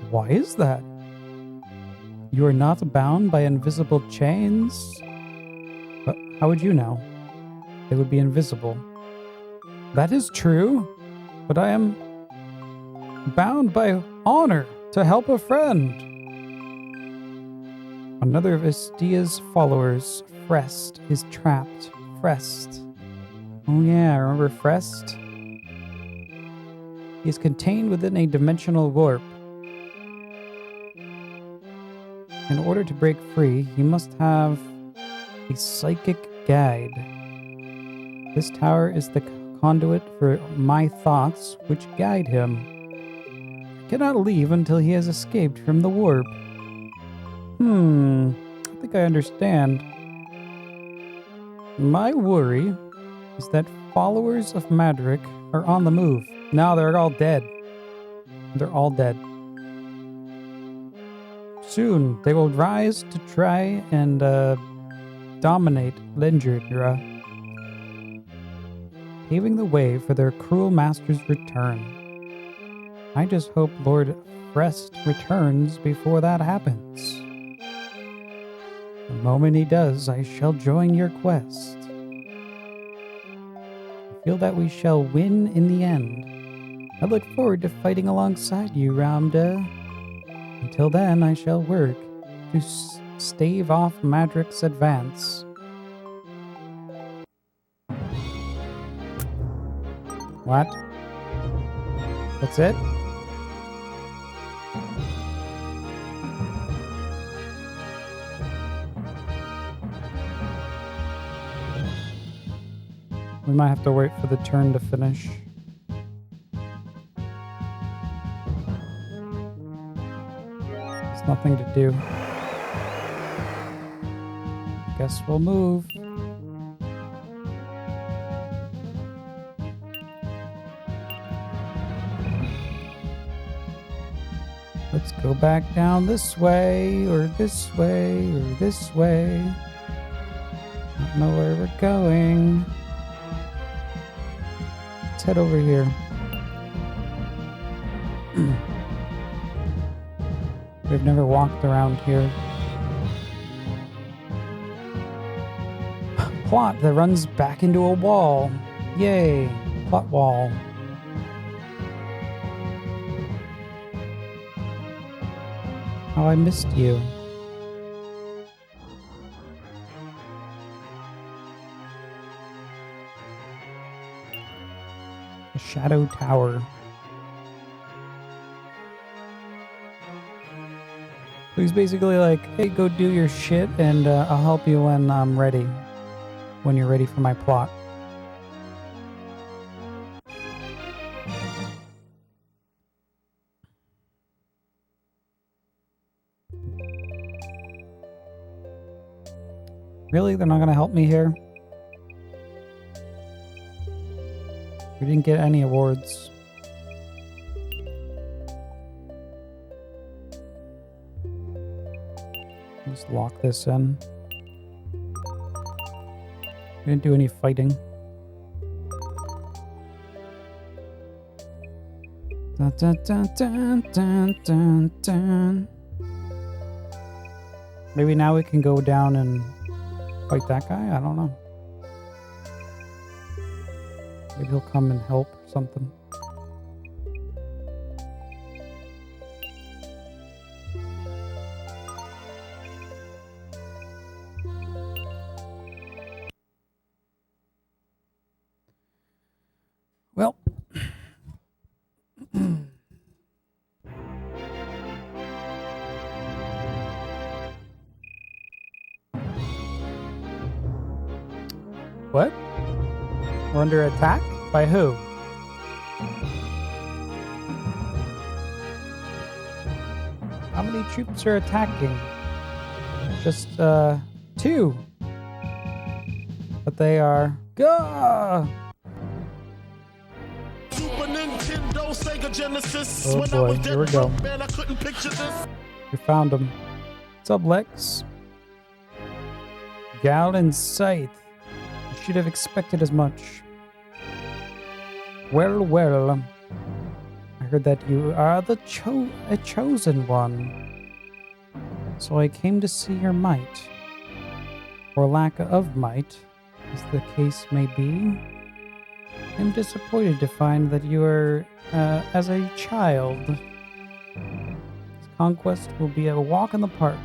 Why is that? You are not bound by invisible chains? But how would you know? They would be invisible. That is true, but I am bound by honor to help a friend. Another of Estia's followers, Crest, is trapped. Crest. Oh yeah, remember Crest? He is contained within a dimensional warp. In order to break free, he must have a psychic guide. This tower is the conduit for my thoughts, which guide him. I cannot leave until he has escaped from the warp. I think I understand. My worry is that followers of Madrick are on the move. No, they're all dead. They're all dead. Soon, they will rise to try and dominate Lindra, paving the way for their cruel master's return. I just hope Lord Crest returns before that happens. The moment he does, I shall join your quest. I feel that we shall win in the end. I look forward to fighting alongside you, Ramda. Until then, I shall work to stave off Madrick's advance. What? That's it? We might have to wait for the turn to finish. There's nothing to do. Guess we'll move. Let's go back down this way, or this way, or this way. Don't know where we're going. Let's head over here. We've never walked around here. Plot that runs back into a wall. Yay, plot wall. Oh, I missed you. The Shadow Tower. So he's basically like, hey, go do your shit and I'll help you when I'm ready. When you're ready for my plot. Really? They're not going to help me here? We didn't get any awards. Just lock this in. We didn't do any fighting. Dun, dun, dun, dun, dun, dun, dun. Maybe now we can go down and fight that guy? I don't know. Maybe he'll come and help or something. Well. What? We're under attack? By who? How many troops are attacking? Just, 2. But they are... Gah!
Super Nintendo, Sega Genesis.
Oh
When I
boy,
was
here we
dead
go.
broke, man, I couldn't picture this.
We found him. What's up, Lex? Gal and Scythe. I should have expected as much. Well, well. I heard that you are the chosen one. So I came to see your might, or lack of might, as the case may be. I'm disappointed to find that you are, as a child. This conquest will be a walk in the park.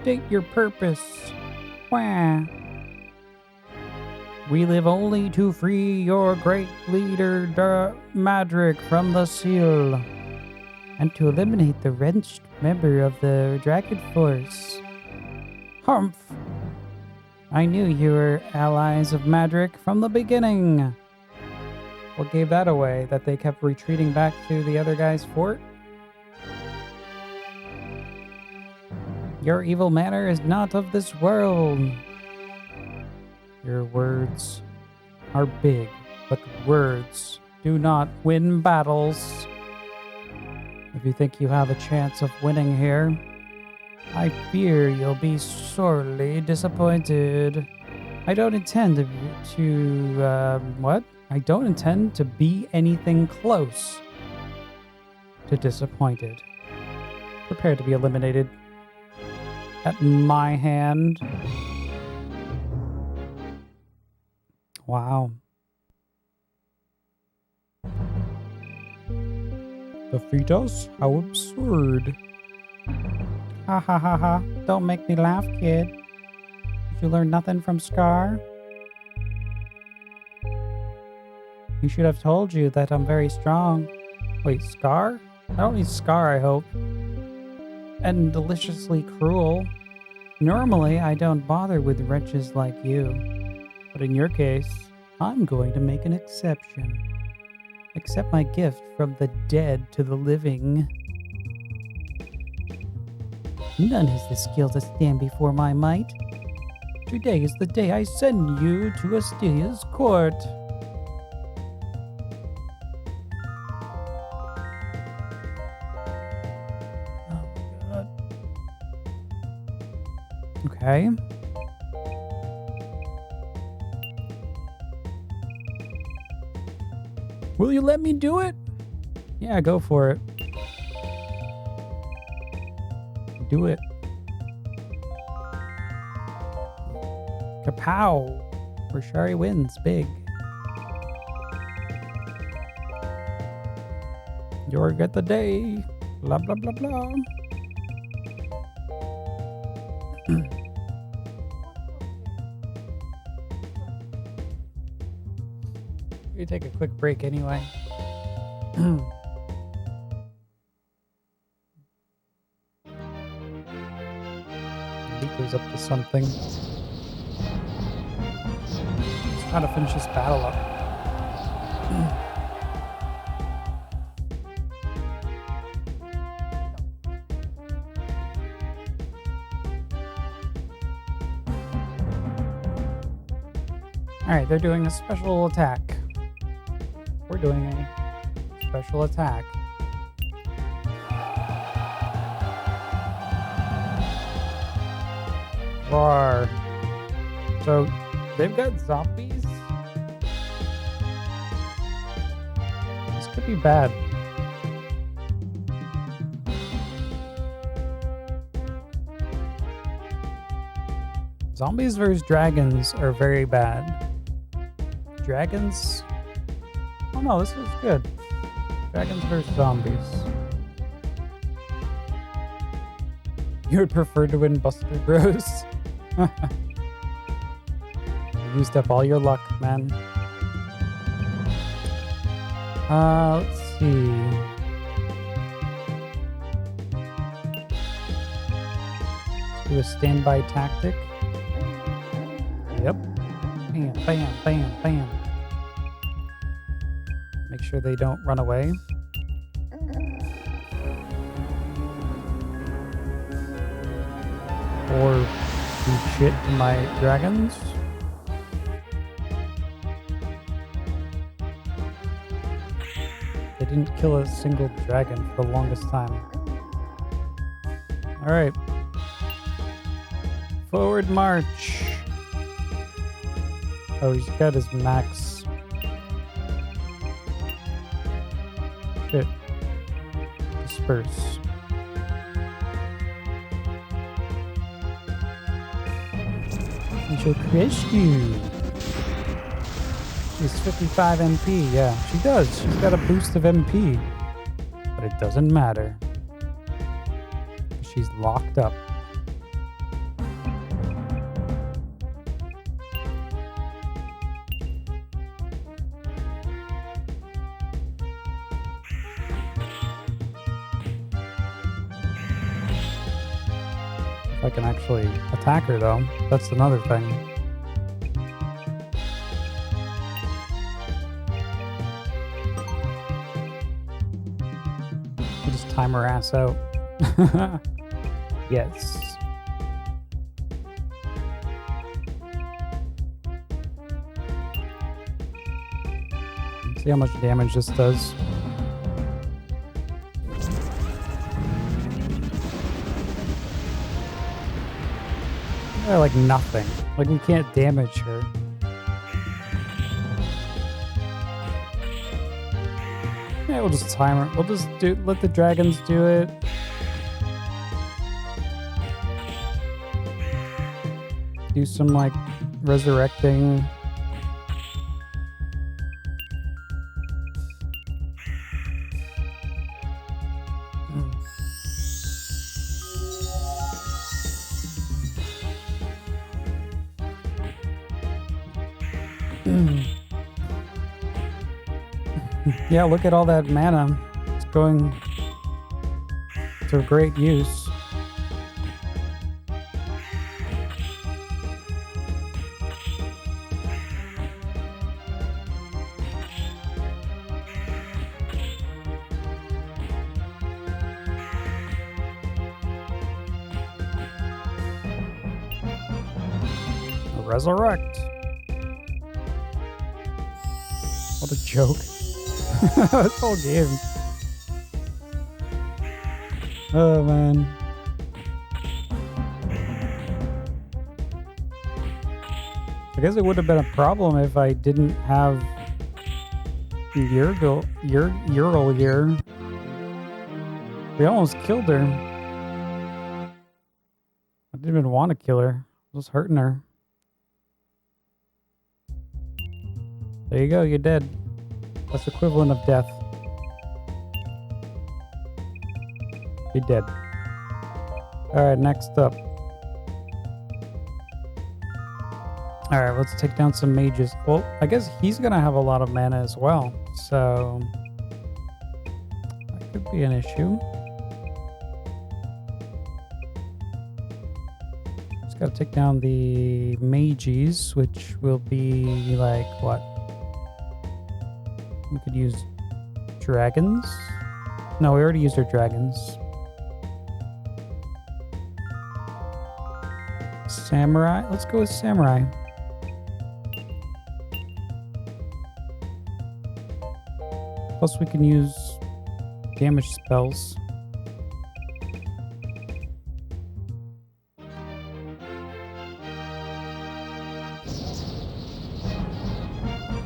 State your purpose. Wah. We live only to free your great leader, Madrick, from the seal, and to eliminate the wrenched member of the Dragon Force. Humph! I knew you were allies of Madrick from the beginning. What gave that away? That they kept retreating back to the other guy's fort? Your evil manner is not of this world. Your words are big, but words do not win battles. If you think you have a chance of winning here, I fear you'll be sorely disappointed. I don't intend I don't intend to be anything close to disappointed. Prepare to be eliminated at my hand. Wow. Defeat us? How absurd. Ha ha ha ha. Don't make me laugh, kid. Did you learn nothing from Scar? He should have told you that I'm very strong. Wait, Scar? I don't need Scar, I hope. And deliciously cruel. Normally, I don't bother with wretches like you. But in your case, I'm going to make an exception. Accept my gift from the dead to the living. None has the skill to stand before my might. Today is the day I send you to Astilia's court. Oh my god. Okay. Will you let me do it? Yeah, go for it. Do it. Kapow! Rashari wins big. You're get the day. Blah blah blah blah. We take a quick break anyway. Nico's up to something. Let's try to finish this battle up. Alright, they're doing a special attack. We're doing a special attack. Roar. So, they've got zombies? This could be bad. Zombies versus dragons are very bad. Dragons? Oh no, this was good. Dragons versus zombies. You would prefer to win Buster Bros? You used up all your luck, man. Let's see. Do a standby tactic. Yep. Bam, bam, bam, bam. Make sure they don't run away. Or do shit to my dragons. They didn't kill a single dragon for the longest time. Alright. Forward march. Oh, he's got his max. Shit. Disperse. I shall crush you. She's 55 MP. Yeah, she does. She's got a boost of MP. But it doesn't matter. She's locked up. If I can actually attack her, though, that's another thing. We'll just time her ass out. Yes. See how much damage this does. Like nothing. Like we can't damage her. Yeah, we'll just time her. We'll just let the dragons do it. Do some like resurrecting. Yeah, look at all that mana. It's going to great use. Resurrect. What a joke. This whole game. Oh man. I guess it would have been a problem if I didn't have Ural here. We almost killed her. I didn't even want to kill her. I was hurting her. There you go, you're dead. That's equivalent of death. You're dead. Alright, next up. Alright, let's take down some mages. Well, I guess he's gonna have a lot of mana as well, so that could be an issue. Just gotta take down the mages, which will be like what? We could use dragons. No, we already used our dragons. Samurai. Let's go with samurai. Plus we can use damage spells.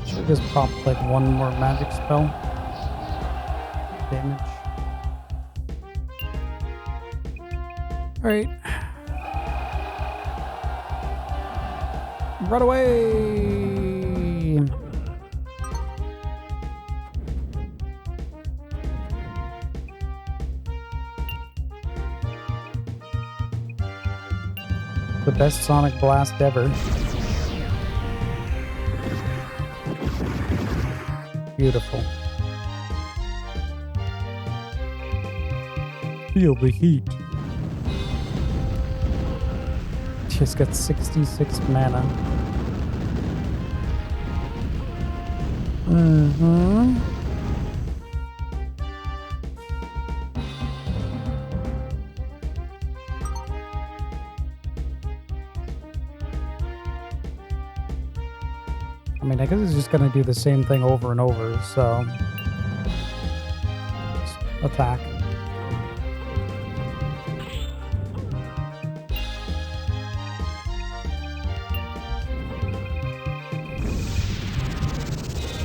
Should just pop like one more magic spell. Damage. Alright. Run away! The best Sonic Blast ever. Beautiful. Feel the heat. Just got 66 mana. Mm-hmm. I mean, I guess it's just gonna do the same thing over and over, so just attack.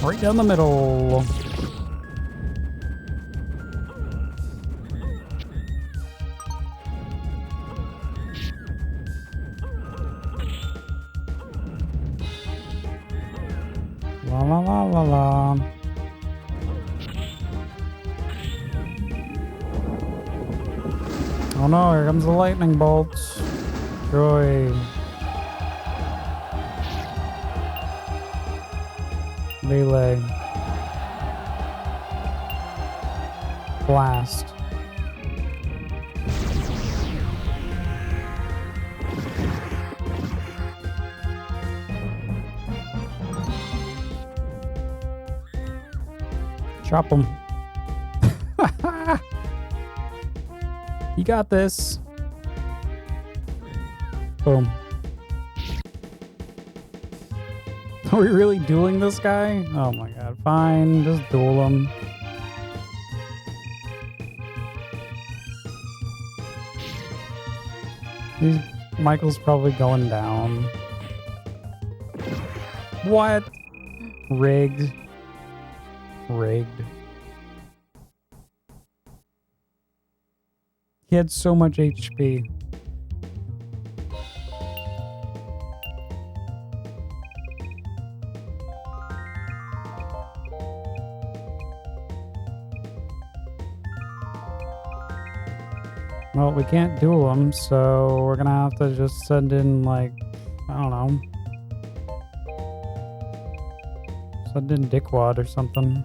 Right down the middle. La la la la la. Oh no, here comes the lightning bolts. Joy. Melee. Blast. Chop him. You got this. Boom. Are we really dueling this guy? Oh my god. Fine, just duel him. Michael's probably going down. What? Rigged. Rigged. He had so much HP. Well, we can't duel him, so we're gonna have to just send in, like, I don't know. Send in Dickwad or something.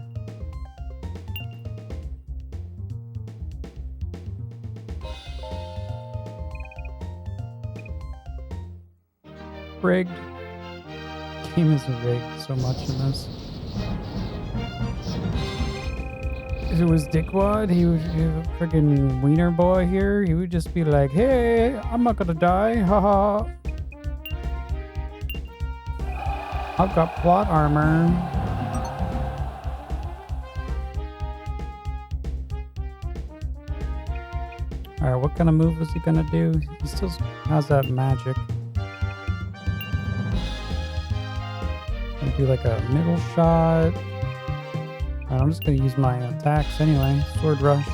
Rigged. Game is rigged so much in this. If it was Dickwad, he was a freaking wiener boy here. He would just be like, hey, I'm not gonna die, haha. I've got plot armor. Alright, what kind of move is he gonna do? He still has that magic. Gonna do like a middle shot. I'm just gonna use my attacks anyway. Sword rush.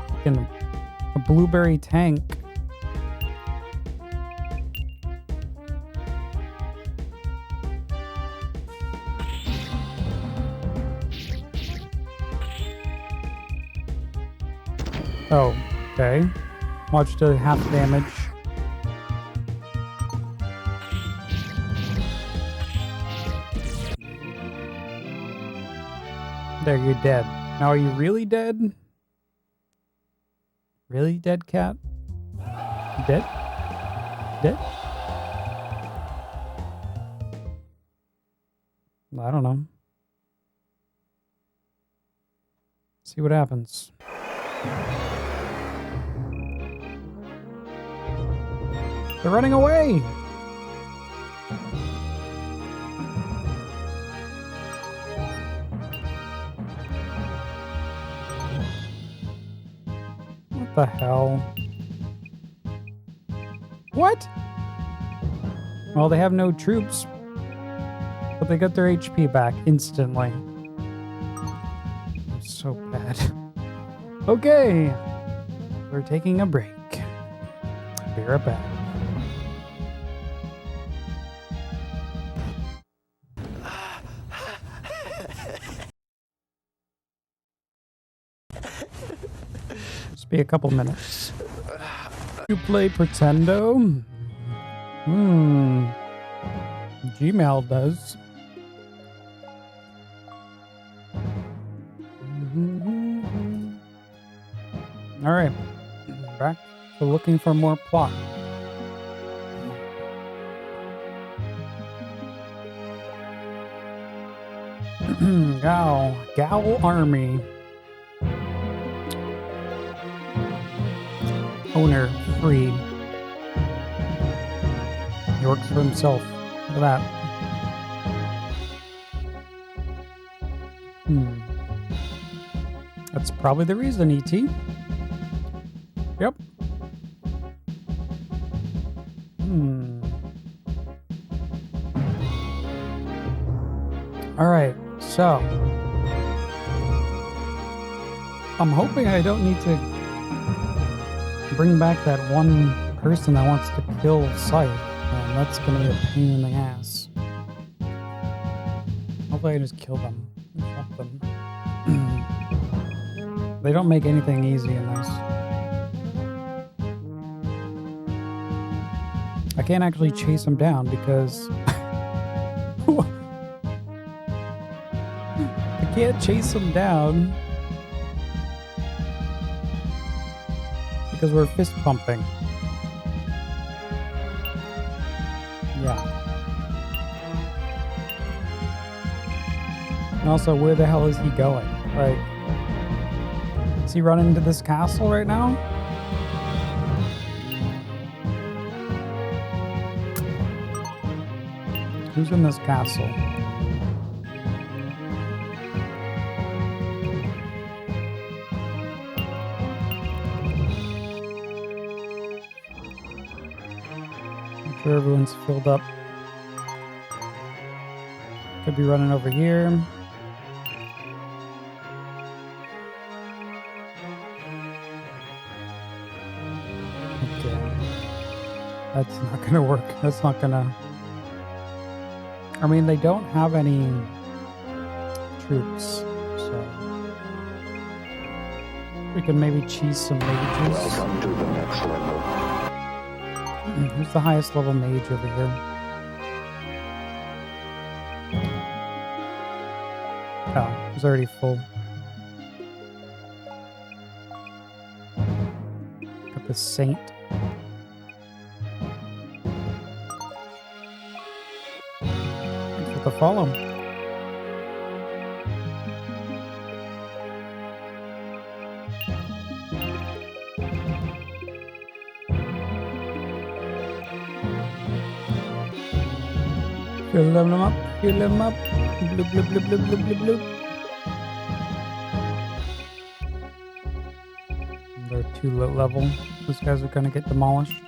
Fucking a blueberry tank. Oh, okay. Watch the half damage. There, you're dead. Now, are you really dead? Really dead, cat? Dead? Dead? I don't know. See what happens. They're running away! What the hell? What? Well, they have no troops, but they got their HP back instantly. So bad. Okay, we're taking a break. Be right back. Be a couple minutes. You play Pretendo? Gmail does. Alright. Back to looking for more plot. Gal Army. Owner free. He works for himself. Look at that. That's probably the reason, E.T. Yep. Alright, so I'm hoping I don't need to bring back that one person that wants to kill Scythe, and that's gonna be a pain in the ass. Hopefully I just kill them. Fuck them. They don't make anything easy in this. I can't actually chase them down because I can't chase them down because we're fist pumping. Yeah. And also, where the hell is he going? Like, is he running into this castle right now? Who's in this castle? I'm sure everyone's filled up. Could be running over here. Okay. That's not gonna work. That's not gonna... I mean, they don't have any troops, so we can maybe cheese some mages.
Welcome to the next level.
Who's the highest level mage over here? Oh, he's already full. Got the saint. To follow. Fill them up, fill them up. Bloop, bloop, bloop, bloop, bloop, bloop, bloop. They're too low level. Those guys are gonna get demolished.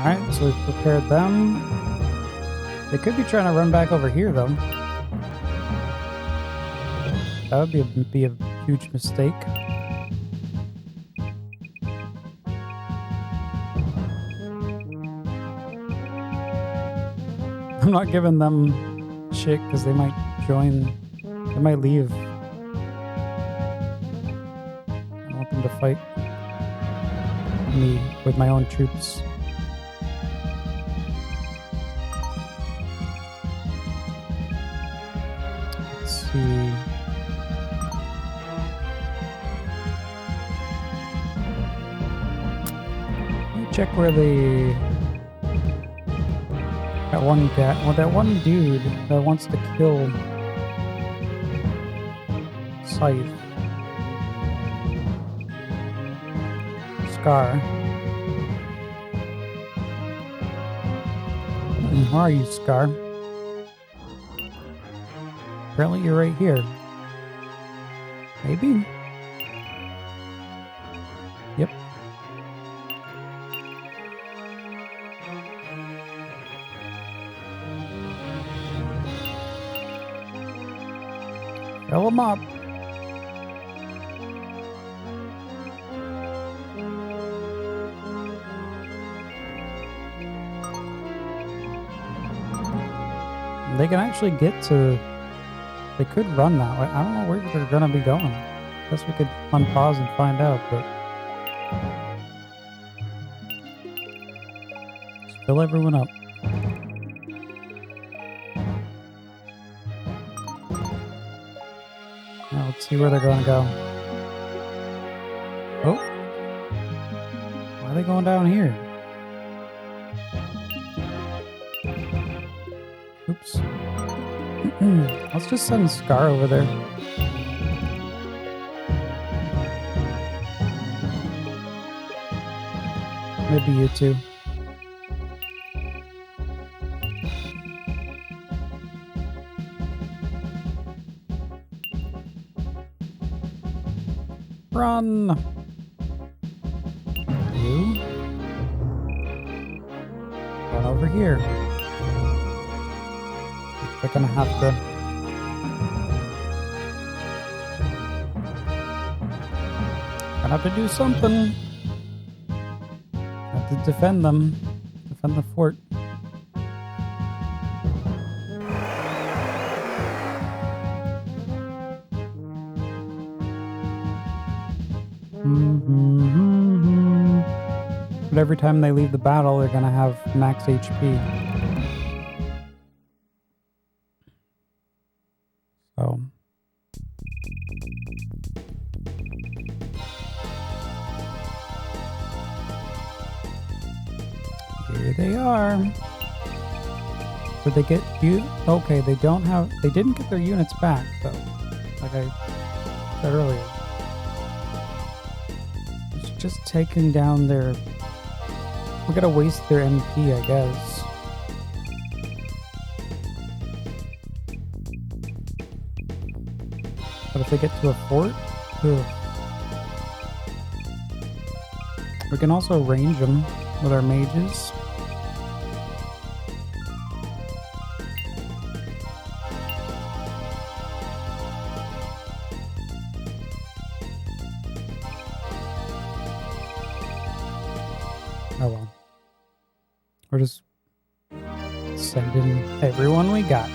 Alright, so we've prepared them. They could be trying to run back over here, though. That would be a huge mistake. I'm not giving them shit because they might join. They might leave. I want them to fight me with my own troops. Let me check where the that one guy, well, that one dude that wants to kill Scythe. Scar. Where are you, Scar? Apparently you're right here. Maybe? Yep. Fill him up. They can actually get to... They could run that way. I don't know where they're gonna be going. I guess we could unpause and find out, but... Just fill everyone up. Now let's see where they're gonna go. Oh! Why are they going down here? Oops. Let's just send Scar over there. Maybe you too. Run! You? One over here. They're gonna have to. Gonna have to do something. Have to defend them. Defend the fort. But every time they leave the battle, they're gonna have max HP. So. Here they are. Did they get you? Okay, they don't have. They didn't get their units back though, like I said earlier. It's just taking down their. We're gonna waste their MP, I guess. But if they get to a fort, ugh. We can also range them with our mages. Oh well. We're just sending everyone we got.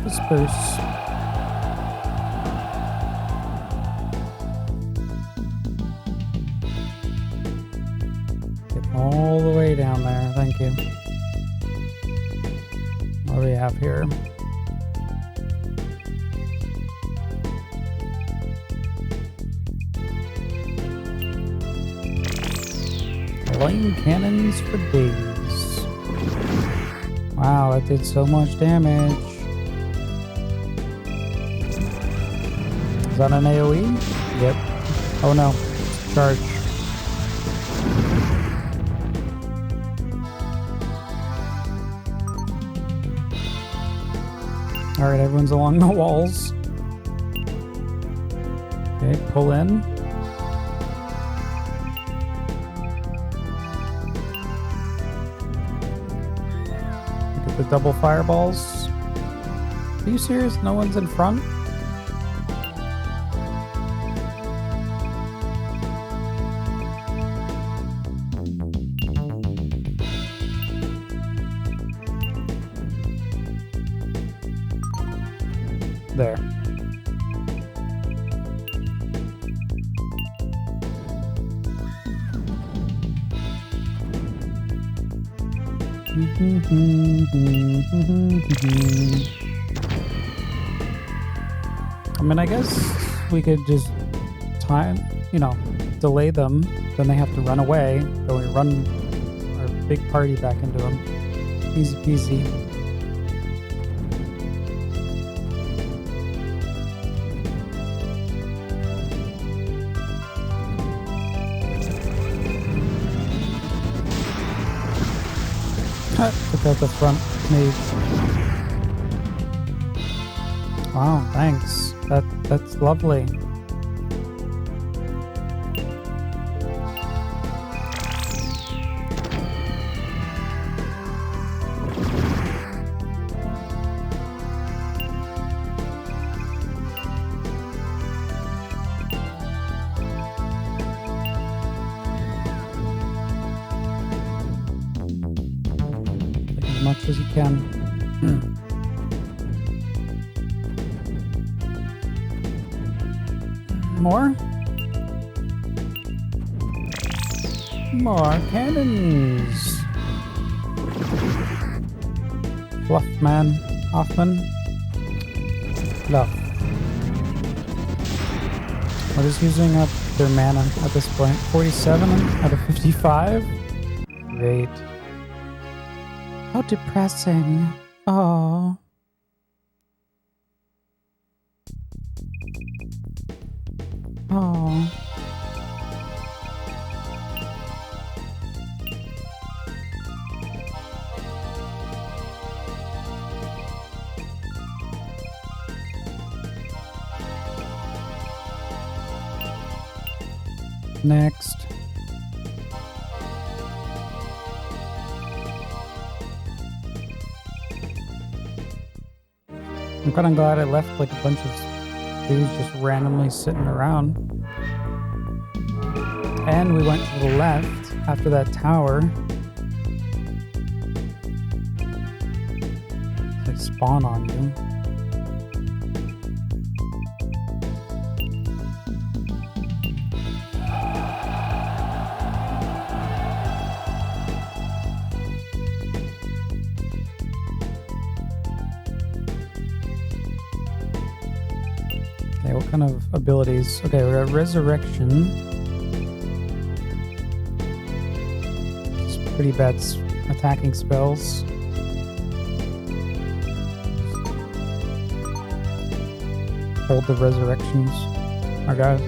Disperse. Get all the way down there. Thank you. What do we have here? Flame cannons for days. Wow, that did so much damage. Is that an AoE? Yep. Oh no. Charge. Alright, everyone's along the walls. Okay, pull in. Look at the double fireballs. Are you serious? No one's in front? There. I mean, I guess we could just delay them. Then they have to run away. Then we run our big party back into them. Easy peasy. Took out the front mage. Wow, thanks. That's lovely. As much as you can. More? More cannons! Fluffman. Hoffman. Fluff. What is using up their mana at this point? 47 out of 55? Great. How depressing. Oh. Oh. Next. I'm kind of glad I left like a bunch of dudes just randomly sitting around. And we went to the left after that tower. They spawn on you. Okay, what kind of abilities? Okay, we got Resurrection. Pretty bad attacking spells. Hold the resurrections, our guys.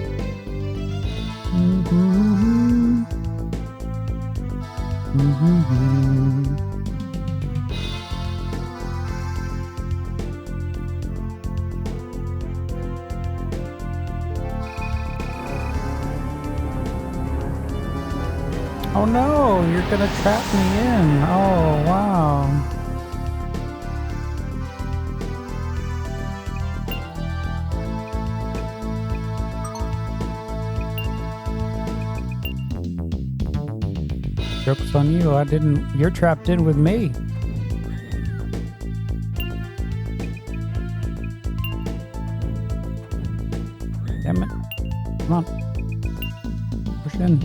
Oh no, you're gonna trap me in. Oh wow. Joke's on you, you're trapped in with me. Damn it. Come on. Push in.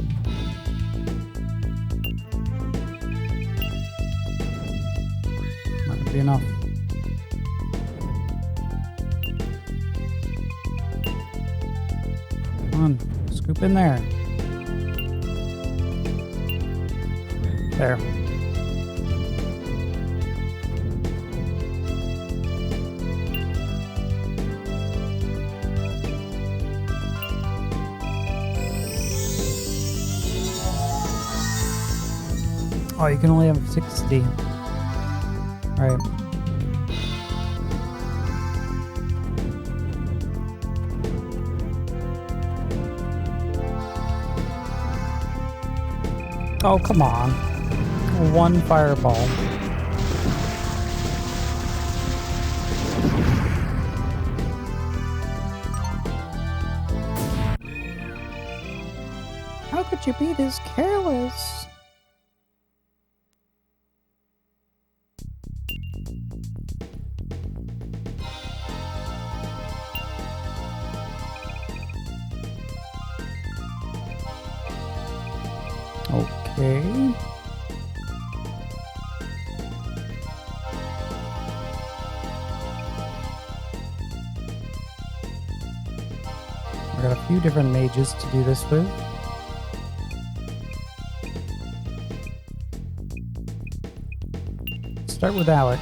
Not gonna be enough. Come on, scoop in there. There. Oh, you can only have 60. Alright. Oh, come on. One fireball. How could you be this careless? Okay. We got a few different mages to do this with. Start with Alex.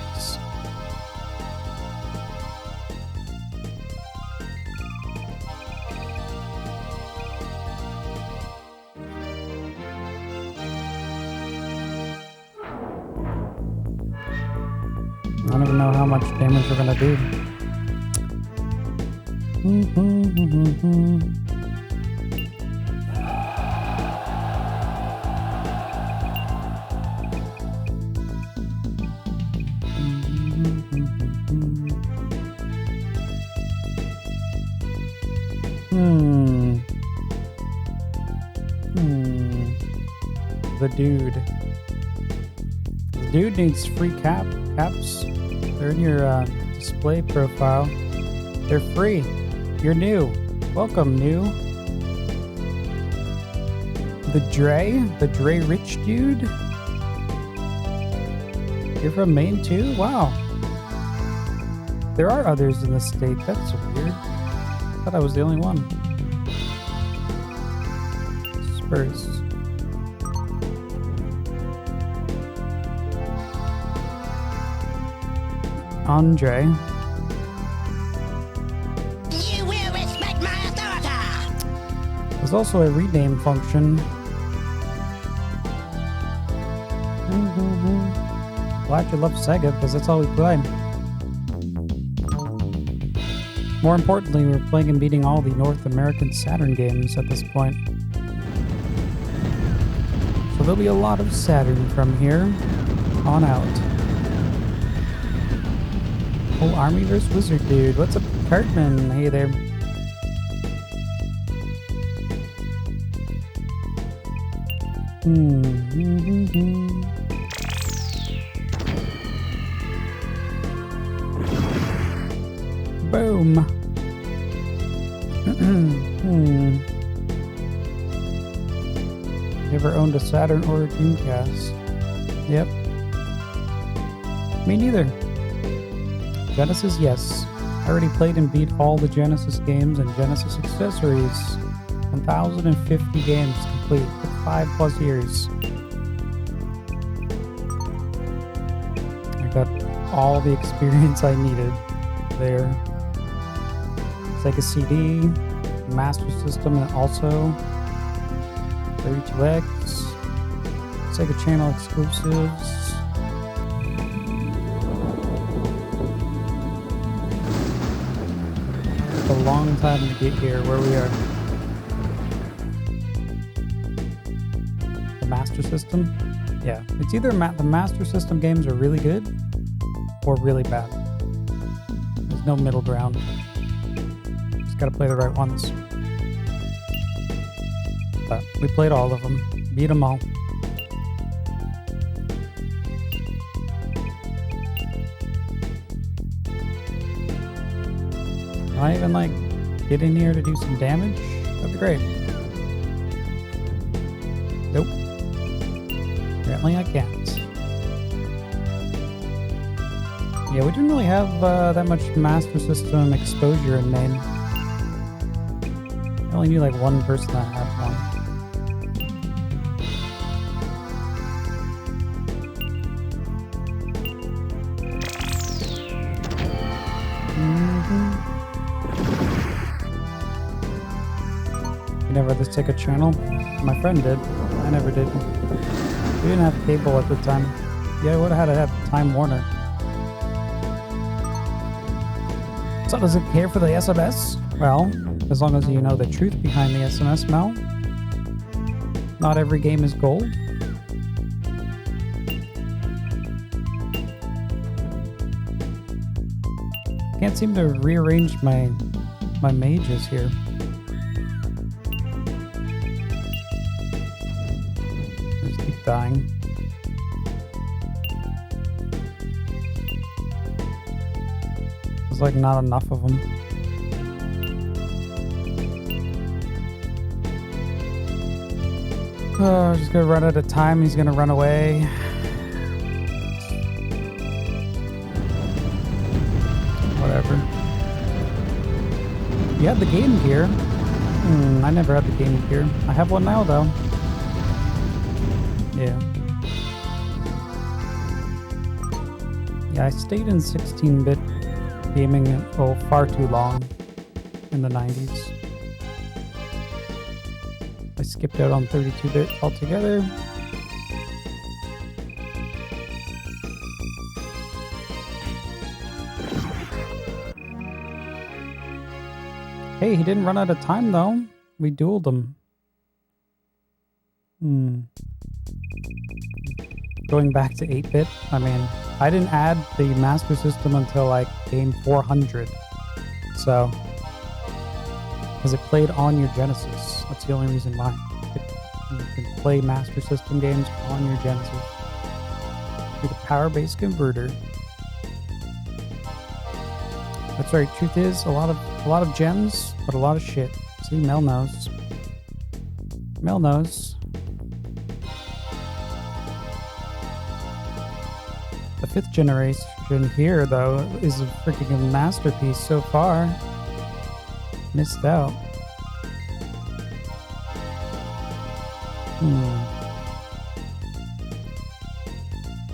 I don't even know how much damage we're gonna do. The dude. The dude needs free caps. They're in your display profile. They're free. You're new. Welcome, new. The Dre Rich dude. You're from Maine too? Wow. There are others in the state. That's weird. I thought I was the only one. Spurs. Andre.
You will respect my authority.
There's also a rename function. Glad you love Sega because that's all we play. More importantly, we're playing and beating all the North American Saturn games at this point. So there'll be a lot of Saturn from here on out. Oh, Army vs. Wizard dude. What's up, Cartman? Hey there. Boom. Never owned a Saturn or a Dreamcast. Yep. Me neither. Genesis, yes. I already played and beat all the Genesis games and Genesis accessories. 1,050 games complete. Took 5+ years. I got all the experience I needed there. Sega CD, Master System, and also 32X, Sega Channel exclusives. It's a long time to get here where we are. The Master System? Yeah, it's either the Master System games are really good or really bad. There's no middle ground. Just gotta play the right ones. But we played all of them, beat them all. Can I even like get in here to do some damage? That'd be great. Nope. Apparently I can't. Yeah, we didn't really have that much Master System exposure in Maine. I only knew like one person that had one. You never had the Sega channel? My friend did. I never did. We didn't have cable at the time. Yeah, I would have had to have Time Warner. So does it care for the SMS? Well, as long as you know the truth behind the SMS, Mel. Not every game is gold. Can't seem to rearrange my mages here. Just keep dying. There's like not enough of them. Oh, just gonna run out of time. He's gonna run away. Whatever. You had the Game Gear. I never had the Game Gear. I have one now, though. Yeah. Yeah, I stayed in 16-bit gaming far too long in the 90s. I skipped out on 32-bit altogether. Hey, he didn't run out of time though. We dueled him. Going back to 8-bit, I mean, I didn't add the Master System until like game 400. So, because it played on your Genesis. That's the only reason why. You can play Master System games on your Genesis through the power-based converter. That's right. Truth is, a lot of gems, but a lot of shit. See, Mel knows. Mel knows. The 5th generation here, though, is a freaking masterpiece so far. Missed out.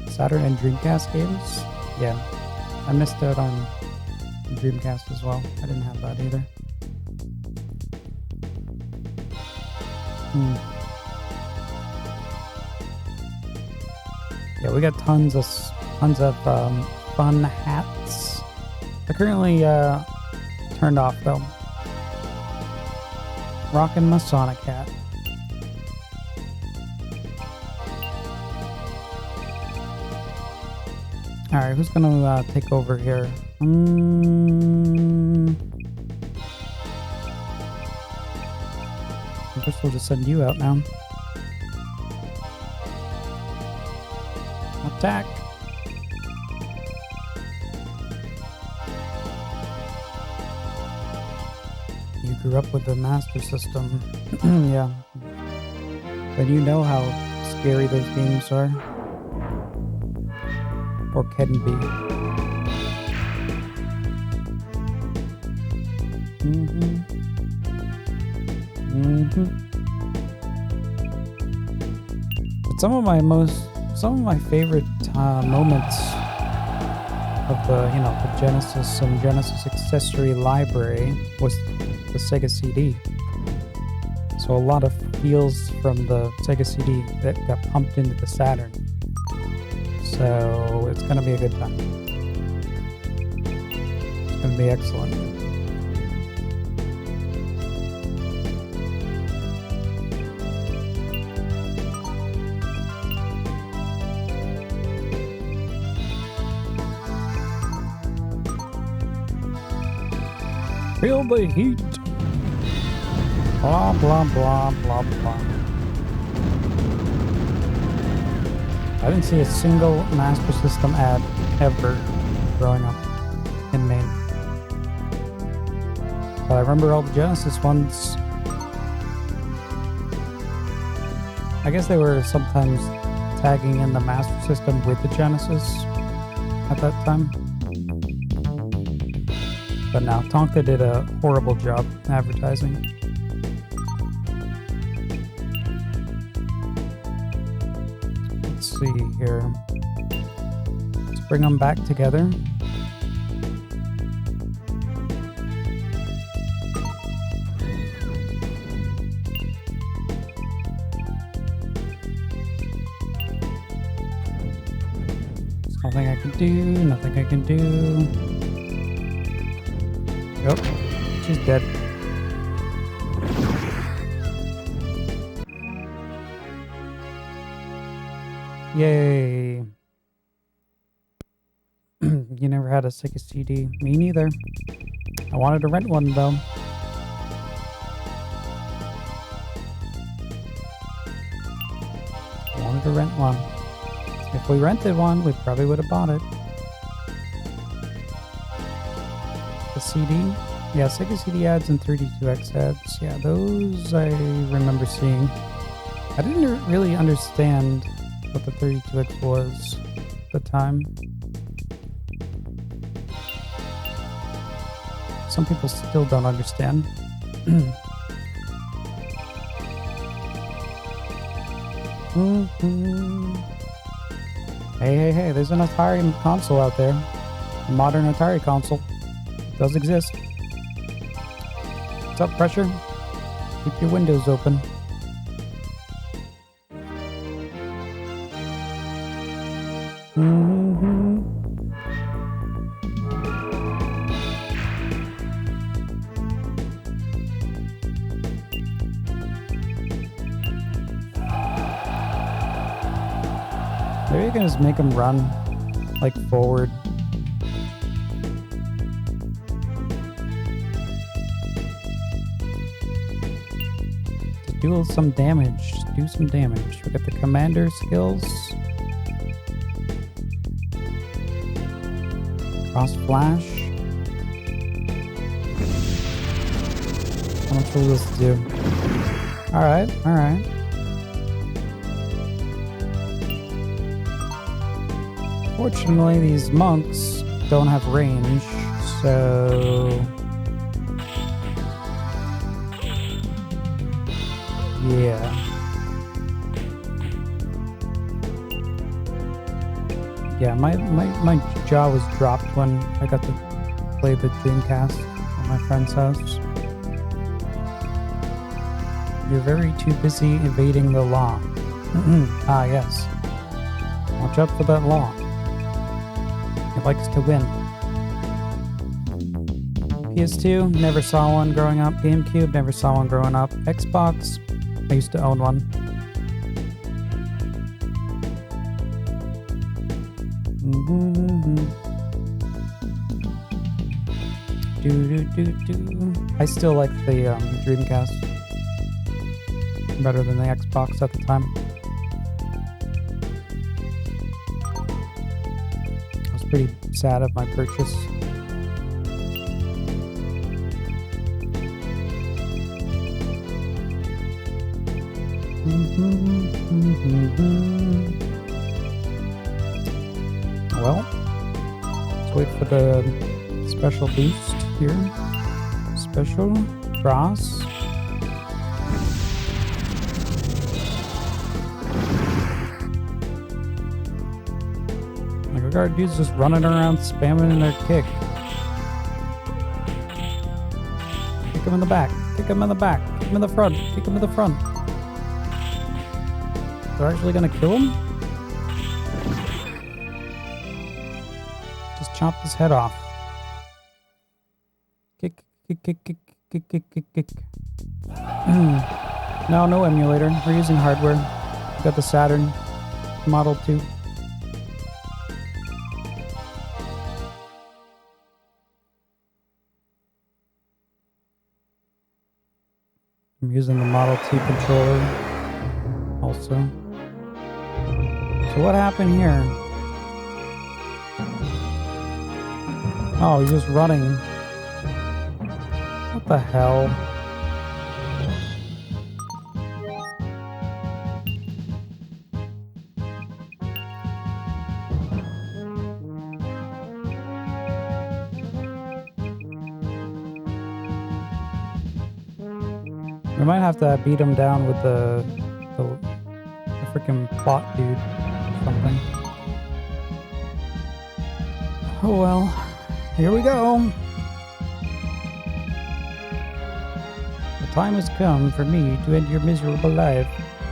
Saturn and Dreamcast games? Yeah. I missed out on Dreamcast as well. I didn't have that either. Yeah, we got tons of fun hats. They're currently turned off though. Rockin' my Sonic hat. Alright, who's gonna take over here? I guess we'll just send you out now. Attack! You grew up with the Master System. Yeah. Then you know how scary those games are. Or can be. But some of my favorite moments of the Genesis and Genesis accessory library was the Sega CD. So a lot of feels from the Sega CD that got pumped into the Saturn. So it's gonna be a good time. It's gonna be excellent. Feel the heat. Blah, blah, blah, blah, blah. I didn't see a single Master System ad ever growing up in Maine. But I remember all the Genesis ones. I guess they were sometimes tagging in the Master System with the Genesis at that time. But now, Tonka did a horrible job advertising. Let's see here. Let's bring them back together. There's nothing I can do, nothing I can do. Oh, she's dead. Yay. You never had a Sega CD. Me neither. I wanted to rent one though. I wanted to rent one. If we rented one, we probably would have bought it. The CD? Yeah, Sega CD ads and 32X ads. Yeah, those I remember seeing. I didn't really understand what the 32X was at the time. Some people still don't understand. Hey, there's an Atari console out there. A modern Atari console. It does exist. What's up, Pressure? Keep your windows open. Maybe you can just make them run, like, forward. To do some damage. Do some damage. We got the commander skills. Cross flash. How much will this do? Alright. Fortunately, these monks don't have range, so... yeah. Yeah, my jaw was dropped when I got to play the Dreamcast at my friend's house. You're very too busy evading the law. Ah, yes. Watch out for that law. It likes to win. PS2, never saw one growing up. GameCube, never saw one growing up. Xbox, I used to own one. I still like the Dreamcast better than the Xbox at the time. I was pretty sad of my purchase. Well, let's wait for the special boost here. Special cross. Like our guard dudes just running around spamming their kick. Kick him in the back. Kick him in the back. Kick him in the front. Kick him in the front. They're actually gonna kill him? Just chop his head off. Kick, kick, kick, kick, kick, kick, kick, kick. No emulator. We're using hardware. We got the Saturn Model 2. I'm using the Model 2 controller also. So what happened here? Oh, he's just running. What the hell? We might have to beat him down with the freaking plot dude or something. Oh well, here we go. The time has come for me to end your miserable life.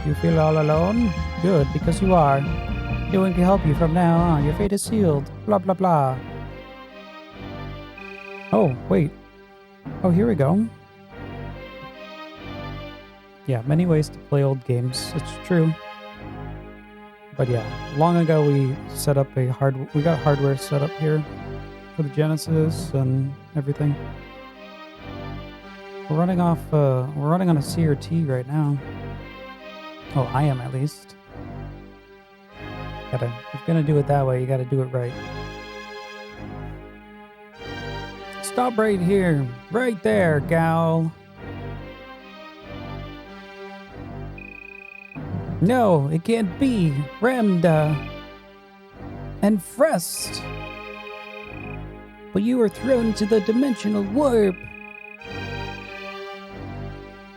You feel all alone? Good, because you are. No one can help you from now on. Your fate is sealed. Blah blah blah. Oh, wait. Oh, here we go. Yeah, many ways to play old games. It's true. But yeah, long ago we set up we got hardware set up here for the Genesis and everything. We're running on a CRT right now. Oh, I am at least. If you're gonna do it that way, you gotta do it right. Stop right here. Right there, gal. No, it can't be. Ramda and Crest. But you were thrown into the dimensional warp.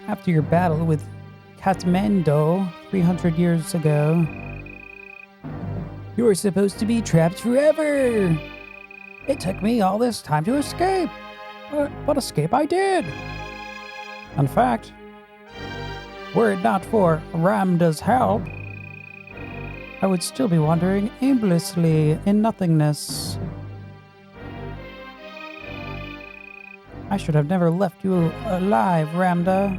After your battle with Kathmandu 300 years ago, you were supposed to be trapped forever. It took me all this time to escape. But escape I did. In fact, were it not for Ramda's help, I would still be wandering aimlessly in nothingness. I should have never left you alive, Ramda.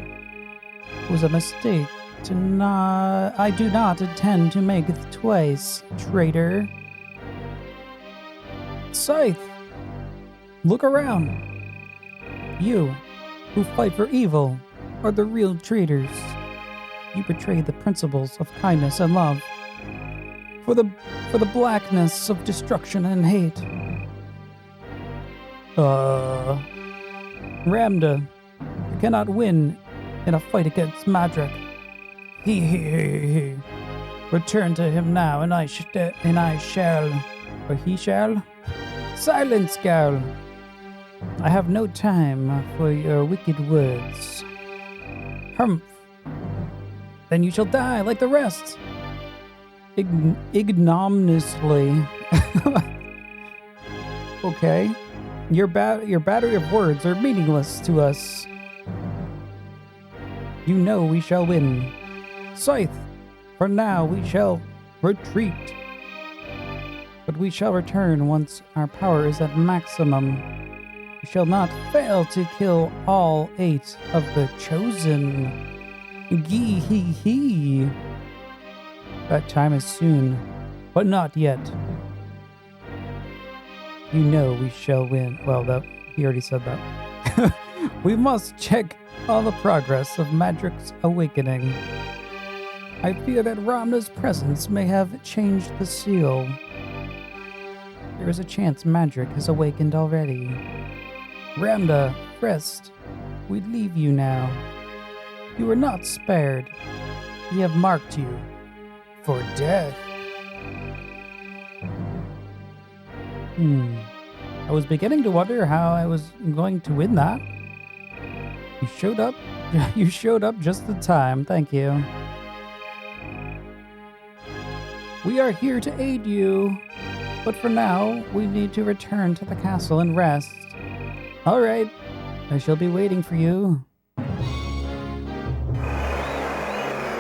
It was a mistake I do not intend to make it twice, traitor. Scythe, look around. You, who fight for evil, are the real traitors. You betray the principles of kindness and love for the blackness of destruction and hate. Ramda, you cannot win in a fight against Madrak. He. Return to him now, and I shall, or he shall. Silence, gal. I have no time for your wicked words. Humph. Then you shall die like the rest. Ignominiously. Okay. Your battery of words are meaningless to us. You know we shall win. Scythe, for now we shall retreat. But we shall return once our power is at maximum. We shall not fail to kill all 8 of the chosen. Gee hee hee. That time is soon, but not yet. You know we shall win. Well, He already said that. We must check on the progress of Madric's awakening. I fear that Ramna's presence may have changed the seal. There is a chance Madric has awakened already. Ramna, Crest, we leave you now. You are not spared. We have marked you for death. I was beginning to wonder how I was going to win that. You showed up. You showed up just in time. Thank you. We are here to aid you, but for now, we need to return to the castle and rest. All right, I shall be waiting for you.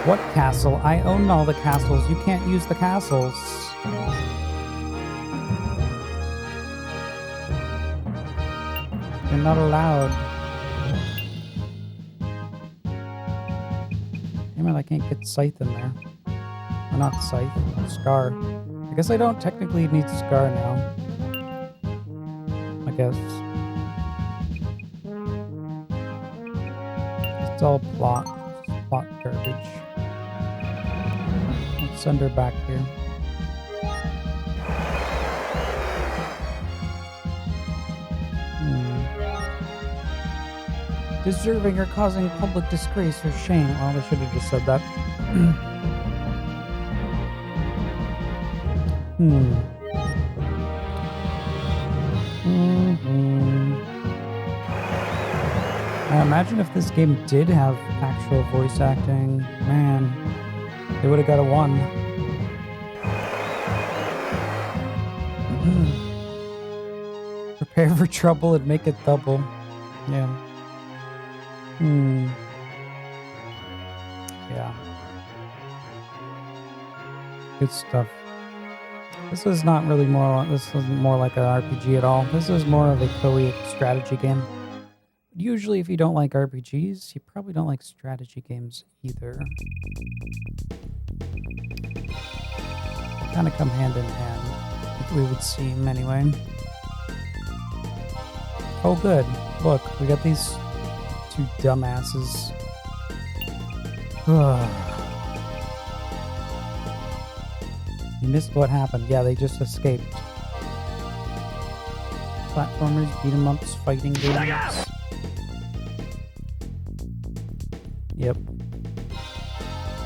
What castle? I own all the castles. You can't use the castles. You're not allowed. Damn it, I can't get Scythe in there. Or not Scythe, Scar. I guess I don't technically need Scar now. I guess. It's all plot garbage. Let's send her back here. Deserving or causing public disgrace or shame. Well, I should have just said that. I imagine if this game did have actual voice acting, man, they would have got a 1. Prepare for trouble and make it double. Yeah. Yeah. Good stuff. This is not really more. This isn't more like an RPG at all. This is more of a Koei strategy game. Usually, if you don't like RPGs, you probably don't like strategy games either. They kind of come hand in hand. We would seem anyway. Oh, good. Look, we got these 2 dumbasses. You missed what happened. Yeah, they just escaped. Platformers, beat 'em ups, fighting games. Yep.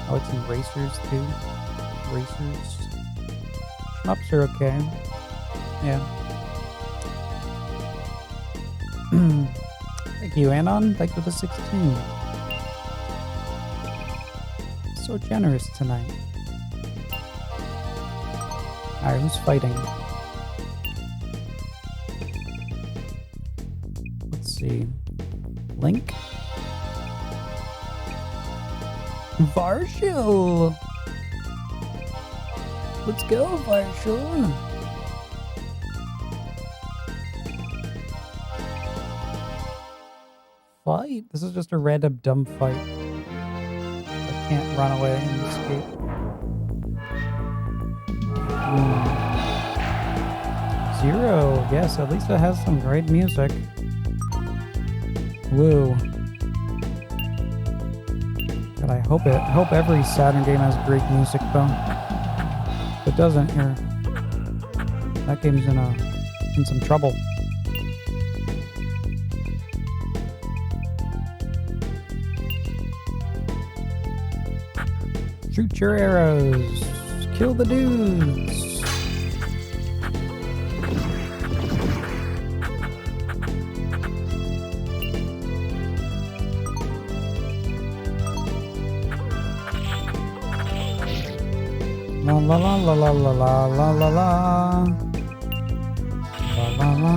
Oh, it's in racers too. Racers. Shmups are okay. Yeah. Thank you, Anon. Thank you for the 16. So generous tonight. Alright, who's fighting? Let's see. Link? Varshil! Let's go, Varshil! Fight? This is just a random dumb fight. I can't run away and escape. 0. Yes, at least it has some great music. Woo. God, I hope every Saturn game has great music though. If it doesn't, that game's in some trouble. Shoot your arrows. Kill the dudes. La la la la la la la la la la la la.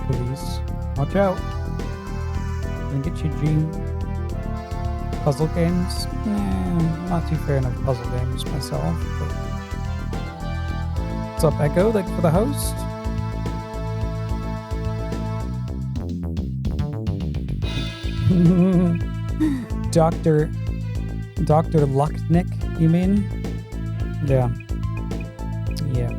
Police. Watch out. Gonna get you, Gene. Puzzle games? Nah, I'm not too fan of puzzle games myself. But... What's up, Echo? Thanks for the host. Dr. Lucknick, you mean? Yeah. Yeah.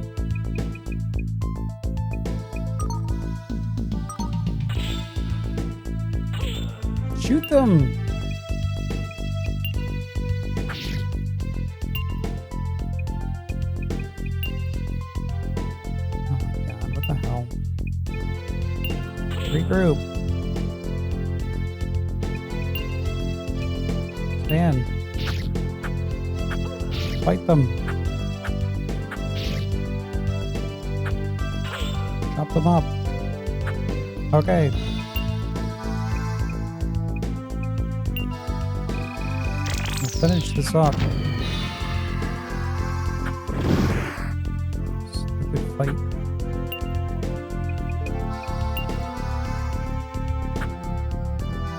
Shoot them! Oh my god, what the hell? Regroup. Stand. Fight them. Chop them up. Okay. Let's finish this off. Stupid fight.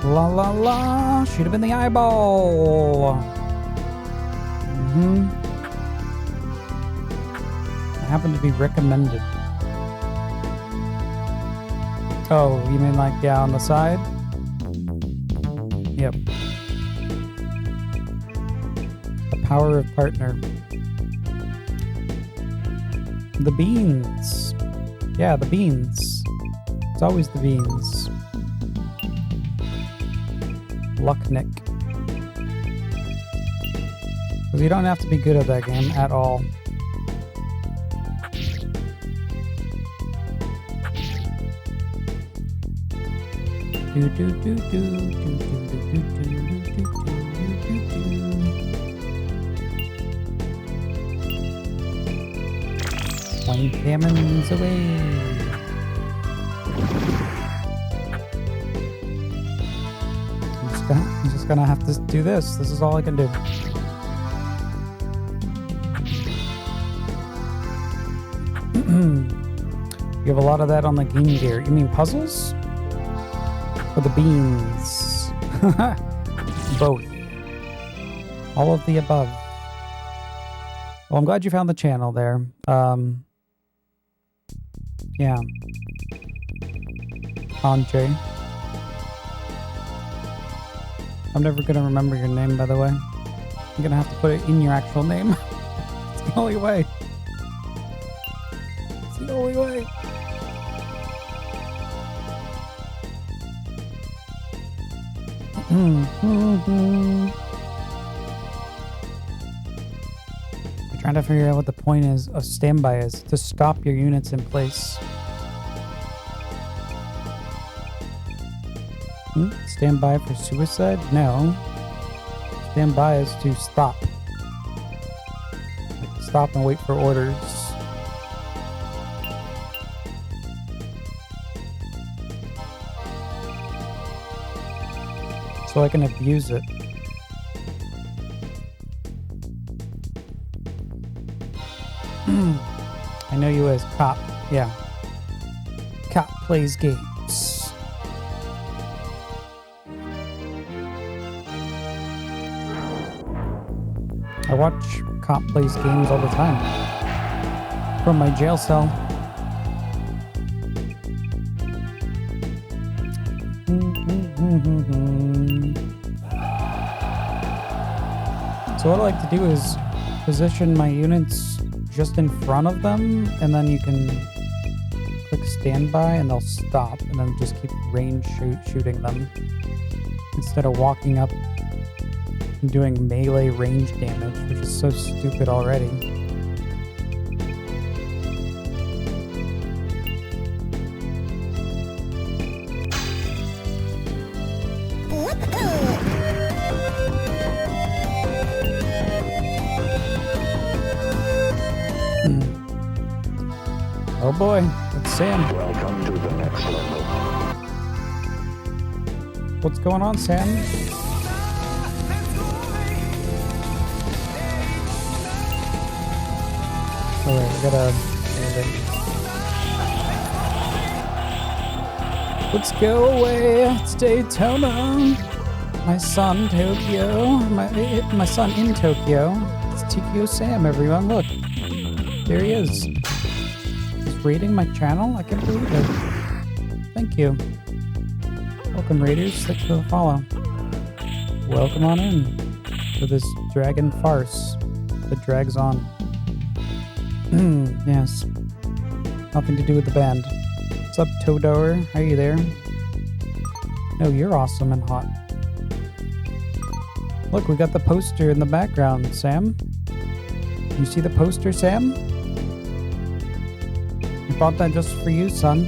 La la la! Shoot him in the eyeball! Mm-hmm. I happen to be recommended. Oh, you mean like, yeah, on the side? Yep. The power of partner. The beans. Yeah, the beans. It's always the beans. Lucknick. Because you don't have to be good at that game at all. Do do do do do do do do do do. One cannons away. I'm just gonna have to do this. This is all I can do. You have a lot of that on the Game Gear. You mean puzzles? Or the beans? Both. All of the above. Well, I'm glad you found the channel there. Yeah. Andre. I'm never going to remember your name, by the way. I'm going to have to put it in your actual name. It's the only way. It's the only way. I'm trying to figure out what the point is of standby is. To stop your units in place. Stand by for suicide? No. Stand by is to stop. Like stop and wait for orders. So I can abuse it. I know you as Cop. Yeah. Cop plays games. I watch Cop plays games all the time. From my jail cell. So what I like to do is position my units just in front of them, and then you can click standby and they'll stop, and then just keep range shooting them instead of walking up and doing melee range damage, which is so stupid already. Oh boy, it's Sam.
Welcome to the next level.
What's going on, Sam? Alright, we gotta... Let's go away, it's Daytona. My son, Tokyo. My son in Tokyo. It's Tokyo Sam, everyone. Look. There he is. He's raiding my channel? I can't believe it. Thank you. Welcome, raiders. Thanks for the follow. welcome on in to this dragon farce that drags on. Yes. Nothing to do with the band. What's up, Todor? How are you there? No, you're awesome and hot. Look, we got the poster in the background, Sam. You see the poster, Sam? I bought that just for you, son.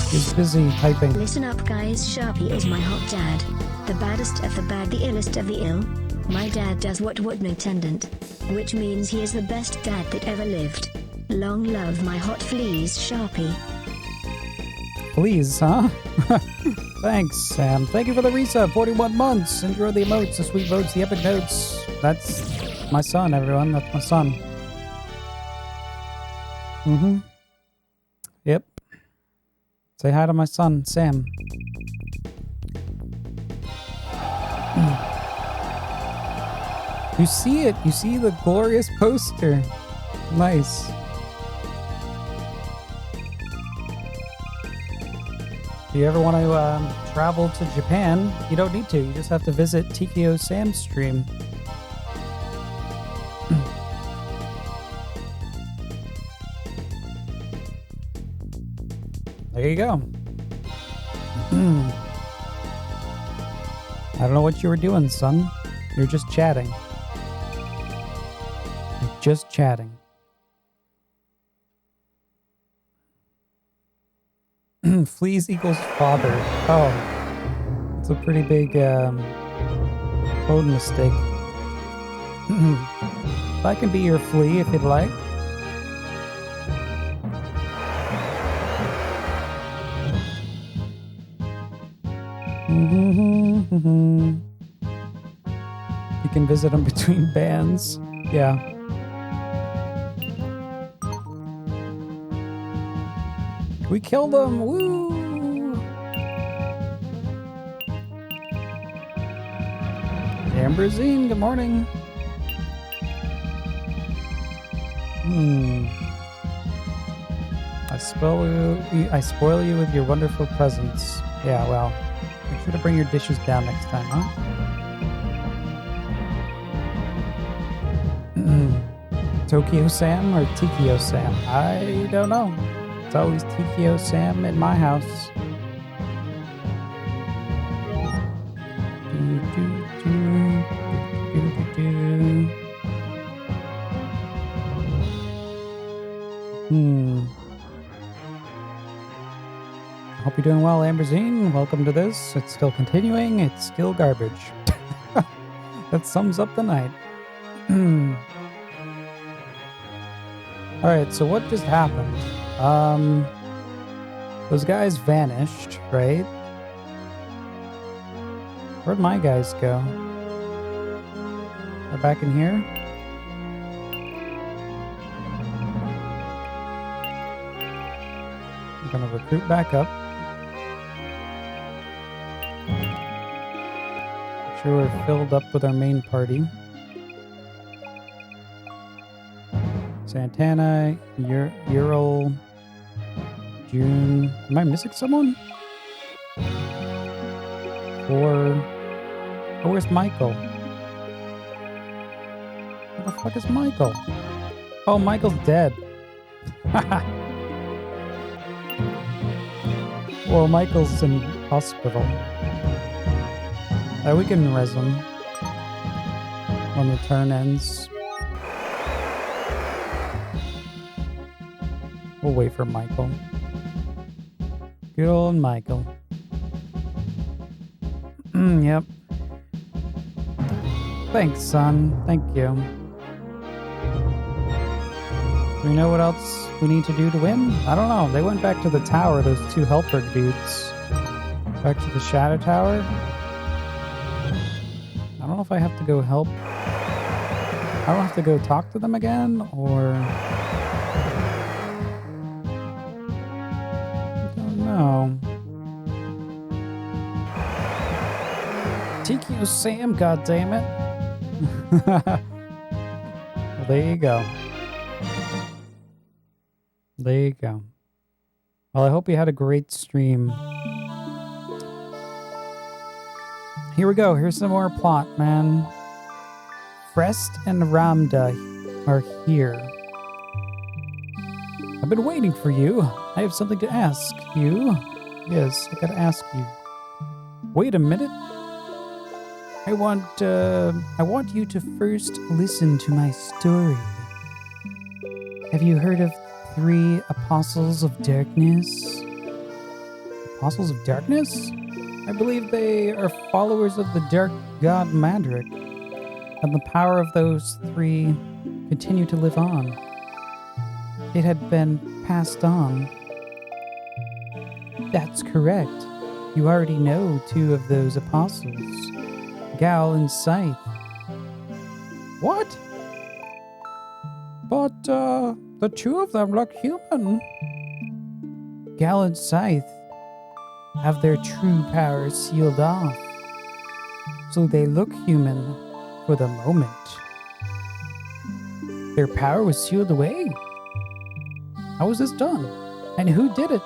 He's busy typing.
Listen up, guys. Sharpie is my hot dad. The baddest of the bad, the illest of the ill. My dad does what would no attendant, which means he is the best dad that ever lived. Long love, my hot fleas, Sharpie.
Please, huh? Thanks, Sam. Thank you for the resub. 41 months. Enjoy the emotes, the sweet votes, the epic notes. That's my son, everyone. That's my son. Yep. Say hi to my son, Sam. You see it. You see the glorious poster. Nice. If you ever want to travel to Japan, you don't need to. You just have to visit TKO Sam's stream. There you go. I don't know what you were doing, son. You're just chatting. You're just chatting. Fleas equals father. Oh. It's a pretty big code mistake. I can be your flea if you'd like. You can visit them between bands. Yeah. We killed them! Woo! Amberzine, good morning. I spoil you with your wonderful presence. Yeah, well, make sure to bring your dishes down next time, huh? Tokyo Sam or Tikio Sam? I don't know. It's always Tikio Sam in my house. Hope you're doing well, Amberzine. Welcome to this. It's still continuing. It's still garbage. That sums up the night. Alright, so what just happened? Those guys vanished, right? Where'd my guys go? They're back in here? I'm gonna recruit back up. Make sure we're filled up with our main party. Santana, Ural, June. Am I missing someone? Or where's Michael? Where the fuck is Michael? Oh, Michael's dead. Well, Michael's in hospital. We can res him when the turn ends. We'll wait for Michael. Good old Michael. Yep. Thanks, son. Thank you. Do we know what else we need to do to win? I don't know. They went back to the tower, those two helper dudes. Back to the Shadow Tower. I don't know if I have to go help. I don't have to go talk to them again, or... Oh. TQ Sam, goddammit. Well, there you go. There you go. Well, I hope you had a great stream. Here we go. Here's some more plot, man. Crest and Ramda are here. I've been waiting for you. I have something to ask you. Yes, I gotta ask you. Wait a minute. I want you to first listen to my story. Have you heard of 3 Apostles of Darkness? Apostles of Darkness? I believe they are followers of the dark god Madric, and the power of those 3 continue to live on. It had been passed on. That's correct. You already know 2 of those apostles, Gal and Scythe. What? But, the 2 of them look human. Gal and Scythe have their true powers sealed off, so they look human for the moment. Their power was sealed away? How was this done? And who did it?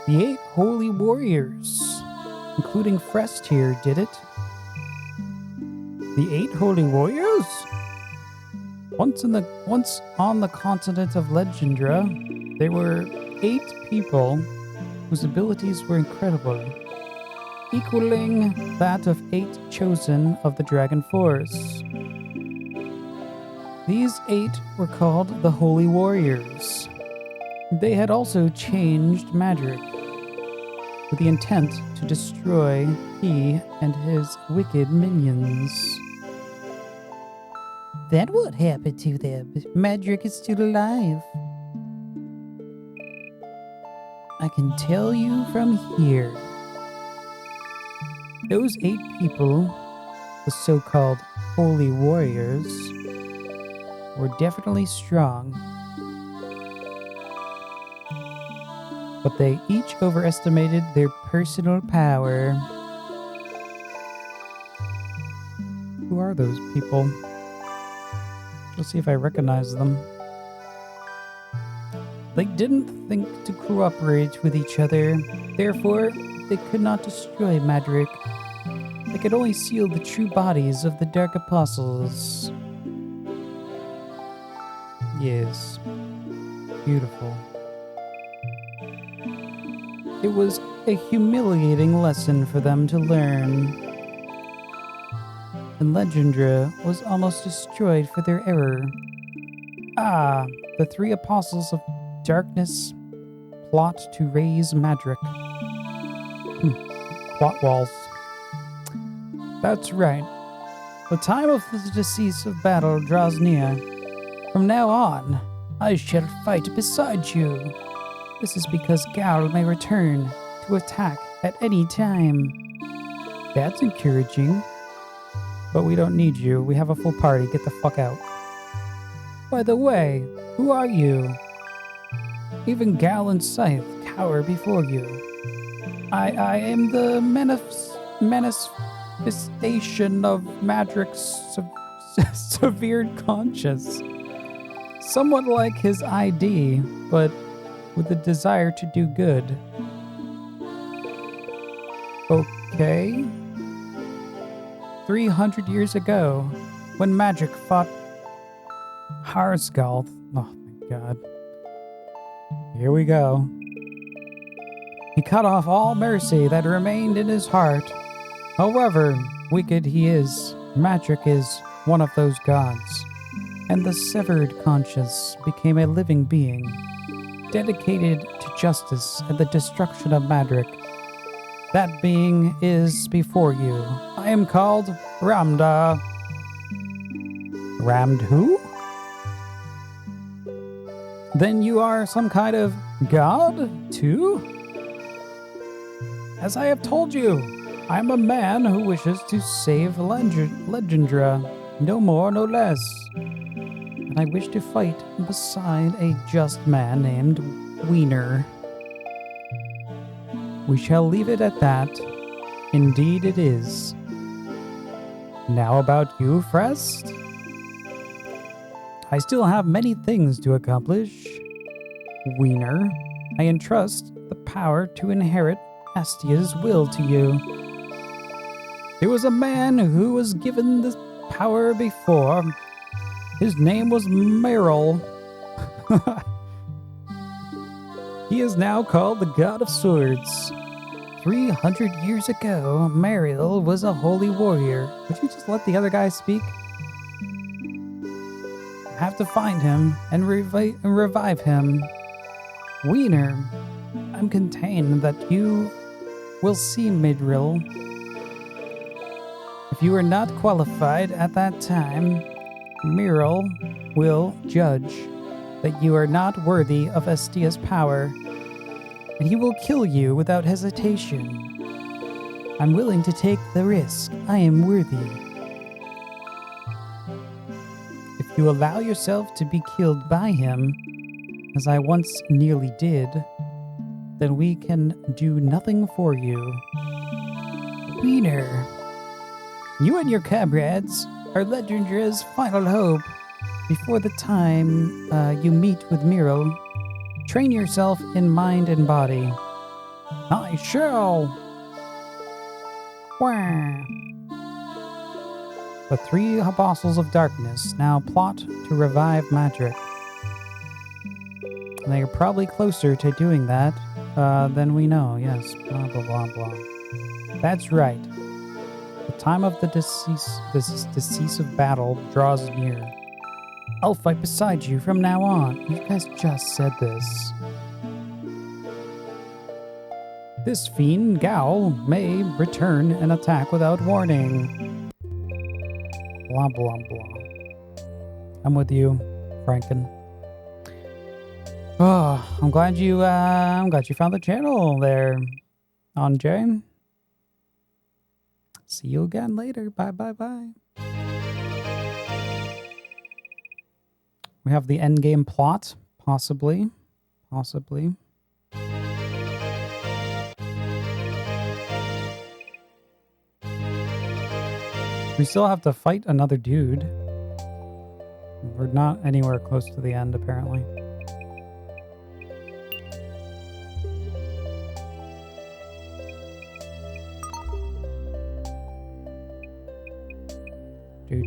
The 8 holy warriors, including Crest here, did it. The 8 holy warriors? Once on the continent of Legendra, there were 8 people whose abilities were incredible, equaling that of 8 chosen of the Dragon Force. These 8 were called the Holy Warriors. They had also changed Madric with the intent to destroy he and his wicked minions. Then what happened to them? Madric is still alive. I can tell you from here. Those 8 people, the so-called Holy Warriors, were definitely strong. But they each overestimated their personal power. Who are those people? Let's see if I recognize them. They didn't think to cooperate with each other, therefore they could not destroy Madric. They could only seal the true bodies of the Dark Apostles. Yes. Beautiful. It was a humiliating lesson for them to learn. And Legendra was almost destroyed for their error. Ah, the 3 Apostles of Darkness plot to raise Madric. Plot walls. That's right. The time of the decisive battle draws near. From now on, I shall fight beside you. This is because Gal may return to attack at any time. That's encouraging. But we don't need you. We have a full party. Get the fuck out. By the way, who are you? Even Gal and Scythe cower before you. I am the manifestation of Madric's severed conscience. Somewhat like his ID, but with the desire to do good. Okay. 300 years ago, when Madric fought Harsgalth. Oh my god. Here we go. He cut off all mercy that remained in his heart. However wicked he is, Madric is one of those gods. And the severed conscience became a living being, dedicated to justice and the destruction of Madric. That being is before you. I am called Ramda. Ramd who? Then you are some kind of god, too? As I have told you, I am a man who wishes to save Legendra, no more, no less. And I wish to fight beside a just man named Wiener. We shall leave it at that. Indeed it is. Now about you, Crest? I still have many things to accomplish. Wiener, I entrust the power to inherit Astia's will to you. There was a man who was given this power before. His name was Meryl. He is now called the God of Swords. 300 years ago, Meryl was a holy warrior. Would you just let the other guy speak? I have to find him and revive him. Wiener, I'm contained that you will see Midrill. If you are not qualified at that time, Meryl will judge that you are not worthy of Astia's power, and he will kill you without hesitation. I'm willing to take the risk. I am worthy. If you allow yourself to be killed by him, as I once nearly did, then we can do nothing for you. Wiener, you and your comrades are Legendra's final hope. Before the time you meet with Miro, train yourself in mind and body. I shall! Wah. The 3 apostles of darkness now plot to revive Madrick. They are probably closer to doing that than we know, yes. Blah, blah, blah, blah. That's right. The time of the decisive battle draws near. I'll fight beside you from now on. You guys just said this. This fiend, Gal, may return and attack without warning. Blah, blah, blah. I'm with you, Franken. Oh, I'm glad you found the channel there, Anjay. See you again later. Bye, bye, bye. We have the endgame plot, possibly. Possibly. We still have to fight another dude. We're not anywhere close to the end, apparently. Do.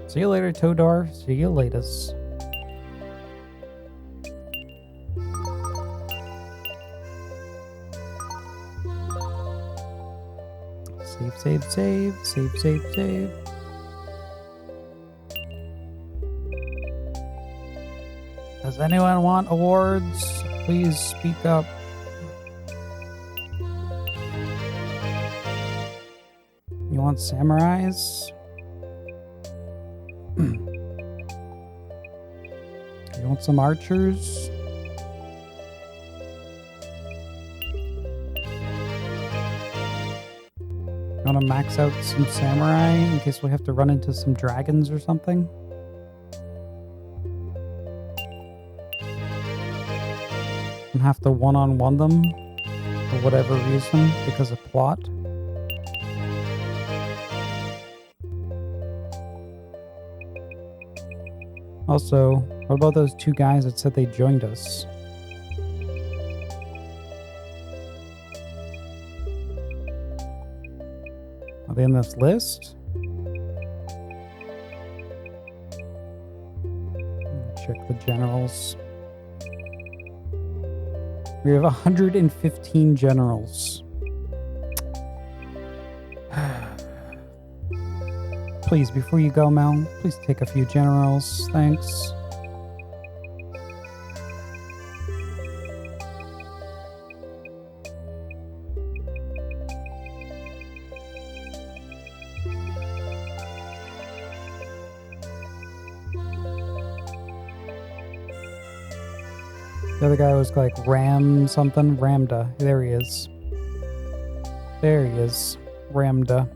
See you later, Todor. See you latest. Save. Does anyone want awards? Please speak up. You want samurais? You want some archers? You want to max out some samurai in case we have to run into some dragons or something? And have to one-on-one them for whatever reason because of plot. Also, what about those 2 guys that said they joined us? Are they in this list? Check the generals. We have 115 generals. Please, before you go, Mel, please take a few generals. Thanks. The other guy was like Ram something. Ramda. There he is. There he is. Ramda.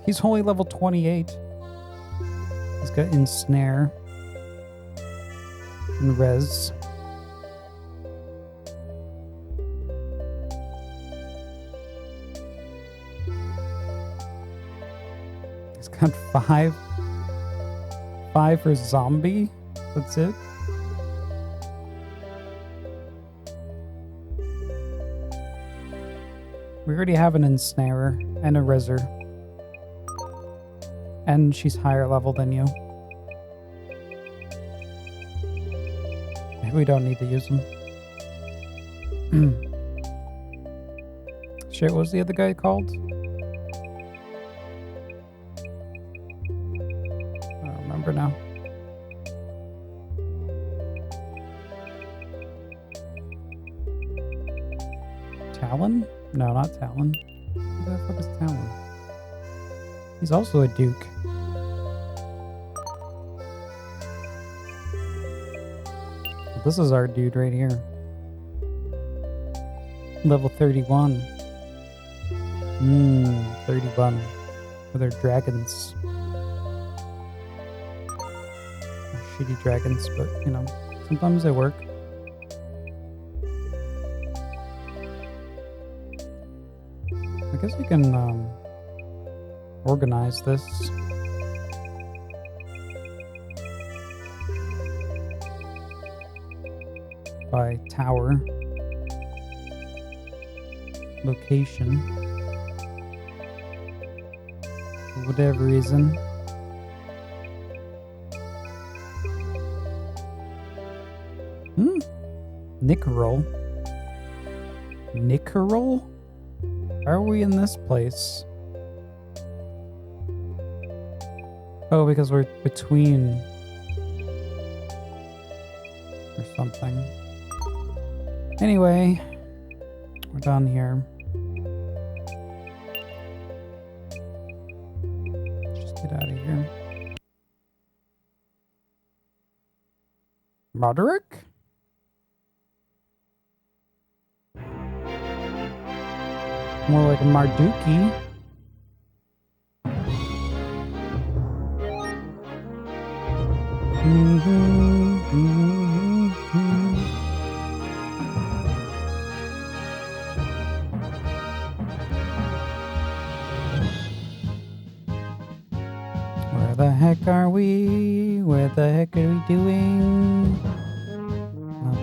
He's only level 28. He's got Ensnare. and res. It's got 5. 5 for zombie. That's it. We already have an ensnarer and a reser. And she's higher level than you. We don't need to use them. Shit, what was the other guy called? I don't remember now. Talon? No, not Talon. Who the fuck is Talon? He's also a duke. This is our dude right here. Level 31. 31. With our dragons. Shitty dragons, but you know, sometimes they work. I guess we can organize this. By tower. Location. For whatever reason. Nickerol. Nickerol? Why are we in this place? Oh, because we're between or something. Anyway, we're done here. Just get out of here. Roderick? More like a Marduki. Where the heck are we? Where the heck are we doing?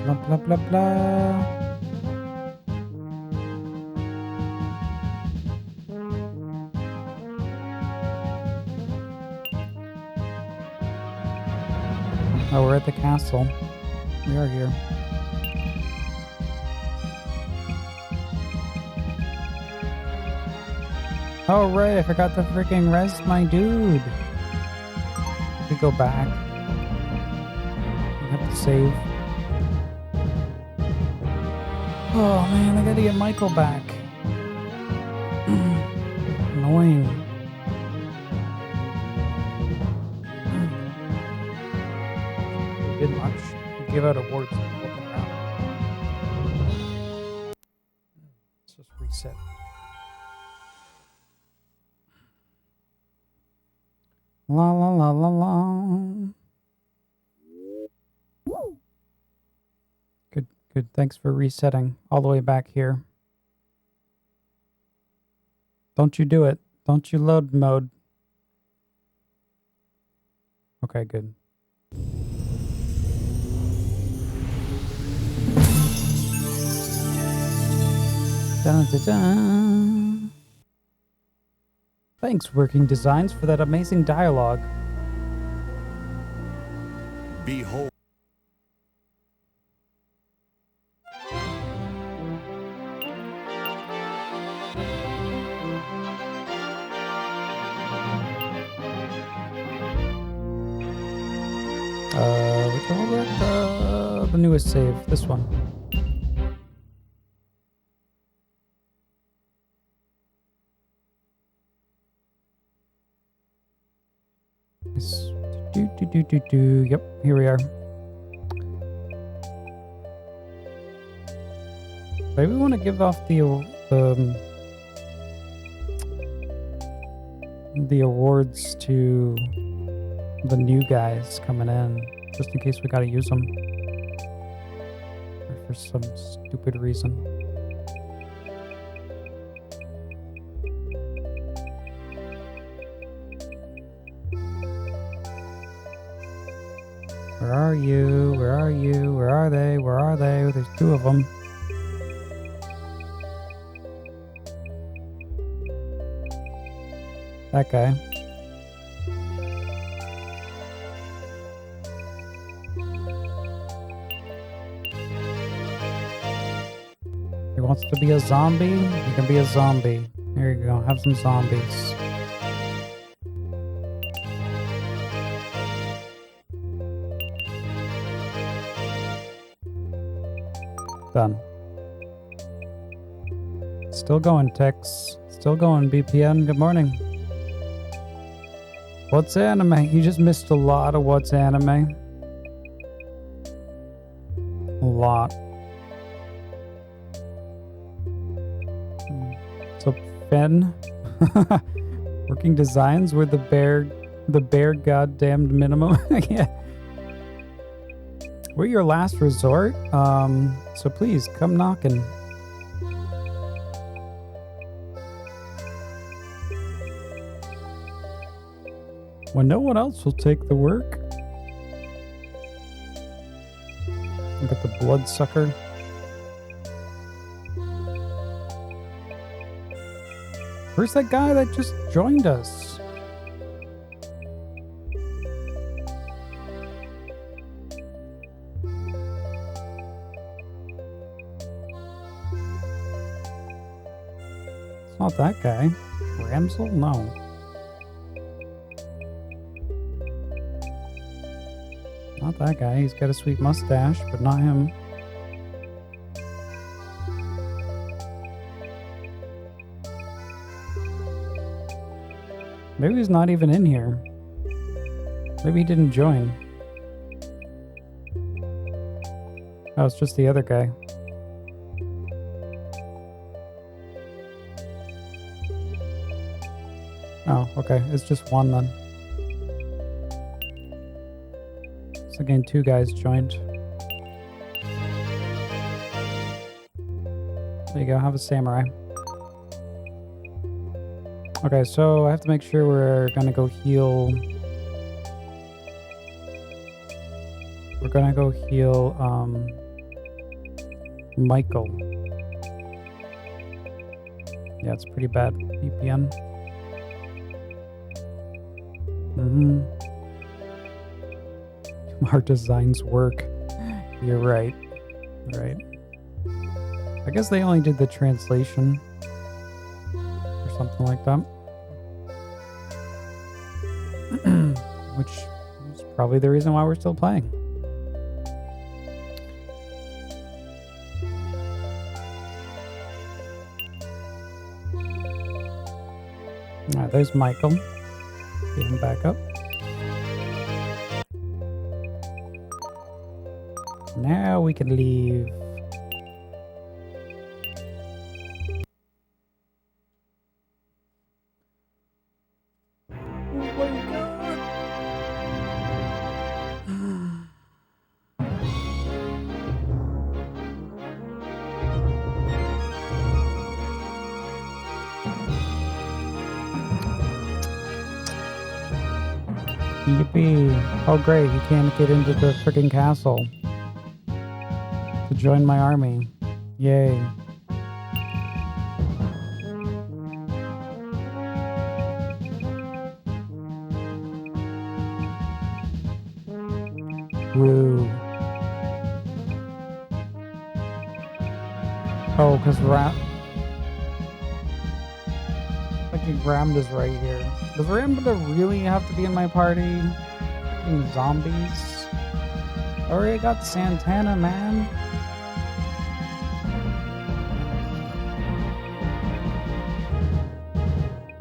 Blah, blah, blah, blah, blah. Oh, we're at the castle. We are here. Oh, right, I forgot to freaking res my dude. We go back. We have to save. Oh, man, I gotta get Michael back. Annoying. Did much. We give out awards and looking around. Let's just reset. La la la la la. Good, good. Thanks for resetting all the way back here. Don't you do it. Don't you load mode. Okay, good. Dun, dun, dun. Thanks, Working Designs, for that amazing dialogue.
Behold.
Which one was it? The newest save. This one. Yep, here we are. Maybe we want to give off the awards to the new guys coming in, just in case we gotta use them. for some stupid reason. Where are you? Where are you? Where are they? Where are they? There's two of them. That guy. He wants to be a zombie? He can be a zombie. Here you go. Have some zombies. Done. Still going, Tex. Still going, BPN. Good morning. What's anime? You just missed a lot of what's anime. A lot. So, Fen. Working designs were the bare goddamned minimum. Yeah. We're your last resort. So please come knocking. When no one else will take the work. Look at the bloodsucker. Where's that guy that just joined us? It's not that guy. Ramsel? No. Not that guy. He's got a sweet mustache, but not him. Maybe he's not even in here. Maybe he didn't join. Oh, it's just the other guy. Oh, okay. It's just one then. So again, two guys joined. There you go. Have a samurai. Okay, so I have to make sure we're gonna go heal. We're gonna go heal Michael. Yeah, it's pretty bad VPN. Our designs work. You're right. Right. I guess they only did the translation. Or something like that. Which is probably the reason why we're still playing. Alright, there's Michael. Get him back up. Now we can leave. Yippee. Oh great, you can't get into the freaking castle. To join my army. Yay. Woo. Oh, because Ramda's right here. Does Ramda really have to be in my party? Freaking zombies. Already got Santana, man.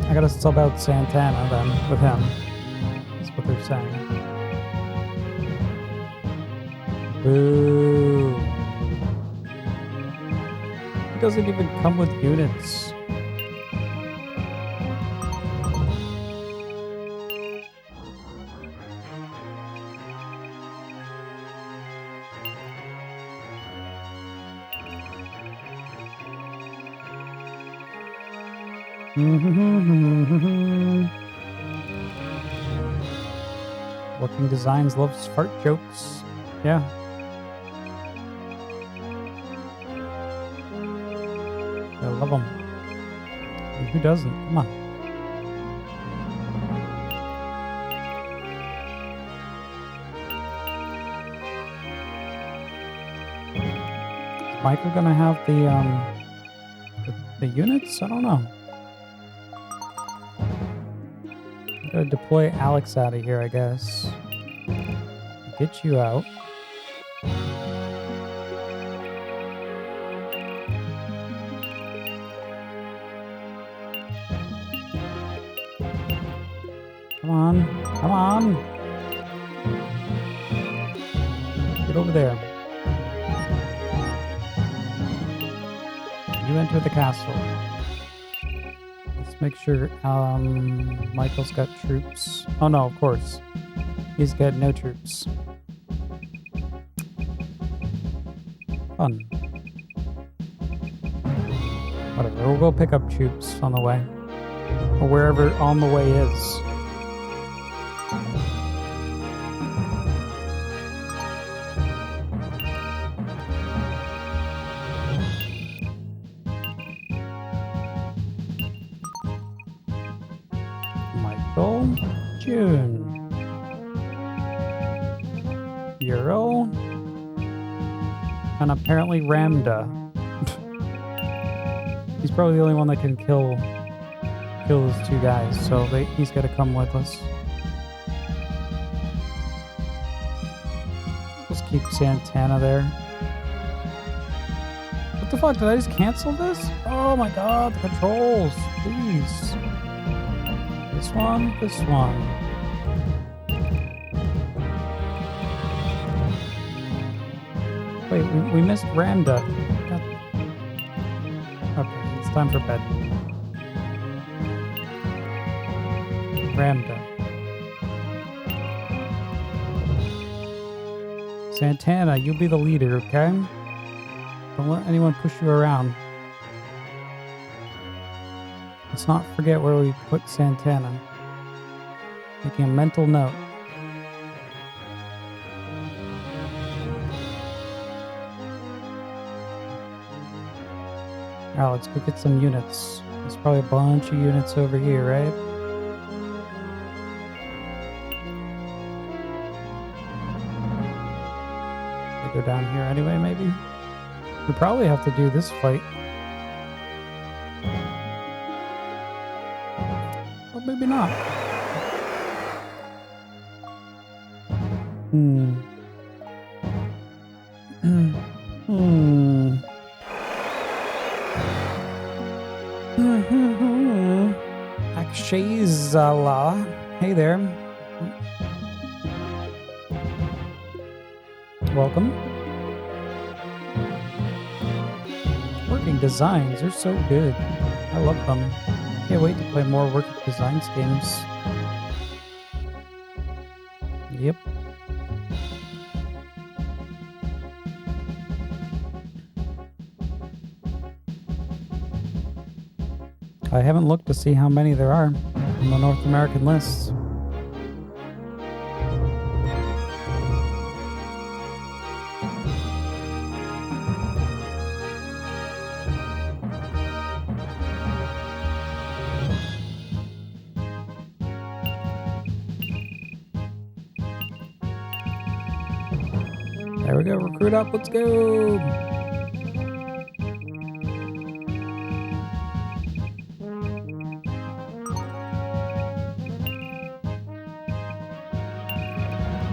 I gotta sub out Santana then with him. That's what they're saying. Boo. He doesn't even come with units. Working Designs loves fart jokes. Yeah. I love them. And who doesn't? Come on. Is Michael gonna have the units? I don't know. I'm gonna deploy Alex out of here, I guess. Get you out. Come on. Come on. Get over there. You enter the castle. Let's make sure Michael's got troops. Oh no, of course. He's got no troops. Fun. Whatever, we'll go pick up troops on the way. Or wherever on the way is. Michael, June, Euro, and apparently Ramda. He's probably the only one that can kill those two guys, so he's got to come with us. Let's keep Santana there. What the fuck? Did I just cancel this? Oh my god, the controls, please. This one, this one. Wait, we missed Ramda. God. Okay, it's time for bed. Ramda. Santana, you be the leader, okay? Don't let anyone push you around. Let's not forget where we put Santana. Making a mental note. Alright, let's go get some units. There's probably a bunch of units over here, right? We go down here anyway, maybe? We probably have to do this fight. Or maybe not. Akshayzala. Hey there. Welcome. Working Designs are so good. I love them. Can't wait to play more Working Designs games. Yep. I haven't looked to see how many there are on the North American list. There we go, recruit up, let's go!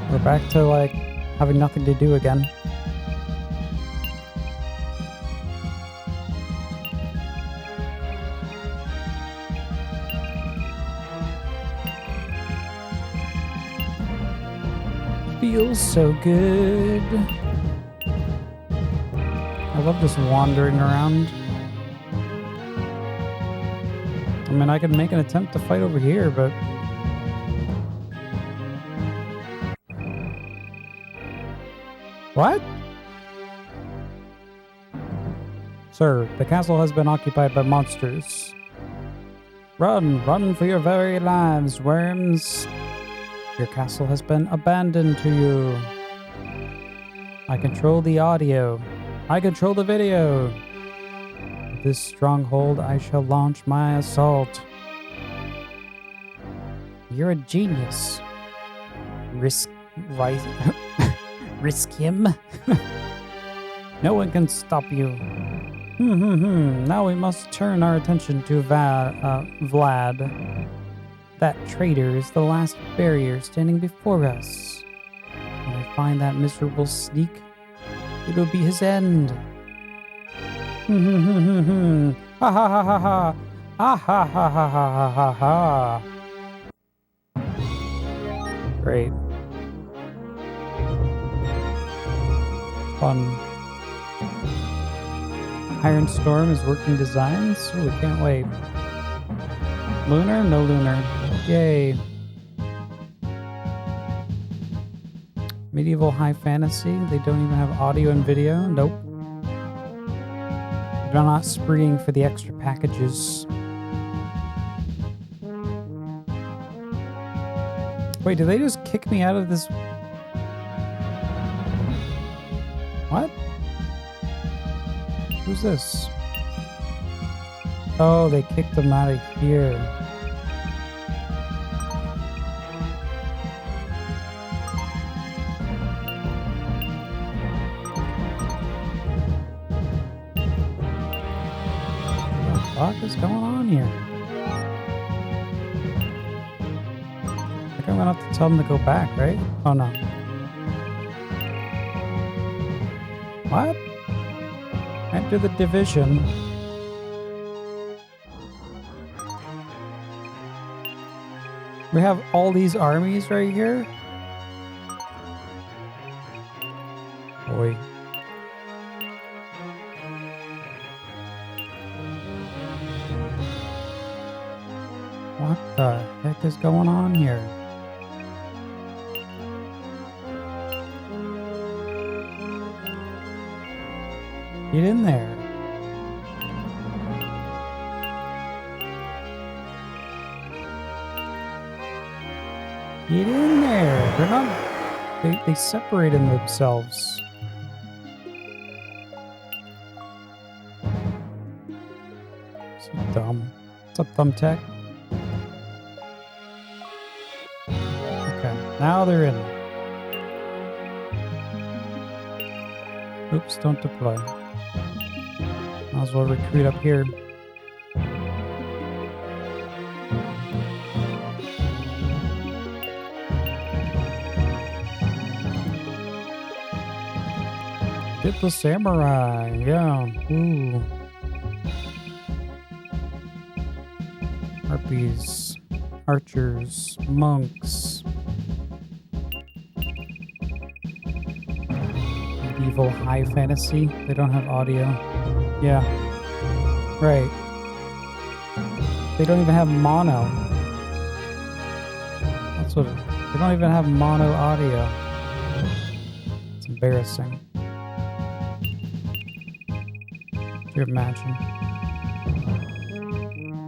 We're back to, like, having nothing to do again. Feels so good. I love just wandering around. I mean, I could make an attempt to fight over here, but... What? Sir, the castle has been occupied by monsters. Run, run for your very lives, worms. Your castle has been abandoned to you. I control the audio. I control the video. With this stronghold, I shall launch my assault. You're a genius. Risk him. No one can stop you. Now we must turn our attention to Vlad. That traitor is the last barrier standing before us. When I find that miserable sneak, it will be his end. Ha ha ha ha ha. Ah ha ha ha ha ha ha. Great. Fun. Iron Storm is working designs. Ooh, can't wait. Lunar? No lunar. Yay. Medieval high fantasy. They don't even have audio and video. Nope. They're not spreeing for the extra packages. Wait, did they just kick me out of this? What? Who's this? Oh, they kicked them out of here. What the fuck is going on here? I think I'm gonna have to tell them to go back, right? Oh no. What? Enter the division. We have all these armies right here. Boy. What the heck is going on here? Get in there. Get in there. They're not... They separated themselves. So dumb. What's up, Thumbtack? Okay, now they're in. Oops, don't deploy. Might as well recruit up here. Get the samurai, yeah. Ooh. Harpies, archers, monks. Medieval high fantasy. They don't have audio. Yeah. Right. They don't even have mono. That's what they don't even have mono audio. It's embarrassing. Could you imagine?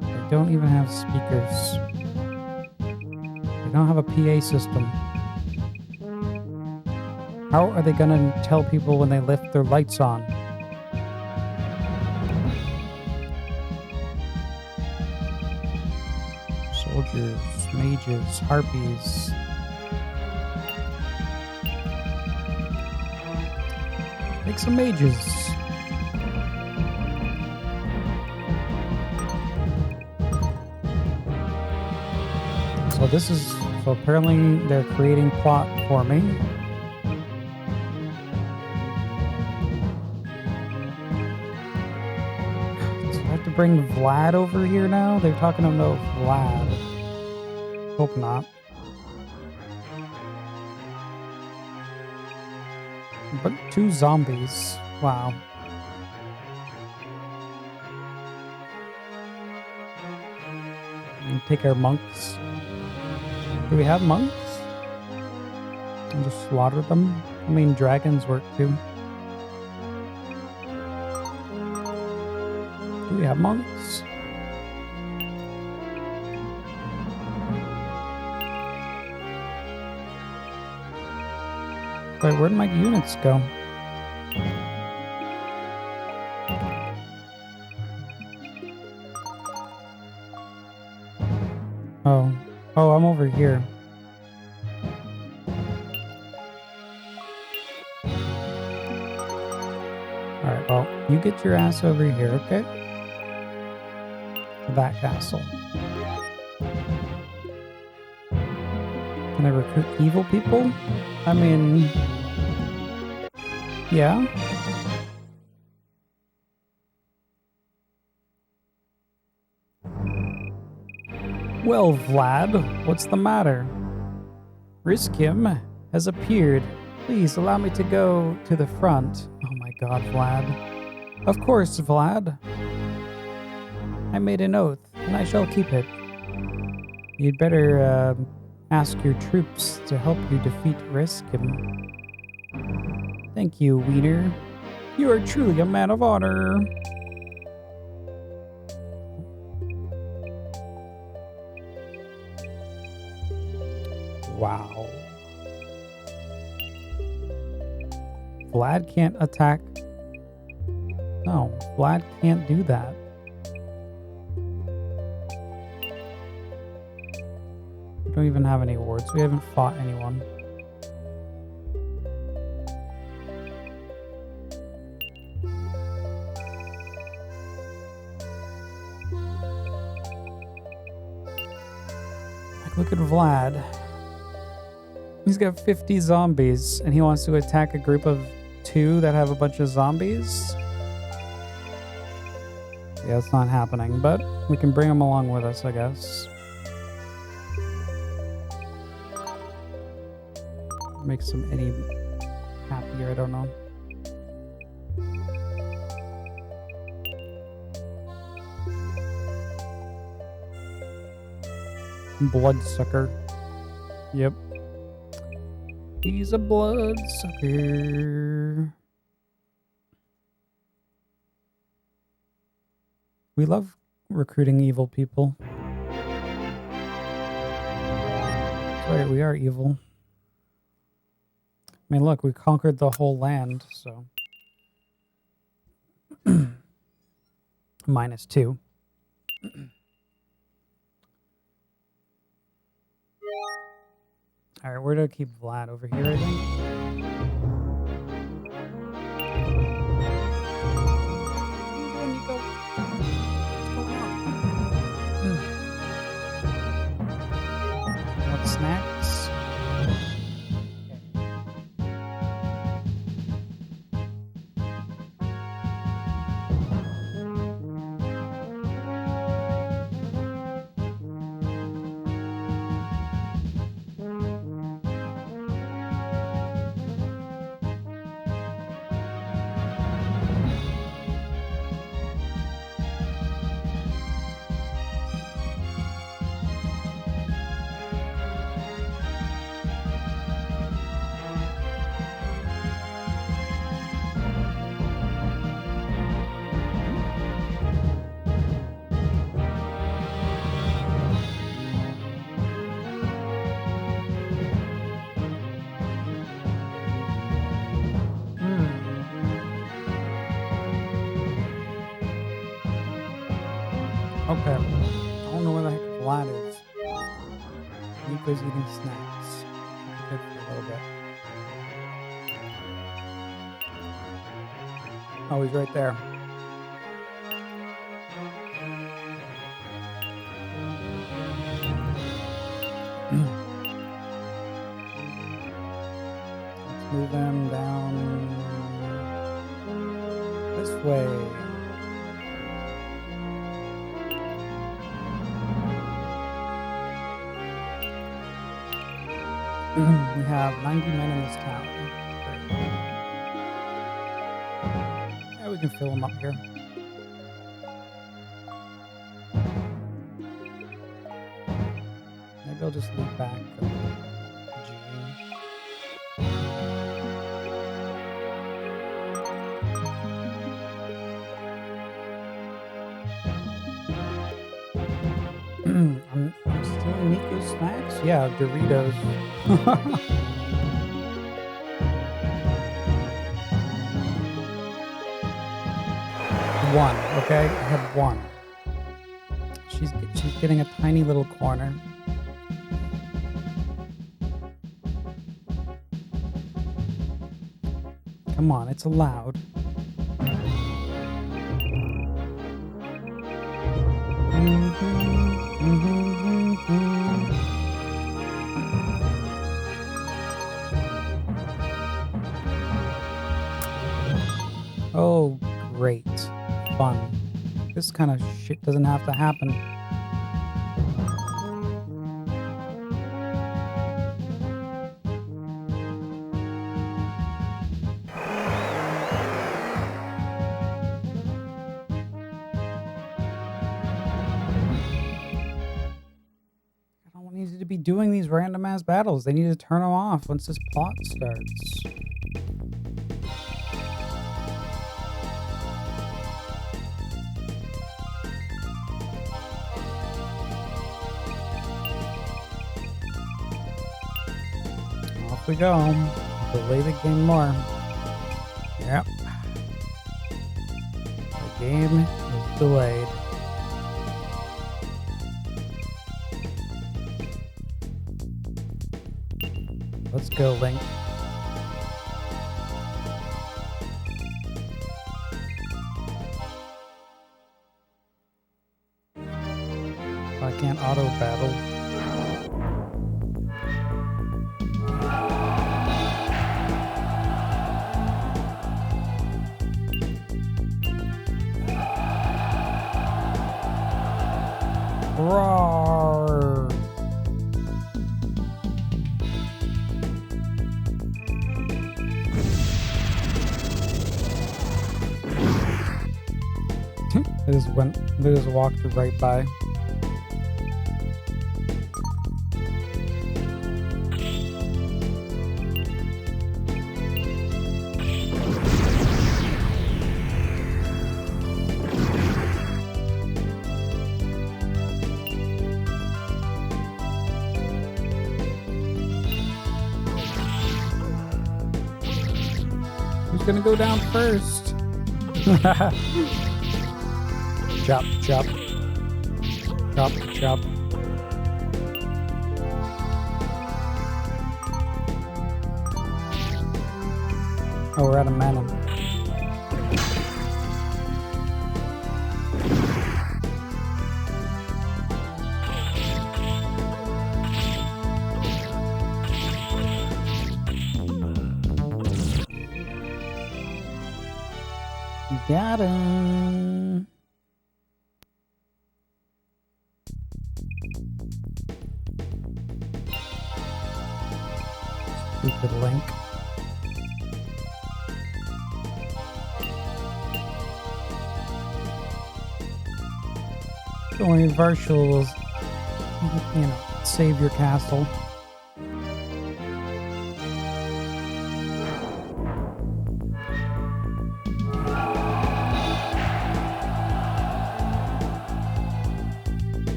They don't even have speakers. They don't have a PA system. How are they gonna tell people when they lift their lights on? Soldiers, mages, harpies. Make some mages. So this is, so apparently they're creating plot for me. So I have to bring Vlad over here now? They're talking about Vlad. Hope not. But 2 zombies. Wow. And take our monks. Do we have monks? And just slaughter them? I mean, dragons work too. Do we have monks? Wait, where'd my units go? Oh, I'm over here. Alright, well, you get your ass over here, okay? To that castle. Can I recruit evil people? I mean... yeah? Well, Vlad, what's the matter? Riskim has appeared. Please allow me to go to the front. Oh my god, Vlad. Of course, Vlad. I made an oath, and I shall keep it. You'd better ask your troops to help you defeat Riskim. Thank you, Wiener. You are truly a man of honor. Wow. Vlad can't attack. No, Vlad can't do that. We don't even have any awards. We haven't fought anyone. Like, look at Vlad. He's got 50 zombies, and he wants to attack a group of 2 that have a bunch of zombies. Yeah, it's not happening, but we can bring him along with us, I guess. Makes him any happier, I don't know. Bloodsucker. Yep. He's a bloodsucker. We love recruiting evil people. Sorry, we are evil. I mean, look, we conquered the whole land, so... -2. Alright, where do I keep Vlad? Over here, I think? What snacks? Okay. I don't know where the heck Vlad is. Nico's eating snacks. Good for a little bit. Oh, he's right there. Let's move him down this way. We have 90 men in this town. Yeah, we can fill them up here. Maybe I'll just leave back I'm stealing Nico's snacks? Yeah, Doritos. one, okay? I had one. She's getting a tiny little corner. Come on, it's allowed. Oh, great. Fun. This kind of shit doesn't have to happen. I don't need to be doing these random ass battles. They need to turn them off once this plot starts. Off we go. Delay the game more. Yep. The game is delayed. Let's go, Link. I can't auto battle. Roar! They just walked right by. Who's gonna go down first? Chop, chop. Chop, chop. Oh, we're out of mana. Got him. Stupid Link. Don't worry, Varshul will, save your castle.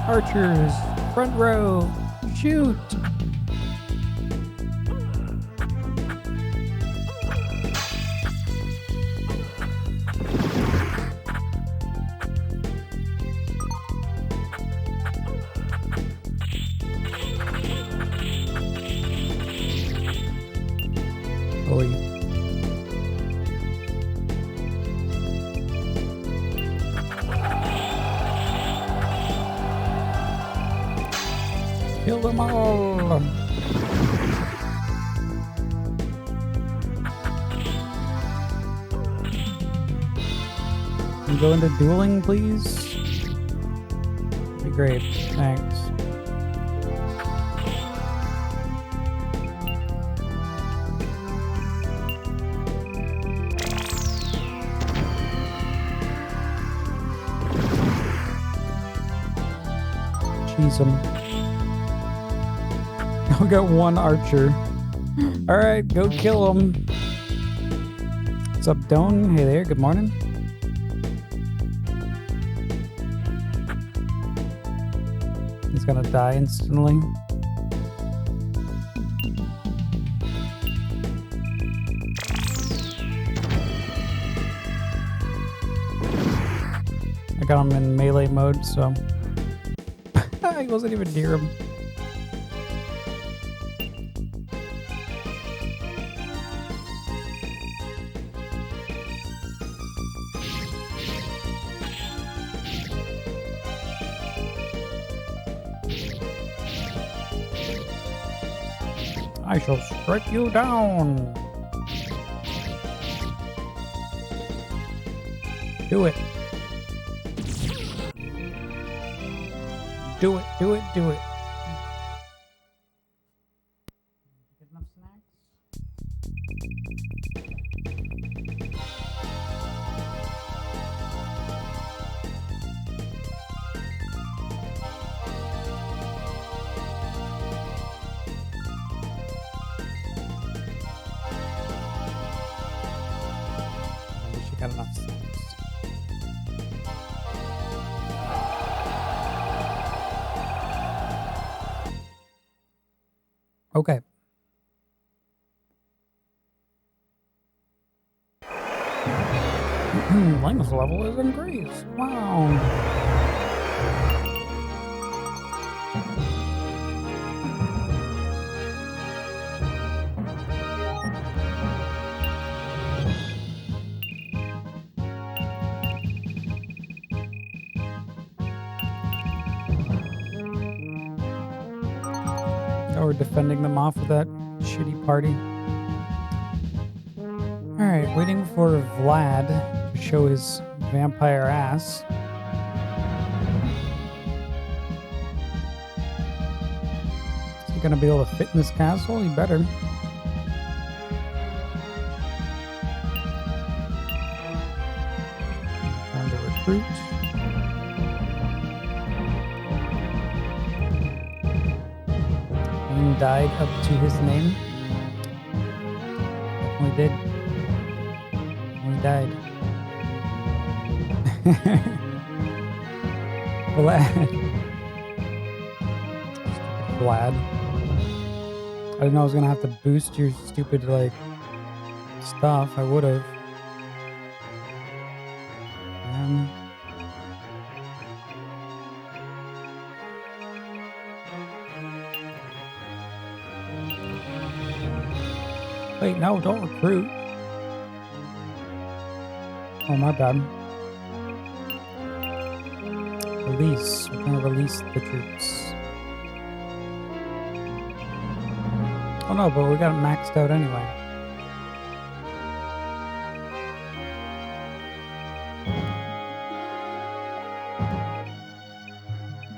Archers, front row, shoot! Oi. Kill them all! Can you go into dueling, please? That'd be great. Thanks. Cheese them. We got one archer. Alright, go kill him. What's up, Doan? Hey there, good morning. He's gonna die instantly. I got him in melee mode, so I wasn't even near him. I shall strike you down. Do it. Do it, do it, do it. Get enough snacks? I wish you got enough snacks. Okay. Linus level is increased. Wow. We're defending them off with that shitty party. Alright, waiting for Vlad to show his vampire ass. Is he gonna be able to fit in this castle? He better. Time to recruit. Died up to his name. Definitely did. He died. Vlad. Vlad. I didn't know I was gonna have to boost your stupid, like, stuff. I would've. Wait, no, don't recruit. Oh, my bad. Release. We're gonna release the troops. Oh no, but we got it maxed out anyway.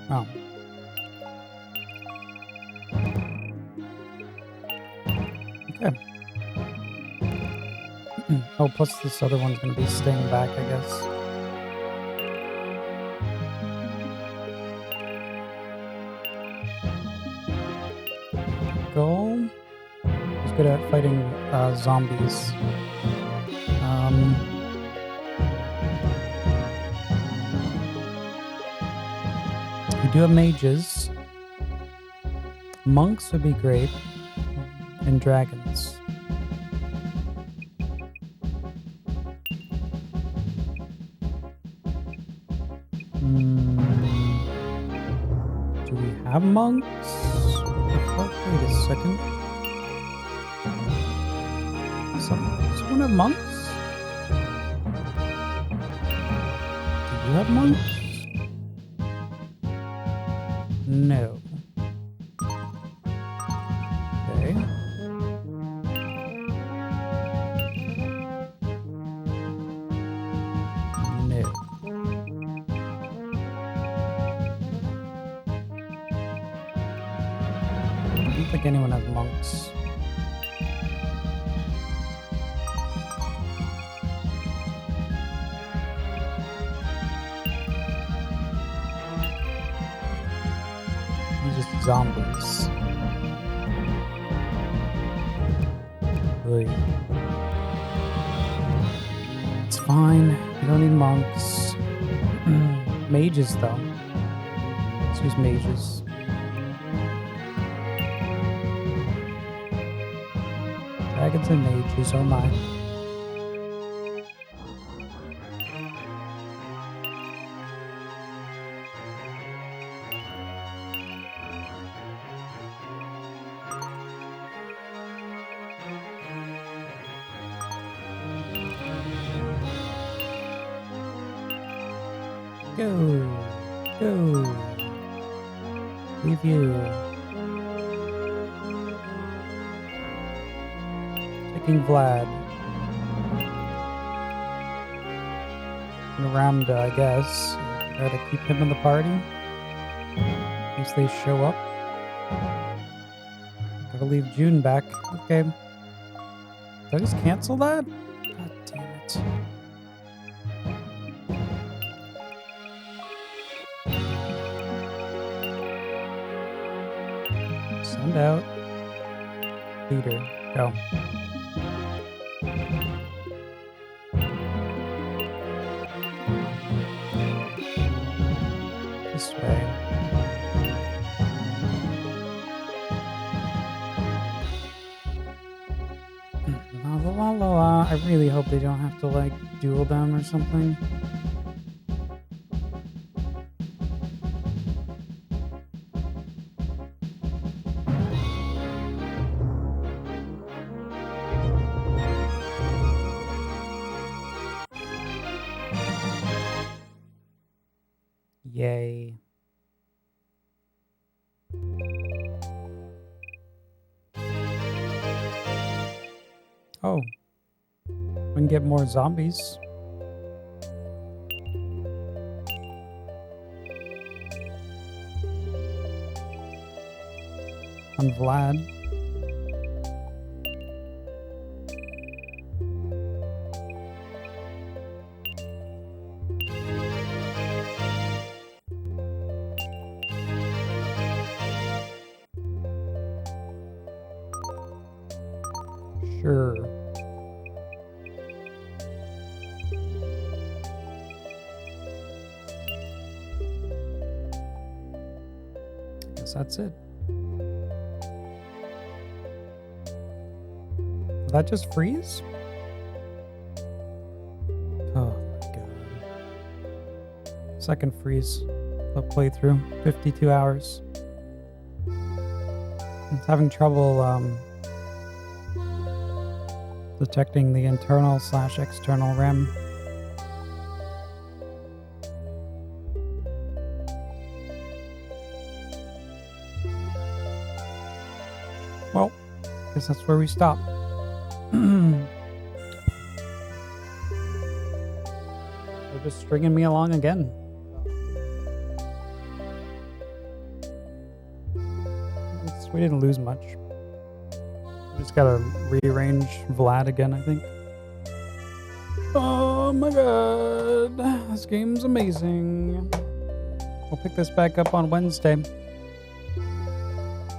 Oh. Okay. Oh, plus this other one's going to be staying back, I guess. Go. He's good at fighting zombies. We do have mages. Monks would be great. And dragons. Do we have monks? Wait a second. Someone have monks? Do you have monks? No. Okay. No. I don't think anyone has monks. These are zombies. Really. It's fine. We don't need monks. Mages, though. Let's use mages. Dragons and mages, oh my. Go. Go. Review. Taking Vlad. And Ramda, I guess. Try to keep him in the party. In case they show up. Gotta leave June back. Okay. Did I just cancel that? God damn it. Send out. Leader. Go. This way. La la la la. I really hope they don't have to like duel them or something. Yay. Oh. We can get more zombies. On Vlad. Sure. Guess that's it. Did that just freeze? Oh my god. Second freeze of playthrough. 52 hours. I'm having trouble detecting the internal/external RAM. Well, guess that's where we stop. They're just stringing me along again. We didn't lose much. Just gotta rearrange Vlad again, I think. Oh my god. This game's amazing. We'll pick this back up on Wednesday.